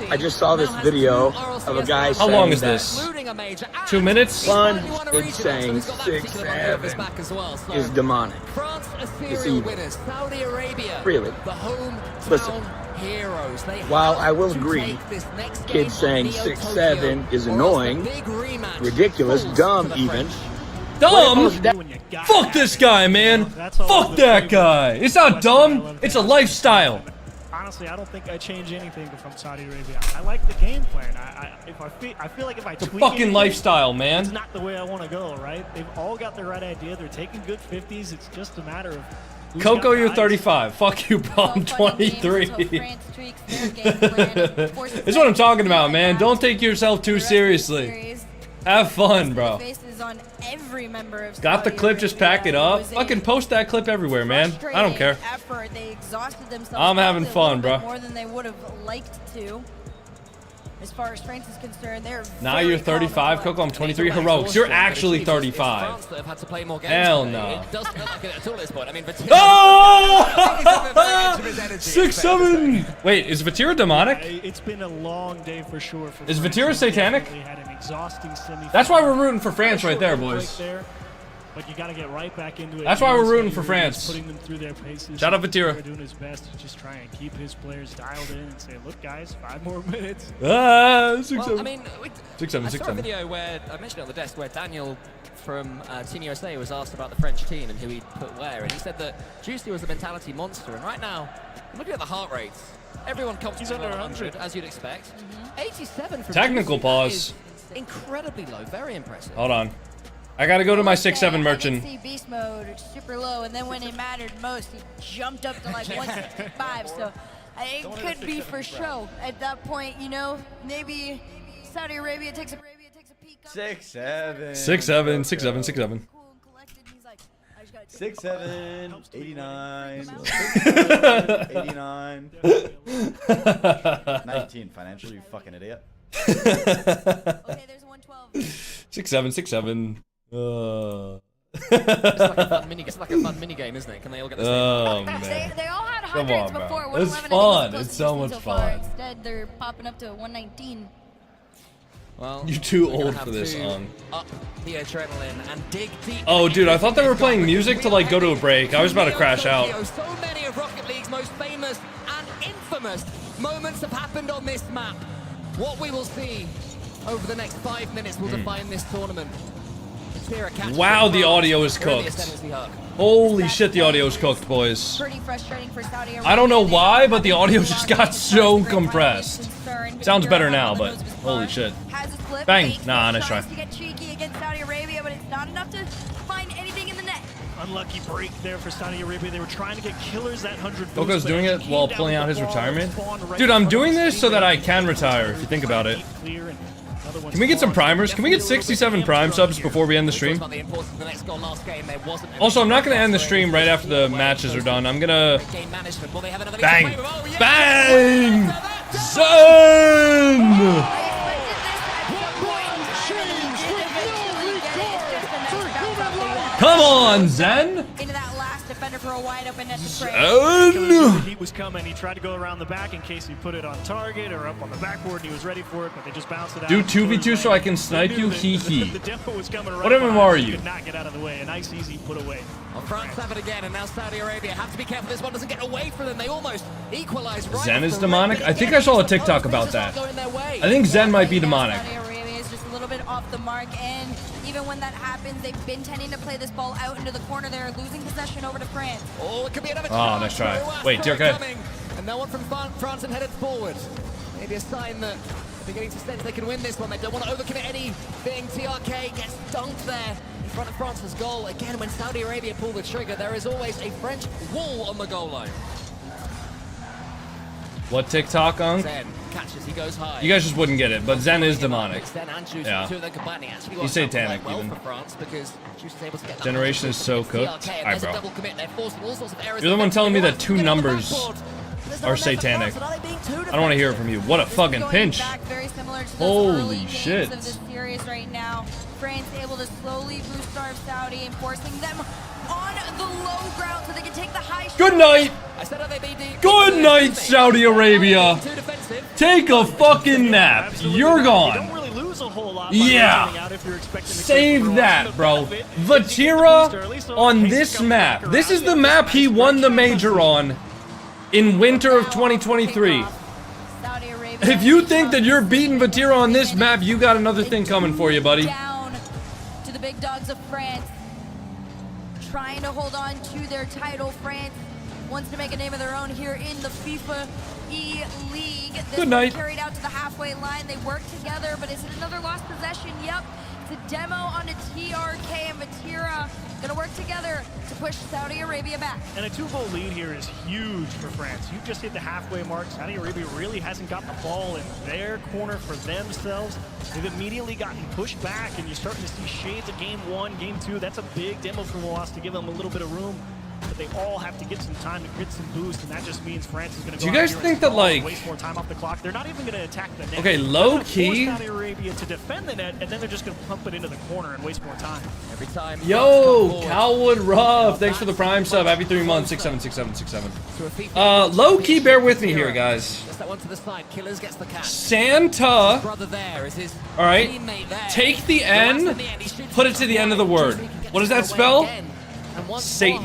I just saw this video of a guy saying how long is this? 2 minutes? One, it's saying 6-7 is demonic. It's evil. Really. Listen, while I will agree, kids saying 6-7 is annoying, ridiculous, dumb even. Dumb? Fuck this guy, man. Fuck that guy. It's not dumb. It's a lifestyle. Honestly, I don't think I change anything from Saudi Arabia. I like the game plan. I feel like if I It's a tweak fucking anything, lifestyle, man. it's not the way I want to go, right? They've all got the right idea. They're taking good 50s. It's just a matter of who's Coco, got you're the 35. Fuck you, bro. I'm 23. That's what I'm talking about, man. Don't take yourself too seriously. Have fun, bro. On every member of Got the Saudi clip, just pack it up. Fucking post that clip everywhere, man. I don't care. Effort. They exhausted themselves I'm having fun, bro. more than they would have liked to. As far as strength is concerned, they're Now you're 35, Coco. I'm 23. Heroics. You're actually 35. Hell no. Oh! 6-7. Wait, is Vatira demonic? It's been a long day for sure. Is Vatira satanic? That's why we're rooting for France right there, boys. But you got to get right back into it. That's why we're rooting for France. Putting them through their paces. Shout out Vatira. They're doing his best to just try and keep his players dialed in and say, look, guys, 5 more minutes. Ah, 6-7. Well, I mean, 6-7, I saw a video where I mentioned it on the desk where Daniel from Team USA was asked about the French team and who he'd put where, and he said that Juicy was a mentality monster. And right now, looking at the heart rates, everyone comfortable under 100, as you'd expect. 87 from Technical Juicy, pause. is incredibly low, very impressive. Hold on. I gotta go to my 6-7 merchant. See beast mode super low, and then when it mattered most, he jumped up to like 165. So it could be for show at that point. You know, maybe Saudi Arabia takes a peek. 6-7. 6-7, 6-7, 6-7. 6-7, 89, 89, 19 financial, you fucking idiot. Okay, there's 112. 6-7, 6-7. It's like a fun mini game, isn't it? Can they all get the same? Oh man. They all had Come hundreds on, before. bro. It's 111, fun. I think, It's so much so far. fun. Instead, they're popping up to 119. Well, You're too we're gonna old have for this to song. Up the adrenaline and dig deep. Oh, dude, I thought they were playing music to like go to a break. I was about to crash out. So many of Rocket League's most famous and infamous moments have happened on this map. What we will see over the next 5 minutes will define this tournament. Wow, the audio is cooked. Holy shit, the audio is cooked, boys. Pretty frustrating for Saudi Arabia. I don't know why, but the audio just got so compressed. Sounds better now, but holy shit. Bang. Nah, nice try. To get cheeky against Saudi Arabia, but it's not enough to find anything in the net. Unlucky break there for Saudi Arabia. They were trying to get killers that 100 boost. Coco's doing it while pulling out his retirement. Dude, I'm doing this so that I can retire, if you think about it. Can we get some primers? Can we get 67 prime subs before we end the stream? Also, I'm not going to end the stream right after the matches are done. I'm going to... Bang! Bang! Son! Come on, Zen! Into that last defender for a wide open net to Zen! He was coming. He tried to go around the back in case he put it on target or up on the backboard, and he was ready for it, but they just bounced it out. Do 2v2 so I can snipe you? Hee hee. The demo was coming right What MMR are you? Could not get out of the way. A nice, easy put away. Well, France have it again, and now Saudi Arabia have to be careful this one doesn't get away from them. They almost equalize right. Zen is demonic? I think I saw a TikTok about that. I think Zen might be demonic. Saudi Arabia is just a little bit off the mark, and even when that happens, they've been tending to play this ball out into the corner. They're losing possession over to France. Oh, it could be another Oh, nice try. Wait, TRK. And no one from France and headed forward. Maybe a sign that they're beginning to sense they can win this one. They don't want to overcommit anything. TRK gets dunked there in front of France's goal. Again, when Saudi Arabia pull the trigger, there is always a French wall on the goal line. What TikTok, Unk? Zen catches, he goes high. You guys just wouldn't get it, but Zen is demonic. Zen and Juicy, Yeah. two of them combined. He actually He's works out satanic, quite well even. for France because Juicy's able to get that Generation is so cooked. TRK, and Alright, there's a bro. double commit. They're forcing all sorts of errors. You're the one telling me that 2 numbers are satanic. I don't want to hear it from you. What a fucking pinch. Very similar to those Holy early games shit. of this series right now. France able to slowly boost Starve Saudi and forcing them on the low ground so they can take the high. Good night. Good night, Saudi Arabia. Take a fucking nap. You're gone. Yeah. Save that, bro. Vatira on this map. This is the map he won the major on in winter of 2023. If you think that you're beating Vatira on this map, you got another thing coming for you, buddy. Down to the big dogs of France, trying to hold on to their title. France wants to make a name of their own here in the FIFA E-League. Good night. Carried out to the halfway line. They work together, but is it another lost possession? Yep. It's a demo on a TRK, and Vatira gonna work together to push Saudi Arabia back. And a 2-goal lead here is huge for France. You've just hit the halfway mark. Saudi Arabia really hasn't got the ball in their corner for themselves. They've immediately gotten pushed back, and you're starting to see shades of game 1, game 2. That's a big demo from Loss to give them a little bit of room. But they all have to get some time to get some boost, and that just means France is going to go. Do you guys think that, like, waste more time off the clock? They're not even going to attack the net. Okay, low key. Saudi Arabia to defend the net, and then they're just going to pump it into the corner and waste more time. Every time. Yo, Calwood Ruff, thanks for the prime sub. Happy 3 months. 676767. Low key, bear with me here, guys. That one to the side. Killers gets the catch. Santa. Brother there is his All right. teammate there. Take the N, put it to the end of the word. What does that spell? Satan.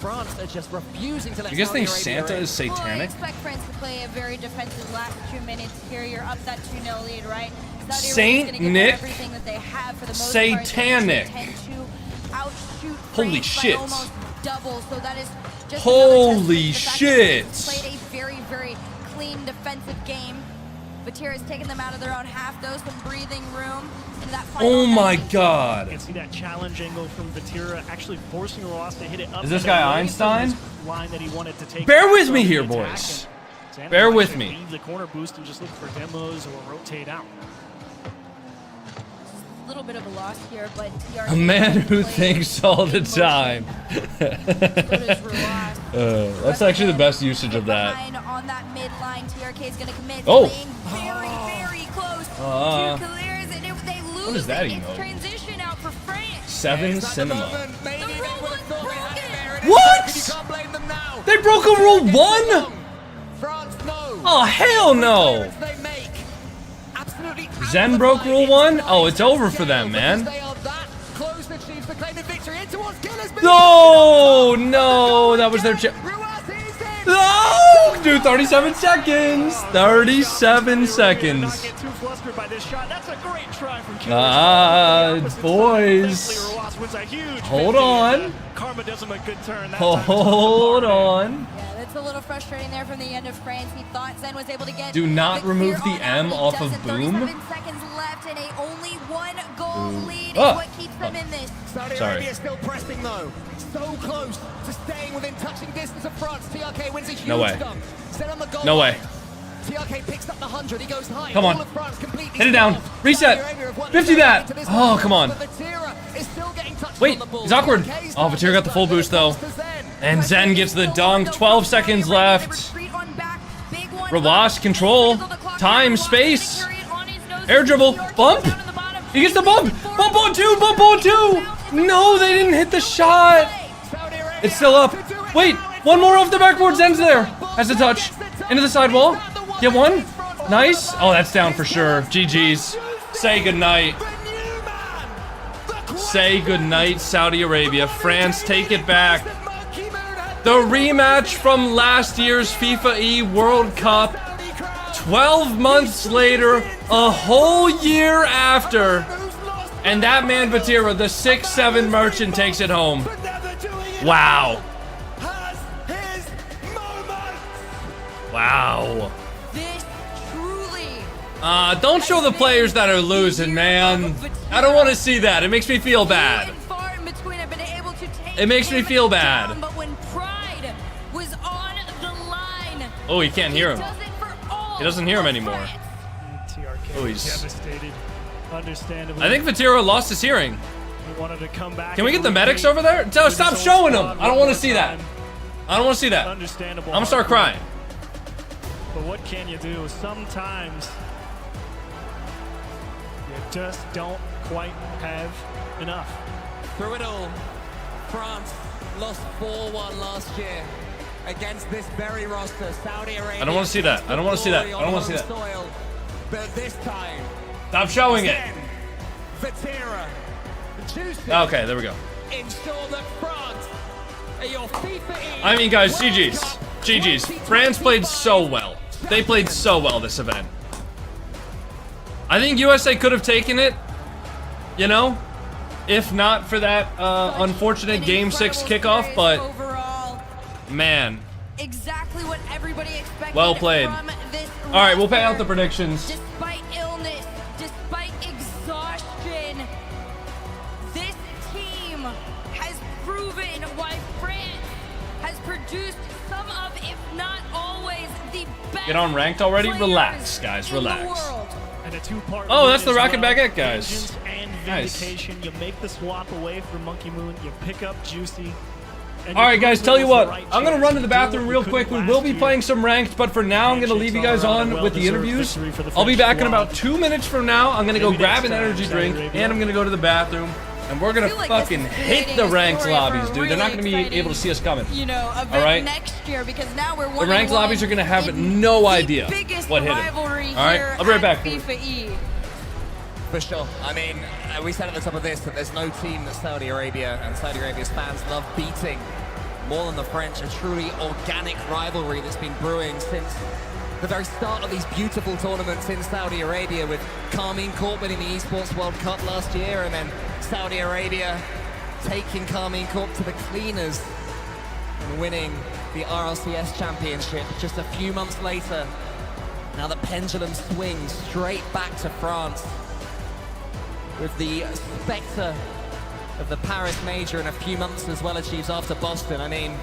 France are just refusing to let You guys think Saudi Arabia Santa in. is satanic? Well, I expect France to play a very defensive last 2 minutes here. You're up that 2-0 lead, right? Saudi Saint Arabia's gonna Nick. give everything that they have for the most Satanic. part. They tend to outshoot Holy France shit. by almost double, so that is just Holy another testament to the fact that shit. they played a very, very clean defensive game. Vatira's taking them out of their own half, though, some breathing room into that final Oh my You god. can see that challenge angle from Vatira actually forcing Ross to hit it up. Is this to guy the Einstein? line that he wanted to take. Bear with me from here, the attack, boys. and Santa Bear might with actually me. leave the corner boost and just look for demos or rotate out. A little bit of a loss here, but TRK A man who played thinks all the time. That's actually the best usage of that. on that midline. TRK is going to commit. Oh. Playing very, very close Uh, to Clears, and if they lose what is that it, it's emote? transition out for France. 7 Cinema. What? What? They broke a rule 1? Oh, hell no. Zen broke rule 1? Oh, it's over for them, man. No, no, that was their chip. No, dude, 37 seconds. 37 seconds. Boys. Hold on. Hold on. Yeah, that's a little frustrating there from the end of France. He thought Zen was able to get Do not remove the clear on M that. He off of doesn't. boom. 37 seconds left and a only 1-goal lead is Oh. what keeps them in this. Saudi Sorry. Arabia still pressing though. So close to staying within touching distance of France. TRK wins a huge No way. dunk. Set on the goal No line. way. TRK picks up the 100. He goes high. Come on. All of France completely Hit it down. stopped. Reset. Saudi Arabia have won 50 that. to this Oh, point, come on. but Vatira is still getting touched Wait, on the ball. it's awkward. TRK's Oh, Vatira got the full boost though. And Zen gets the dunk. 12 seconds left. Rawash, control. Time, space. Air dribble. Bump. He gets the bump. Bump on 2. Bump on 2. No, they didn't hit the shot. It's still up. Wait, one more off the backboard. Zen's there. Has a touch. Into the sidewall. Get one. Nice. Oh, that's down for sure. GG's. Say goodnight. Say goodnight, Saudi Arabia. France, take it back. The rematch from last year's FIFA E World Cup. 12 months later, a whole year after. And that man Vatira, the 6'7" merchant, takes it home. Wow. Wow. This truly. Don't show the players that are losing, man. I don't want to see that. It makes me feel bad. Far in between, have been able to take It makes me feel bad. down, but when pride was on the line, Oh, he can't hear him. He doesn't hear him anymore. Oh, he's devastated. Understandably. I think Vatira lost his hearing. He wanted to come back. Can we and get the medics repeat over there? with Stop his showing own them. squad I don't one want to more see that. time. I don't want to see that. Understandable. I'm gonna start crying. But what can you do? Sometimes you just don't quite have enough. Through it all, France lost 4-1 last year against this very roster. Saudi Arabia. I don't want to see that. I don't want to see that. I don't want to see that. Soil, but this time, Stop showing it. Vatira, Juicy. Okay, there we go. Ensure that France are your FIFA. I mean, guys, GG's. GG's. France played so well. They played so well this event. I think USA could have taken it, you know, if not for that unfortunate Game 6 kickoff, but man. Exactly what everybody expected. Well played. From this all right, we'll pay out the predictions. Despite illness, despite exhaustion, this team has proven why France has produced some of, if not always, the best. Get on ranked already? Relax, guys, relax. And a two-part Oh, that's the as Rocket well. Baguette guys. Vengeance and Nice. Vindication. You make the swap away from Monkey Moon. You pick up Juicy. All right, guys, tell you what, I'm going to run to the bathroom real quick. We will be playing some ranked, but for now, I'm going to leave you guys on with the interviews. I'll be back in about 2 minutes from now. I'm going to go grab an energy drink, and I'm going to go to the bathroom. And we're going to fucking hit the ranked lobbies, dude. They're not going to be able to see us coming. You know, event all right? next year, because now we're The ranked lobbies are going to have no idea what hit them. All right, I'll be right back. FIFA E. For sure. I mean, we said at the top of this that there's no team that Saudi Arabia and Saudi Arabia's fans love beating more than the French. A truly organic rivalry that's been brewing since the very start of these beautiful tournaments in Saudi Arabia, with Carmine Corp winning the Esports World Cup last year, and then Saudi Arabia taking Carmine Corp to the cleaners and winning the RLCS Championship just a few months later. Now the pendulum swings straight back to France, with the spectre of the Paris Major in a few months as well achieves after Boston. I mean,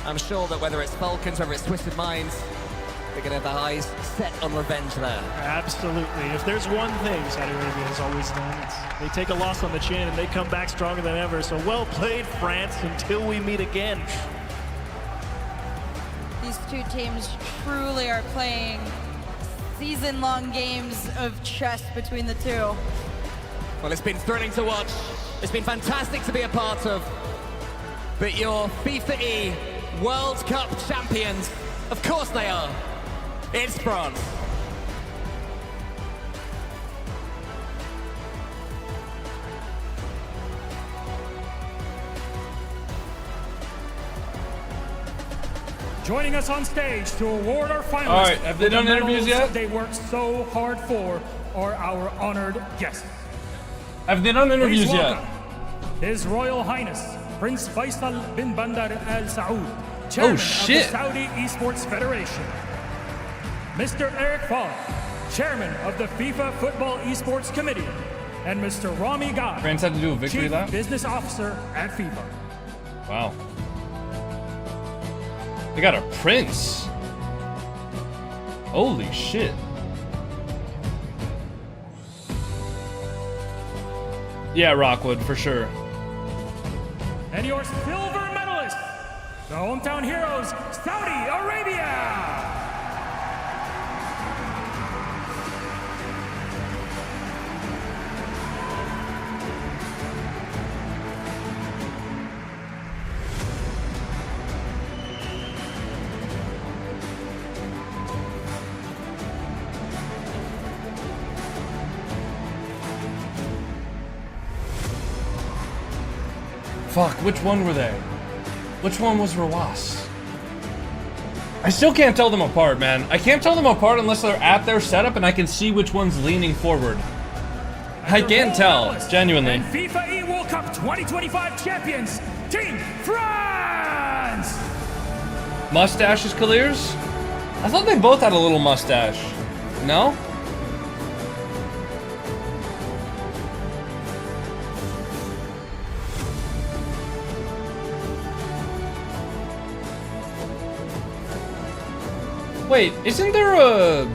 I'm sure that whether it's Falcons, whether it's Twisted Minds, they're going to have their eyes set on revenge there. Absolutely. If there's one thing Saudi Arabia has always done, it's they take a loss on the chin and they come back stronger than ever. So well played, France, until we meet again. These two teams truly are playing season-long games of chess between the two. Well, it's been thrilling to watch. It's been fantastic to be a part of. But your FIFA E World Cup champions, of course they are. It's France. Joining us on stage to award our finalists. All right, have they done interviews yet? They worked so hard for are our honored guests. Have they done interviews yet? His Royal Highness Prince Faisal bin Bandar Al Saud, Chairman of the Saudi Esports Federation. Mr. Eric Fall, Chairman of the FIFA Football Esports Committee. And Mr. Rami Ghai, France had to do a victory Chief lap? Business Officer at FIFA. Wow. They got a prince. Holy shit. Yeah, Rockwood, for sure. And your silver medalist, the hometown heroes, Saudi Arabia! Fuck, which one were they? Which one was Rawas? I still can't tell them apart, man. I can't tell them apart unless they're at their setup and I can see which one's leaning forward. I can't tell, genuinely. And FIFA E World Cup 2025 champions, Team France! Mustaches, Kalirs? I thought they both had a little mustache. No? Wait, isn't there a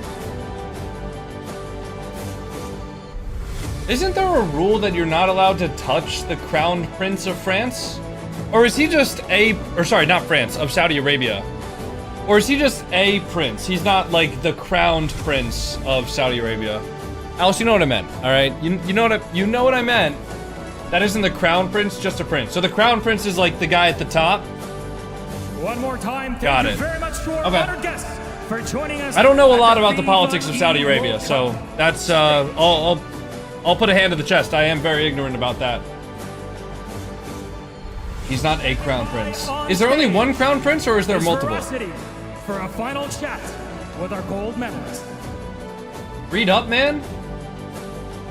rule that you're not allowed to touch the crowned prince of France? Or is he just not France, of Saudi Arabia? Or is he just a prince? He's not like the crowned prince of Saudi Arabia. Alice, you know what I meant, all right? You know what I meant. That isn't the crown prince, just a prince. So the crown prince is like the guy at the top. One more time, Got thank it. you very much to our honored guests for joining us. I don't know a at lot the about the FIFA politics of Saudi Arabia, World so Cup. that's I'll put a hand to the chest. I am very ignorant about that. He's not a crown prince. Is there only one crown prince, or is there Is multiple? Veracity for a final chat with our gold medalist. Read up, man.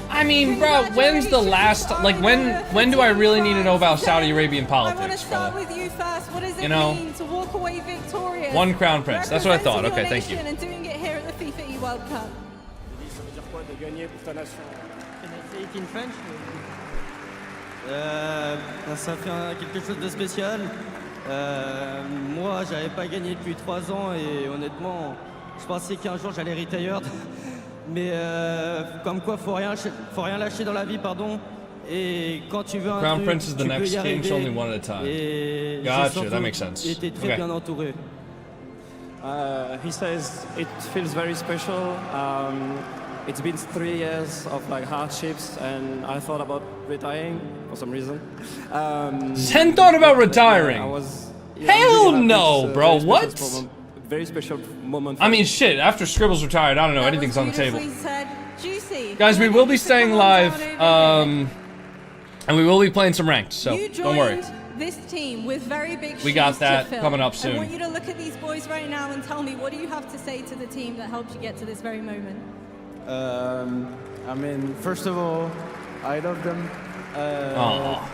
I mean, bro, when's the last, like, when do I really need to know about Saudi Arabian I want to politics, start brother? with you first. What does it You know, mean to walk away victorious? one crown prince. That's what I thought. Okay, thank you. And doing it here at the FIFA World Cup. Ça fait quelque chose de spécial. Moi, j'avais pas gagné depuis 3 ans et honnêtement, je pensais qu'un jour j'allais retired. Mais comme quoi, faut rien lâcher dans la vie, pardon. Et quand tu veux un Crown truc, Prince is the tu peux next y king, arriver. so only one at a time. Et Gotcha, j'ai that makes sense. été très Okay. bien entouré. He says it feels very special. It's been 3 years of like hardships, and I thought about retiring for some reason. Zen thought about retiring. I was, Hell I'm really happy. no, It's a bro. very What? special moment- Very special moment. I mean, shit. After Scribble's retired, I don't know. Anything's on the table. Said, juicy. Guys, we will be staying live, and we will be playing some ranked. So You don't worry. joined this team with very big We got shoes that to fill. coming up I soon. want you to look at these boys right now and tell me, what do you have to say to the team that helped you get to this very moment? I mean, first of all, I love them.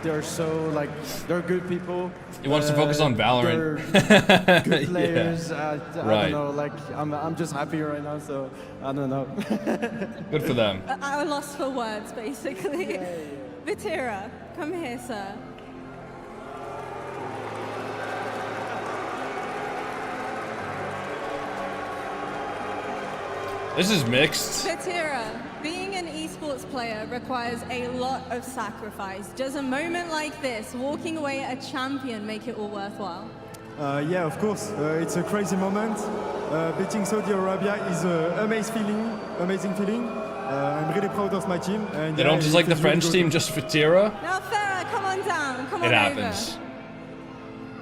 They're so like they're good people. He wants to focus on Valorant. They're good players. Yeah. I Right. don't know. Like I'm just happy right now. So I don't know. Good for them. I lost for words, basically. Vitira, come here, sir. This is mixed. Vitira, being an esports player requires a lot of sacrifice. Does a moment like this, walking away a champion, make it all worthwhile? Yeah, of course. It's a crazy moment. Beating Saudi Arabia is an amazing feeling. I'm really proud of my team. And They don't just like the French team, just Fatira. Now, Farah, come on down. Come on It over. happens.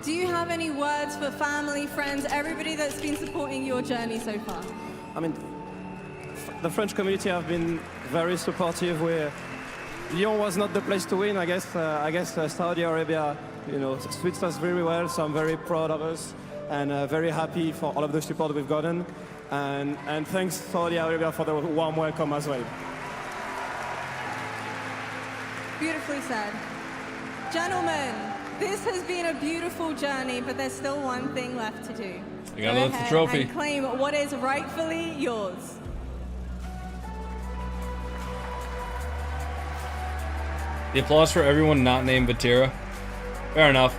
Do you have any words for family, friends, everybody that's been supporting your journey so far? I mean, the French community have been very supportive. Where Lyon was not the place to win, I guess. Saudi Arabia, treats us very well. So I'm very proud of us and very happy for all of the support we've gotten. And thanks Saudi Arabia for the warm welcome as well. Beautifully said. Gentlemen, this has been a beautiful journey, but there's still one thing left to do. You gotta Go lift the ahead trophy. and claim what is rightfully yours. The applause for everyone not named Vatira. Fair enough.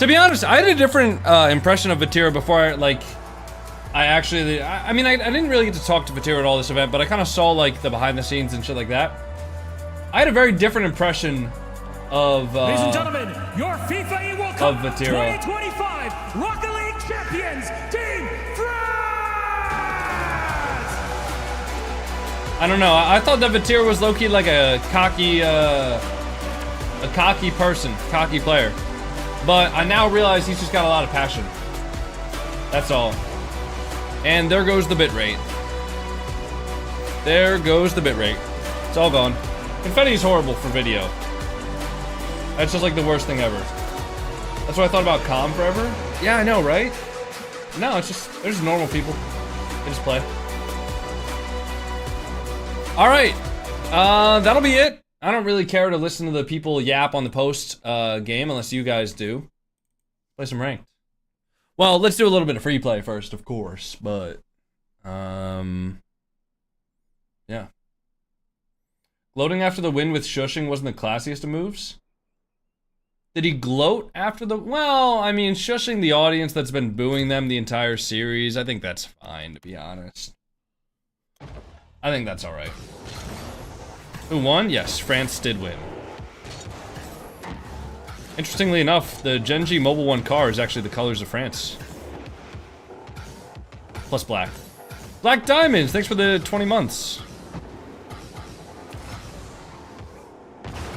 To be honest, I had a different impression of Vatira before I didn't really get to talk to Vatira at all this event, but I kind of saw like the behind the scenes and shit like that. I had a very different impression of Ladies and gentlemen, your FIFA World Cup Vatira. 2025 Rocket League champions, Team I don't know. I thought that Vatira was low-key like a cocky person, cocky player. But I now realize he's just got a lot of passion. That's all. And there goes the bitrate. There goes the bitrate. It's all gone. Confetti's horrible for video. That's just like the worst thing ever. That's what I thought about Calm forever. Yeah, I know, right? No, it's just, they're just normal people. They just play. Alright. That'll be it. I don't really care to listen to the people yap on the post game unless you guys do. Play some ranked. Well, let's do a little bit of free play first, of course, but yeah. Gloating after the win with shushing wasn't the classiest of moves? Did he gloat after the... Well, I mean, shushing the audience that's been booing them the entire series, I think that's fine, to be honest. I think that's alright. Who won? Yes, France did win. Interestingly enough, the Genji Mobile 1 car is actually the colors of France. Plus black. Black Diamonds, thanks for the 20 months.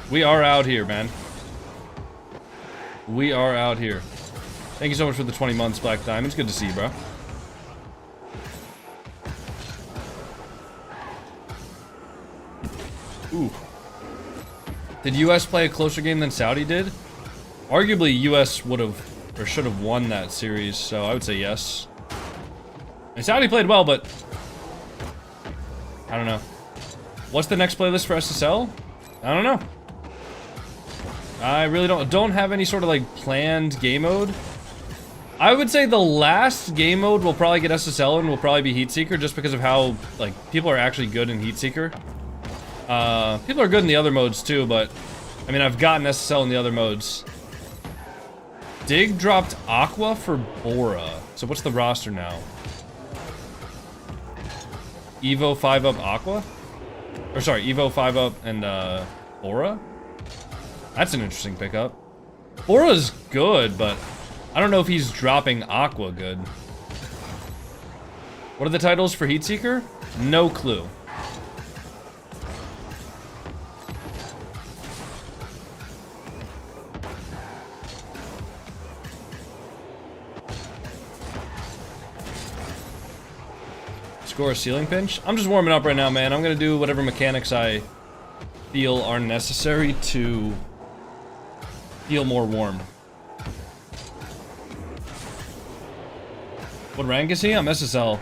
We are out here, man. We are out here. Thank you so much for the 20 months, Black Diamonds. Good to see you, bro. Ooh. Did US play a closer game than Saudi did? Arguably, US would have, or should have won that series, so I would say yes. And Saudi played well, but I don't know. What's the next playlist for SSL? I don't know. I really don't have any sort of like planned game mode. I would say the last game mode will probably get SSL and will probably be Heatseeker just because of how like people are actually good in Heatseeker. People are good in the other modes too, but I mean I've gotten SSL in the other modes. Dig dropped Aqua for Bora. So what's the roster now? Evo 5 up Aqua? Or sorry, Evo 5 up and Bora? That's an interesting pickup. Bora's good, but I don't know if he's dropping Aqua good. What are the titles for Heatseeker? No clue. Score a ceiling pinch? I'm just warming up right now, man. I'm gonna do whatever mechanics I feel are necessary to feel more warm. What rank is he? I'm SSL.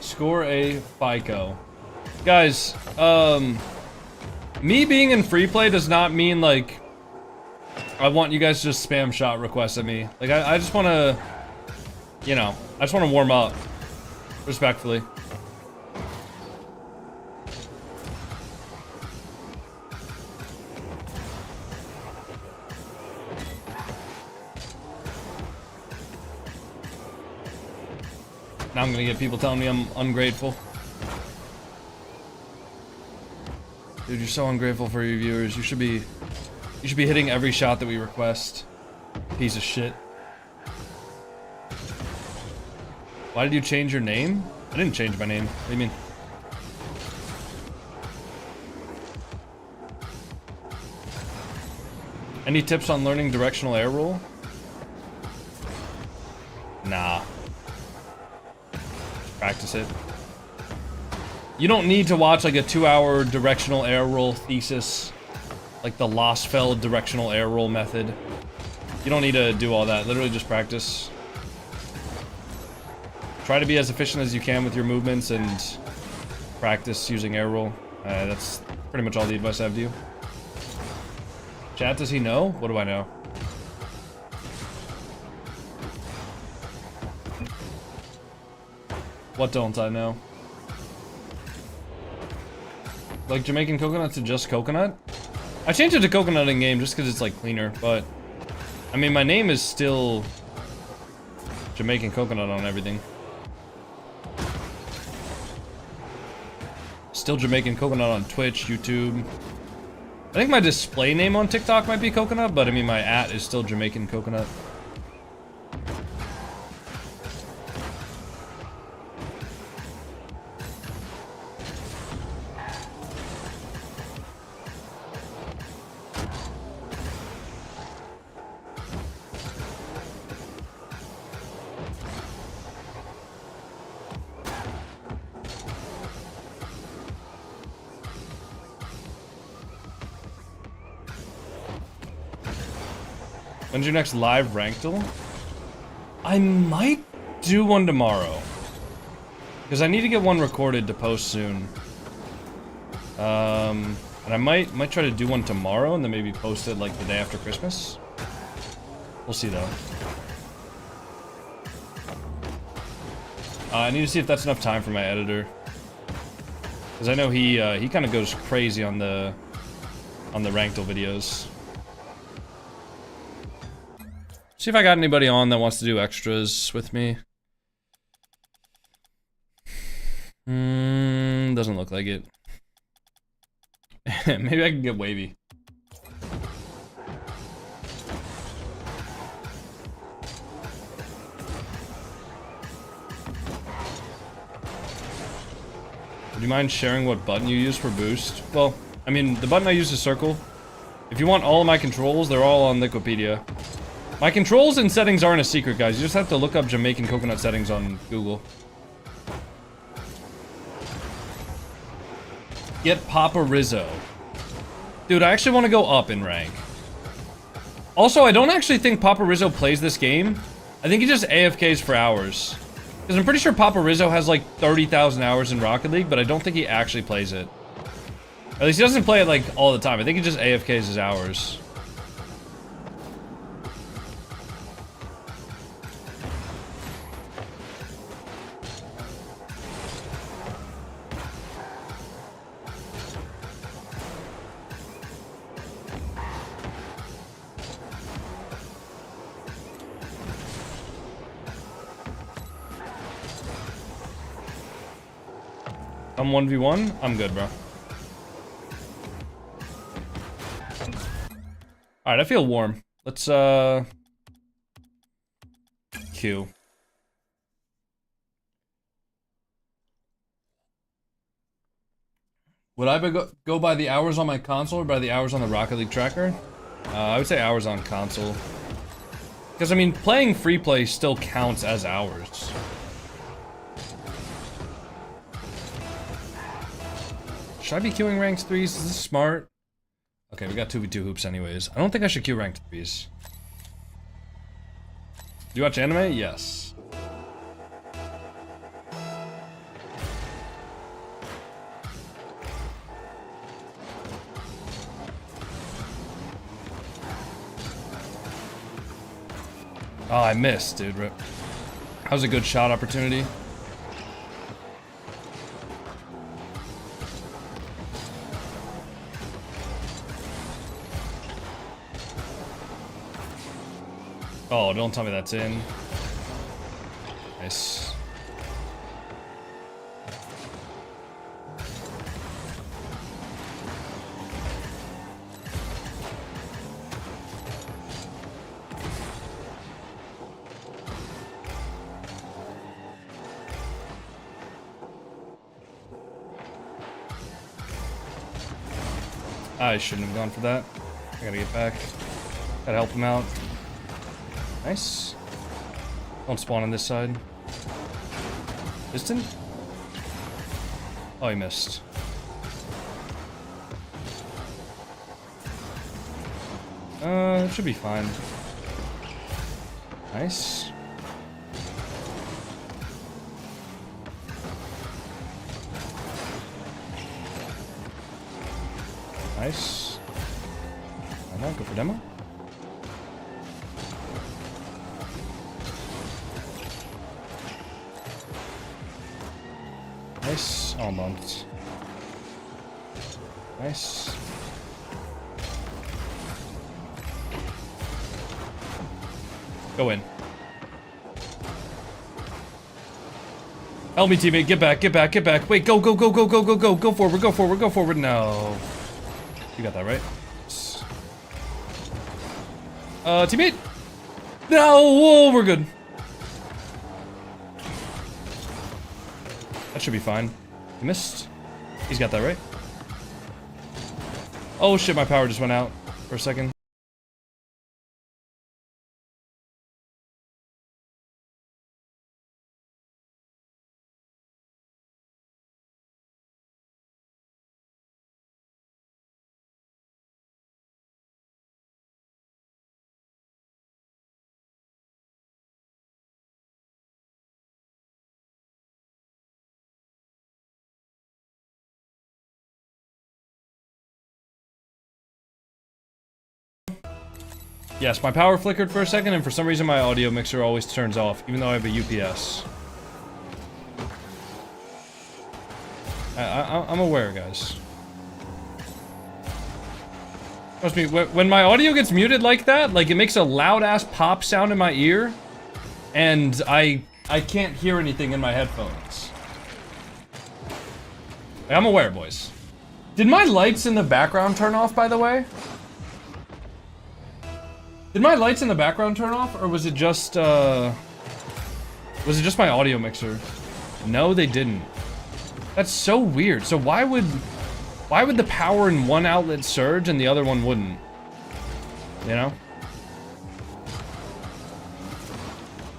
Score a FICO. Guys, me being in free play does not mean like I want you guys to just spam shot requests at me. Like I just want to, you know, I just want to warm up respectfully. Now I'm gonna get people telling me I'm ungrateful. Dude, you're so ungrateful for your viewers. You should be hitting every shot that we request. Piece of shit. Why did you change your name? I didn't change my name. What do you mean? Any tips on learning directional air roll? Nah. Practice it. You don't need to watch like a 2-hour directional air roll thesis, like the Lostfeld directional air roll method. You don't need to do all that. Literally just practice. Try to be as efficient as you can with your movements and practice using air roll. That's pretty much all the advice I have to you. Chat, does he know? What do I know? What don't I know? Like Jamaican Coconut to just Coconut? I changed it to Coconut in game just because it's like cleaner, but I mean my name is still Jamaican Coconut on everything. Still Jamaican Coconut on Twitch, YouTube. I think my display name on TikTok might be Coconut, but I mean my @ is still Jamaican Coconut. When's your next live Rankdle? I might do one tomorrow. Because I need to get one recorded to post soon. And I might try to do one tomorrow and then maybe post it like the day after Christmas. We'll see though. I need to see if that's enough time for my editor. Because I know he kind of goes crazy on the Rankdle videos. See if I got anybody on that wants to do extras with me. Doesn't look like it. Maybe I can get wavy. Would you mind sharing what button you use for boost? Well, I mean, the button I use is circle. If you want all of my controls, they're all on Wikipedia. My controls and settings aren't a secret, guys. You just have to look up JamaicanCoconut settings on Google. Get Papa Rizzo. Dude, I actually want to go up in rank. Also, I don't actually think Papa Rizzo plays this game. I think he just AFKs for hours. Because I'm pretty sure Papa Rizzo has like 30,000 hours in Rocket League, but I don't think he actually plays it. At least he doesn't play it like all the time. I think he just AFKs his hours. I'm 1v1? I'm good, bro. Alright, I feel warm. Let's, Q. Would I go by the hours on my console or by the hours on the Rocket League tracker? I would say hours on console. Because, I mean, playing free play still counts as hours. Should I be queuing ranked 3s? Is this smart? Okay, we got 2v2 hoops anyways. I don't think I should queue ranked 3s. Do you watch anime? Yes. Oh, I missed, dude. Rip. That was a good shot opportunity. Oh, don't tell me that's in. Nice. I shouldn't have gone for that. I gotta get back. Gotta help him out. Nice. Don't spawn on this side. Distant? Oh, he missed. It should be fine. Nice. Nice. Why not? Go for demo. Nice. Oh, bumped. Nice. Go in. Help me, teammate. Get back, get back, get back. Wait, go, go, go, go, go, go, go. Go forward, go forward, go forward. No. You got that right. Teammate. No, whoa, we're good. That should be fine. He missed. He's got that right. Oh shit, my power just went out for a second. Yes, my power flickered for a second, and for some reason my audio mixer always turns off, even though I have a UPS. I'm aware, guys. Trust me, when my audio gets muted like that, like, it makes a loud-ass pop sound in my ear, and I can't hear anything in my headphones. I'm aware, boys. Did my lights in the background turn off, by the way? Did my lights in the background turn off, or was it just my audio mixer? No, they didn't. That's so weird. So why would the power in one outlet surge and the other one wouldn't? You know?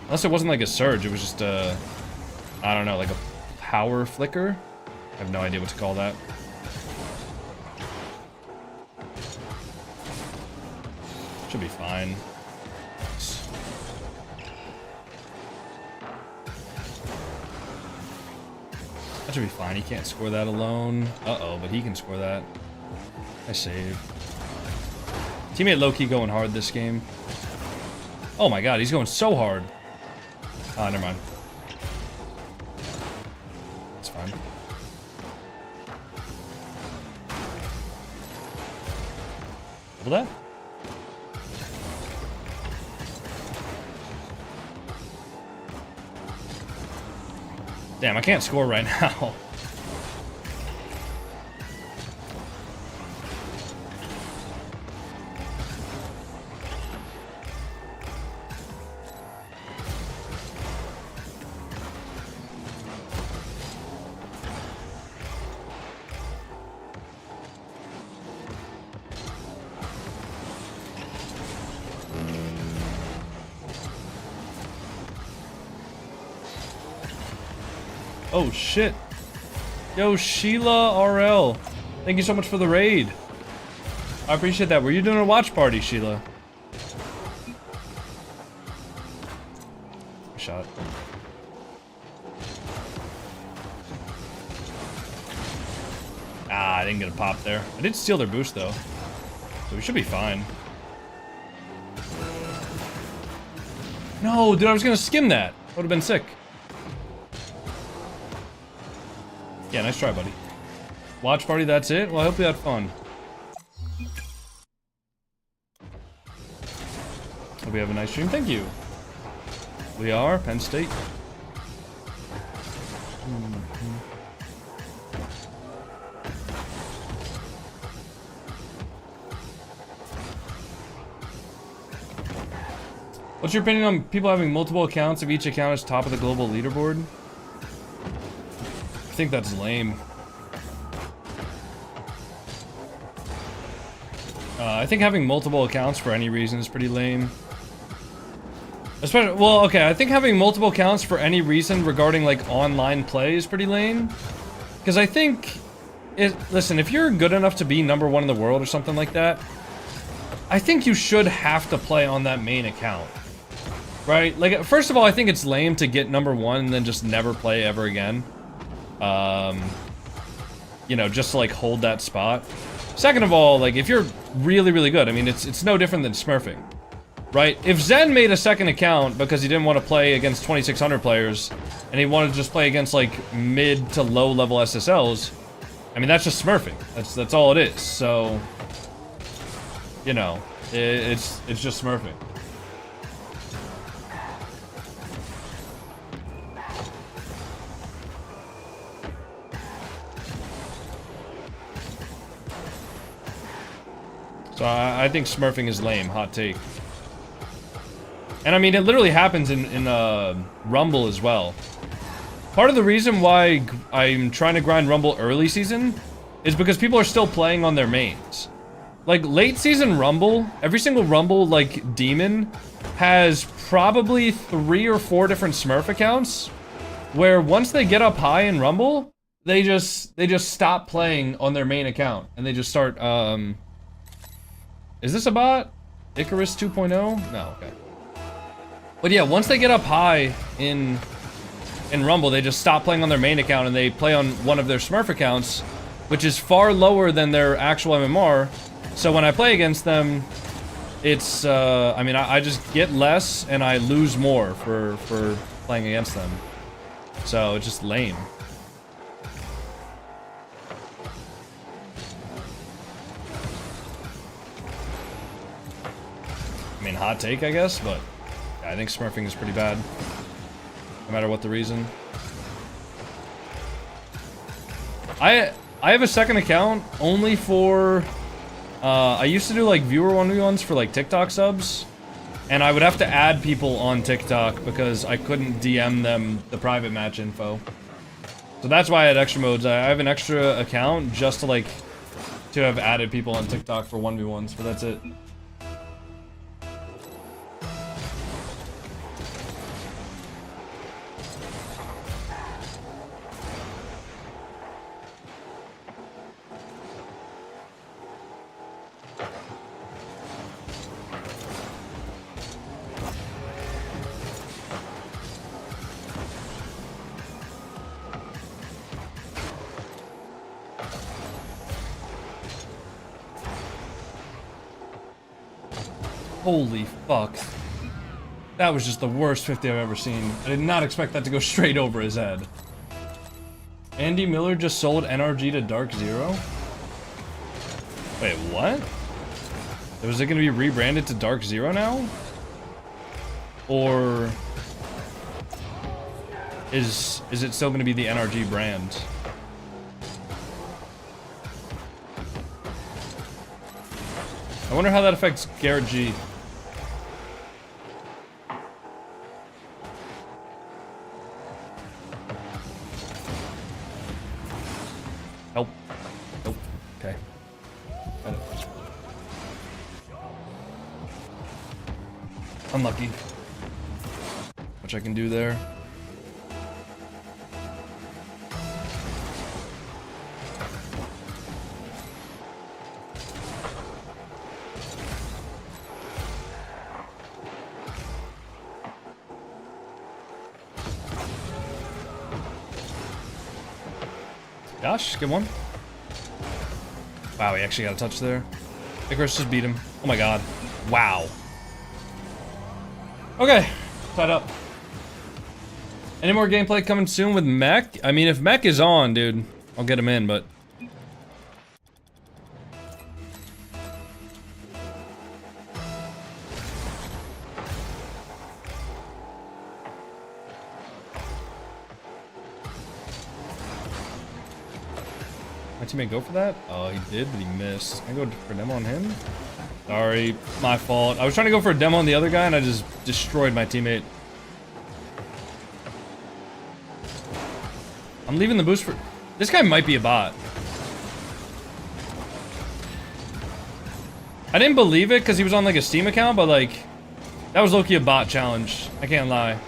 Unless it wasn't like a surge, it was just I don't know, like a power flicker? I have no idea what to call that. Should be fine. That should be fine. He can't score that alone. Uh-oh, but he can score that. I save. Teammate low-key going hard this game. Oh my god, he's going so hard. Ah, never mind. It's fine. Double that? Damn, I can't score right now. Oh shit. Yo, Sheila RL. Thank you so much for the raid. I appreciate that. Were you doing a watch party, Sheila? Shot. Ah, I didn't get a pop there. I did steal their boost though. So we should be fine. No, dude, I was gonna skim that. Would have been sick. Yeah, nice try, buddy. Watch party, that's it? Well, I hope you had fun. Hope you have a nice stream. Thank you. We are Penn State. What's your opinion on people having multiple accounts if each account is top of the global leaderboard? I think that's lame. I think having multiple accounts for any reason is pretty lame. Especially, well, okay, I think having multiple accounts for any reason regarding like online play is pretty lame. Because I think, listen, if you're good enough to be #1 in the world or something like that, I think you should have to play on that main account. Right? Like, first of all, I think it's lame to get #1 and then just never play ever again. You know, just to like hold that spot. Second of all, like if you're really, really good, I mean, it's no different than smurfing, right? If Zen made a second account because he didn't want to play against 2600 players and he wanted to just play against like mid to low level SSLs, I mean, that's just smurfing. That's all it is. So, you know, it's just smurfing. So I think smurfing is lame, hot take. And I mean, it literally happens in Rumble as well. Part of the reason why I'm trying to grind Rumble early season is because people are still playing on their mains. Like, late season Rumble, every single Rumble, like, demon has probably 3 or 4 different smurf accounts where once they get up high in Rumble, they just stop playing on their main account and they just start, is this a bot? Icarus 2.0? No, okay. But yeah, once they get up high in Rumble, they just stop playing on their main account and they play on one of their Smurf accounts, which is far lower than their actual MMR. So when I play against them, it's, I mean, I just get less and I lose more for playing against them. So it's just lame. I mean, hot take, I guess, but I think smurfing is pretty bad. No matter what the reason. I have a second account only for, I used to do like viewer 1v1s for like TikTok subs. And I would have to add people on TikTok because I couldn't DM them the private match info. So that's why I had extra modes. I have an extra account just to like, to have added people on TikTok for 1v1s, but that's it. Holy fuck. That was just the worst 50 I've ever seen. I did not expect that to go straight over his head. Andy Miller just sold NRG to Dark Zero? Wait, what? Was it gonna be rebranded to Dark Zero now? Or is it still gonna be the NRG brand? I wonder how that affects Garrett G. Help. Nope. Okay. Unlucky. Which I can do there. Gosh, good one. Wow, he actually got a touch there. Icarus just beat him. Oh my god. Wow. Okay, tied up. Any more gameplay coming soon with Mech? I mean, if Mech is on, dude, I'll get him in, but... My teammate go for that? Oh, he did, but he missed. Can I go for a demo on him? Sorry, my fault. I was trying to go for a demo on the other guy, and I just destroyed my teammate. I'm leaving the boost for... This guy might be a bot. I didn't believe it because he was on like a Steam account, but like... That was low-key a bot challenge. I can't lie.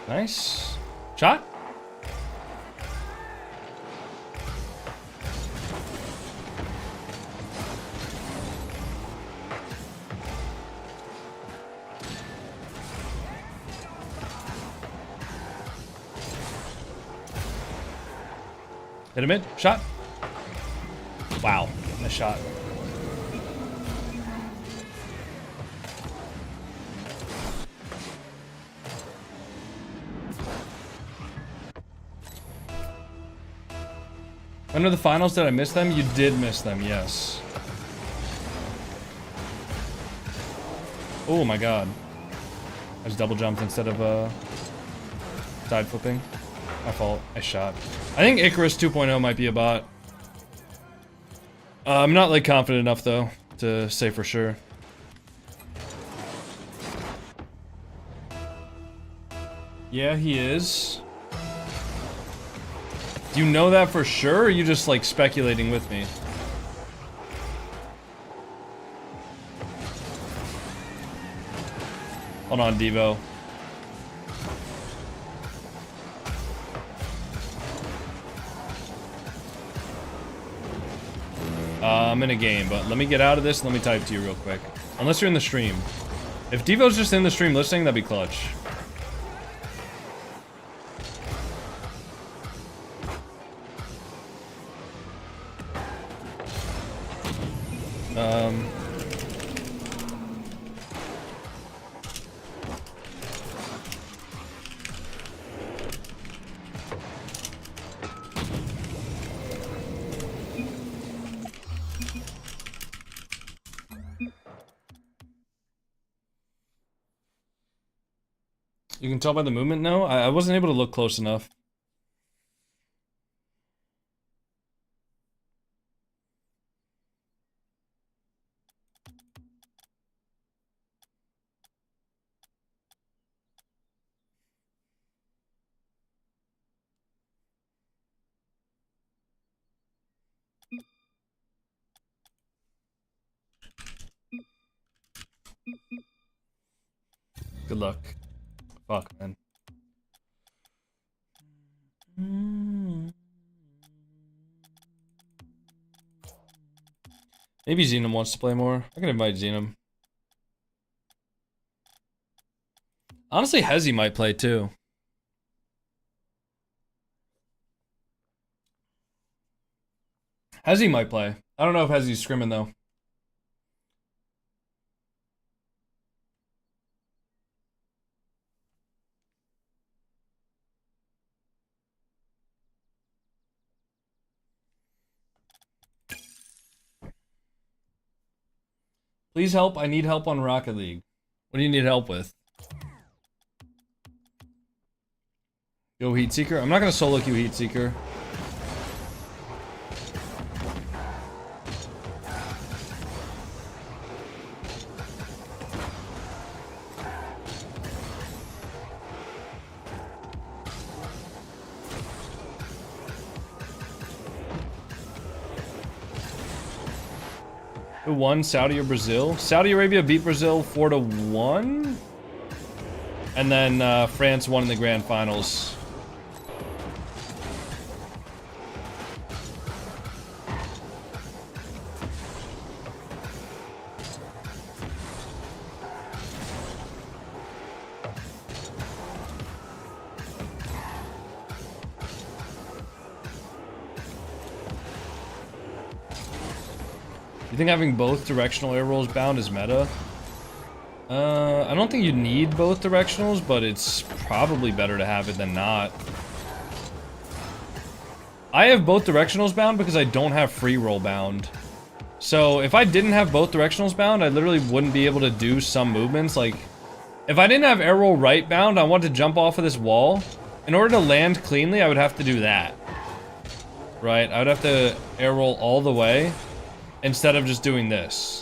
Nice. Shot? Hit him in. Shot. Wow. Nice shot. When are the finals? Did I miss them? You did miss them, yes. Oh my god. I just double jumped instead of side flipping. My fault. I shot. I think Icarus 2.0 might be a bot. I'm not like confident enough though to say for sure. Yeah, he is. Do you know that for sure, or are you just like speculating with me? Hold on, Devo. I'm in a game, but let me get out of this and let me type to you real quick. Unless you're in the stream. If Devo's just in the stream listening, that'd be clutch. You can tell by the movement? No, I wasn't able to look close enough. Good luck. Fuck, man. Maybe Xenom wants to play more. I can invite Xenom. Honestly, Hezi might play too. Hezi might play. I don't know if Hezi's scrimming though. Please help. I need help on Rocket League. What do you need help with? Yo, Heatseeker. I'm not gonna solo queue Heatseeker. Who won, Saudi or Brazil? Saudi Arabia beat Brazil 4-1. And then France won in the grand finals. You think having both directional air rolls bound is meta? I don't think you need both directionals, but it's probably better to have it than not. I have both directionals bound because I don't have free roll bound. So if I didn't have both directionals bound, I literally wouldn't be able to do some movements. Like, if I didn't have air roll right bound, I wanted to jump off of this wall. In order to land cleanly, I would have to do that. Right? I would have to air roll all the way instead of just doing this,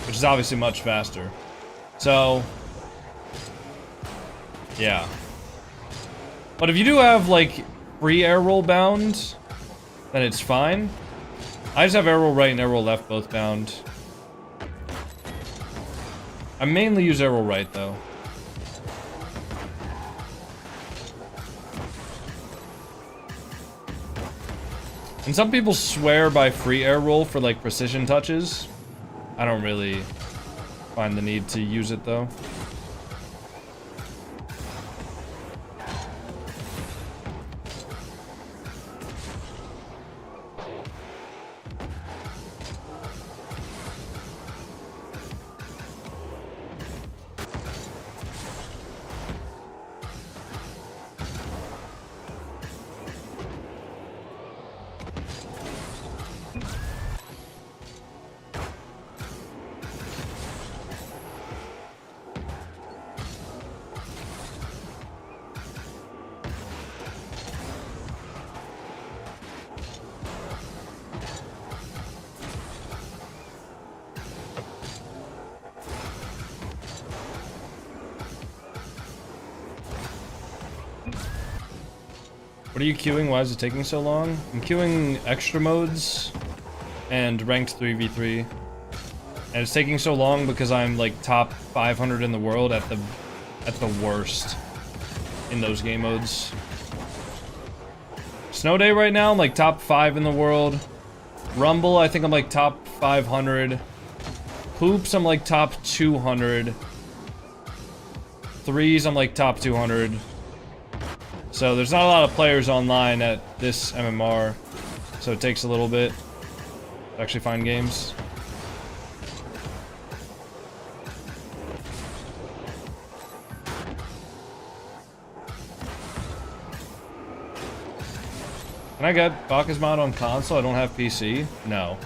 which is obviously much faster. So, yeah. But if you do have, like, free air roll bound, then it's fine. I just have air roll right and air roll left both bound. I mainly use air roll right, though. And some people swear by free air roll for, like, precision touches. I don't really find the need to use it, though. What are you queuing? Why is it taking so long? I'm queuing extra modes and ranked 3v3. And it's taking so long because I'm like top 500 in the world at the worst in those game modes. Snow Day right now, I'm like top 5 in the world. Rumble, I think I'm like top 500. Hoops, I'm like top 200. threes, I'm like top 200. So there's not a lot of players online at this MMR. So it takes a little bit to actually find games. Can I get Bacchus mod on console? I don't have PC. No.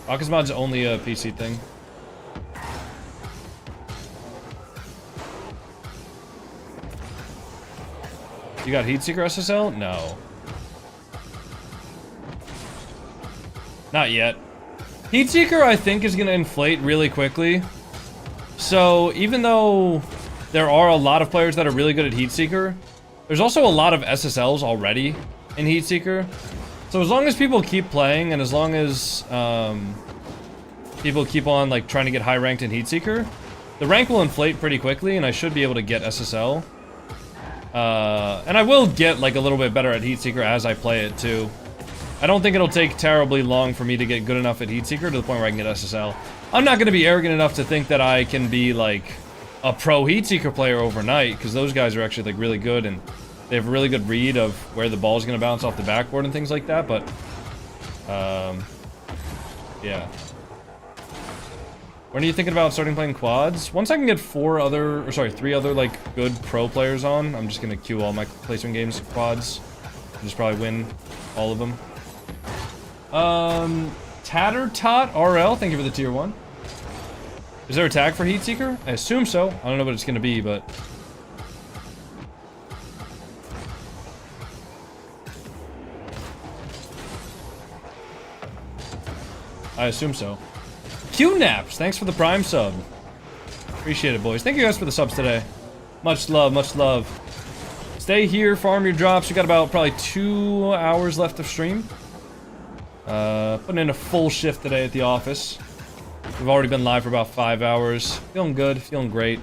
Bacchus mod's only a PC thing. You got Heatseeker SSL? No. Not yet. Heatseeker, I think, is going to inflate really quickly. So, even though there are a lot of players that are really good at Heatseeker, there's also a lot of SSLs already in Heatseeker. So as long as people keep playing, and as long as people keep on like trying to get high ranked in Heatseeker, the rank will inflate pretty quickly, and I should be able to get SSL. And I will get like a little bit better at Heatseeker as I play it too. I don't think it'll take terribly long for me to get good enough at Heatseeker to the point where I can get SSL. I'm not going to be arrogant enough to think that I can be like a pro Heatseeker player overnight, because those guys are actually like really good, and they have a really good read of where the ball is going to bounce off the backboard and things like that. But yeah. When are you thinking about starting playing quads? Once I can get 3 other like good pro players on, I'm just gonna queue all my placement games quads. I'll just probably win all of them. Tattertot RL, thank you for the tier 1. Is there a tag for Heatseeker? I assume so. I don't know what it's gonna be, but I assume so. Q-Naps, thanks for the Prime sub. Appreciate it, boys. Thank you guys for the subs today. Much love, much love. Stay here, farm your drops. We got about probably 2 hours left of stream. Putting in a full shift today at the office. We've already been live for about 5 hours. Feeling good, feeling great.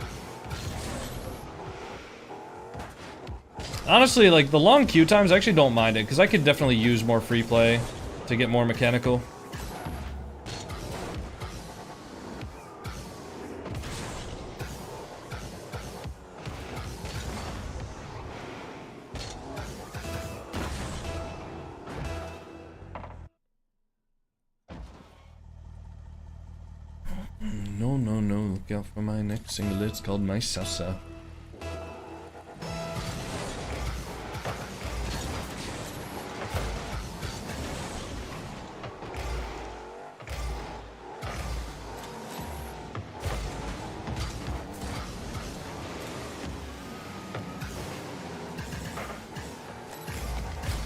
Honestly, like, the long queue times, I actually don't mind it, because I could definitely use more free play to get more mechanical. No, look out for my next single. It's called My Salsa.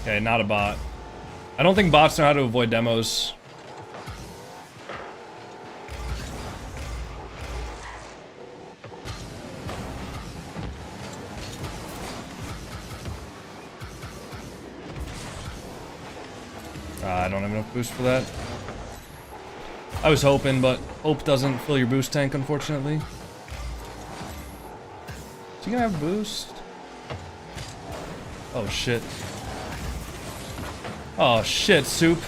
Okay, not a bot. I don't think bots know how to avoid demos. I don't have enough boost for that. I was hoping, but hope doesn't fill your boost tank, unfortunately. Is he gonna have boost? Oh shit. Oh shit, Soup.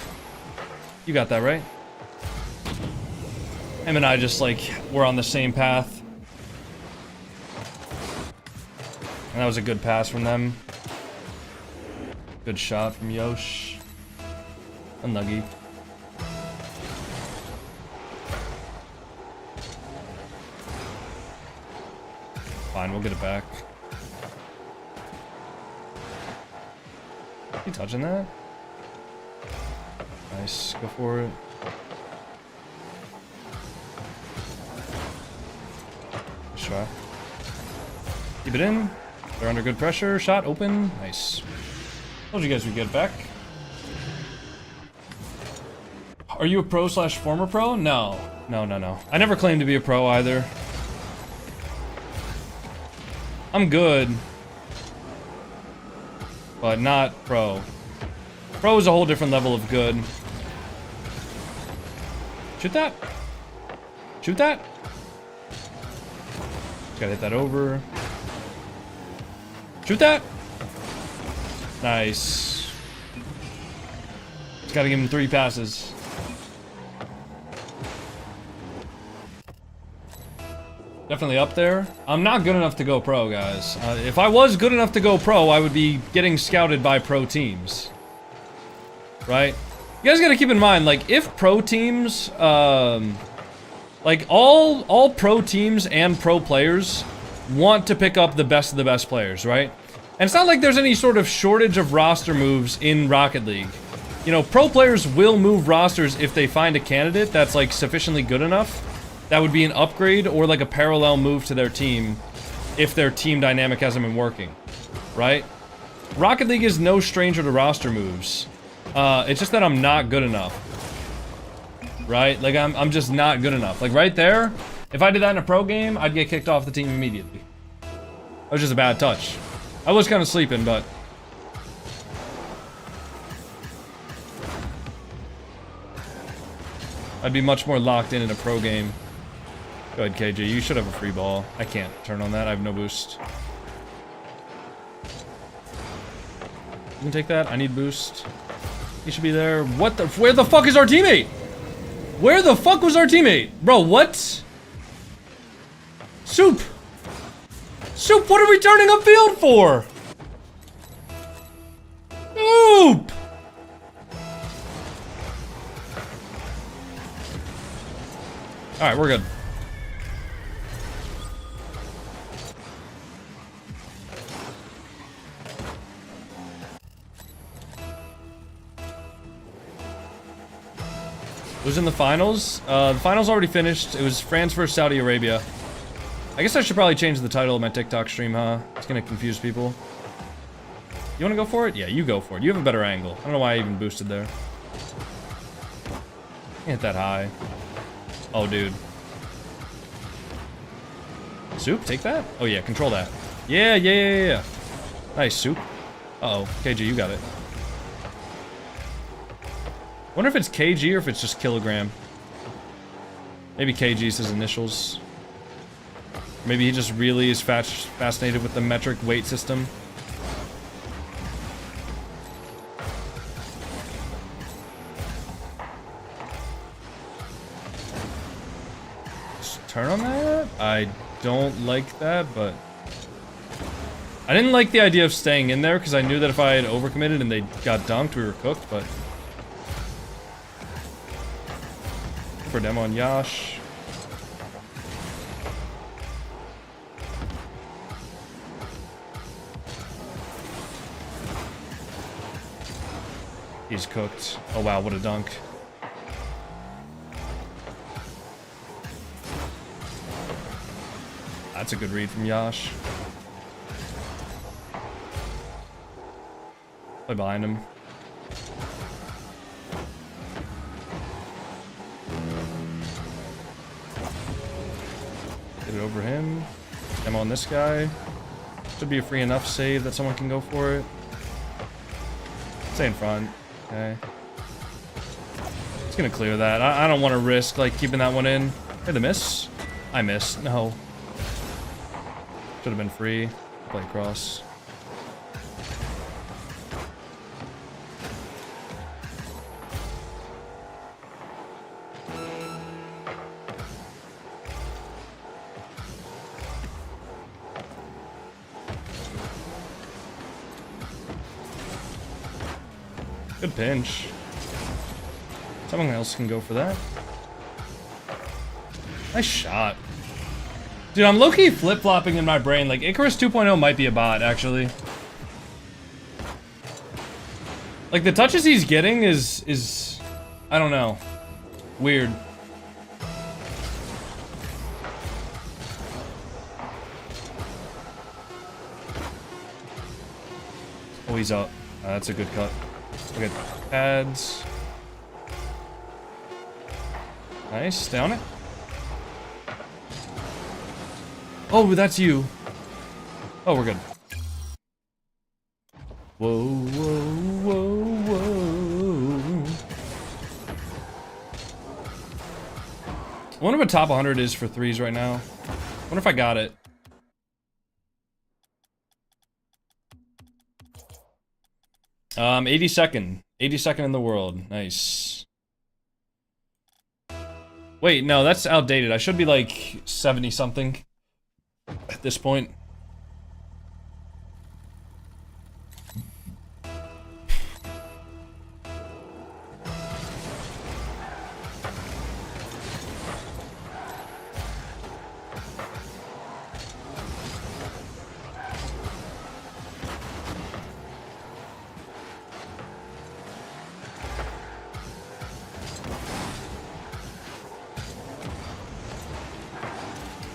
You got that right. Him and I just like were on the same path. And that was a good pass from them. Good shot from Yosh. Unlucky. Fine, we'll get it back. You touching that? Nice, go for it. Nice shot. Keep it in. They're under good pressure. Shot open. Nice. Told you guys we'd get it back. Are you a pro / former pro? No. No. I never claimed to be a pro either. I'm good. But not pro. Pro is a whole different level of good. Shoot that. Shoot that. Just gotta hit that over. Shoot that. Nice. Just gotta give him 3 passes. Definitely up there. I'm not good enough to go pro, guys. If I was good enough to go pro, I would be getting scouted by pro teams. Right? You guys gotta keep in mind, like, if pro teams, like, all pro teams and pro players want to pick up the best of the best players, right? And it's not like there's any sort of shortage of roster moves in Rocket League. You know, pro players will move rosters if they find a candidate that's, like, sufficiently good enough. That would be an upgrade or, like, a parallel move to their team if their team dynamic hasn't been working, right? Rocket League is no stranger to roster moves. It's just that I'm not good enough. Right? Like, I'm just not good enough. Like, right there, if I did that in a pro game, I'd get kicked off the team immediately. That was just a bad touch. I was kind of sleeping, but... I'd be much more locked in a pro game. Go ahead, KJ. You should have a free ball. I can't turn on that. I have no boost. You can take that. I need boost. He should be there. What the... Where the fuck is our teammate? Where the fuck was our teammate? Bro, what? Soup! Soup, what are we turning upfield for? Soup! Alright, we're good. It was in the finals. The finals already finished. It was France versus Saudi Arabia. I guess I should probably change the title of my TikTok stream, huh? It's gonna confuse people. You wanna go for it? Yeah, you go for it. You have a better angle. I don't know why I even boosted there. Can't hit that high. Oh, dude. Soup, take that? Oh, yeah, control that. Yeah. Nice, Soup. Uh-oh. KG, you got it. Wonder if it's kg or if it's just kilogram. Maybe kg's his initials. Maybe he just really is fascinated with the metric weight system. Just turn on that? I don't like that, but... I didn't like the idea of staying in there because I knew that if I had overcommitted and they got dunked, we were cooked, but... For demo on Yash. He's cooked. Oh wow, what a dunk. That's a good read from Yash. Play behind him. Get it over him. Demo on this guy. Should be a free enough save that someone can go for it. Stay in front. Okay. It's gonna clear that. I don't want to risk, like, keeping that one in. Hey, the miss? I missed. No. Should have been free. Play cross. Good pinch. Someone else can go for that. Nice shot. Dude, I'm low-key flip-flopping in my brain. Like, Icarus 2.0 might be a bot, actually. Like, the touches he's getting is... I don't know. Weird. Oh, he's up. That's a good cut. Look at pads. Nice, down it. Oh, that's you. Oh, we're good. Whoa, whoa, whoa, whoa. I wonder what top 100 is for threes right now. I wonder if I got it. Um, 82nd. 82nd in the world. Nice. Wait, no, that's outdated. I should be like 70 something. at this point.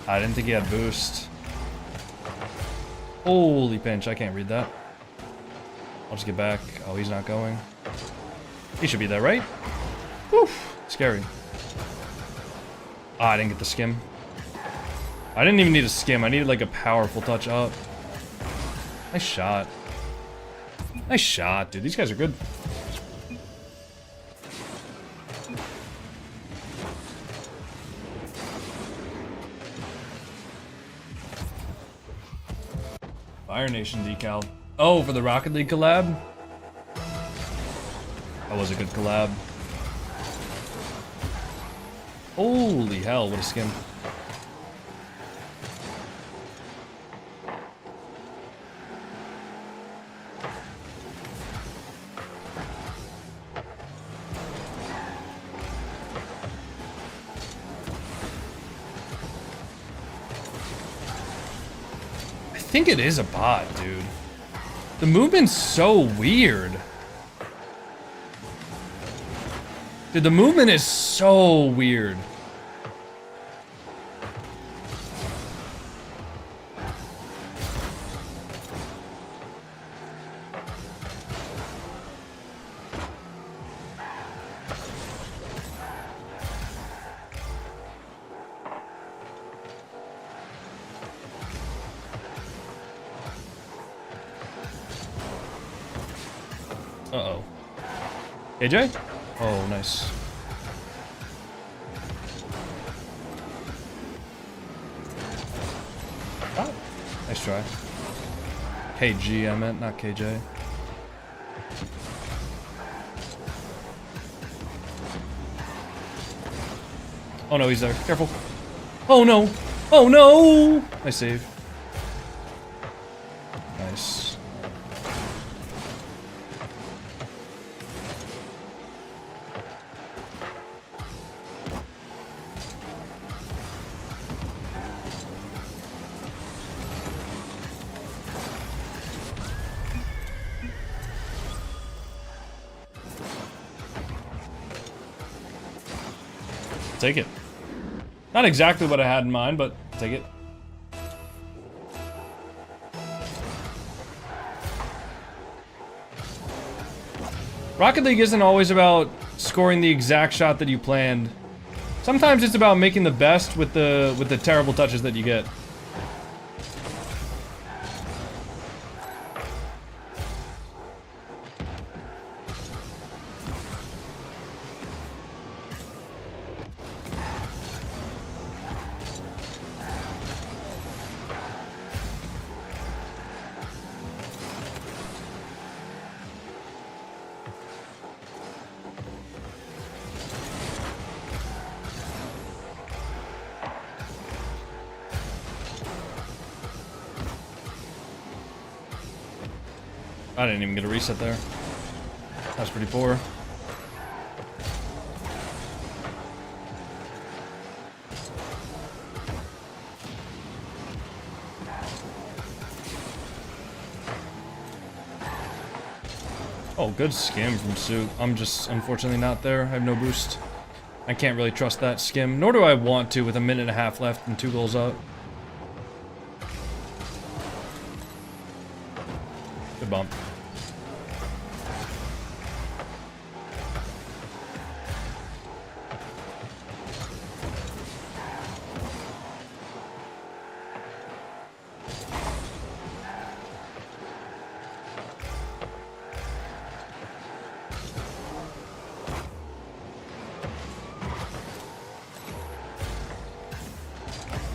I didn't think he had boost. Holy pinch, I can't read that. I'll just get back. Oh, he's not going. He should be there, right? Whew, scary. Ah, I didn't get the skim. I didn't even need a skim. I needed like a powerful touch up. Nice shot. Nice shot, dude. These guys are good. Fire Nation decal. Oh, for the Rocket League collab? That was a good collab. Holy hell, what a skin. I think it is a bot, dude. The movement's so weird. Dude, the movement is so weird. Uh-oh. AJ? Oh, nice. Oh, nice try. KG, I meant, not KJ. Oh no, he's there. Careful. Oh no! Oh no! Nice save. Nice. Take it. Not exactly what I had in mind, but take it. Rocket League isn't always about scoring the exact shot that you planned. Sometimes it's about making the best with the terrible touches that you get. I didn't even get a reset there. That's pretty poor. Oh, good skim from Suit. I'm just unfortunately not there. I have no boost. I can't really trust that skim, nor do I want to with a minute and a half left and 2 goals up. Good bump.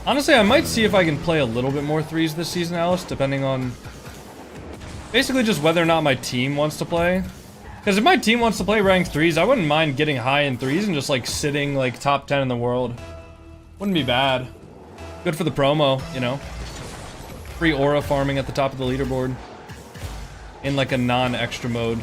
Honestly, I might see if I can play a little bit more threes this season, Alice, depending on basically just whether or not my team wants to play. Because if my team wants to play ranked threes, I wouldn't mind getting high in threes and just like sitting like top 10 in the world. Wouldn't be bad. Good for the promo, you know. free aura farming at the top of the leaderboard in like a non-extra mode.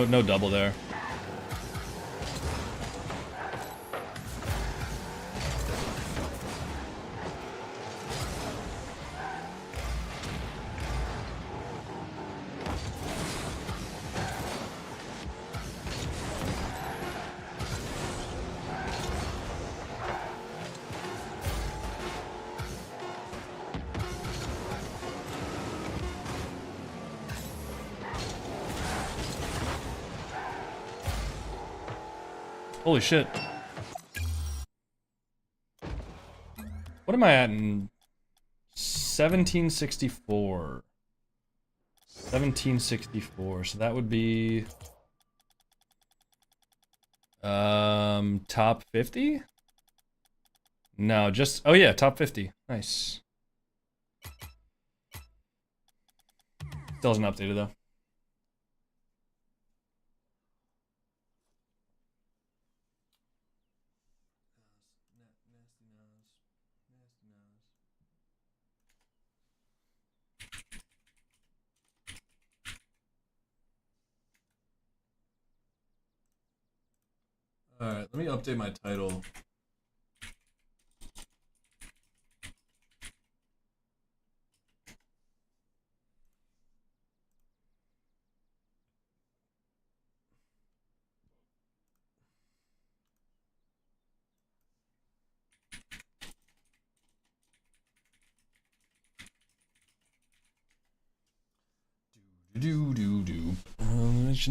No double there. Holy shit. What am I at in 1764? 1764. So that would be top 50? No, just oh yeah, top 50. Nice. Still hasn't updated though. Alright, let me update my title.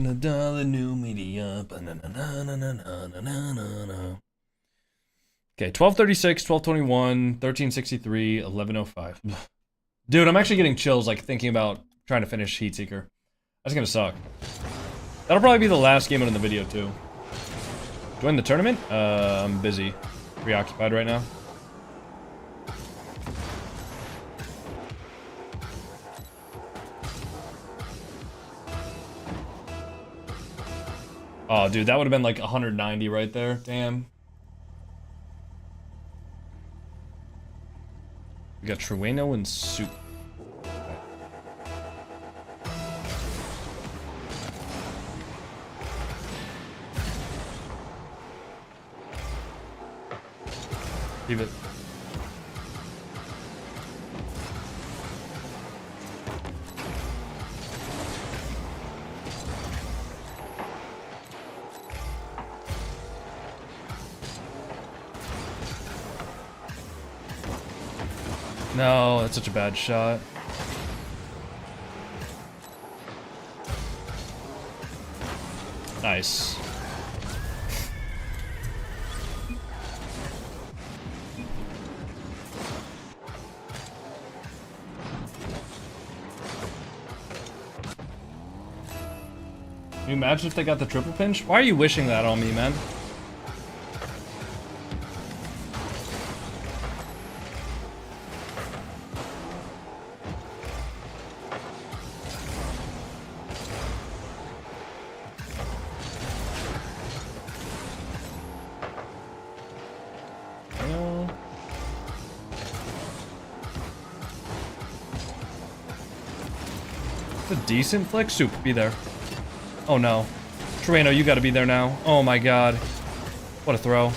The new media. Okay, 1236, 1221, 1363, 1105. Dude, I'm actually getting chills like thinking about trying to finish Heatseeker. That's gonna suck. That'll probably be the last game in the video too. Join the tournament? I'm busy. Preoccupied right now. Oh, dude, that would have been like 190 right there. Damn. We got Trueno and Soup. Leave it. No, that's such a bad shot. Nice. Can you imagine if they got the triple pinch? Why are you wishing that on me, man? It's a decent flick. Soup, be there. Oh no. Trueno, you gotta be there now. Oh my god. What a throw.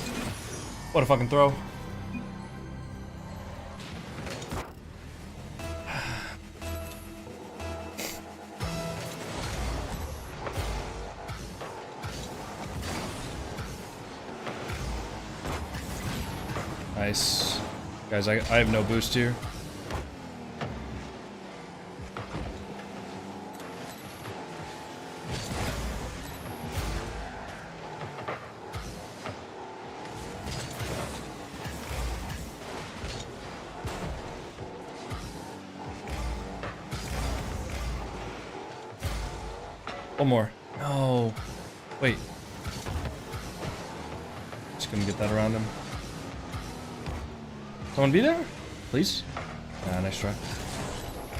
What a fucking throw. Nice. Guys, I have no boost here. One more. No. Wait. couldn't get that around him. Someone be there? Please? Nah, nice try.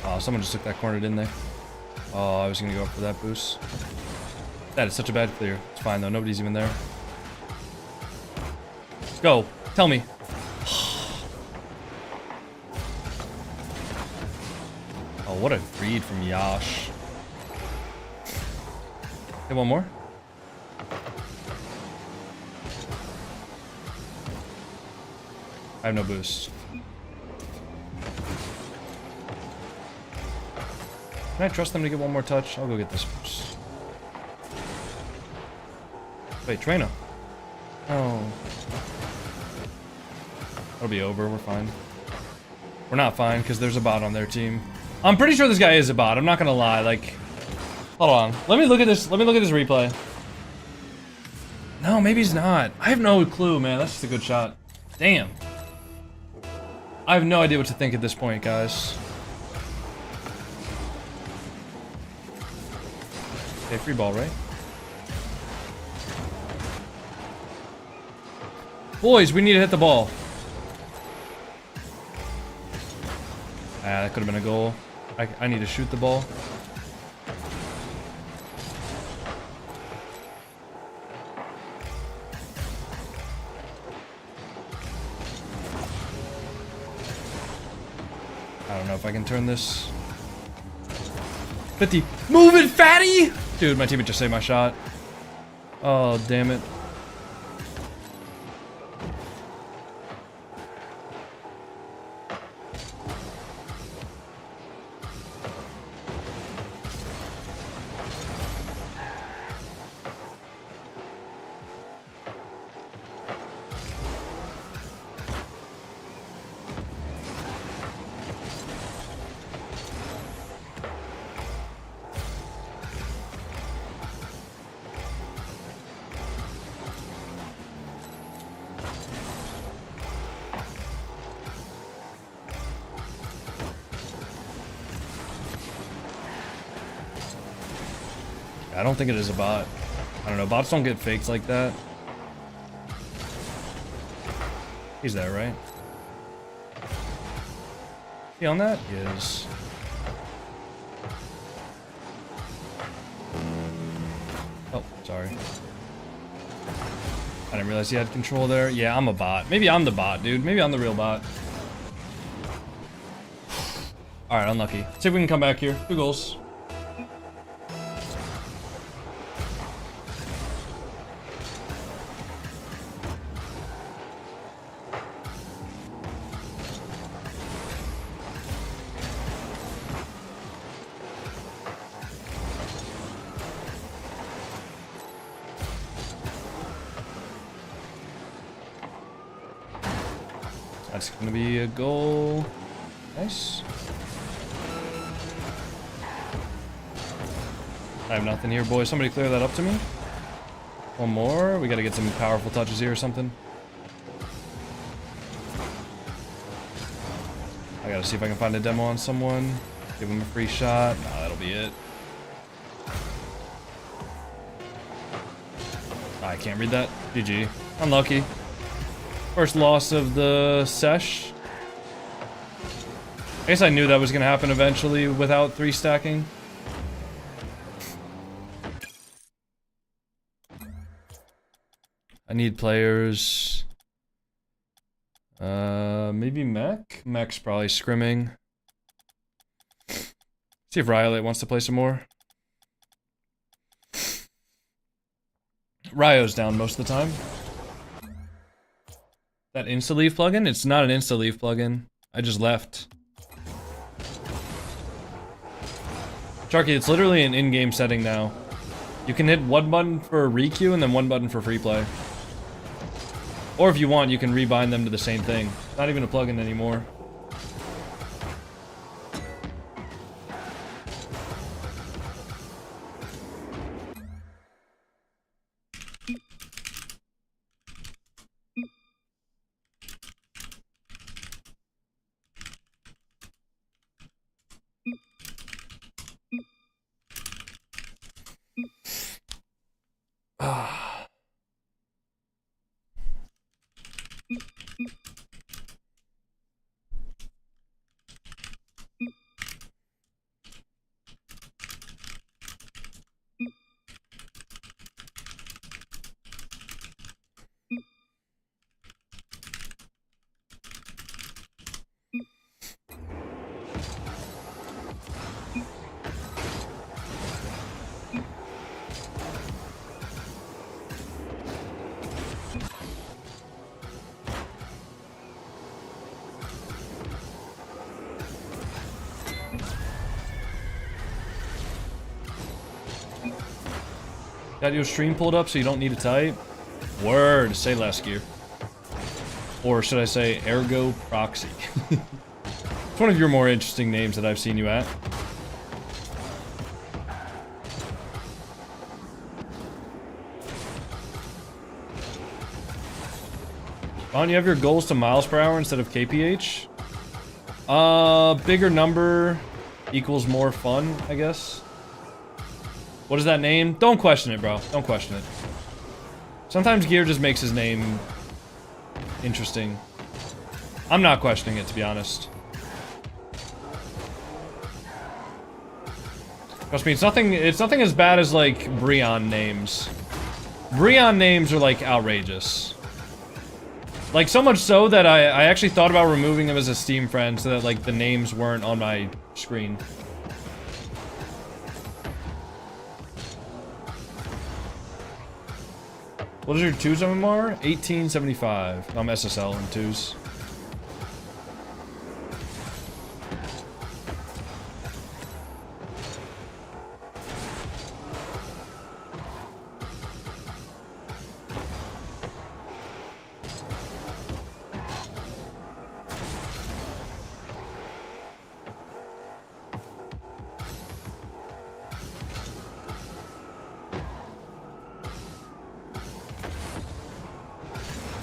Oh, someone just took that corner, didn't they? Oh, I was gonna go up for that boost. That is such a bad clear. It's fine though, nobody's even there. Go, tell me. Oh, what a read from Yash. Hey, one more. I have no boost. Can I trust them to get one more touch? I'll go get this boost. Wait, Trainer. Oh. It'll be over, we're fine. We're not fine, because there's a bot on their team. I'm pretty sure this guy is a bot, I'm not gonna lie, like... Hold on, let me look at this replay. No, maybe he's not. I have no clue, man, that's just a good shot. Damn. I have no idea what to think at this point, guys. Okay, free ball, right? Boys, we need to hit the ball. Ah, that could have been a goal. I need to shoot the ball. I don't know if I can turn this. 50. Move it, fatty! Dude, my teammate just saved my shot. Oh, damn it. I don't think it is a bot. I don't know, bots don't get faked like that. He's there, right? He on that? He is. Oh, sorry. I didn't realize he had control there. Yeah, I'm a bot. Maybe I'm the bot, dude. Maybe I'm the real bot. Alright, unlucky. See if we can come back here. 2 goals. That's gonna be a goal. Nice. I have nothing here, boys. Somebody clear that up to me. One more. We gotta get some powerful touches here or something. I gotta see if I can find a demo on someone. Give him a free shot. Nah, that'll be it. I can't read that. GG. Unlucky. First loss of the sesh. I guess I knew that was gonna happen eventually without 3 stacking. I need players. Maybe Mech? Mech's probably scrimming. See if Riolate wants to play some more. Ryo's down most of the time. That insta-leave plugin? It's not an insta-leave plugin. I just left. Sharky, it's literally an in-game setting now. You can hit 1 button for requeue and then 1 button for free play. Or if you want, you can rebind them to the same thing. Not even a plugin anymore. Got your stream pulled up so you don't need to type? Word, say last gear. Or should I say ergo proxy? It's one of your more interesting names that I've seen you at. Vaughn, you have your goals to miles per hour instead of kph? Bigger number equals more fun, I guess. What is that name? Don't question it, bro. Don't question it. Sometimes Gear just makes his name interesting. I'm not questioning it, to be honest. Trust me, it's nothing as bad as, like, Breon names. Breon names are, like, outrageous. Like, so much so that I actually thought about removing them as a Steam friend so that, like, the names weren't on my screen. What is your 2's MMR? 1875. I'm SSL in 2's.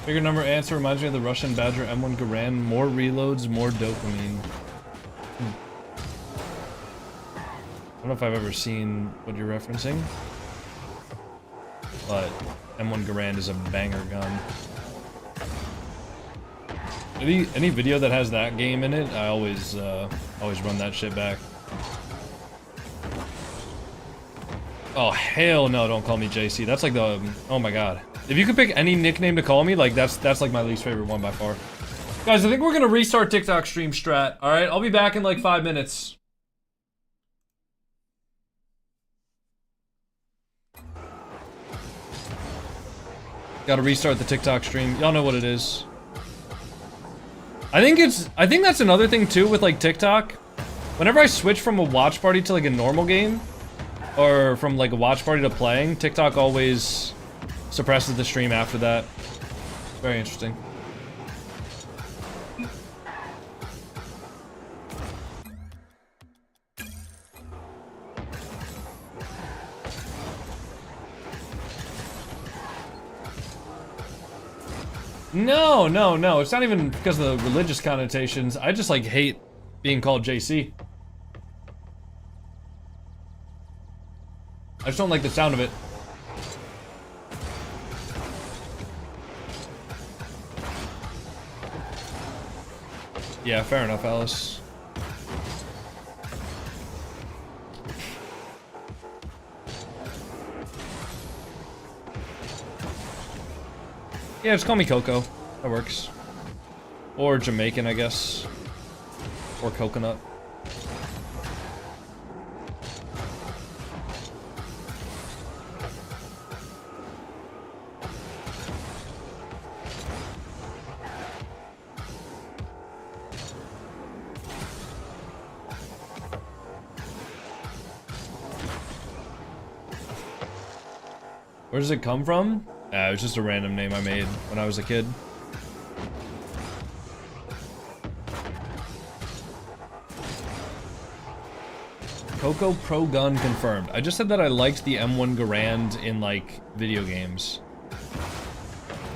Bigger number answer reminds me of the Russian Badger M1 Garand. More reloads, more dopamine. I don't know if I've ever seen what you're referencing, but M1 Garand is a banger gun. Any video that has that game in it, I always run that shit back. Oh hell no! Don't call me JC. That's like the oh my god. If you could pick any nickname to call me, like that's like my least favorite one by far. Guys, I think we're gonna restart TikTok stream strat. All right, I'll be back in like 5 minutes. Gotta restart the TikTok stream. Y'all know what it is. I think that's another thing too with like TikTok. Whenever I switch from a watch party to like a normal game, or from like a watch party to playing, TikTok always suppresses the stream after that. Very interesting. No, no, no. It's not even because of the religious connotations. I just like hate being called JC. I just don't like the sound of it. Yeah, fair enough, Alice. Yeah, just call me Coco. That works. Or Jamaican, I guess. Or Coconut. Where does it come from? It was just a random name I made when I was a kid. Coco Pro Gun confirmed. I just said that I liked the M1 Garand in, like, video games.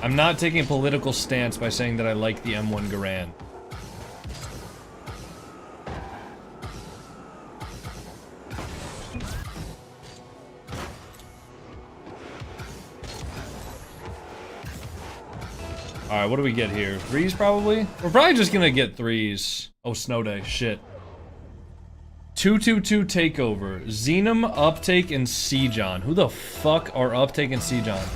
I'm not taking a political stance by saying that I like the M1 Garand. Alright, what do we get here? 3s probably? We're probably just gonna get 3s. Oh, snow day. Shit. 2-2-2 takeover. Xenom, Uptake, and Sejon. Who the fuck are Uptake and Sejon?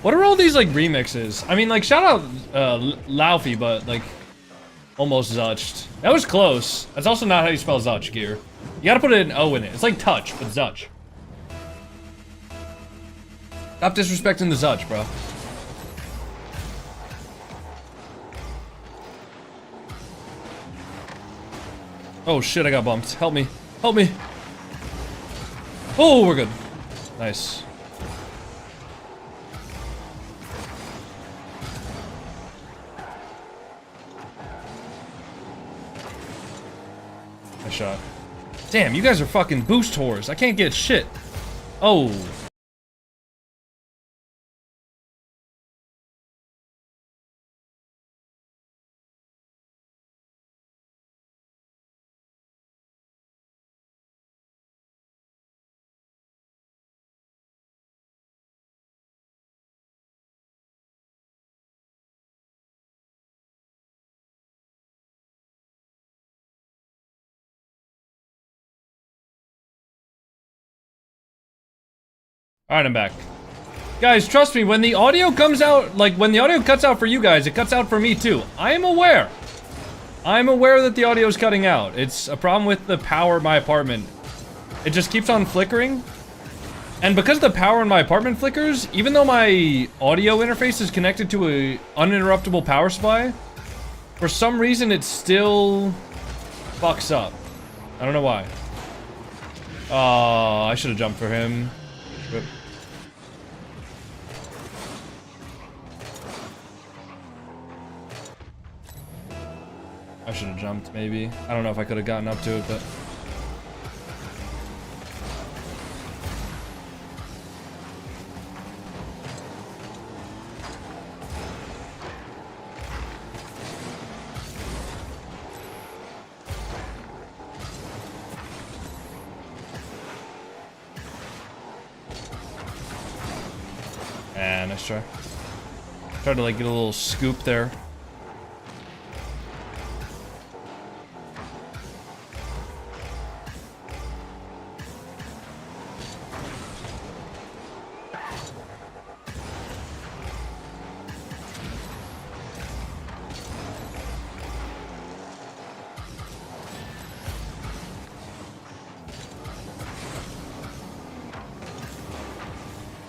What are all these, like, remixes? I mean, like, shout out, Laufey, but, like, almost Zutched. That was close. That's also not how you spell Zutch, Gear. You gotta put an O in it. It's like touch, but Zutch. Stop disrespecting the Zutch, bro. Oh, shit, I got bumped. Help me. Help me. Oh, we're good. Nice. Shot. Damn, you guys are fucking boost whores. I can't get shit. Oh. Alright, I'm back. Guys, trust me, when the audio comes out, like, when the audio cuts out for you guys, it cuts out for me too. I am aware. I'm aware that the audio is cutting out. It's a problem with the power of my apartment. It just keeps on flickering. And because the power in my apartment flickers, even though my audio interface is connected to a uninterruptible power supply, for some reason it still fucks up. I don't know why. Oh, I should have jumped for him. Rip. I should have jumped, maybe. I don't know if I could have gotten up to it, but... Ah, nice try. Tried to, like, get a little scoop there.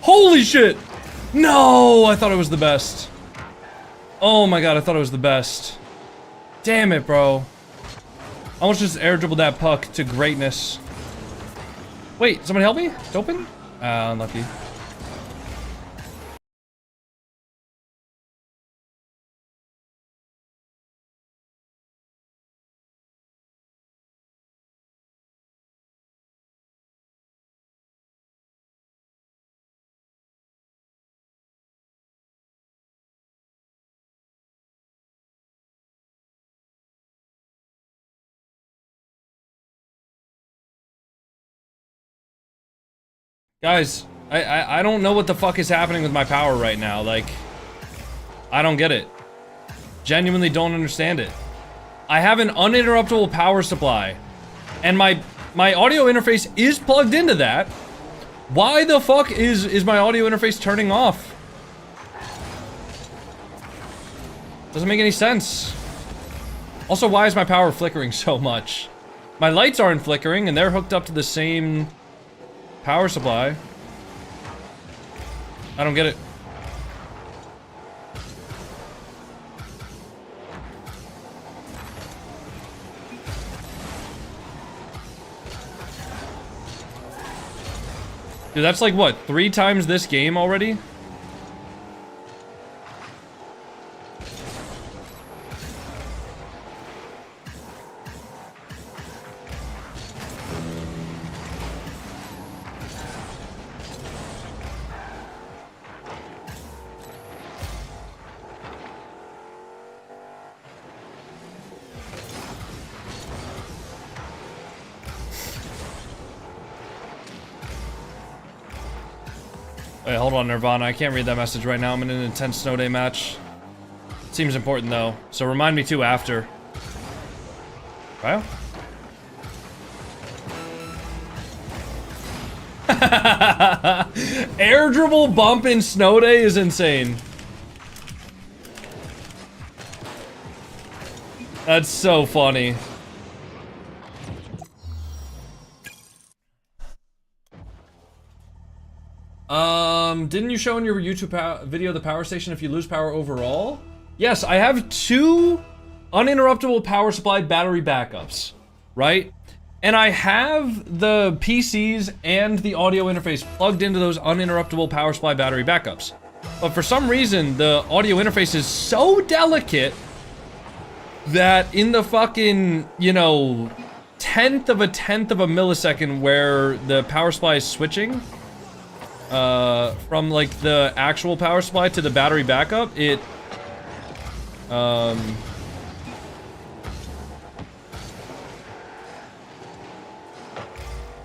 Holy shit! No! I thought it was the best. Oh my god, I thought it was the best. Damn it, bro. I almost just air dribbled that puck to greatness. Wait, somebody help me? It's open? Unlucky. Guys, I don't know what the fuck is happening with my power right now. Like, I don't get it. Genuinely don't understand it. I have an uninterruptible power supply, and my audio interface is plugged into that. Why the fuck is my audio interface turning off? Doesn't make any sense. Also, why is my power flickering so much? My lights aren't flickering, and they're hooked up to the same power supply. I don't get it. Dude, that's like what, 3 times this game already? Wait, hold on, Nirvana. I can't read that message right now. I'm in an intense snow day match. Seems important, though. So remind me, too, after. Wow. Air dribble bump in snow day is insane. That's so funny. Didn't you show in your YouTube video the power station if you lose power overall? Yes, I have 2 uninterruptible power supply battery backups, right? And I have the PCs and the audio interface plugged into those uninterruptible power supply battery backups. But for some reason, the audio interface is so delicate that in the fucking, you know, 10th of a millisecond where the power supply is switching, from like the actual power supply to the battery backup, it,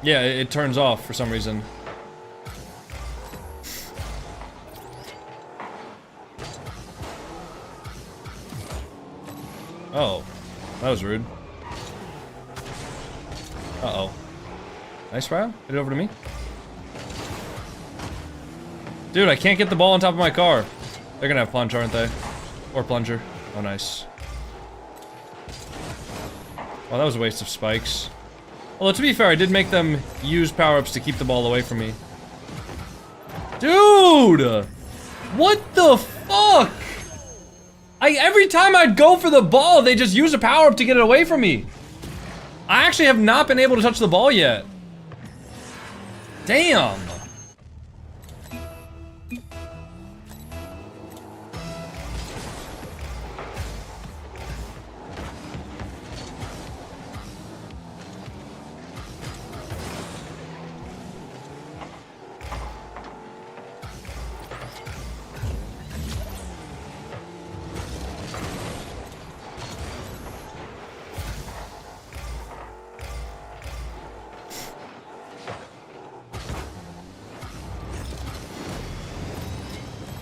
yeah, it turns off for some reason. Oh, that was rude. Uh-oh. Nice round. Hit it over to me. Dude, I can't get the ball on top of my car. They're gonna have plunge, aren't they? Or plunger. Oh, nice. Well, that was a waste of spikes. Well, to be fair, I did make them use power-ups to keep the ball away from me. Dude! What the fuck? Every time I'd go for the ball, they just use a power-up to get it away from me. I actually have not been able to touch the ball yet. Damn.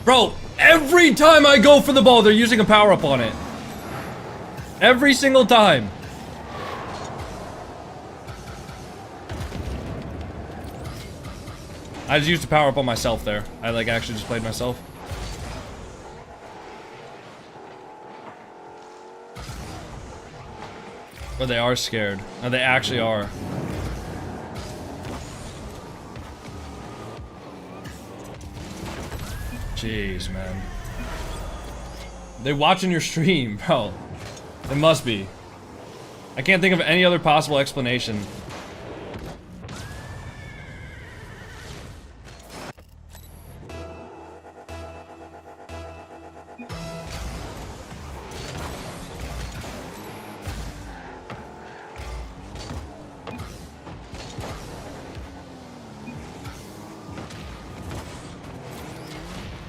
Bro, every time I go for the ball, they're using a power-up on it. Every single time. I just used a power-up on myself there. I, like, actually just played myself. But they are scared. No, they actually are. Jeez, man. They watching your stream, bro. It must be. I can't think of any other possible explanation.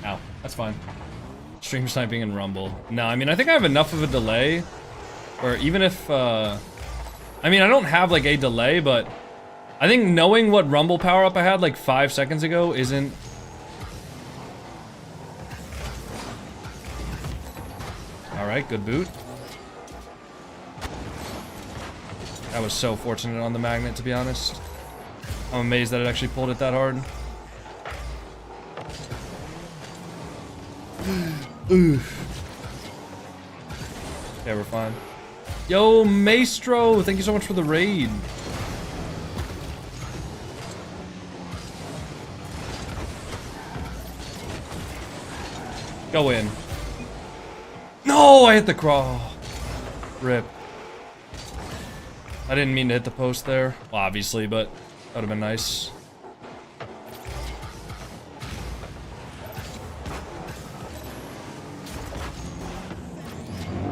Ow, that's fine. Stream sniping and Rumble. No, I mean, I think I have enough of a delay where even if, I mean, I don't have like a delay, but I think knowing what Rumble power-up I had like 5 seconds ago isn't... Alright, good boot. That was so fortunate on the magnet, to be honest. I'm amazed that it actually pulled it that hard. Oof. Okay, we're fine. Yo, Maestro, thank you so much for the raid. Go in. No, I hit the crawl. Rip. I didn't mean to hit the post there. Well, obviously, but that would have been nice.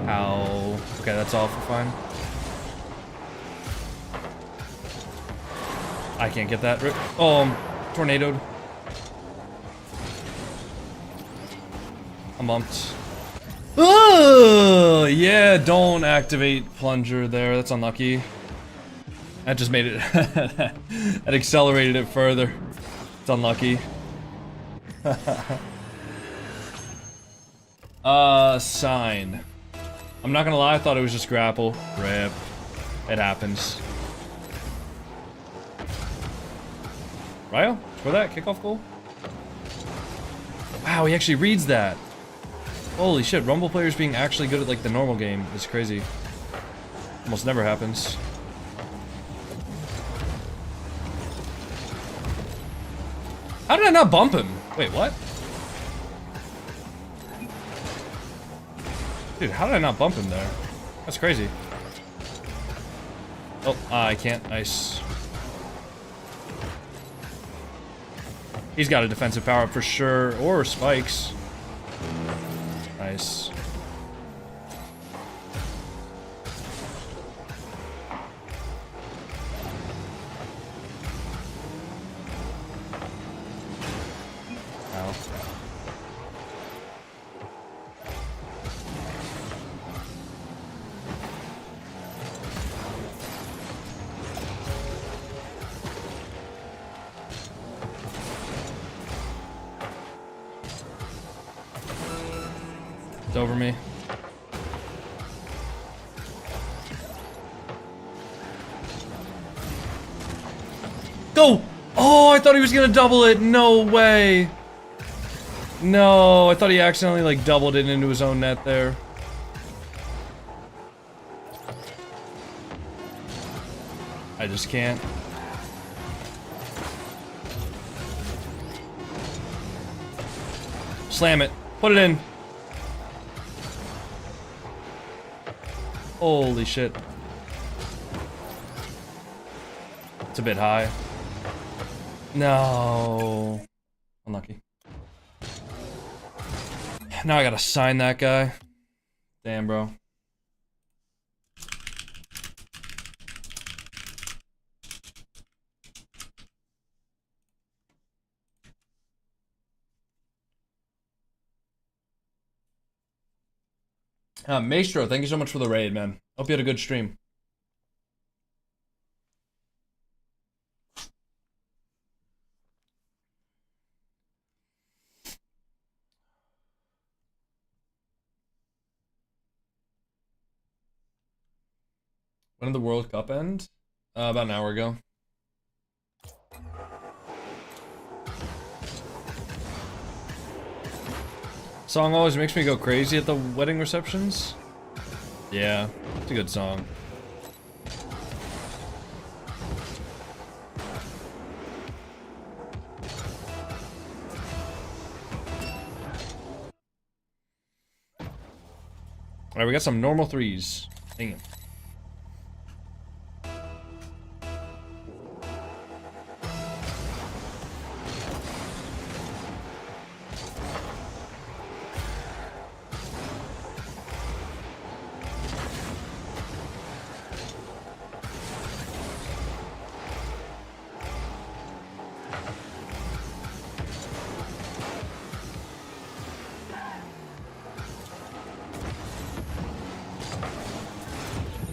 Ow. Okay, that's all for fine. I can't get that. Oh, I'm tornadoed. I'm bumped. Oh, yeah, don't activate plunger there. That's unlucky. That just made it... that accelerated it further. It's unlucky. Sign. I'm not gonna lie, I thought it was just grapple. Rip. It happens. Ryo? For that kickoff goal? Wow, he actually reads that. Holy shit, Rumble players being actually good at like the normal game is crazy. Almost never happens. How did I not bump him? Wait, what? Dude, how did I not bump him there? That's crazy. Oh, I can't. Nice. He's got a defensive power-up for sure, or spikes. Nice. Ow. It's over me. Go! Oh, I thought he was gonna double it. No way. No, I thought he accidentally like doubled it into his own net there. I just can't. Slam it. Put it in. Holy shit. It's a bit high. No. Unlucky. Now I gotta sign that guy. Damn, bro. Maestro, thank you so much for the raid, man. Hope you had a good stream. When did the World Cup end? About an hour ago. Song always makes me go crazy at the wedding receptions. Yeah, it's a good song. Alright, we got some normal threes. Damn.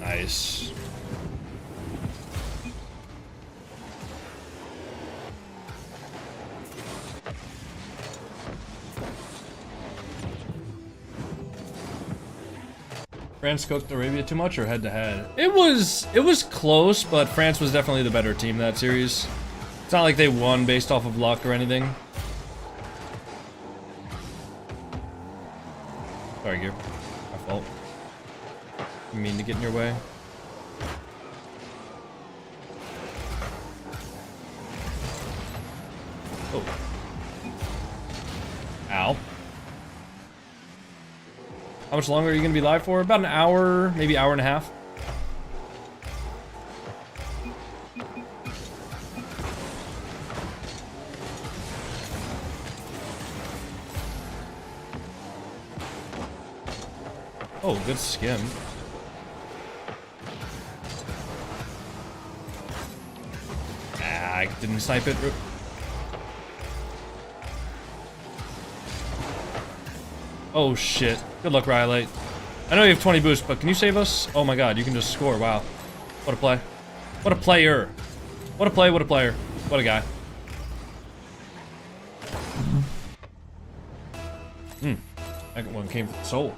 Nice. France cooked Arabia too much or head to head? It was close, but France was definitely the better team that series. It's not like they won based off of luck or anything. Sorry, Gear. My fault. I mean to get in your way. Oh. Ow. How much longer are you going to be live for? About an hour, maybe hour and a half. Oh, good skim. Ah, I didn't snipe it. Oh shit. Good luck, Rylate. I know you have 20 boosts, but can you save us? Oh my god, you can just score. Wow. What a play. What a player. What a play, what a player. What a guy. Second one came from the soul.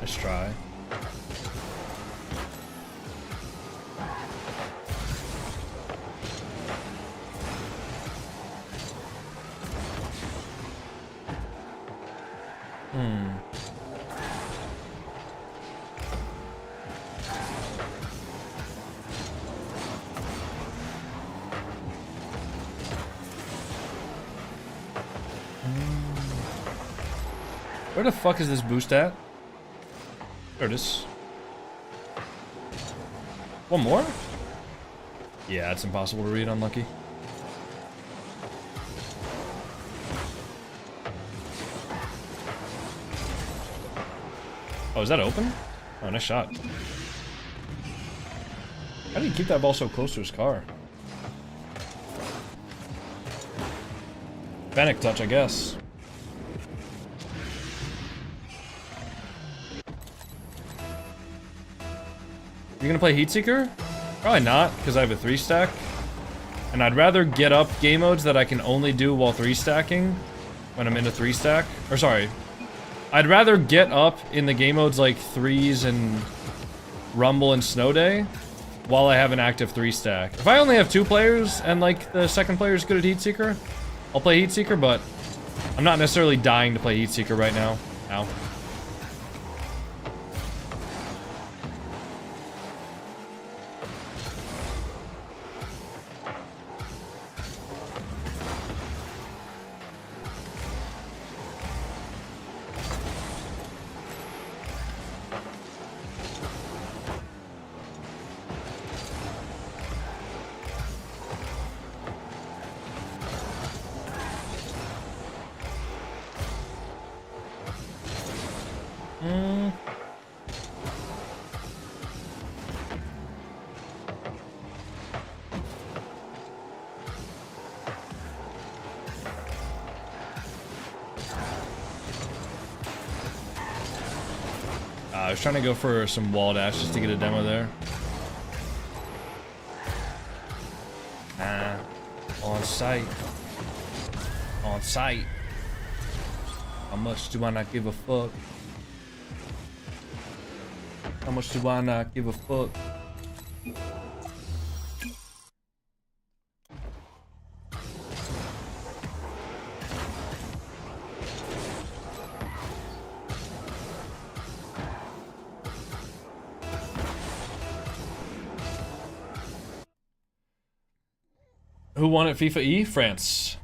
Let's try. Where the fuck is this boost at? There it is. One more? Yeah, it's impossible to read, unlucky. Oh, is that open? Oh, nice shot. How do you keep that ball so close to his car? Panic touch, I guess. You gonna play Heatseeker? Probably not, because I have a 3-stack. And I'd rather get up game modes that I can only do while 3-stacking when I'm in a 3-stack. Or sorry. I'd rather get up in the game modes like 3s and Rumble and Snow Day while I have an active 3-stack. If I only have 2 players and like the second player is good at Heatseeker, I'll play Heatseeker, but I'm not necessarily dying to play Heatseeker right now. Ow. I was trying to go for some wall dash just to get a demo there. On site. On site. How much do I not give a fuck? How much do I not give a fuck? Who won at FIFA E? France.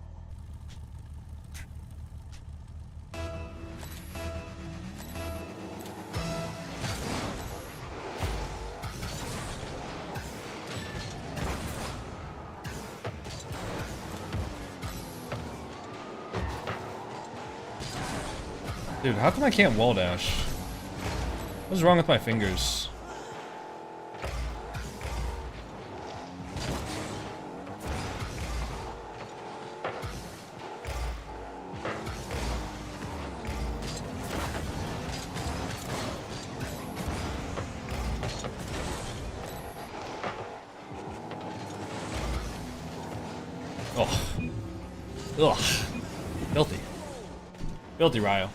Dude, how come I can't wall dash? What's wrong with my fingers? Ugh. Filthy. Filthy, Ryo.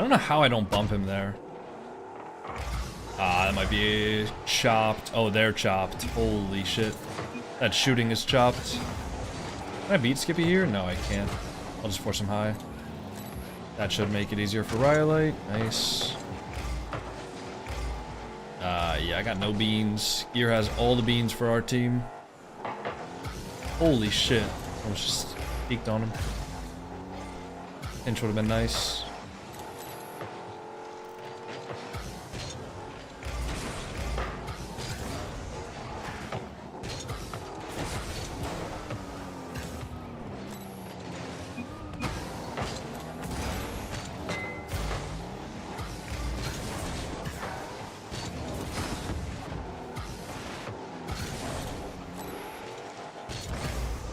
don't know how I don't bump him there. Ah, that might be chopped. Oh, they're chopped. Holy shit. That shooting is chopped. Can I beat Skippy here? No, I can't. I'll just force him high. That should make it easier for Rhyolite. Nice. Yeah, I got no beans. Gear has all the beans for our team. Holy shit. I was just peeked on him. Pinch would have been nice.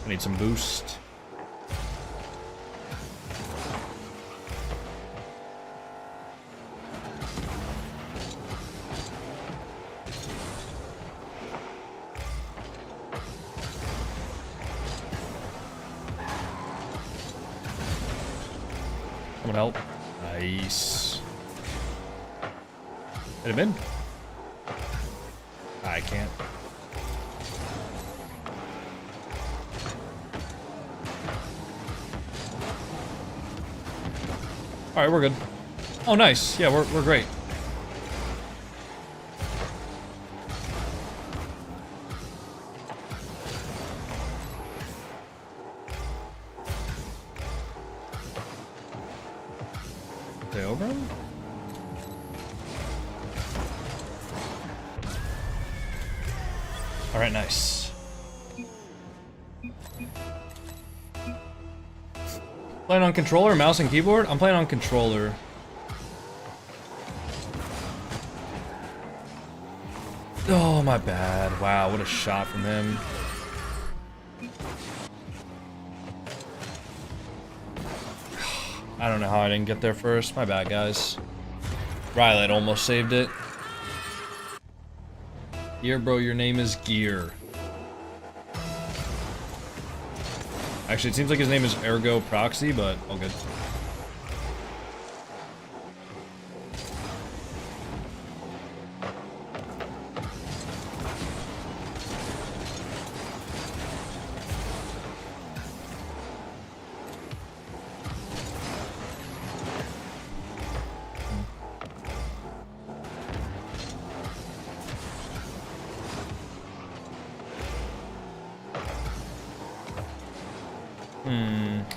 I need some boost. Someone help. Nice. Hit him in. I can't. Alright, we're good. Oh, nice. Yeah, we're great. Stay over him? Alright, nice. Playing on controller, mouse and keyboard? I'm playing on controller. Oh, my bad. Wow, what a shot from him. I don't know how I didn't get there first. My bad, guys. Rhyolite almost saved it. Gear, bro, your name is Gear. Actually, it seems like his name is Ergo Proxy, but all good.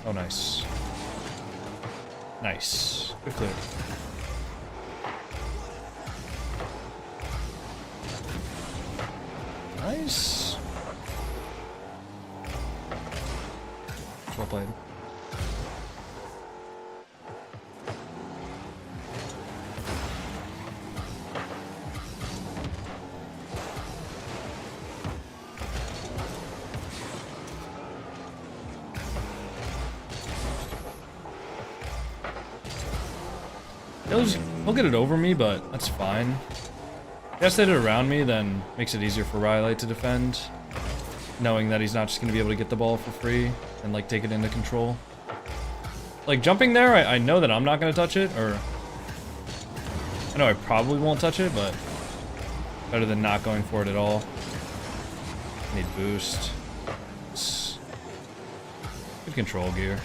Oh, nice. Nice. Good clear. Nice. Well played. He'll get it over me, but that's fine. If he has to hit it around me, then makes it easier for Rhyolite to defend. Knowing that he's not just going to be able to get the ball for free and, like, take it into control. Like, jumping there, I know that I'm not going to touch it, or... I know I probably won't touch it, but... better than not going for it at all. I need boost. Good control gear.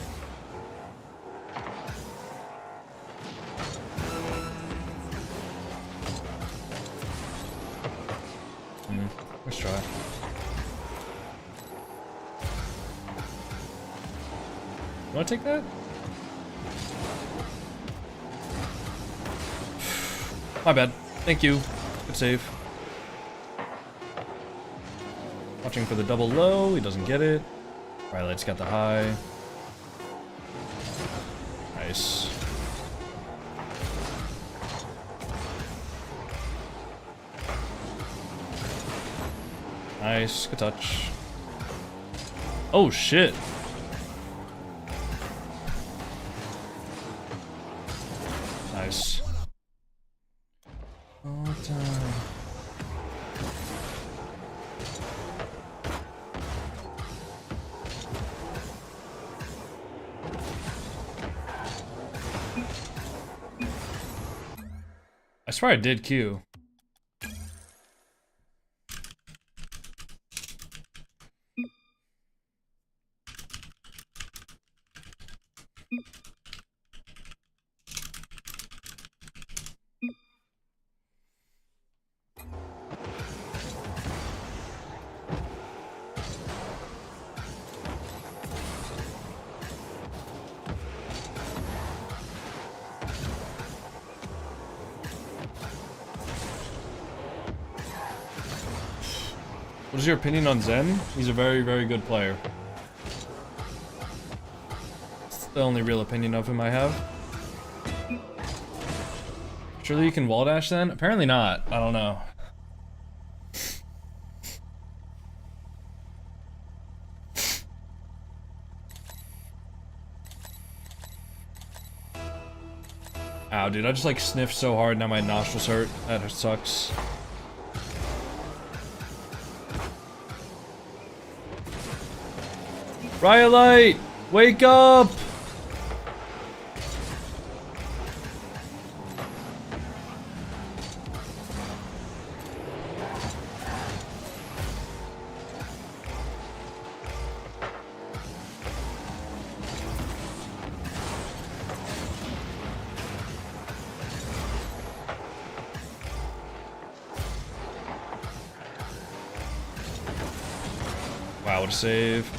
Let's try. You want to take that? My bad. Thank you. Good save. Watching for the double low. He doesn't get it. Rhyolite's got the high. Nice. Nice, good touch. Oh shit. Nice. All time. swear I did Q. What is your opinion on Zen? He's a very, very good player. It's the only real opinion of him I have. Surely you can wall dash then? Apparently not. I don't know. Ow, dude, I just like sniffed so hard now my nostrils hurt. That sucks. Riot, wake up! Wow, what a save.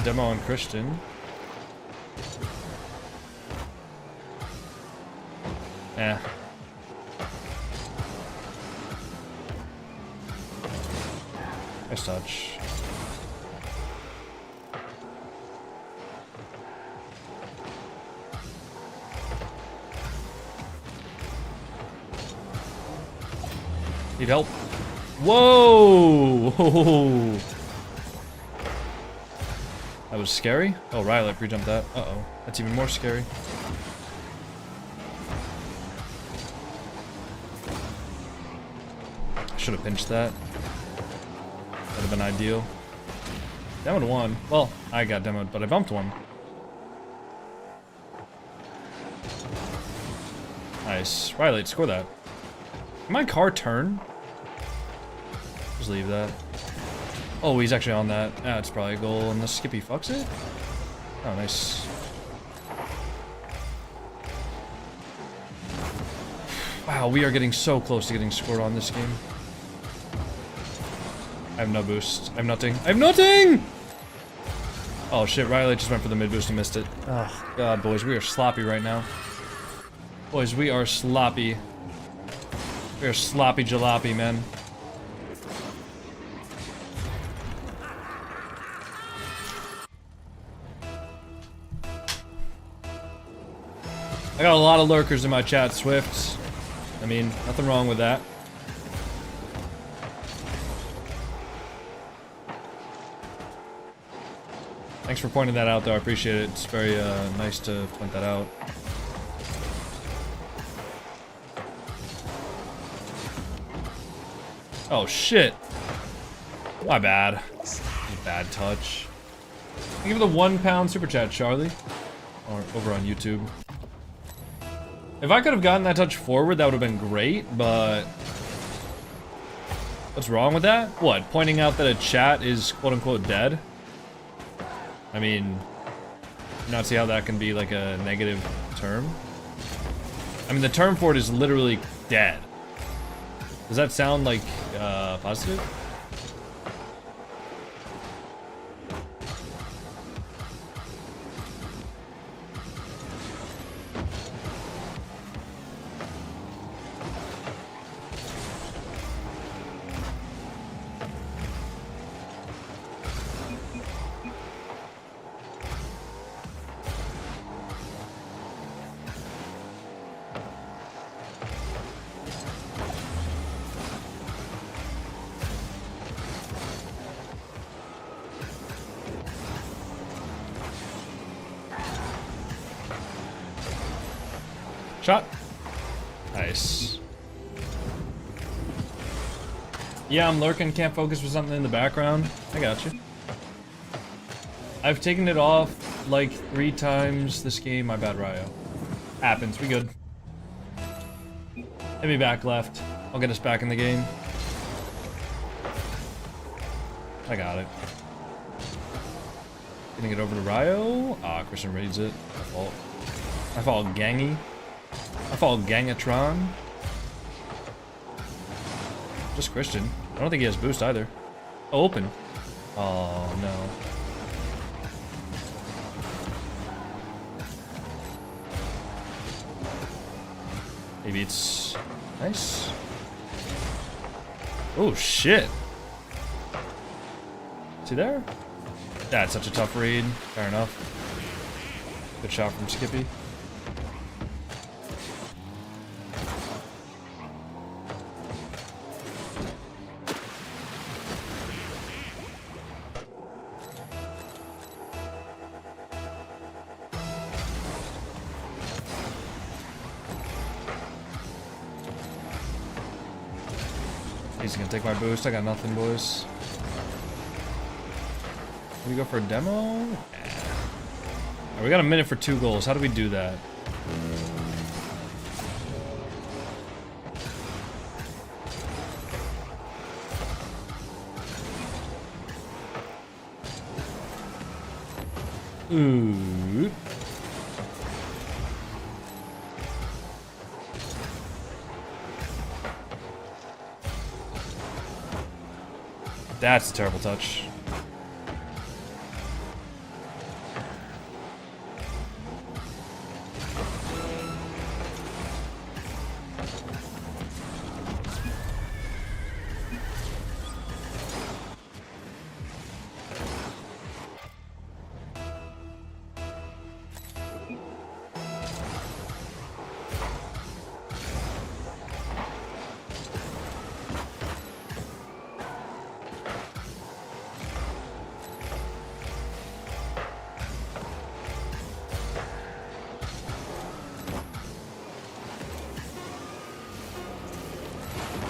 Demo on Christian. Eh. Nice touch. Need help? Whoa! That was scary. Oh, Rylet pre-jumped that. Uh-oh. That's even more scary. I should have pinched that. That would have been ideal. Demoed one. Well, I got demoed, but I bumped one. Nice. Rylet, score that. Can my car turn? Just leave that. Oh, he's actually on that. Ah, it's probably a goal unless Skippy fucks it. Oh, nice. Wow, we are getting so close to getting scored on this game. I have no boost. I'm nutting. I'm nutting! Oh shit, Riley just went for the mid boost and missed it. Oh god, boys, we are sloppy right now. Boys, we are sloppy. We are sloppy jalopy, man. I got a lot of lurkers in my chat, Swift. I mean, nothing wrong with that. Thanks for pointing that out, though. I appreciate it. It's very nice to point that out. Oh, shit. My bad. Bad touch. Give it the £1 super chat, Charlie. Or over on YouTube. If I could have gotten that touch forward, that would have been great, but... What's wrong with that? What, pointing out that a chat is quote-unquote dead? I mean... not see how that can be like a negative term? I mean, the term for it is literally dead. Does that sound like, positive? Shot. Nice. Yeah, I'm lurking, can't focus with something in the background. I got you. I've taken it off like 3 times this game. My bad, Ryo. Happens, we good. Hit me back left. I'll get us back in the game. I got it. Getting it over to Ryo. Ah, Christian reads it. My fault. My fault, Gangy. My fault, Gangatron. Just Christian. I don't think he has boost either. Oh, open. Oh, no. Maybe it's nice. Oh, shit. Is he there? That's such a tough read. Fair enough. Good shot from Skippy. He's gonna take my boost. I got nothing, boys. Can we go for a demo? Yeah. Right, we got a minute for 2 goals. How do we do that? Ooh. That's a terrible touch.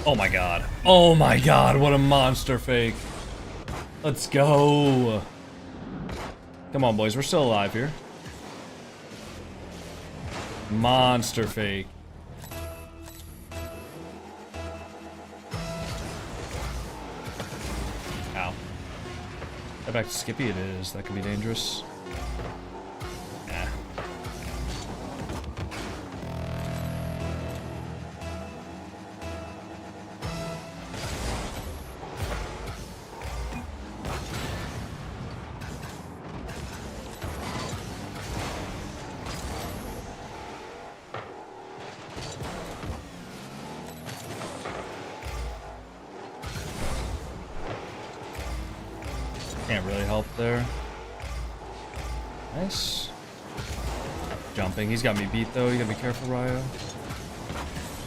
Oh my god. Oh my god, what a monster fake. Let's go. Come on, boys, we're still alive here. Monster fake. Ow. Get back to Skippy it is. That could be dangerous. Nah. Can't really help there. Nice. Jumping. He's got me beat though. You gotta be careful, Ryo.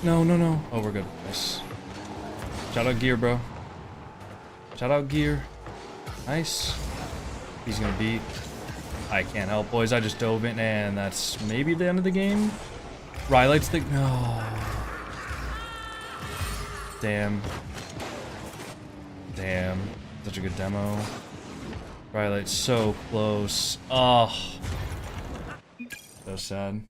No, no, no. Oh, we're good. Nice. Shout out Gear, bro. Shout out Gear. Nice. He's gonna beat. I can't help, boys. I just dove in, and that's maybe the end of the game. Rylight's the. No. Damn. Damn. Such a good demo. Rylight's so close. Oh. So sad.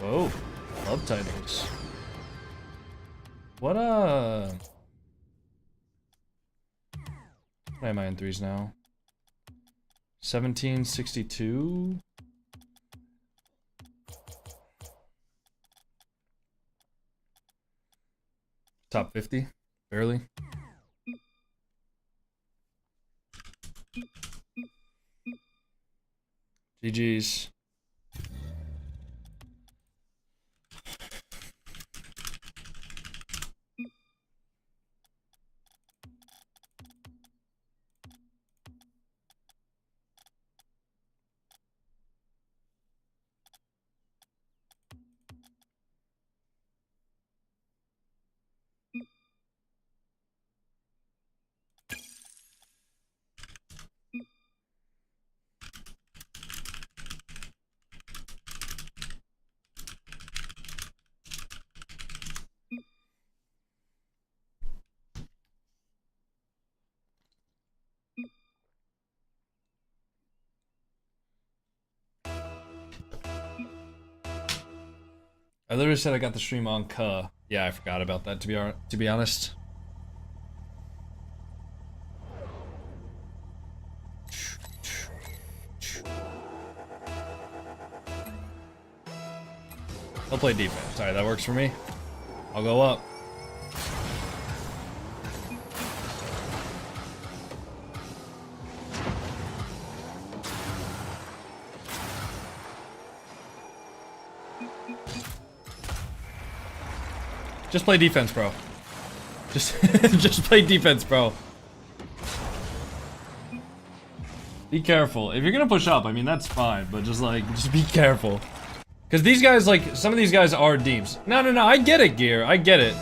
Whoa. Love titles. What am I in 3s now? 1762? Top 50, barely. GG's. I literally said I got the stream on Yeah, I forgot about that, to be honest. I'll play defense. Alright, that works for me. I'll go up. Just play defense, bro. Just play defense, bro. Be careful. If you're gonna push up, I mean, that's fine, but just be careful. Because these guys, like, some of these guys are deeps. No, I get it, Gear. I get it.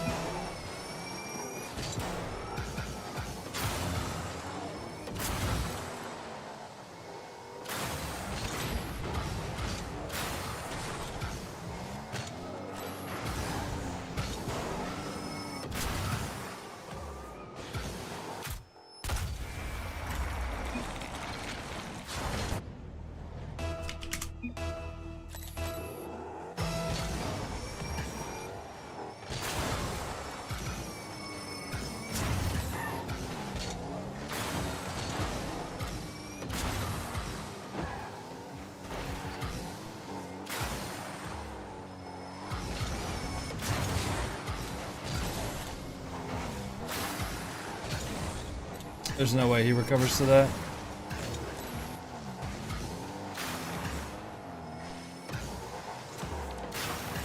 There's no way he recovers to that.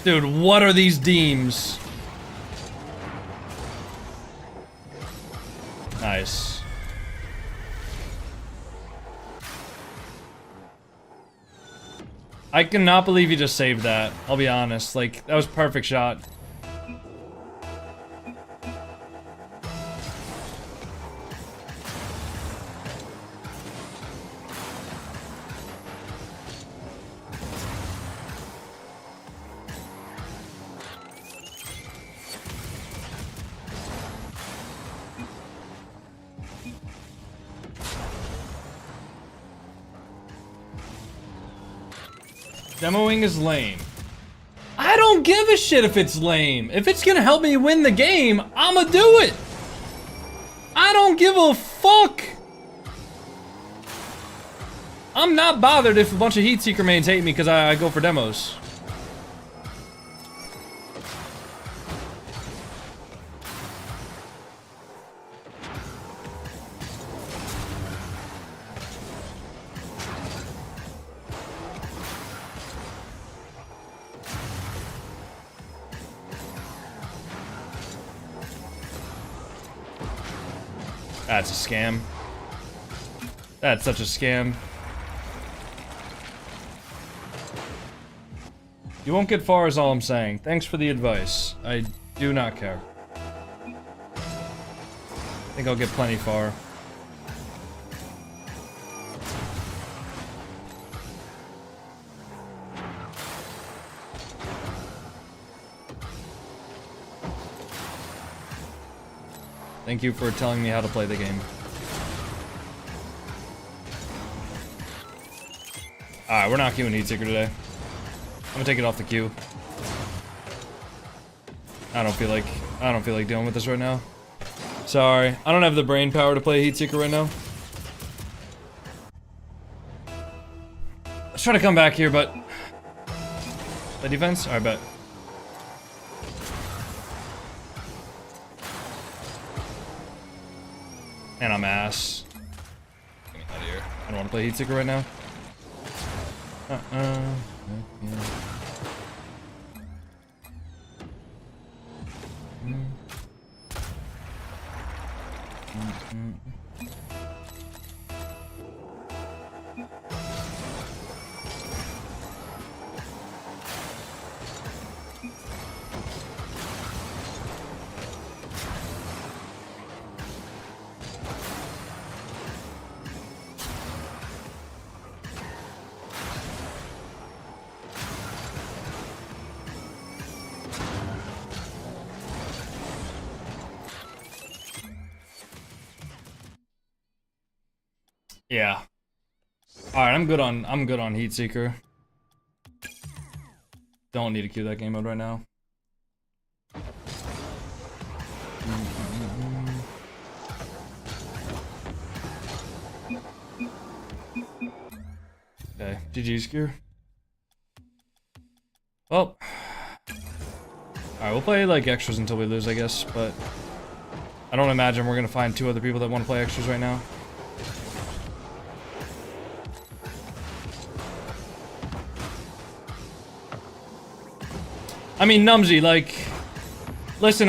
Dude, what are these deems? Nice. I cannot believe he just saved that. I'll be honest. Like, that was a perfect shot. Demoing is lame. I don't give a shit if it's lame. If it's gonna help me win the game, I'ma do it. I don't give a fuck. I'm not bothered if a bunch of Heatseeker mains hate me because I go for demos. That's a scam. That's such a scam. You won't get far is all I'm saying. Thanks for the advice. I do not care. I think I'll get plenty far. Thank you for telling me how to play the game. Alright, we're not queuing Heatseeker today. I'm gonna take it off the queue. I don't feel like dealing with this right now. Sorry, I don't have the brain power to play Heatseeker right now. Let's try to come back here, but play defense? Alright, bet. And I'm ass. Get me out of here. I don't want to play Heatseeker right now. Yeah. Alright, I'm good on Heatseeker. don't need to queue that game mode right now. Okay, GG's gear. Well, alright, we'll play like extras until we lose, I guess, but I don't imagine we're gonna find 2 other people that want to play extras right now. I mean, Numsy, like, listen,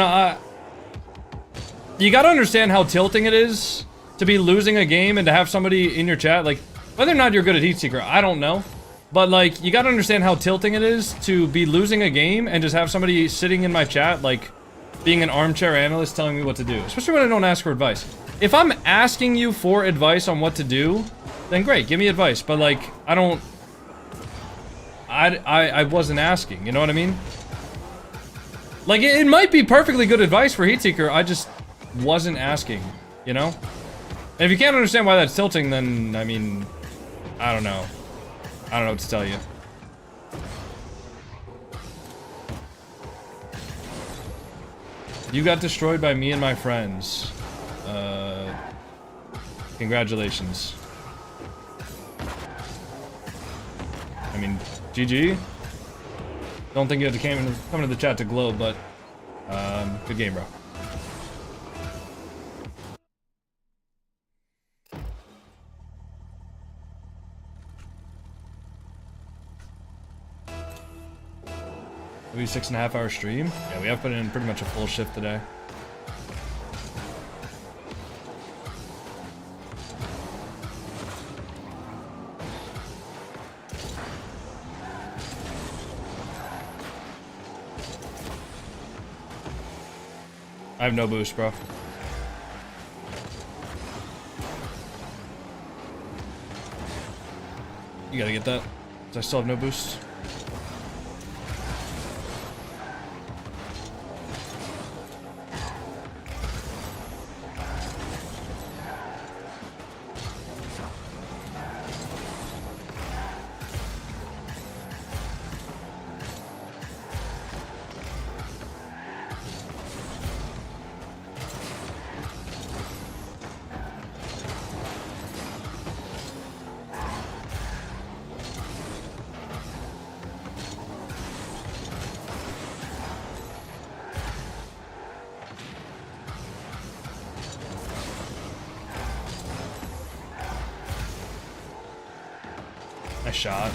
you gotta understand how tilting it is to be losing a game and to have somebody in your chat, like, whether or not you're good at Heatseeker, I don't know. But, like, you gotta understand how tilting it is to be losing a game and just have somebody sitting in my chat, like, being an armchair analyst telling me what to do. Especially when I don't ask for advice. If I'm asking you for advice on what to do, then great, give me advice. But, like, I wasn't asking, you know what I mean? Like, it might be perfectly good advice for Heatseeker, I just wasn't asking, you know? And if you can't understand why that's tilting, then, I mean, I don't know. I don't know what to tell you. You got destroyed by me and my friends. Congratulations. I mean, GG. Don't think you have to come into the chat to glow, but good game, bro. Maybe 6.5 hour stream. Yeah, we have put in pretty much a full shift today. I have no boost, bro. You gotta get that. 'Cause I still have no boost. Shot.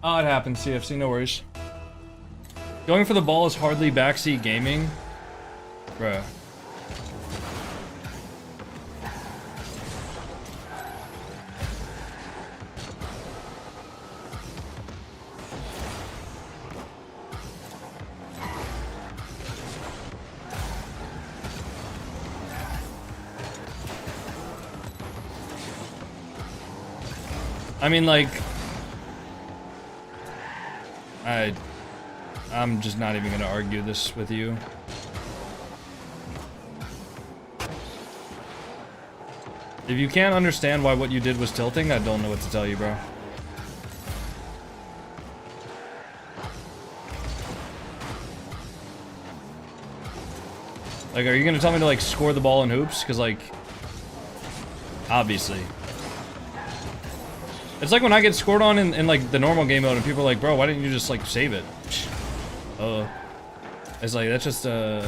Oh, it happens, CFC, no worries. Going for the ball is hardly backseat gaming. Bruh. I mean, like, I'm just not even gonna argue this with you. If you can't understand why what you did was tilting, I don't know what to tell you, bro. Like, are you gonna tell me to, like, score the ball in hoops? Because, like, obviously. It's like when I get scored on in like, the normal game mode and people are like, bro, why didn't you just, like, save it? It's like, that's just, read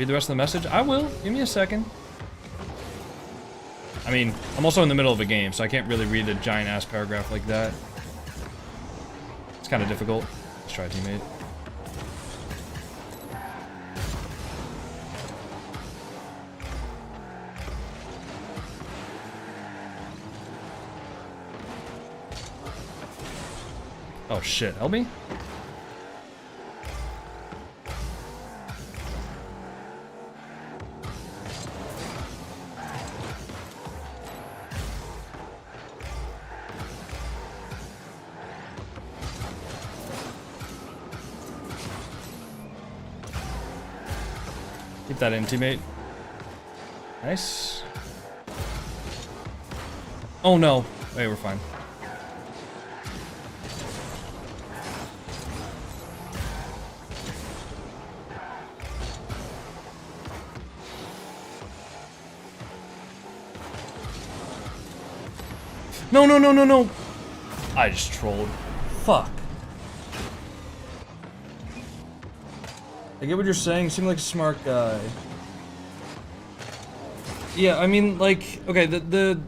the rest of the message? I will. Give me a second. I mean, I'm also in the middle of a game, so I can't really read a giant-ass paragraph like that. It's kind of difficult. Let's try teammate. Oh shit, help me? Keep that in, teammate. Nice. Oh no. Wait, we're fine. No, no, no, no, no. I just trolled. Fuck. I get what you're saying. You seem like a smart guy. Yeah, I mean, like, okay, the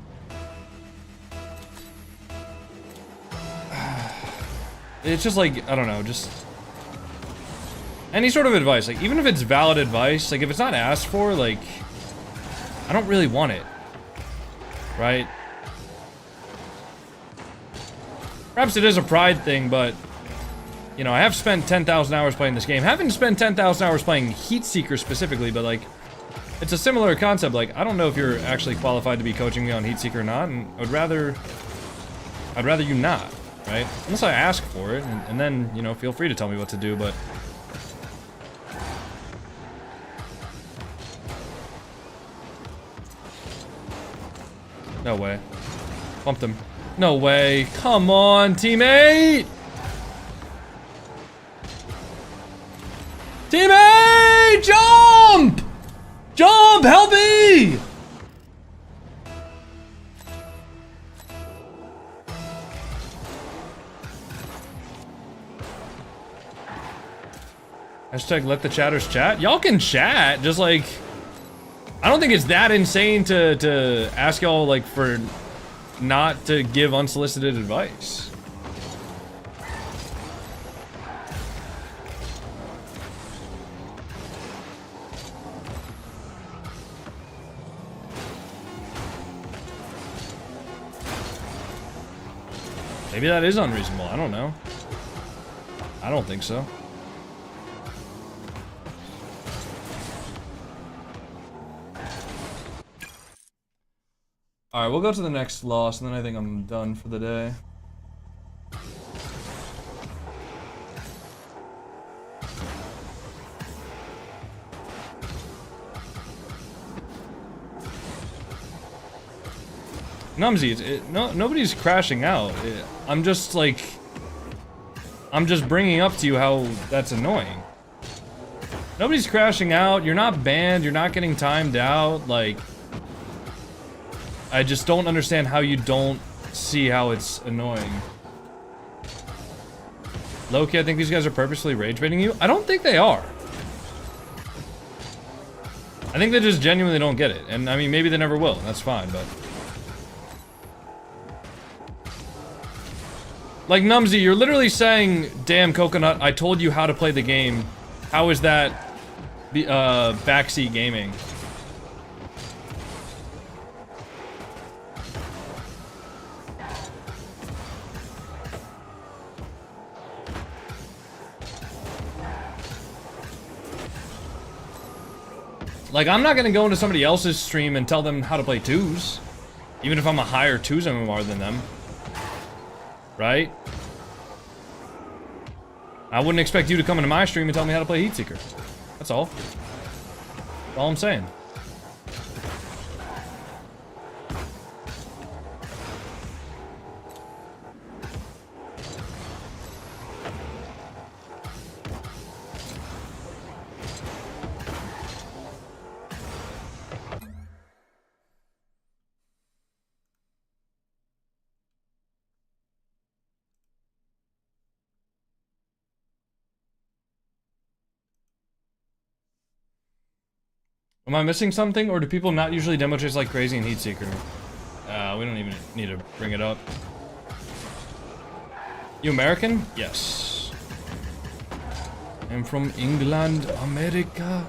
it's just like, I don't know, just any sort of advice, like, even if it's valid advice, like, if it's not asked for, like, I don't really want it, right? Perhaps it is a pride thing, but, you know, I have spent 10,000 hours playing this game. Haven't spent 10,000 hours playing Heatseeker specifically, but, like, it's a similar concept. Like, I don't know if you're actually qualified to be coaching me on Heatseeker or not, and I'd rather you not, right? Unless I ask for it, and then, you know, feel free to tell me what to do, but... No way. Bumped him. No way. Come on, teammate! Teammate! Jump! Jump! Help me! Hashtag let the chatters chat. Y'all can chat, just like... I don't think it's that insane to ask y'all, like, for not to give unsolicited advice. Maybe that is unreasonable. I don't know. I don't think so. Alright, we'll go to the next loss, and then I think I'm done for the day. Numsy, nobody's crashing out. I'm just, like... I'm just bringing up to you how that's annoying. Nobody's crashing out, you're not banned, you're not getting timed out, like... I just don't understand how you don't see how it's annoying. Loki, I think these guys are purposely rage baiting you. I don't think they are. I think they just genuinely don't get it. And I mean, maybe they never will. That's fine, but... Like, Numsy, you're literally saying, damn, Coconut, I told you how to play the game. How is that backseat gaming? Like, I'm not gonna go into somebody else's stream and tell them how to play twos. Even if I'm a higher twos MMR than them. Right? I wouldn't expect you to come into my stream and tell me how to play Heatseeker. That's all. That's all I'm saying. Am I missing something, or do people not usually demo chase like crazy in Heatseeker? We don't even need to bring it up. You American? Yes. I'm from England, America.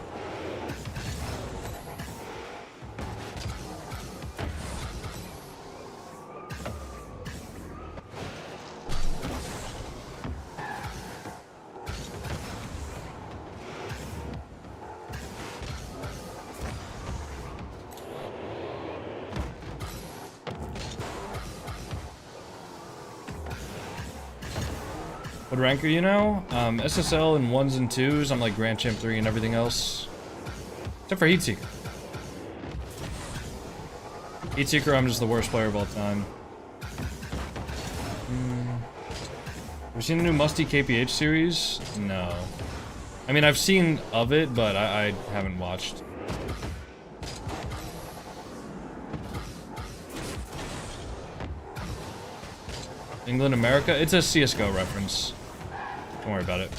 What rank are you now? SSL in 1s and 2s. I'm like Grand Champ 3 and everything else. Except for Heatseeker. Heatseeker, I'm just the worst player of all time. Have you seen the new Musty KPH series? No. I mean, I've seen of it, but I haven't watched. England, America? It's a CSGO reference. Don't worry about it.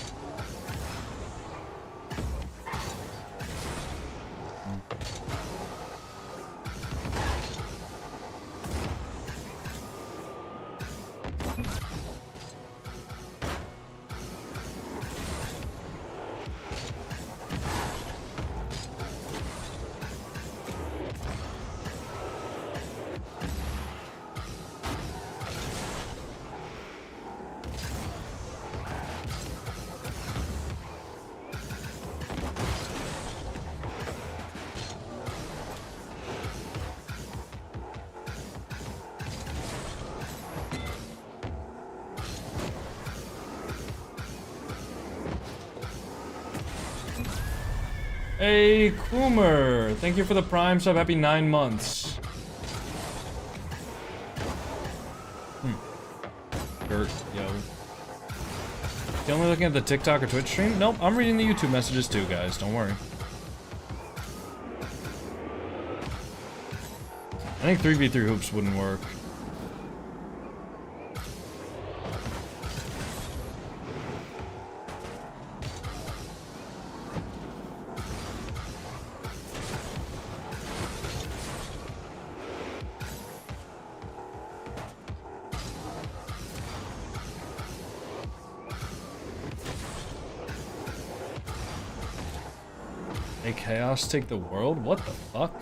Hey, Coomer! Thank you for the Prime sub. Happy 9 months. Gert, yo. You only looking at the TikTok or Twitch stream? Nope, I'm reading the YouTube messages too, guys. Don't worry. I think 3v3 hoops wouldn't work. Make chaos take the world? What the fuck?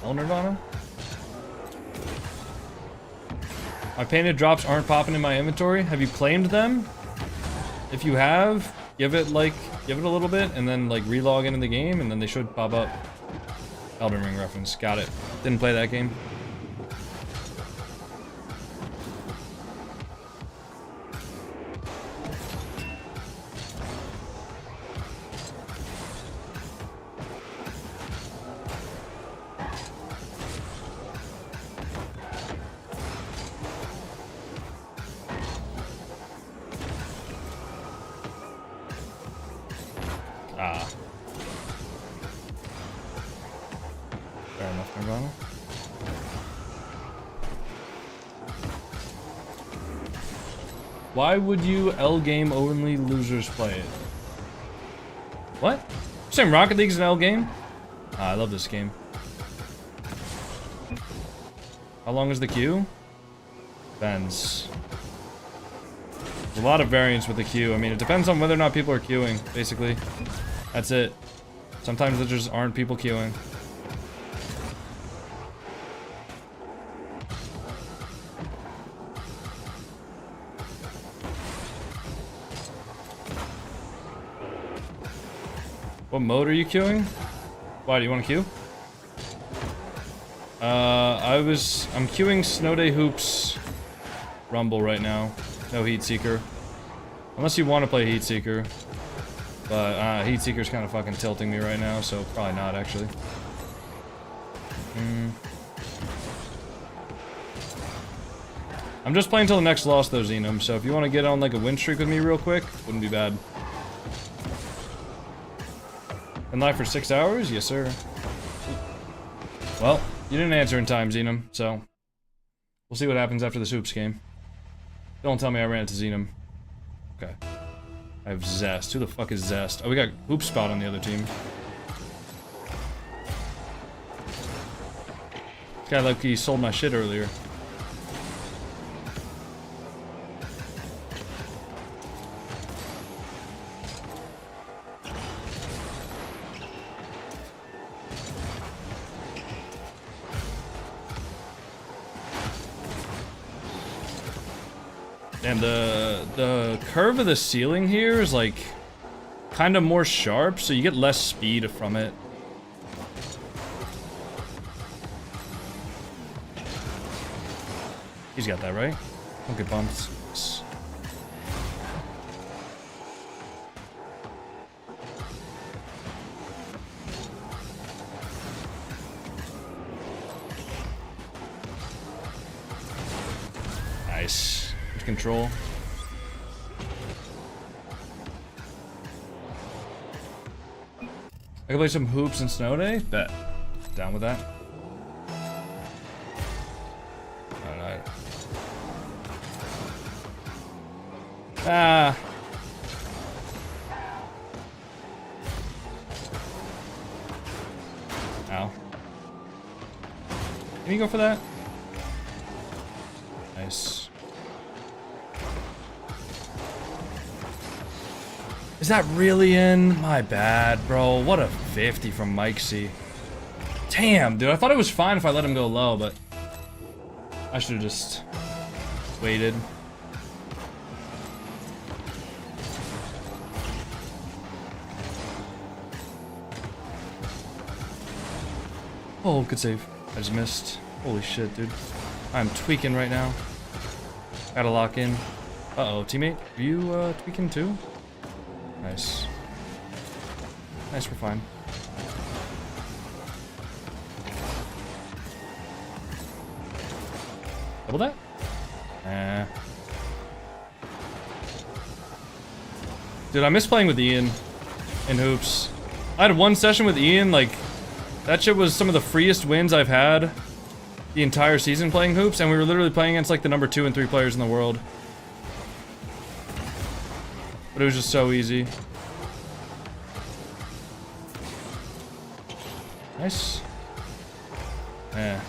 El Nirvana? My painted drops aren't popping in my inventory. Have you claimed them? If you have, give it a little bit and then like relog into the game and then they should pop up. Elden Ring reference. Got it. Didn't play that game. Fair enough, Nirvana. Why would you L game only losers play it? What? You're saying Rocket League's an L game? I love this game. How long is the queue? Depends. There's a lot of variance with the queue. I mean, it depends on whether or not people are queuing, basically. That's it. Sometimes there just aren't people queuing. What mode are you queuing? Why, do you want to queue? I'm queuing Snow Day Hoops Rumble right now. No Heatseeker. Unless you want to play Heatseeker. But, Heatseeker's kind of fucking tilting me right now, so probably not, actually. I'm just playing till the next loss, though, Xenom, so if you want to get on, like, a win streak with me real quick, wouldn't be bad. Been live for 6 hours? Yes, sir. Well, you didn't answer in time, Xenom, so we'll see what happens after this Hoops game. Don't tell me I ran into Xenom. Okay. I have Zest. Who the fuck is Zest? Oh, we got Hoop Spot on the other team. This guy like he sold my shit earlier. And the curve of the ceiling here is like kind of more sharp, so you get less speed from it. He's got that, right? Don't get bumps. Nice. Good control. I can play some hoops and snow day? Bet. Down with that. Alright. Ah. Ow. Can you go for that? Nice. Is that really in? My bad, bro. What a 50 from Mike C. Damn, dude. I thought it was fine if I let him go low, but I should have just waited. Oh, good save. I just missed. Holy shit, dude. I'm tweaking right now. Gotta lock in. Uh-oh, teammate. Are you tweaking too? Nice. Nice, we're fine. Double that? Nah. Dude, I miss playing with Ian in hoops. I had one session with Ian, like, that shit was some of the freest wins I've had the entire season playing hoops, and we were literally playing against like the number 2 and 3 players in the world. But it was just so easy. Nice. Yeah.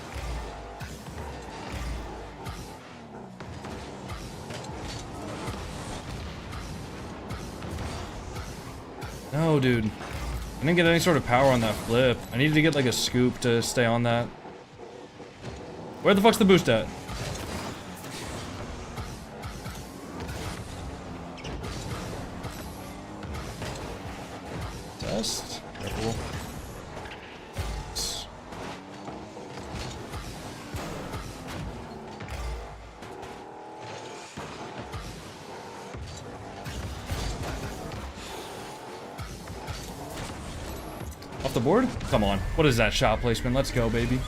No, dude. I didn't get any sort of power on that flip. I needed to get like a scoop to stay on that. Where the fuck's the boost at? Test. Careful. Off the board? Come on. What is that shot placement? Let's go, baby.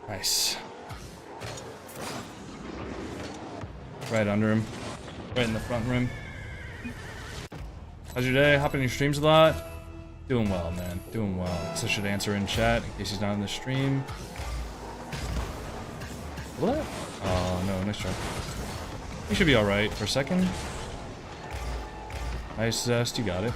Nice. Right under him. Right in the front rim. How's your day? Hopping in your streams a lot? Doing well, man. Doing well. So I should answer in chat in case he's not in the stream. What? Oh, no. Nice try. He should be alright for a second. Nice, Zest. You got it.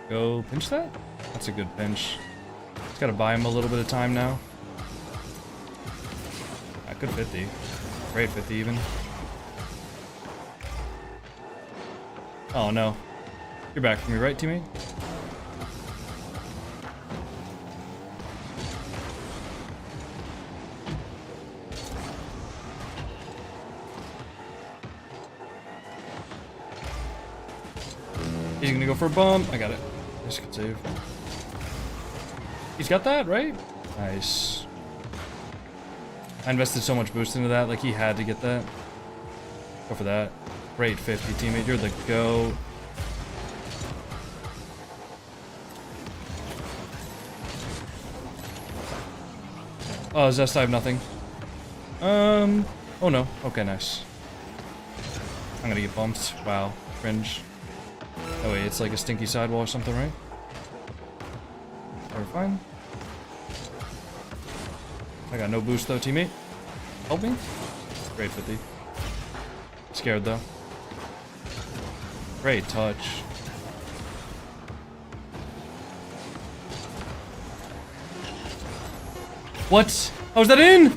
Go pinch that? That's a good pinch. Just gotta buy him a little bit of time now. Good 50. Great 50 even. Oh no. You're back from me, right, teammate? He's gonna go for a bump. I got it. Nice, good save. He's got that, right? Nice. I invested so much boost into that, like he had to get that. Go for that. Great 50, teammate. You're the GOAT. Oh, Zest, I have nothing. Oh no. Okay, nice. I'm gonna get bumped. Wow. Cringe. Oh wait, it's like a stinky sidewall or something, right? We're fine. I got no boost though, teammate. Help me? Great 50. Scared though. Great touch. What? How is that in?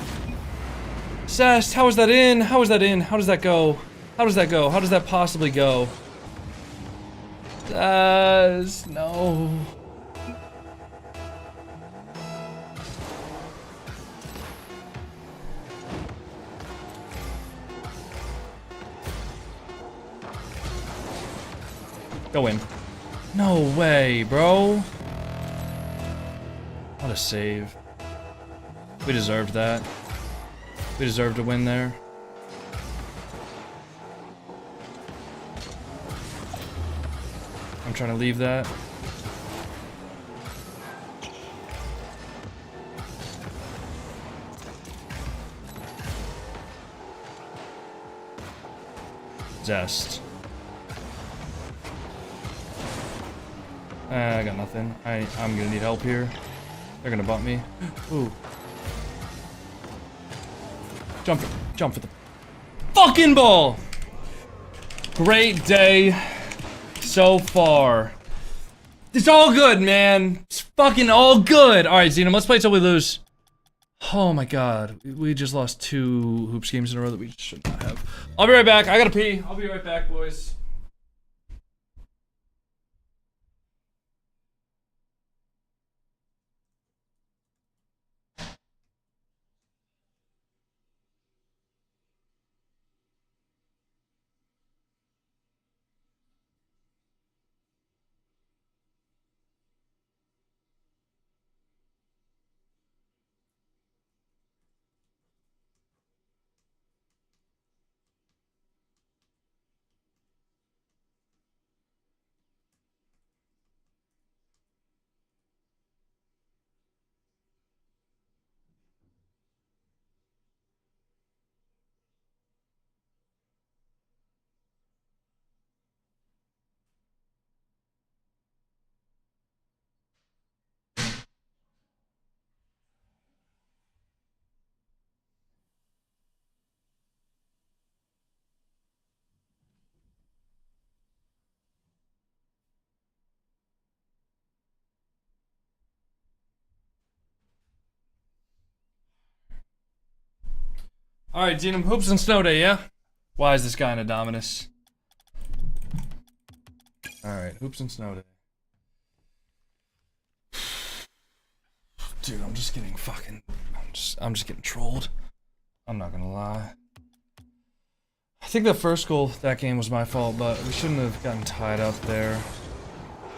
Cest, how is that in? How is that in? How does that go? How does that go? How does that possibly go? Cest, no. Go in. No way, bro. What a save. We deserved that. We deserved to win there. I'm trying to leave that. Zest. I got nothing. I'm gonna need help here. They're gonna bump me. Ooh. Jump for the fucking ball! Great day so far. It's all good, man. It's fucking all good. Alright, Xenom, let's play till we lose. Oh my god. We just lost 2 hoops games in a row that we should not have. I'll be right back. I gotta pee. I'll be right back, boys. Alright, Xenom, hoops and snow day, yeah? Why is this guy in a Dominus? Alright, hoops and snow day. Dude, I'm just getting fucking... I'm just getting trolled. I'm not gonna lie. I think the first goal that game was my fault, but we shouldn't have gotten tied up there.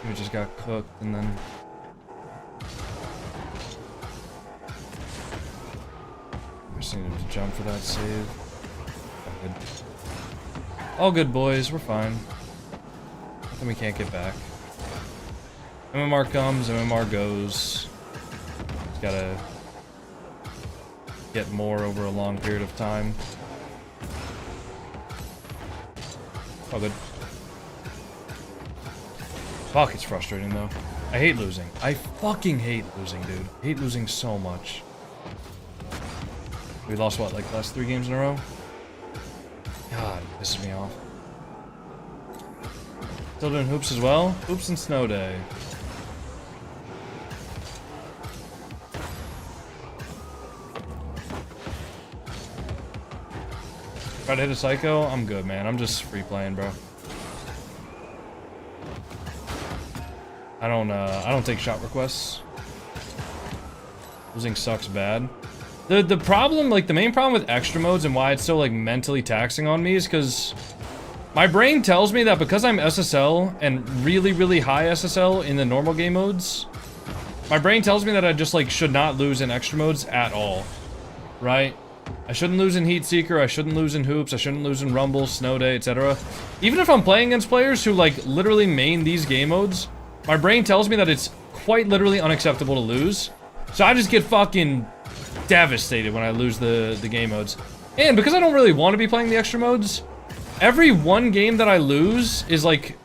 We just got cooked and then... I just needed to jump for that save. All good. All good, boys. We're fine. Nothing we can't get back. MMR comes, MMR goes. Just gotta get more over a long period of time. All good. Fuck, it's frustrating though. I hate losing. I fucking hate losing, dude. I hate losing so much. We lost what, like the last 3 games in a row? God, it pisses me off. Still doing hoops as well? Hoops and snow day. Try to hit a psycho? I'm good, man. I'm just free playing, bro. I don't take shot requests. Losing sucks bad. The problem, like, the main problem with extra modes and why it's so, like, mentally taxing on me is because my brain tells me that because I'm SSL and really, really high SSL in the normal game modes, my brain tells me that I just, like, should not lose in extra modes at all, right? I shouldn't lose in Heat Seeker, I shouldn't lose in Hoops, I shouldn't lose in Rumble, Snow Day, etc. Even if I'm playing against players who, like, literally main these game modes, my brain tells me that it's quite literally unacceptable to lose. So I just get fucking devastated when I lose the game modes. And because I don't really want to be playing the extra modes, every one game that I lose is like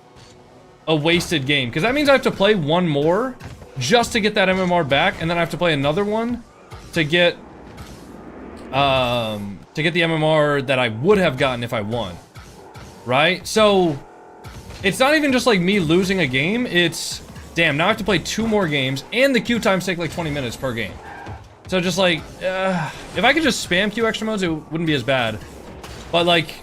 a wasted game. Because that means I have to play one more just to get that MMR back, and then I have to play another one to get to get the MMR that I would have gotten if I won. Right? So, it's not even just like me losing a game, it's, damn, now I have to play 2 more games, and the queue times take like 20 minutes per game. So just like, if I could just spam queue extra modes, it wouldn't be as bad. But like,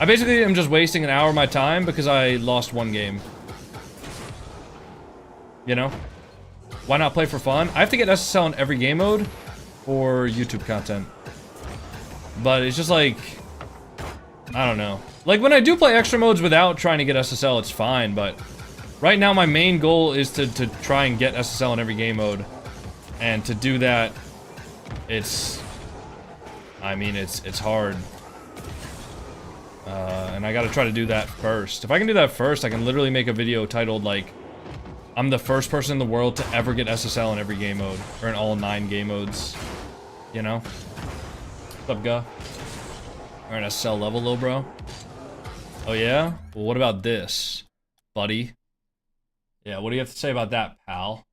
I basically am just wasting an hour of my time because I lost 1 game. You know? Why not play for fun? I have to get SSL in every game mode for YouTube content. But it's just like, I don't know. Like when I do play extra modes without trying to get SSL, it's fine, but right now my main goal is to try and get SSL in every game mode. And to do that, it's hard. And I gotta try to do that first. If I can do that first, I can literally make a video titled like, I'm the first person in the world to ever get SSL in every game mode. Or in all 9 game modes. You know? What's up, Guh? Or an SSL level low, bro? Oh yeah? Well, what about this, buddy? Yeah, what do you have to say about that, pal?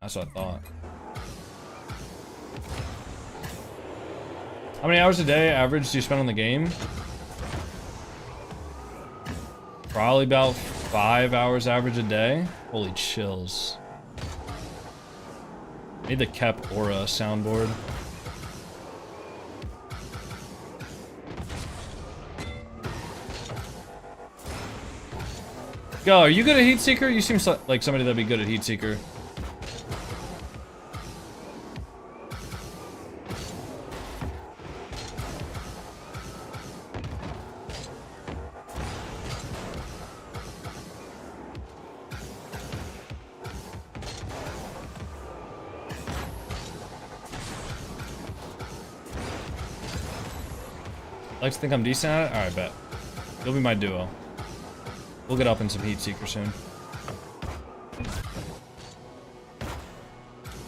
That's what I thought. How many hours a day average do you spend on the game? Probably about 5 hours average a day. Holy chills. Need the Kep Aura soundboard. Go, are you good at Heatseeker? You seem like somebody that'd be good at Heatseeker. Likes to think I'm decent at it? Alright, bet. You'll be my duo. We'll get up in some Heatseeker soon.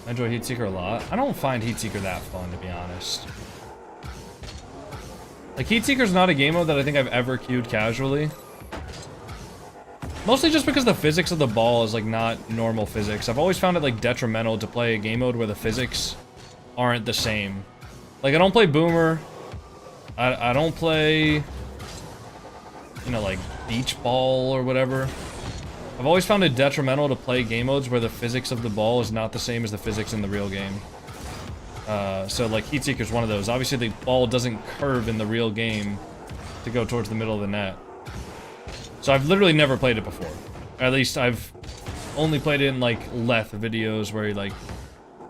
I enjoy Heatseeker a lot. I don't find Heatseeker that fun, to be honest. Like, Heatseeker's not a game mode that I think I've ever queued casually. Mostly just because the physics of the ball is, like, not normal physics. I've always found it, like, detrimental to play a game mode where the physics aren't the same. Like, I don't play Boomer. I don't play, you know, like, beach ball or whatever. I've always found it detrimental to play game modes where the physics of the ball is not the same as the physics in the real game. So, like, Heatseeker's one of those. Obviously, the ball doesn't curve in the real game to go towards the middle of the net. So I've literally never played it before. Or at least I've only played it in, like, Leth videos where he, like,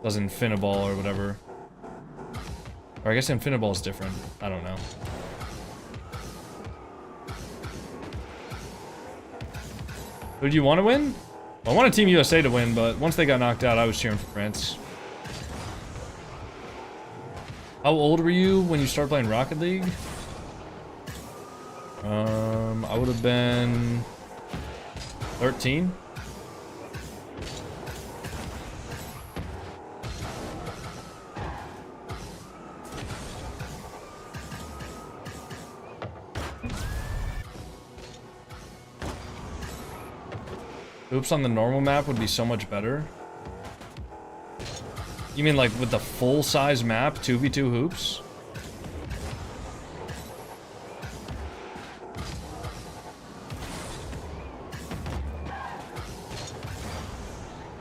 does Infiniball or whatever. Or I guess Infiniball is different. I don't know. Who do you want to win? Well, I wanted Team USA to win, but once they got knocked out, I was cheering for France. How old were you when you started playing Rocket League? I would have been 13. Hoops on the normal map would be so much better. You mean like with the full-size map, 2v2 hoops?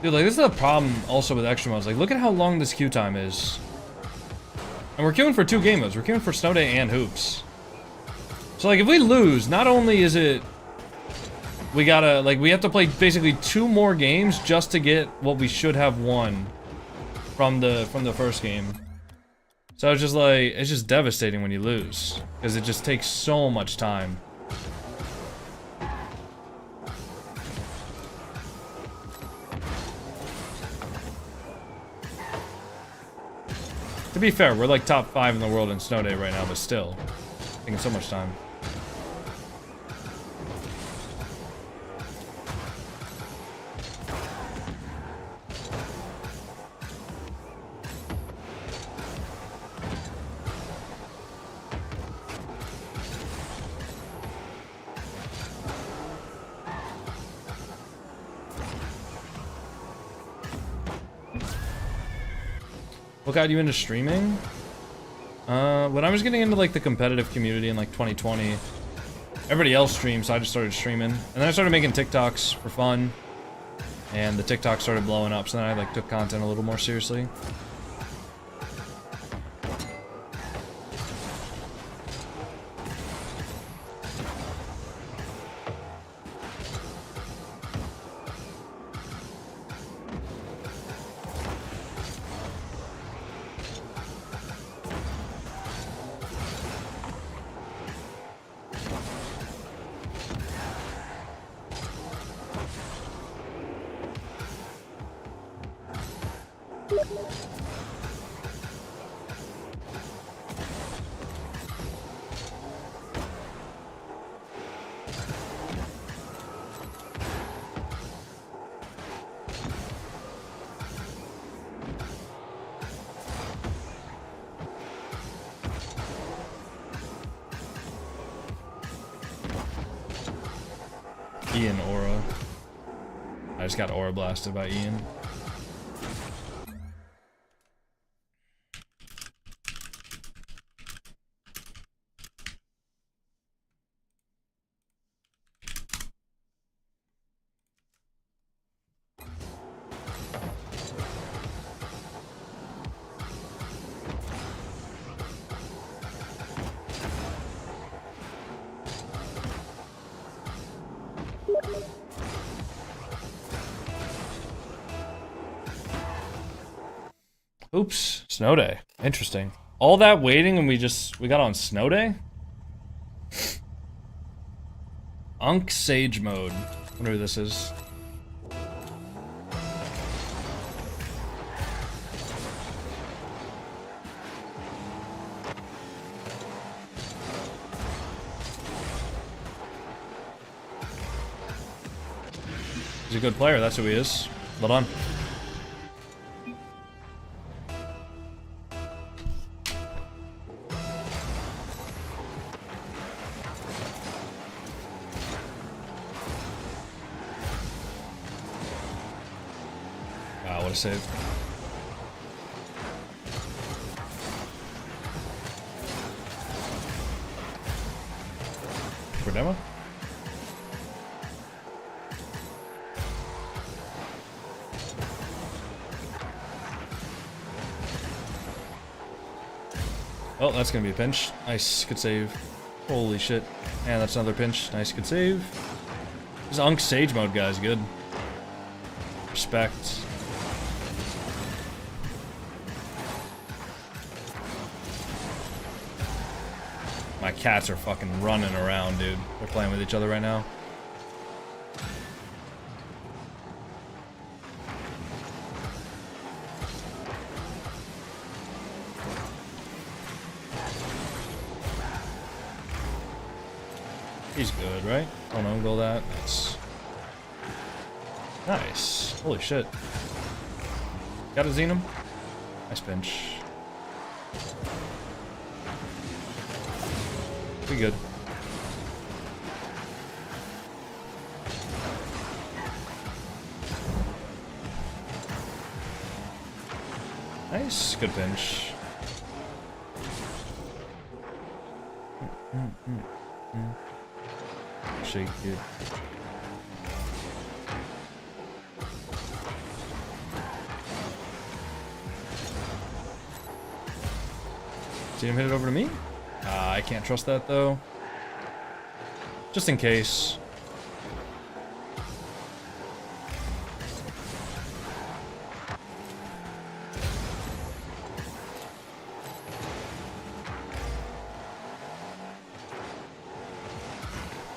Dude, like, this is the problem also with extra modes. Like, look at how long this queue time is. And we're queuing for 2 game modes. We're queuing for Snow Day and hoops. So, like, if we lose, not only is it... we gotta, like, we have to play basically 2 more games just to get what we should have won from the first game. So it's just like, it's just devastating when you lose. Because it just takes so much time. To be fair, we're like top 5 in the world in Snow Day right now, but still. Taking so much time. What got you into streaming? When I was getting into like the competitive community in like 2020, everybody else streamed, so I just started streaming. And then I started making TikToks for fun. And the TikTok started blowing up, so then I like took content a little more seriously. Ian Aura. I just got Aura blasted by Ian. Oops, snow day. Interesting. All that waiting and we got on snow day? Unk Sage mode. Wonder who this is. He's a good player, that's who he is. Well done. Wow, what a save. For demo? Oh, that's gonna be a pinch. Nice, good save. Holy shit. And that's another pinch. Nice, good save. This Unk Sage mode guy's good. Respect. My cats are fucking running around, dude. They're playing with each other right now. He's good, right? Don't ungle that. That's nice. Holy shit. Got a Xenum. Nice pinch. Be good. Nice. Good pinch. Shake it. See him hit it over to me? I can't trust that though. Just in case.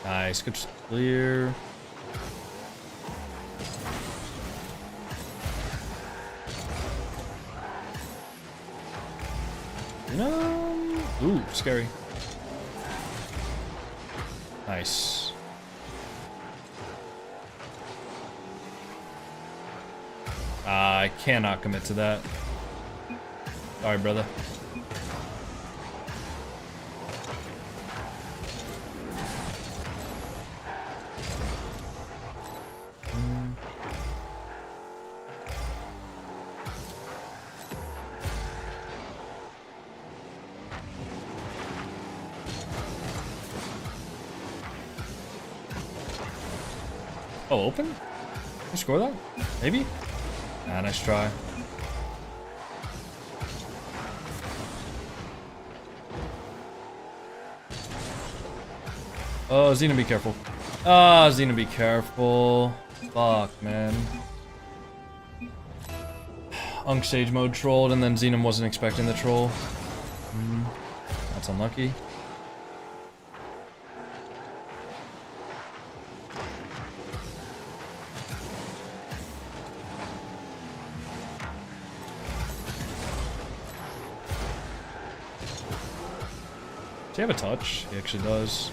Nice, good clear. No. Ooh, scary. Nice. I cannot commit to that. Sorry, brother. Oh, open? Can you score that? Maybe? Ah, nice try. Oh, Xena, be careful. Ah, Xena, be careful. Fuck, man. Unk stage mode trolled, and then Xenom wasn't expecting the troll. That's unlucky. Does he have a touch? He actually does.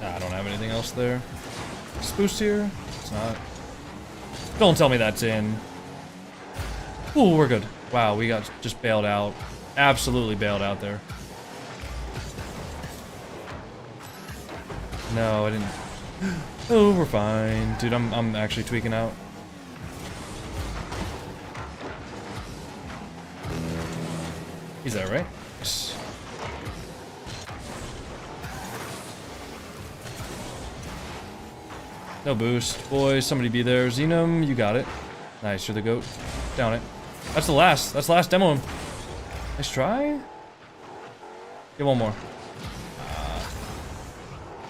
Nah, I don't have anything else there. Is boost here? It's not. Don't tell me that's in. Ooh, we're good. Wow, we got just bailed out. Absolutely bailed out there. No, I didn't. Oh, we're fine. Dude, I'm actually tweaking out. He's there, right? Yes. No boost. Boys, somebody be there. Xenom, you got it. Nice, you're the goat. Down it. That's the last. That's the last. Demo him. Nice try. Get one more.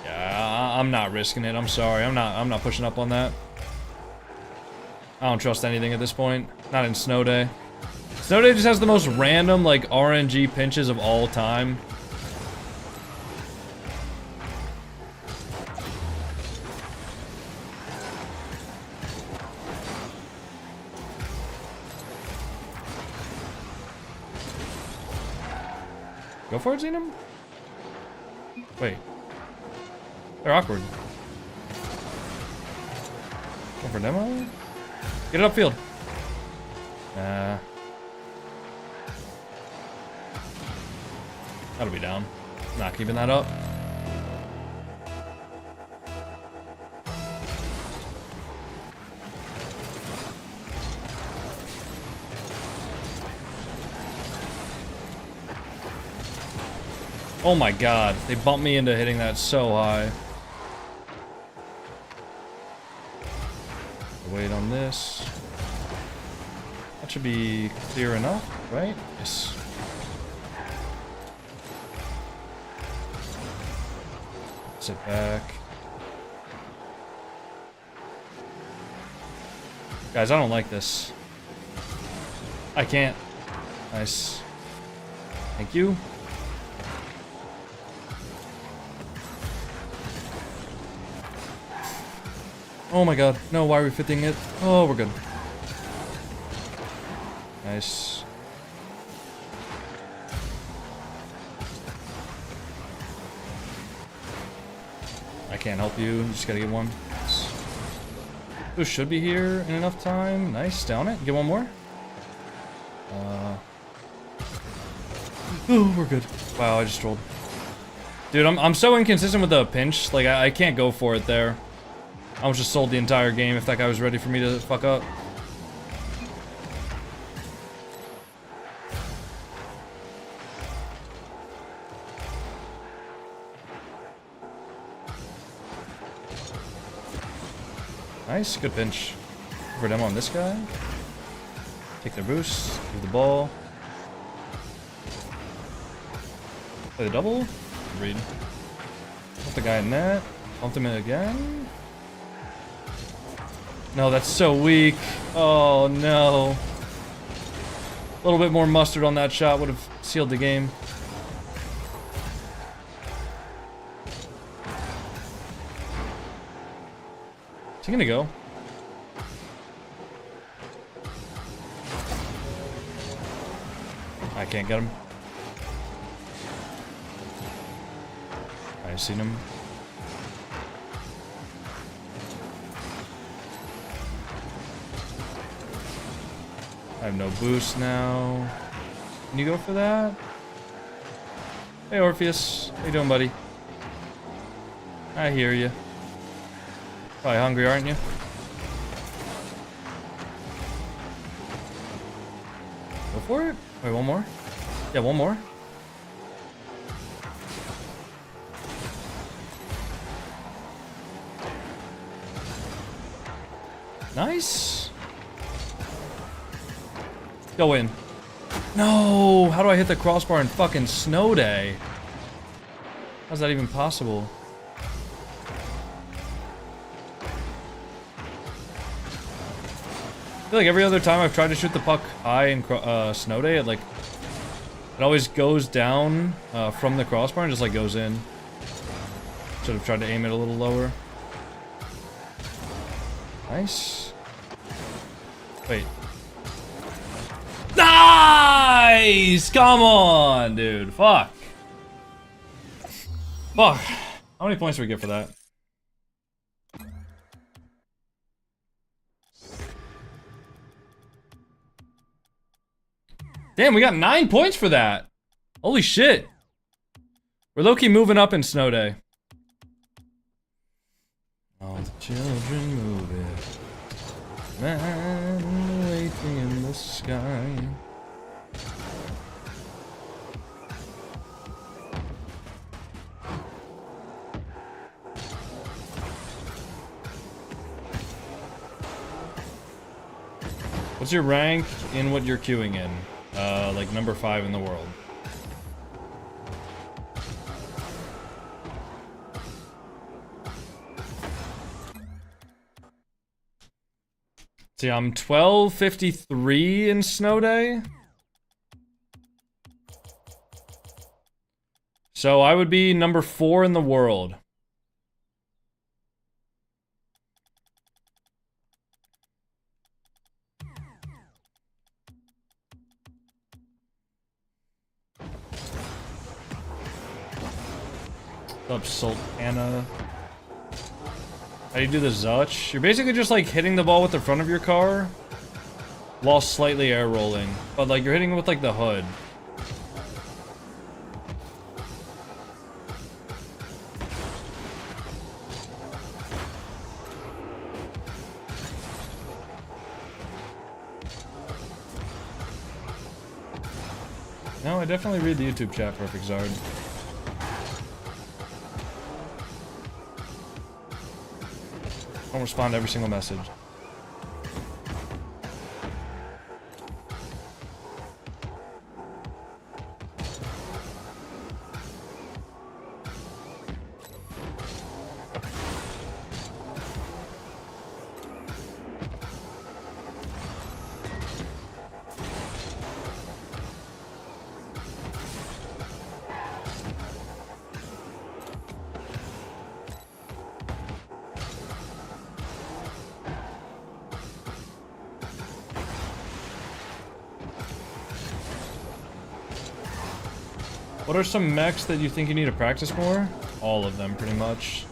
Yeah, I'm not risking it. I'm sorry. I'm not pushing up on that. I don't trust anything at this point. Not in Snow Day. Snow Day just has the most random, like, RNG pinches of all time. Go for it, Xenom? Wait. They're awkward. Go for demo? Get it upfield. That'll be down. Not keeping that up. Oh my god, they bumped me into hitting that so high. Wait on this. That should be clear enough, right? Yes. Sit back. Guys, I don't like this. I can't. Nice. Thank you. Oh my god. No, why are we fitting it? Oh, we're good. Nice. I can't help you. Just gotta get one. Who should be here in enough time? Nice. Down it. Get one more. Oh, we're good. Wow, I just trolled. Dude, I'm so inconsistent with the pinch. Like, I can't go for it there. I was just sold the entire game if that guy was ready for me to fuck up. Nice, good pinch. For demo on this guy. Take their boost, give the ball. Play the double. Read. Put the guy in net. Bumped him in again. No, that's so weak. Oh, no. A little bit more mustard on that shot would have sealed the game. Is he gonna go? I can't get him. I've seen him. I have no boost now. Can you go for that? Hey Orpheus, how you doing, buddy? I hear you. Probably hungry, aren't you? Go for it. Wait, one more? Yeah, one more. Nice. Go in. No! How do I hit the crossbar in fucking snow day? How's that even possible? I feel like every other time I've tried to shoot the puck high in snow day, it always goes down from the crossbar and just like goes in. Should have tried to aim it a little lower. Nice. Wait. Nice! Come on, dude. Fuck. Fuck. How many points do we get for that? Damn, we got 9 points for that. Holy shit. We're low-key moving up in snow day. All the children moving. Man waiting in the sky. What's your rank in what you're queuing in? Like number 5 in the world. See, I'm 1253 in snow day. So I would be number 4 in the world. What's up, Sultana? How do you do the Zutch? You're basically just like hitting the ball with the front of your car while slightly air rolling. But like you're hitting it with like the hood. No, I definitely read the YouTube chat, Perfect Zard. I don't respond to every single message. What are some mechs that you think you need to practice more? All of them, pretty much.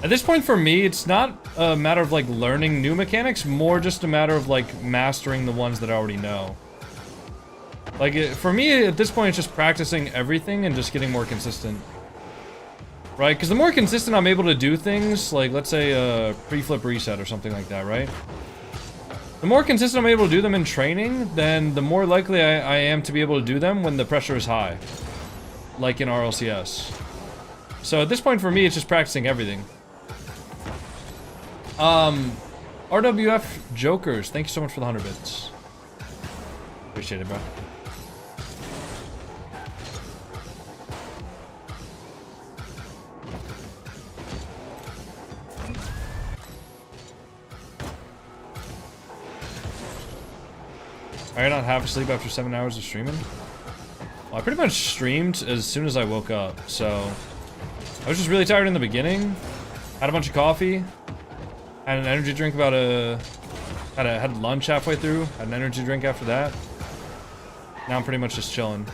At this point for me, it's not a matter of like learning new mechanics, more just a matter of like mastering the ones that I already know. Like, for me, at this point, it's just practicing everything and just getting more consistent. Right? Because the more consistent I'm able to do things, like, let's say a pre-flip reset or something like that, right? The more consistent I'm able to do them in training, then the more likely I am to be able to do them when the pressure is high. Like in RLCS. So at this point for me, it's just practicing everything. RWF Jokers, thank you so much for the 100 bits. Appreciate it, bro. Are you not half asleep after 7 hours of streaming? Well, I pretty much streamed as soon as I woke up, so I was just really tired in the beginning. Had a bunch of coffee, had an energy drink about had lunch halfway through, had an energy drink after that. Now I'm pretty much just chilling.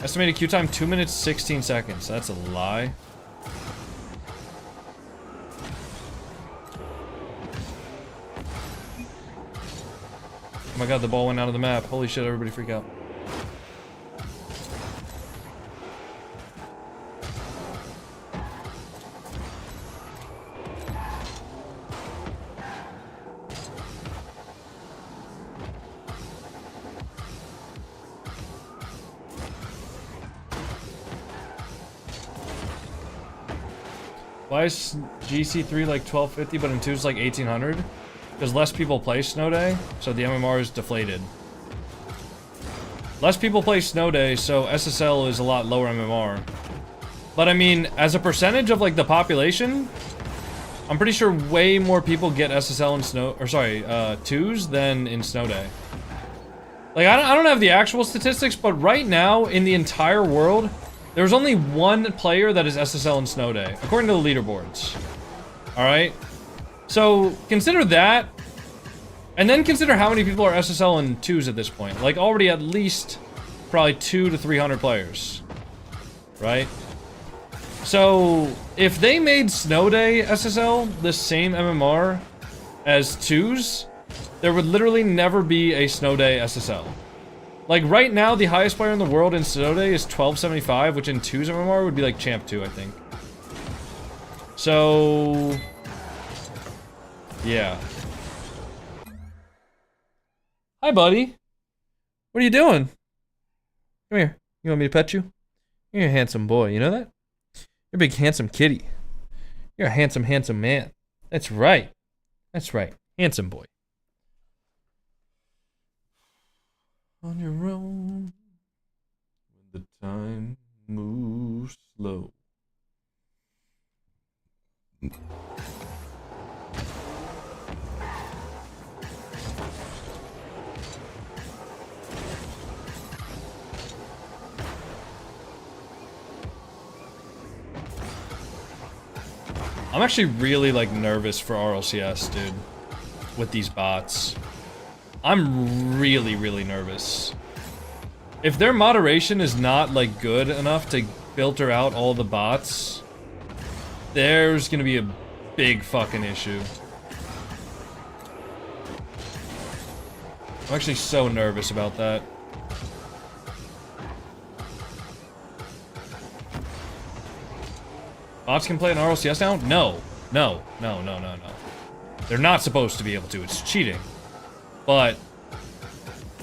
Estimated queue time 2 minutes 16 seconds. That's a lie. Oh my god, the ball went out of the map. Holy shit, everybody freak out. Why is GC3 like 1250 but in 2 is like 1800? Because less people play Snow Day, so the MMR is deflated. Less people play Snow Day, so SSL is a lot lower MMR. But I mean, as a percentage of like the population, I'm pretty sure way more people get SSL in Snow, or sorry, 2s than in Snow Day. Like, I don't have the actual statistics, but right now, in the entire world, there's only one player that is SSL in Snow Day, according to the leaderboards. Alright? So, consider that, and then consider how many people are SSL in 2s at this point. Like, already at least, probably 200 to 300 players. Right? So, if they made Snow Day SSL the same MMR as 2s, there would literally never be a Snow Day SSL. Like, right now, the highest player in the world in Snow Day is 1275, which in 2's MMR would be like Champ 2, I think. So... yeah. Hi, buddy. What are you doing? Come here. You want me to pet you? You're a handsome boy, you know that? You're a big, handsome kitty. You're a handsome, handsome man. That's right. That's right. Handsome boy. On your own, when the time moves slow. I'm actually really, like, nervous for RLCS, dude. With these bots. I'm really, really nervous. If their moderation is not, like, good enough to filter out all the bots, there's gonna be a big fucking issue. I'm actually so nervous about that. Bots can play an RLCS now? No. No. No, no, no, no. They're not supposed to be able to. It's cheating. But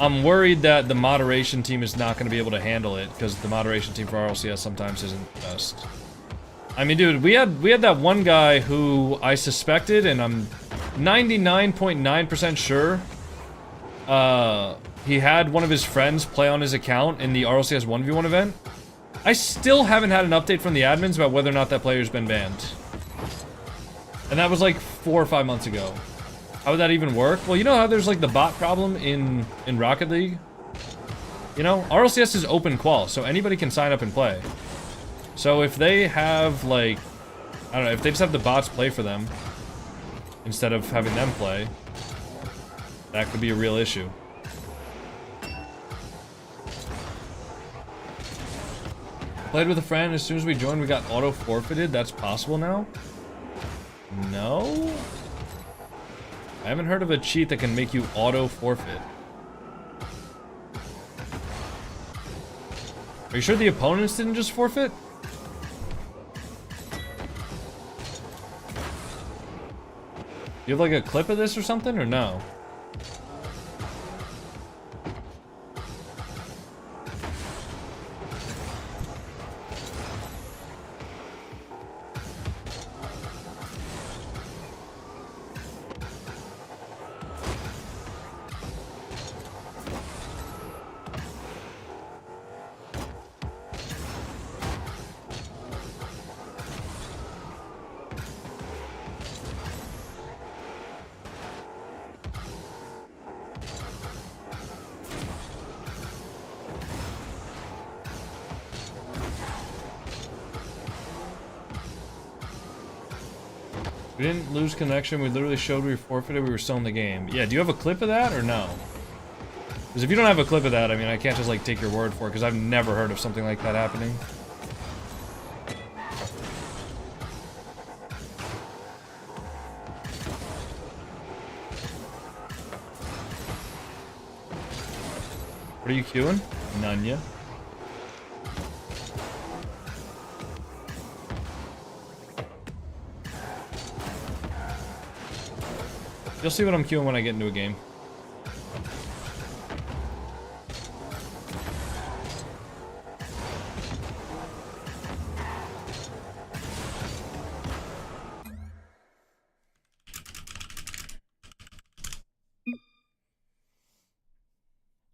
I'm worried that the moderation team is not going to be able to handle it, because the moderation team for RLCS sometimes isn't the best. I mean, dude, we had that one guy who I suspected, and I'm 99.9% sure he had one of his friends play on his account in the RLCS 1v1 event. I still haven't had an update from the admins about whether or not that player's been banned. And that was like 4 or 5 months ago. How would that even work? Well, you know how there's like the bot problem in Rocket League? You know, RLCS is open qual, so anybody can sign up and play. So if they have like, I don't know, if they just have the bots play for them, instead of having them play, that could be a real issue. Played with a friend, as soon as we joined we got auto forfeited. That's possible now? No? I haven't heard of a cheat that can make you auto forfeit. Are you sure the opponents didn't just forfeit? You have like a clip of this or something, or no? We didn't lose connection, we literally showed we forfeited, we were still in the game. Yeah, do you have a clip of that, or no? Because if you don't have a clip of that, I mean, I can't just, like, take your word for it, because I've never heard of something like that happening. What are you queuing? None, yeah. You'll see what I'm queuing when I get into a game.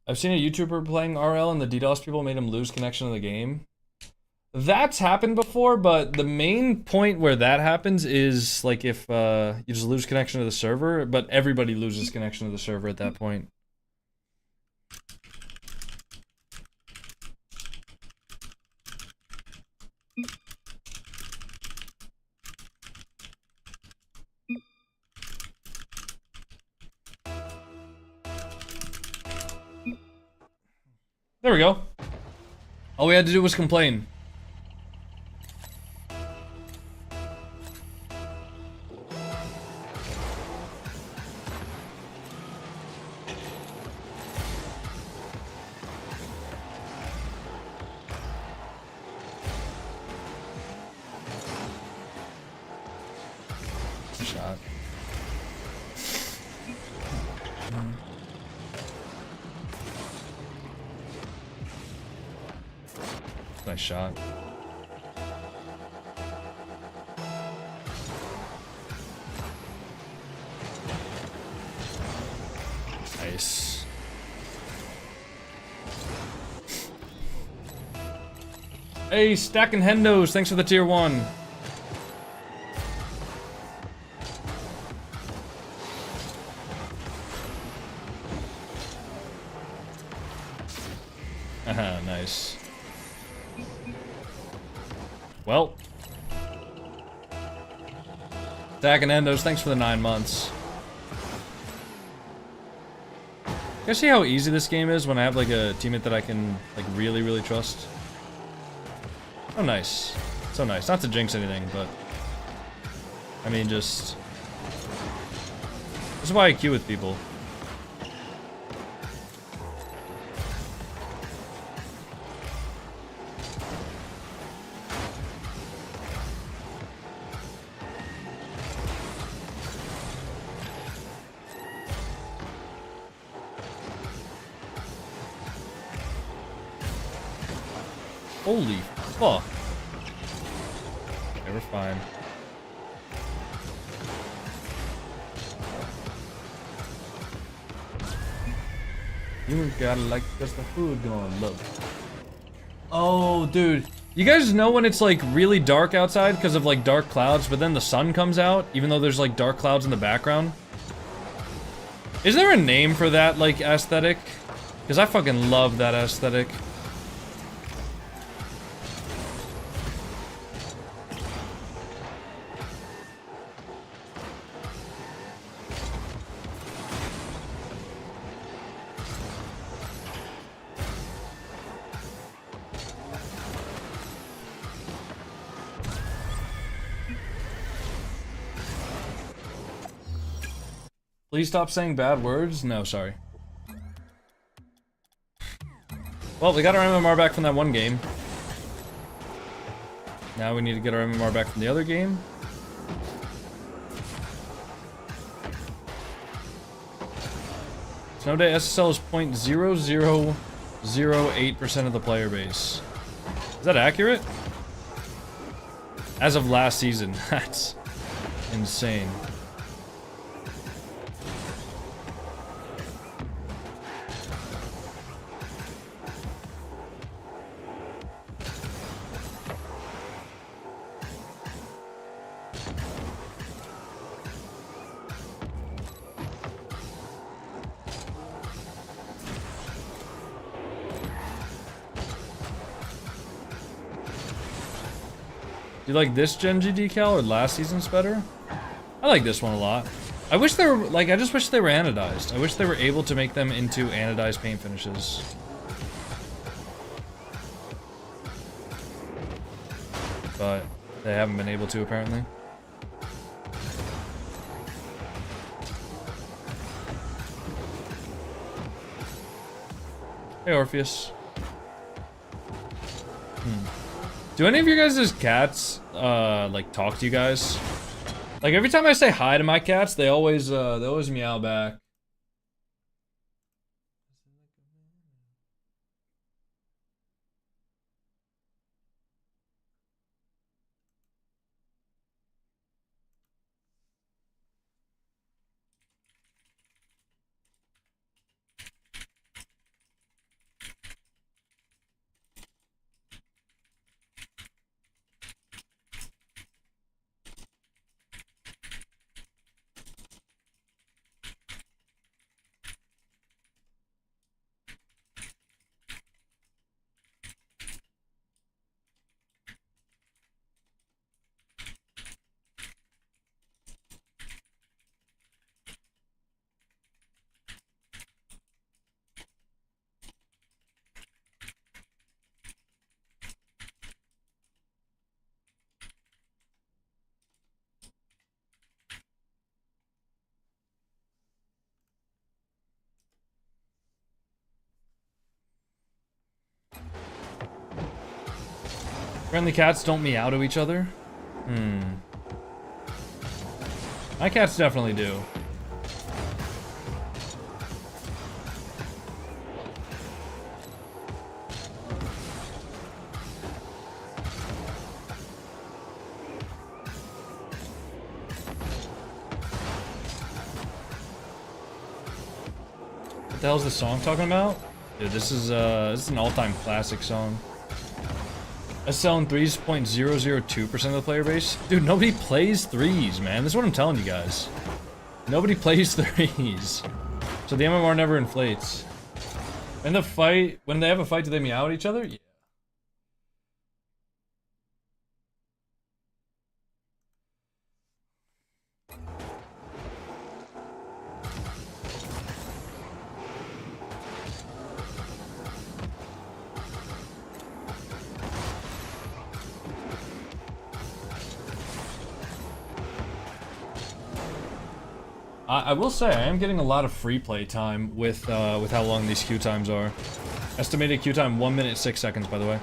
I've seen a YouTuber playing RL and the DDoS people made him lose connection to the game. That's happened before, but the main point where that happens is like if you just lose connection to the server, but everybody loses connection to the server at that point. There we go. All we had to do was complain. Shot. Nice shot. Nice. Hey, Stacking Hendos, thanks for the tier 1. Haha, nice. Well. Stacking Endos, thanks for the 9 months. You guys see how easy this game is when I have like a teammate that I can like really trust? Oh nice. So nice. Not to jinx anything, but I mean just this is why I queue with people. Holy fuck. Okay, we're fine. You gotta like cause the food gonna look. Oh, dude. You guys know when it's like really dark outside because of like dark clouds, but then the sun comes out, even though there's like dark clouds in the background? Is there a name for that like aesthetic? Because I fucking love that aesthetic. Please stop saying bad words? No, sorry. Well, we got our MMR back from that one game. Now we need to get our MMR back from the other game. Snow Day SSL is 0.0008% of the player base. Is that accurate? As of last season. That's insane. Do you like this Gen G decal or last season's better? I like this one a lot. I wish they were, like, I just wish they were anodized. I wish they were able to make them into anodized paint finishes. But they haven't been able to, apparently. Hey, Orpheus. Do any of your guys' cats, like, talk to you guys? Like, every time I say hi to my cats, they always meow back. Friendly cats don't meow to each other? My cats definitely do. What the hell's this song talking about? Dude, this is an all-time classic song. SL in 3.002% of the player base. Dude, nobody plays threes, man. This is what I'm telling you guys. Nobody plays threes. So the MMR never inflates. In the fight, when they have a fight, do they meow at each other? Yeah. I will say, I am getting a lot of free play time with how long these queue times are. Estimated queue time, 1 minute 6 seconds, by the way.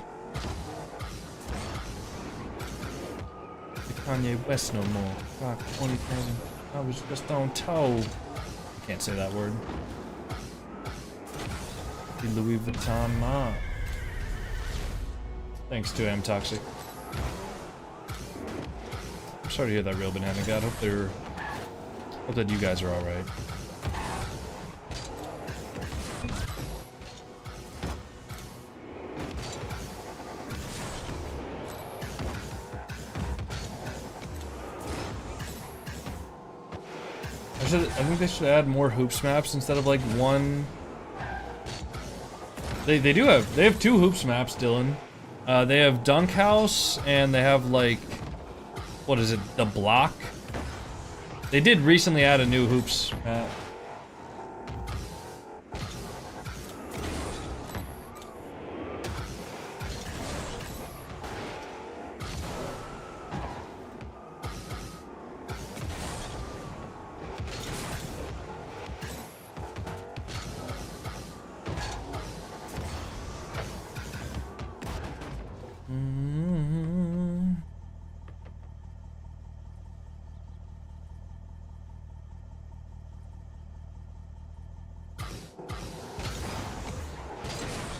Kanye West no more. Rock 20,000. I was just on toe. Can't say that word. The Louis Vuitton Ma. Thanks to M Toxic. I'm sorry to hear that, Real Banana God. Hope that you guys are alright. I think they should add more hoops maps instead of like one. They have 2 hoops maps, Dylan. They have Dunk House and they have like, what is it, the block? They did recently add a new hoops map.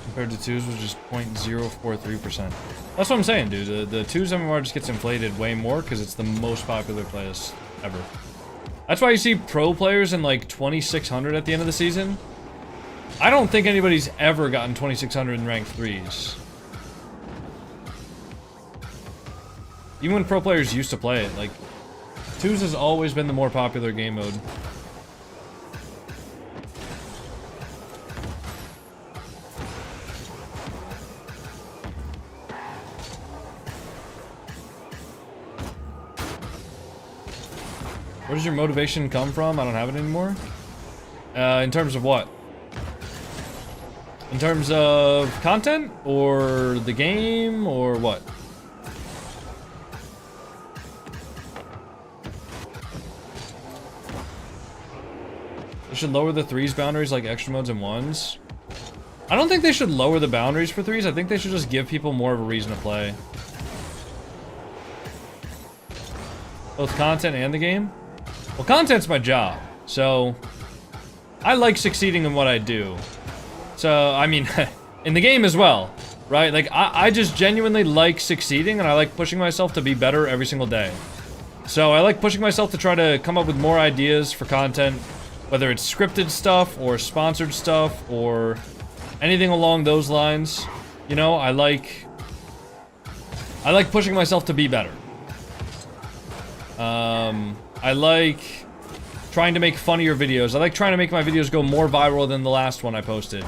Compared to 2s, which is 0.043%. That's what I'm saying, dude. The 2s MMR just gets inflated way more because it's the most popular playlist ever. That's why you see pro players in like 2600 at the end of the season. I don't think anybody's ever gotten 2600 in ranked 3s. Even when pro players used to play it, like 2s has always been the more popular game mode. Where does your motivation come from? I don't have it anymore. In terms of what? In terms of content? Or the game? Or what? They should lower the 3s boundaries like extra modes and 1s. I don't think they should lower the boundaries for 3s. I think they should just give people more of a reason to play. Both content and the game? Well, content's my job, so I like succeeding in what I do. So, I mean, in the game as well, right? Like, I just genuinely like succeeding, and I like pushing myself to be better every single day. So, I like pushing myself to try to come up with more ideas for content, whether it's scripted stuff, or sponsored stuff, or anything along those lines. You know, I like pushing myself to be better. I like trying to make funnier videos. I like trying to make my videos go more viral than the last one I posted.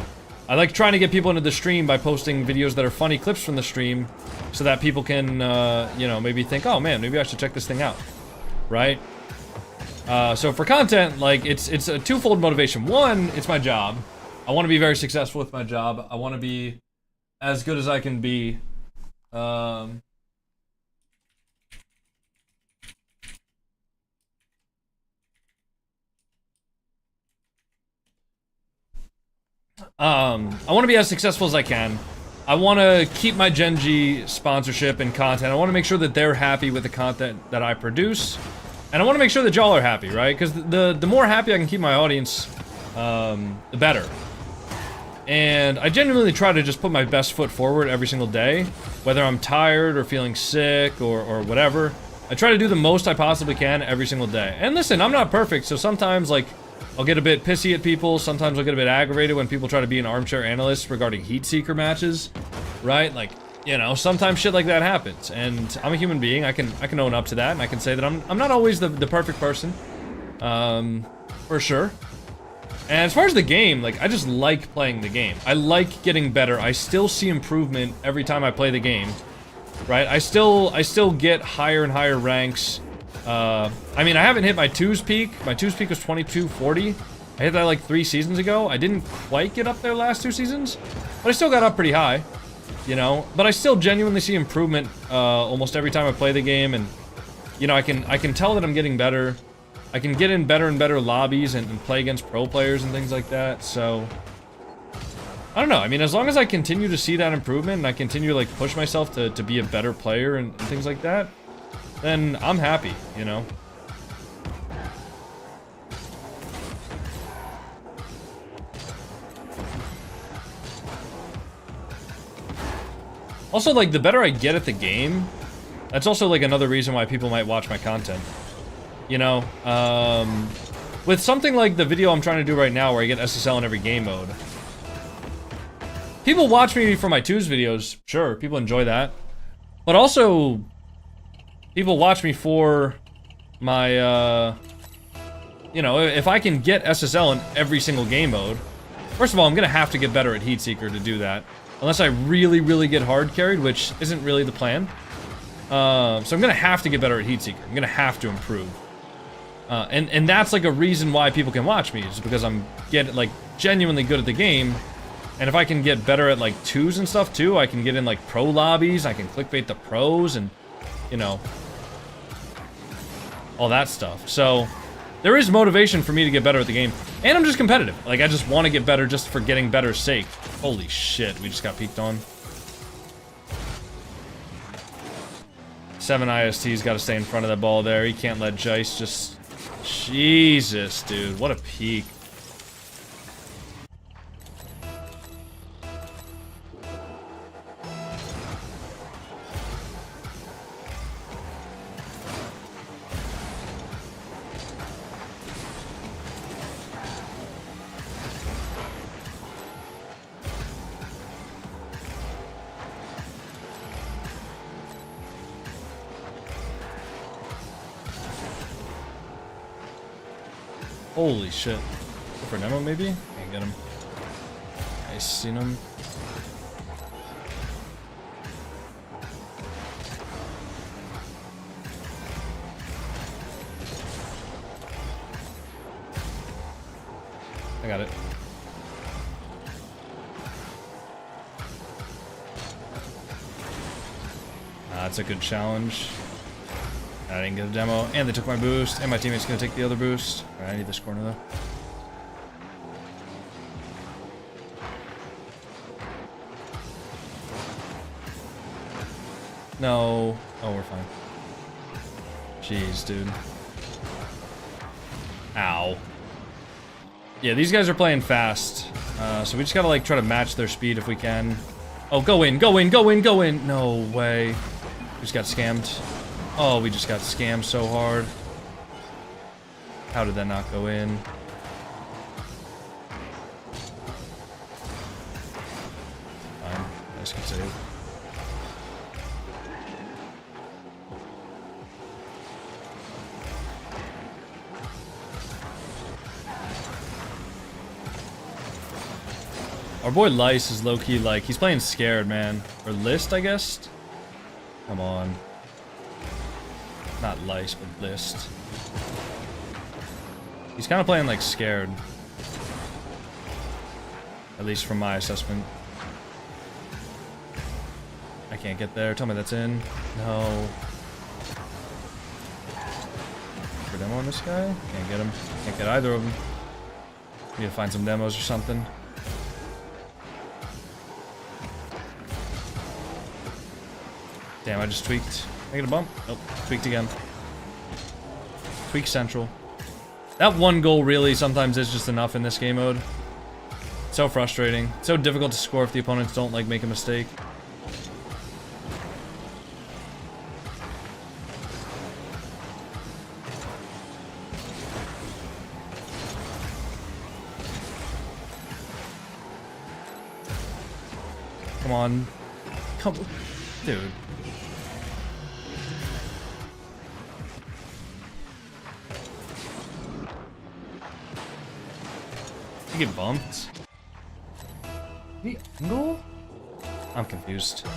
I like trying to get people into the stream by posting videos that are funny clips from the stream so that people can, you know, maybe think, oh man, maybe I should check this thing out, right? So for content, like, it's a twofold motivation. One, it's my job. I want to be very successful with my job. I want to be as good as I can be. I want to be as successful as I can. I want to keep my Gen G sponsorship and content. I want to make sure that they're happy with the content that I produce. And I want to make sure that y'all are happy, right? Because the more happy I can keep my audience, the better. And I genuinely try to just put my best foot forward every single day. Whether I'm tired or feeling sick or whatever. I try to do the most I possibly can every single day. And listen, I'm not perfect, so sometimes, like, I'll get a bit pissy at people. Sometimes I'll get a bit aggravated when people try to be an armchair analyst regarding Heat Seeker matches, right? Like, you know, sometimes shit like that happens, and I'm a human being. I can own up to that, and I can say that I'm not always the perfect person, for sure. And as far as the game, like, I just like playing the game. I like getting better. I still see improvement every time I play the game, right? I still get higher and higher ranks. I mean, I haven't hit my 2's peak. My 2's peak was 2240. I hit that like 3 seasons ago. I didn't quite get up there last 2 seasons, but I still got up pretty high, you know? But I still genuinely see improvement, almost every time I play the game, and, you know, I can tell that I'm getting better. I can get in better and better lobbies and play against pro players and things like that, so... I don't know, I mean, as long as I continue to see that improvement, and I continue to, like, push myself to be a better player and things like that, then I'm happy, you know? Also, like, the better I get at the game, that's also, like, another reason why people might watch my content. You know? With something like the video I'm trying to do right now, where I get SSL in every game mode. People watch me for my 2's videos, sure, people enjoy that. But also... people watch me for my, you know, if I can get SSL in every single game mode, first of all, I'm gonna have to get better at Heat Seeker to do that. Unless I really, really get hard carried, which isn't really the plan. So I'm gonna have to get better at Heat Seeker. I'm gonna have to improve. And that's like a reason why people can watch me, is because I'm like genuinely good at the game. And if I can get better at like 2's and stuff too, I can get in like pro lobbies, I can clickbait the pros, and, you know, all that stuff. So there is motivation for me to get better at the game, and I'm just competitive. Like, I just want to get better just for getting better's sake. Holy shit, we just got peeked on. 7 IST's got to stay in front of that ball there. He can't let Jice just... Jesus, dude, what a peek. Holy shit. Go for demo, maybe? Can't get him. I seen him. I got it. That's a good challenge. I didn't get a demo, and they took my boost, and my teammate's gonna take the other boost. Alright, I need this corner though. No. Oh, we're fine. Jeez, dude. Ow. Yeah, these guys are playing fast. So we just gotta like try to match their speed if we can. Oh, go in, go in, go in, go in! No way. We just got scammed. Oh, we just got scammed so hard. How did that not go in? Fine. Nice good save. Our boy Lice is low-key like, he's playing scared, man. Or List, I guess? Come on. Not Lice, but List. He's kind of playing like scared. At least from my assessment. I can't get there. Tell me that's in. No. For demo on this guy? Can't get him. Can't get either of them. Need to find some demos or something. Damn, I just tweaked. Can I get a bump? Nope. Tweaked again. Tweak central. That one goal really sometimes is just enough in this game mode. So frustrating. So difficult to score if the opponents don't like make a mistake. Come on. Come on. Dude. You get bumped? The angle? I'm confused.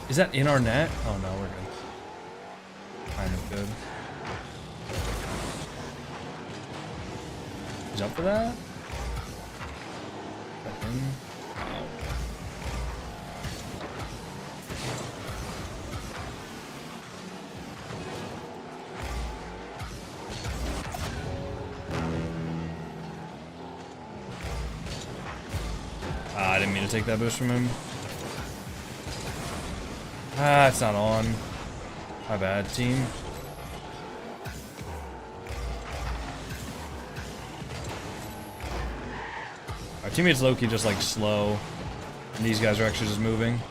Is that in our net? Oh no, we're good. Kind of good. He's up for that? Back in. I didn't mean to take that boost from him. Ah, it's not on. My bad, team. Our teammates low-key just like slow. And these guys are actually just moving.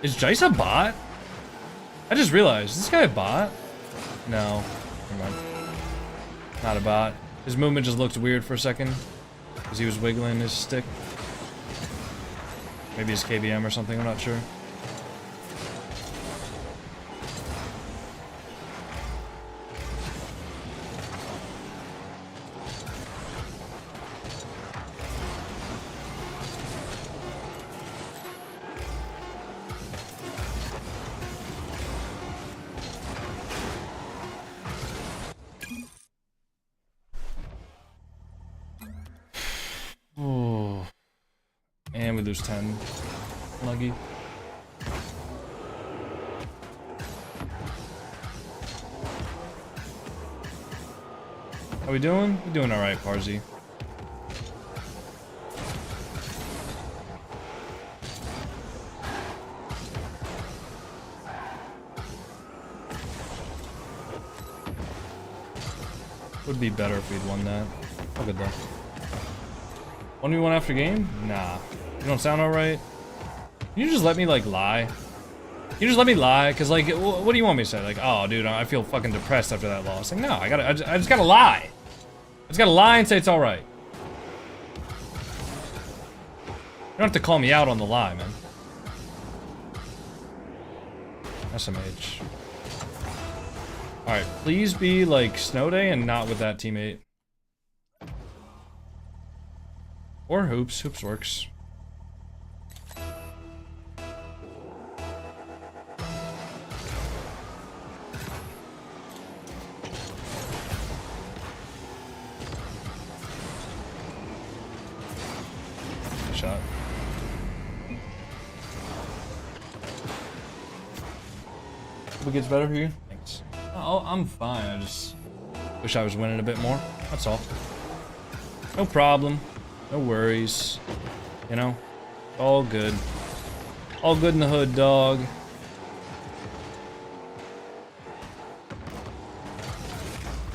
Is Jice a bot? I just realized, is this guy a bot? No. Never mind. Not a bot. His movement just looked weird for a second. Because he was wiggling his stick. Maybe it's KBM or something, I'm not sure. Oh. And we lose 10. Lucky. How we doing? We're doing alright, Parzi. Would be better if we'd won that. All good though. 1v1 after game? Nah. You don't sound alright? Can you just let me, like, lie? Can you just let me lie? Because, like, what do you want me to say? Like, oh, dude, I feel fucking depressed after that loss. Like, no, I just gotta lie. I just gotta lie and say it's alright. You don't have to call me out on the lie, man. SMH. Alright, please be, like, Snow Day and not with that teammate. Or Hoops. Hoops works. Shot. Hope it gets better for you. Thanks. Oh, I'm fine. I just wish I was winning a bit more. That's all. No problem. No worries. You know? All good. All good in the hood, dog.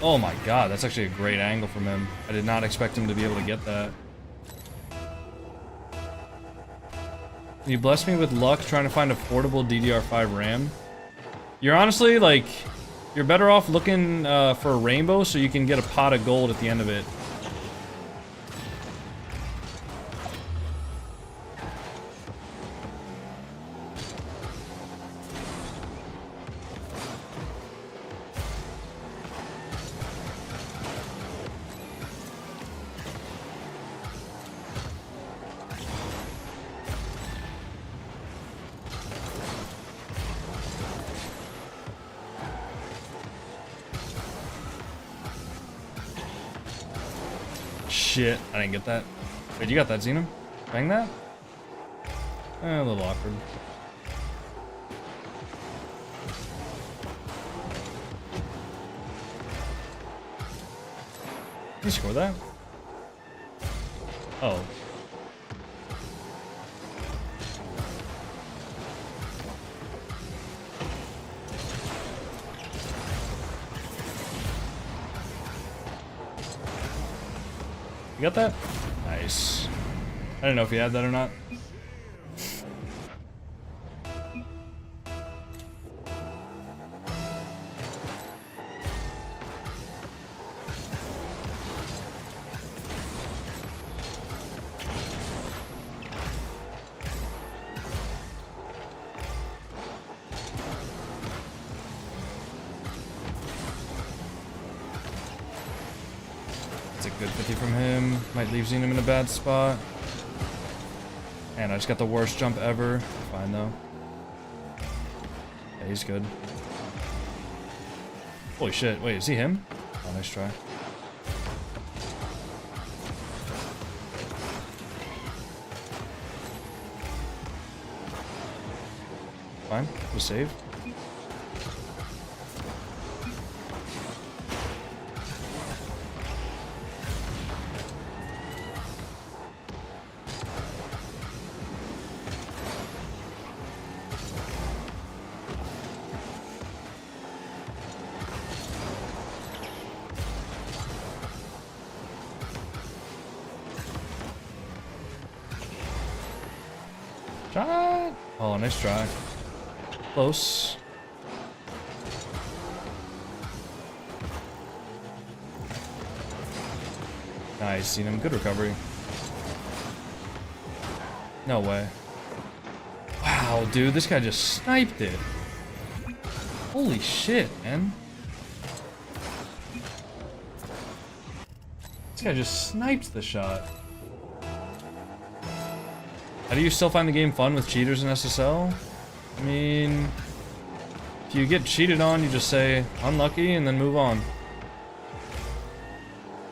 Oh my god, that's actually a great angle from him. I did not expect him to be able to get that. You blessed me with luck trying to find affordable DDR5 RAM. You're honestly, like, you're better off looking for a rainbow so you can get a pot of gold at the end of it. Shit, I didn't get that. Wait, you got that, Xenom? Bang that? A little awkward. Did you score that? Oh. You got that? Nice. I didn't know if you had that or not. That's a good 50 from him. Might leave Xenom in a bad spot. And I just got the worst jump ever. Fine though. Yeah, he's good. Holy shit. Wait, is he him? Oh, nice try. Fine. We'll save. Shot! Oh, nice try. Close. Nice, seen him. Good recovery. No way. Wow, dude, this guy just sniped it. Holy shit, man. This guy just sniped the shot. How do you still find the game fun with cheaters in SSL? I mean, if you get cheated on, you just say, unlucky, and then move on.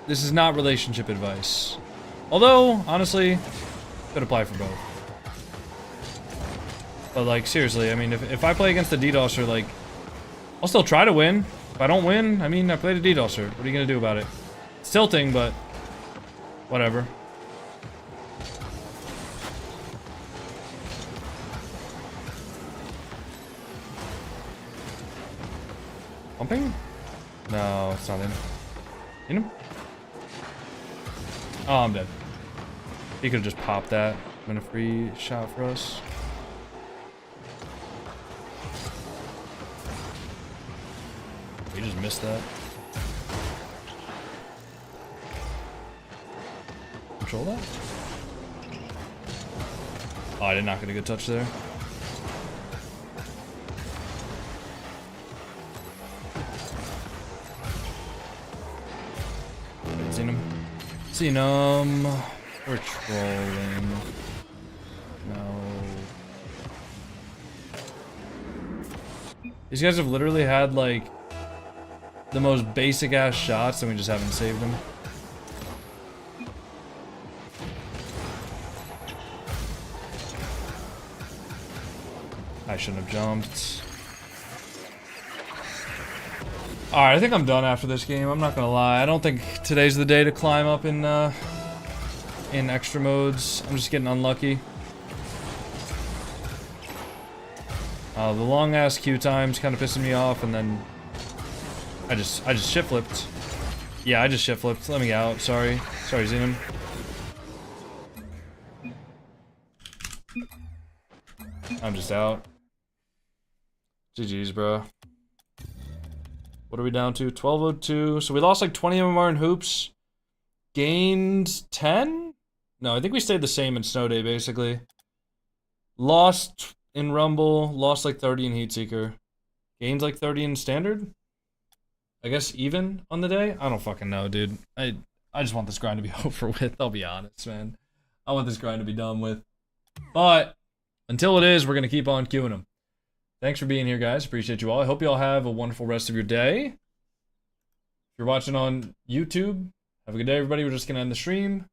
This is not relationship advice. Although, honestly, could apply for both. But, like, seriously, I mean, if I play against a DDoSer, like, I'll still try to win. If I don't win, I mean, I played a DDoSer. What are you gonna do about it? It's tilting, but whatever. Pumping? No, it's not him. In him? Oh, I'm dead. He could have just popped that. Been a free shot for us. He just missed that. Control that? Oh, I did not get a good touch there. Seen him. Seen him. We're trolling. No. These guys have literally had like the most basic ass shots and we just haven't saved them. I shouldn't have jumped. Alright, I think I'm done after this game, I'm not gonna lie. I don't think today's the day to climb up in extra modes. I'm just getting unlucky. The long ass queue time's kind of pissing me off, and then I just shit flipped. Yeah, I just shit flipped. Let me out. Sorry, Xenon. I'm just out. GG's, bro. What are we down to? 1202. So we lost like 20 MMR in hoops. Gained 10? No, I think we stayed the same in Snow Day, basically. Lost in Rumble. Lost like 30 in Heatseeker. Gained like 30 in Standard? I guess even on the day? I don't fucking know, dude. I just want this grind to be over with. I'll be honest, man. I want this grind to be done with. But until it is, we're going to keep on queuing them. Thanks for being here, guys. Appreciate you all. I hope you all have a wonderful rest of your day. If you're watching on YouTube, have Have a good day, everybody. We're just gonna end the stream.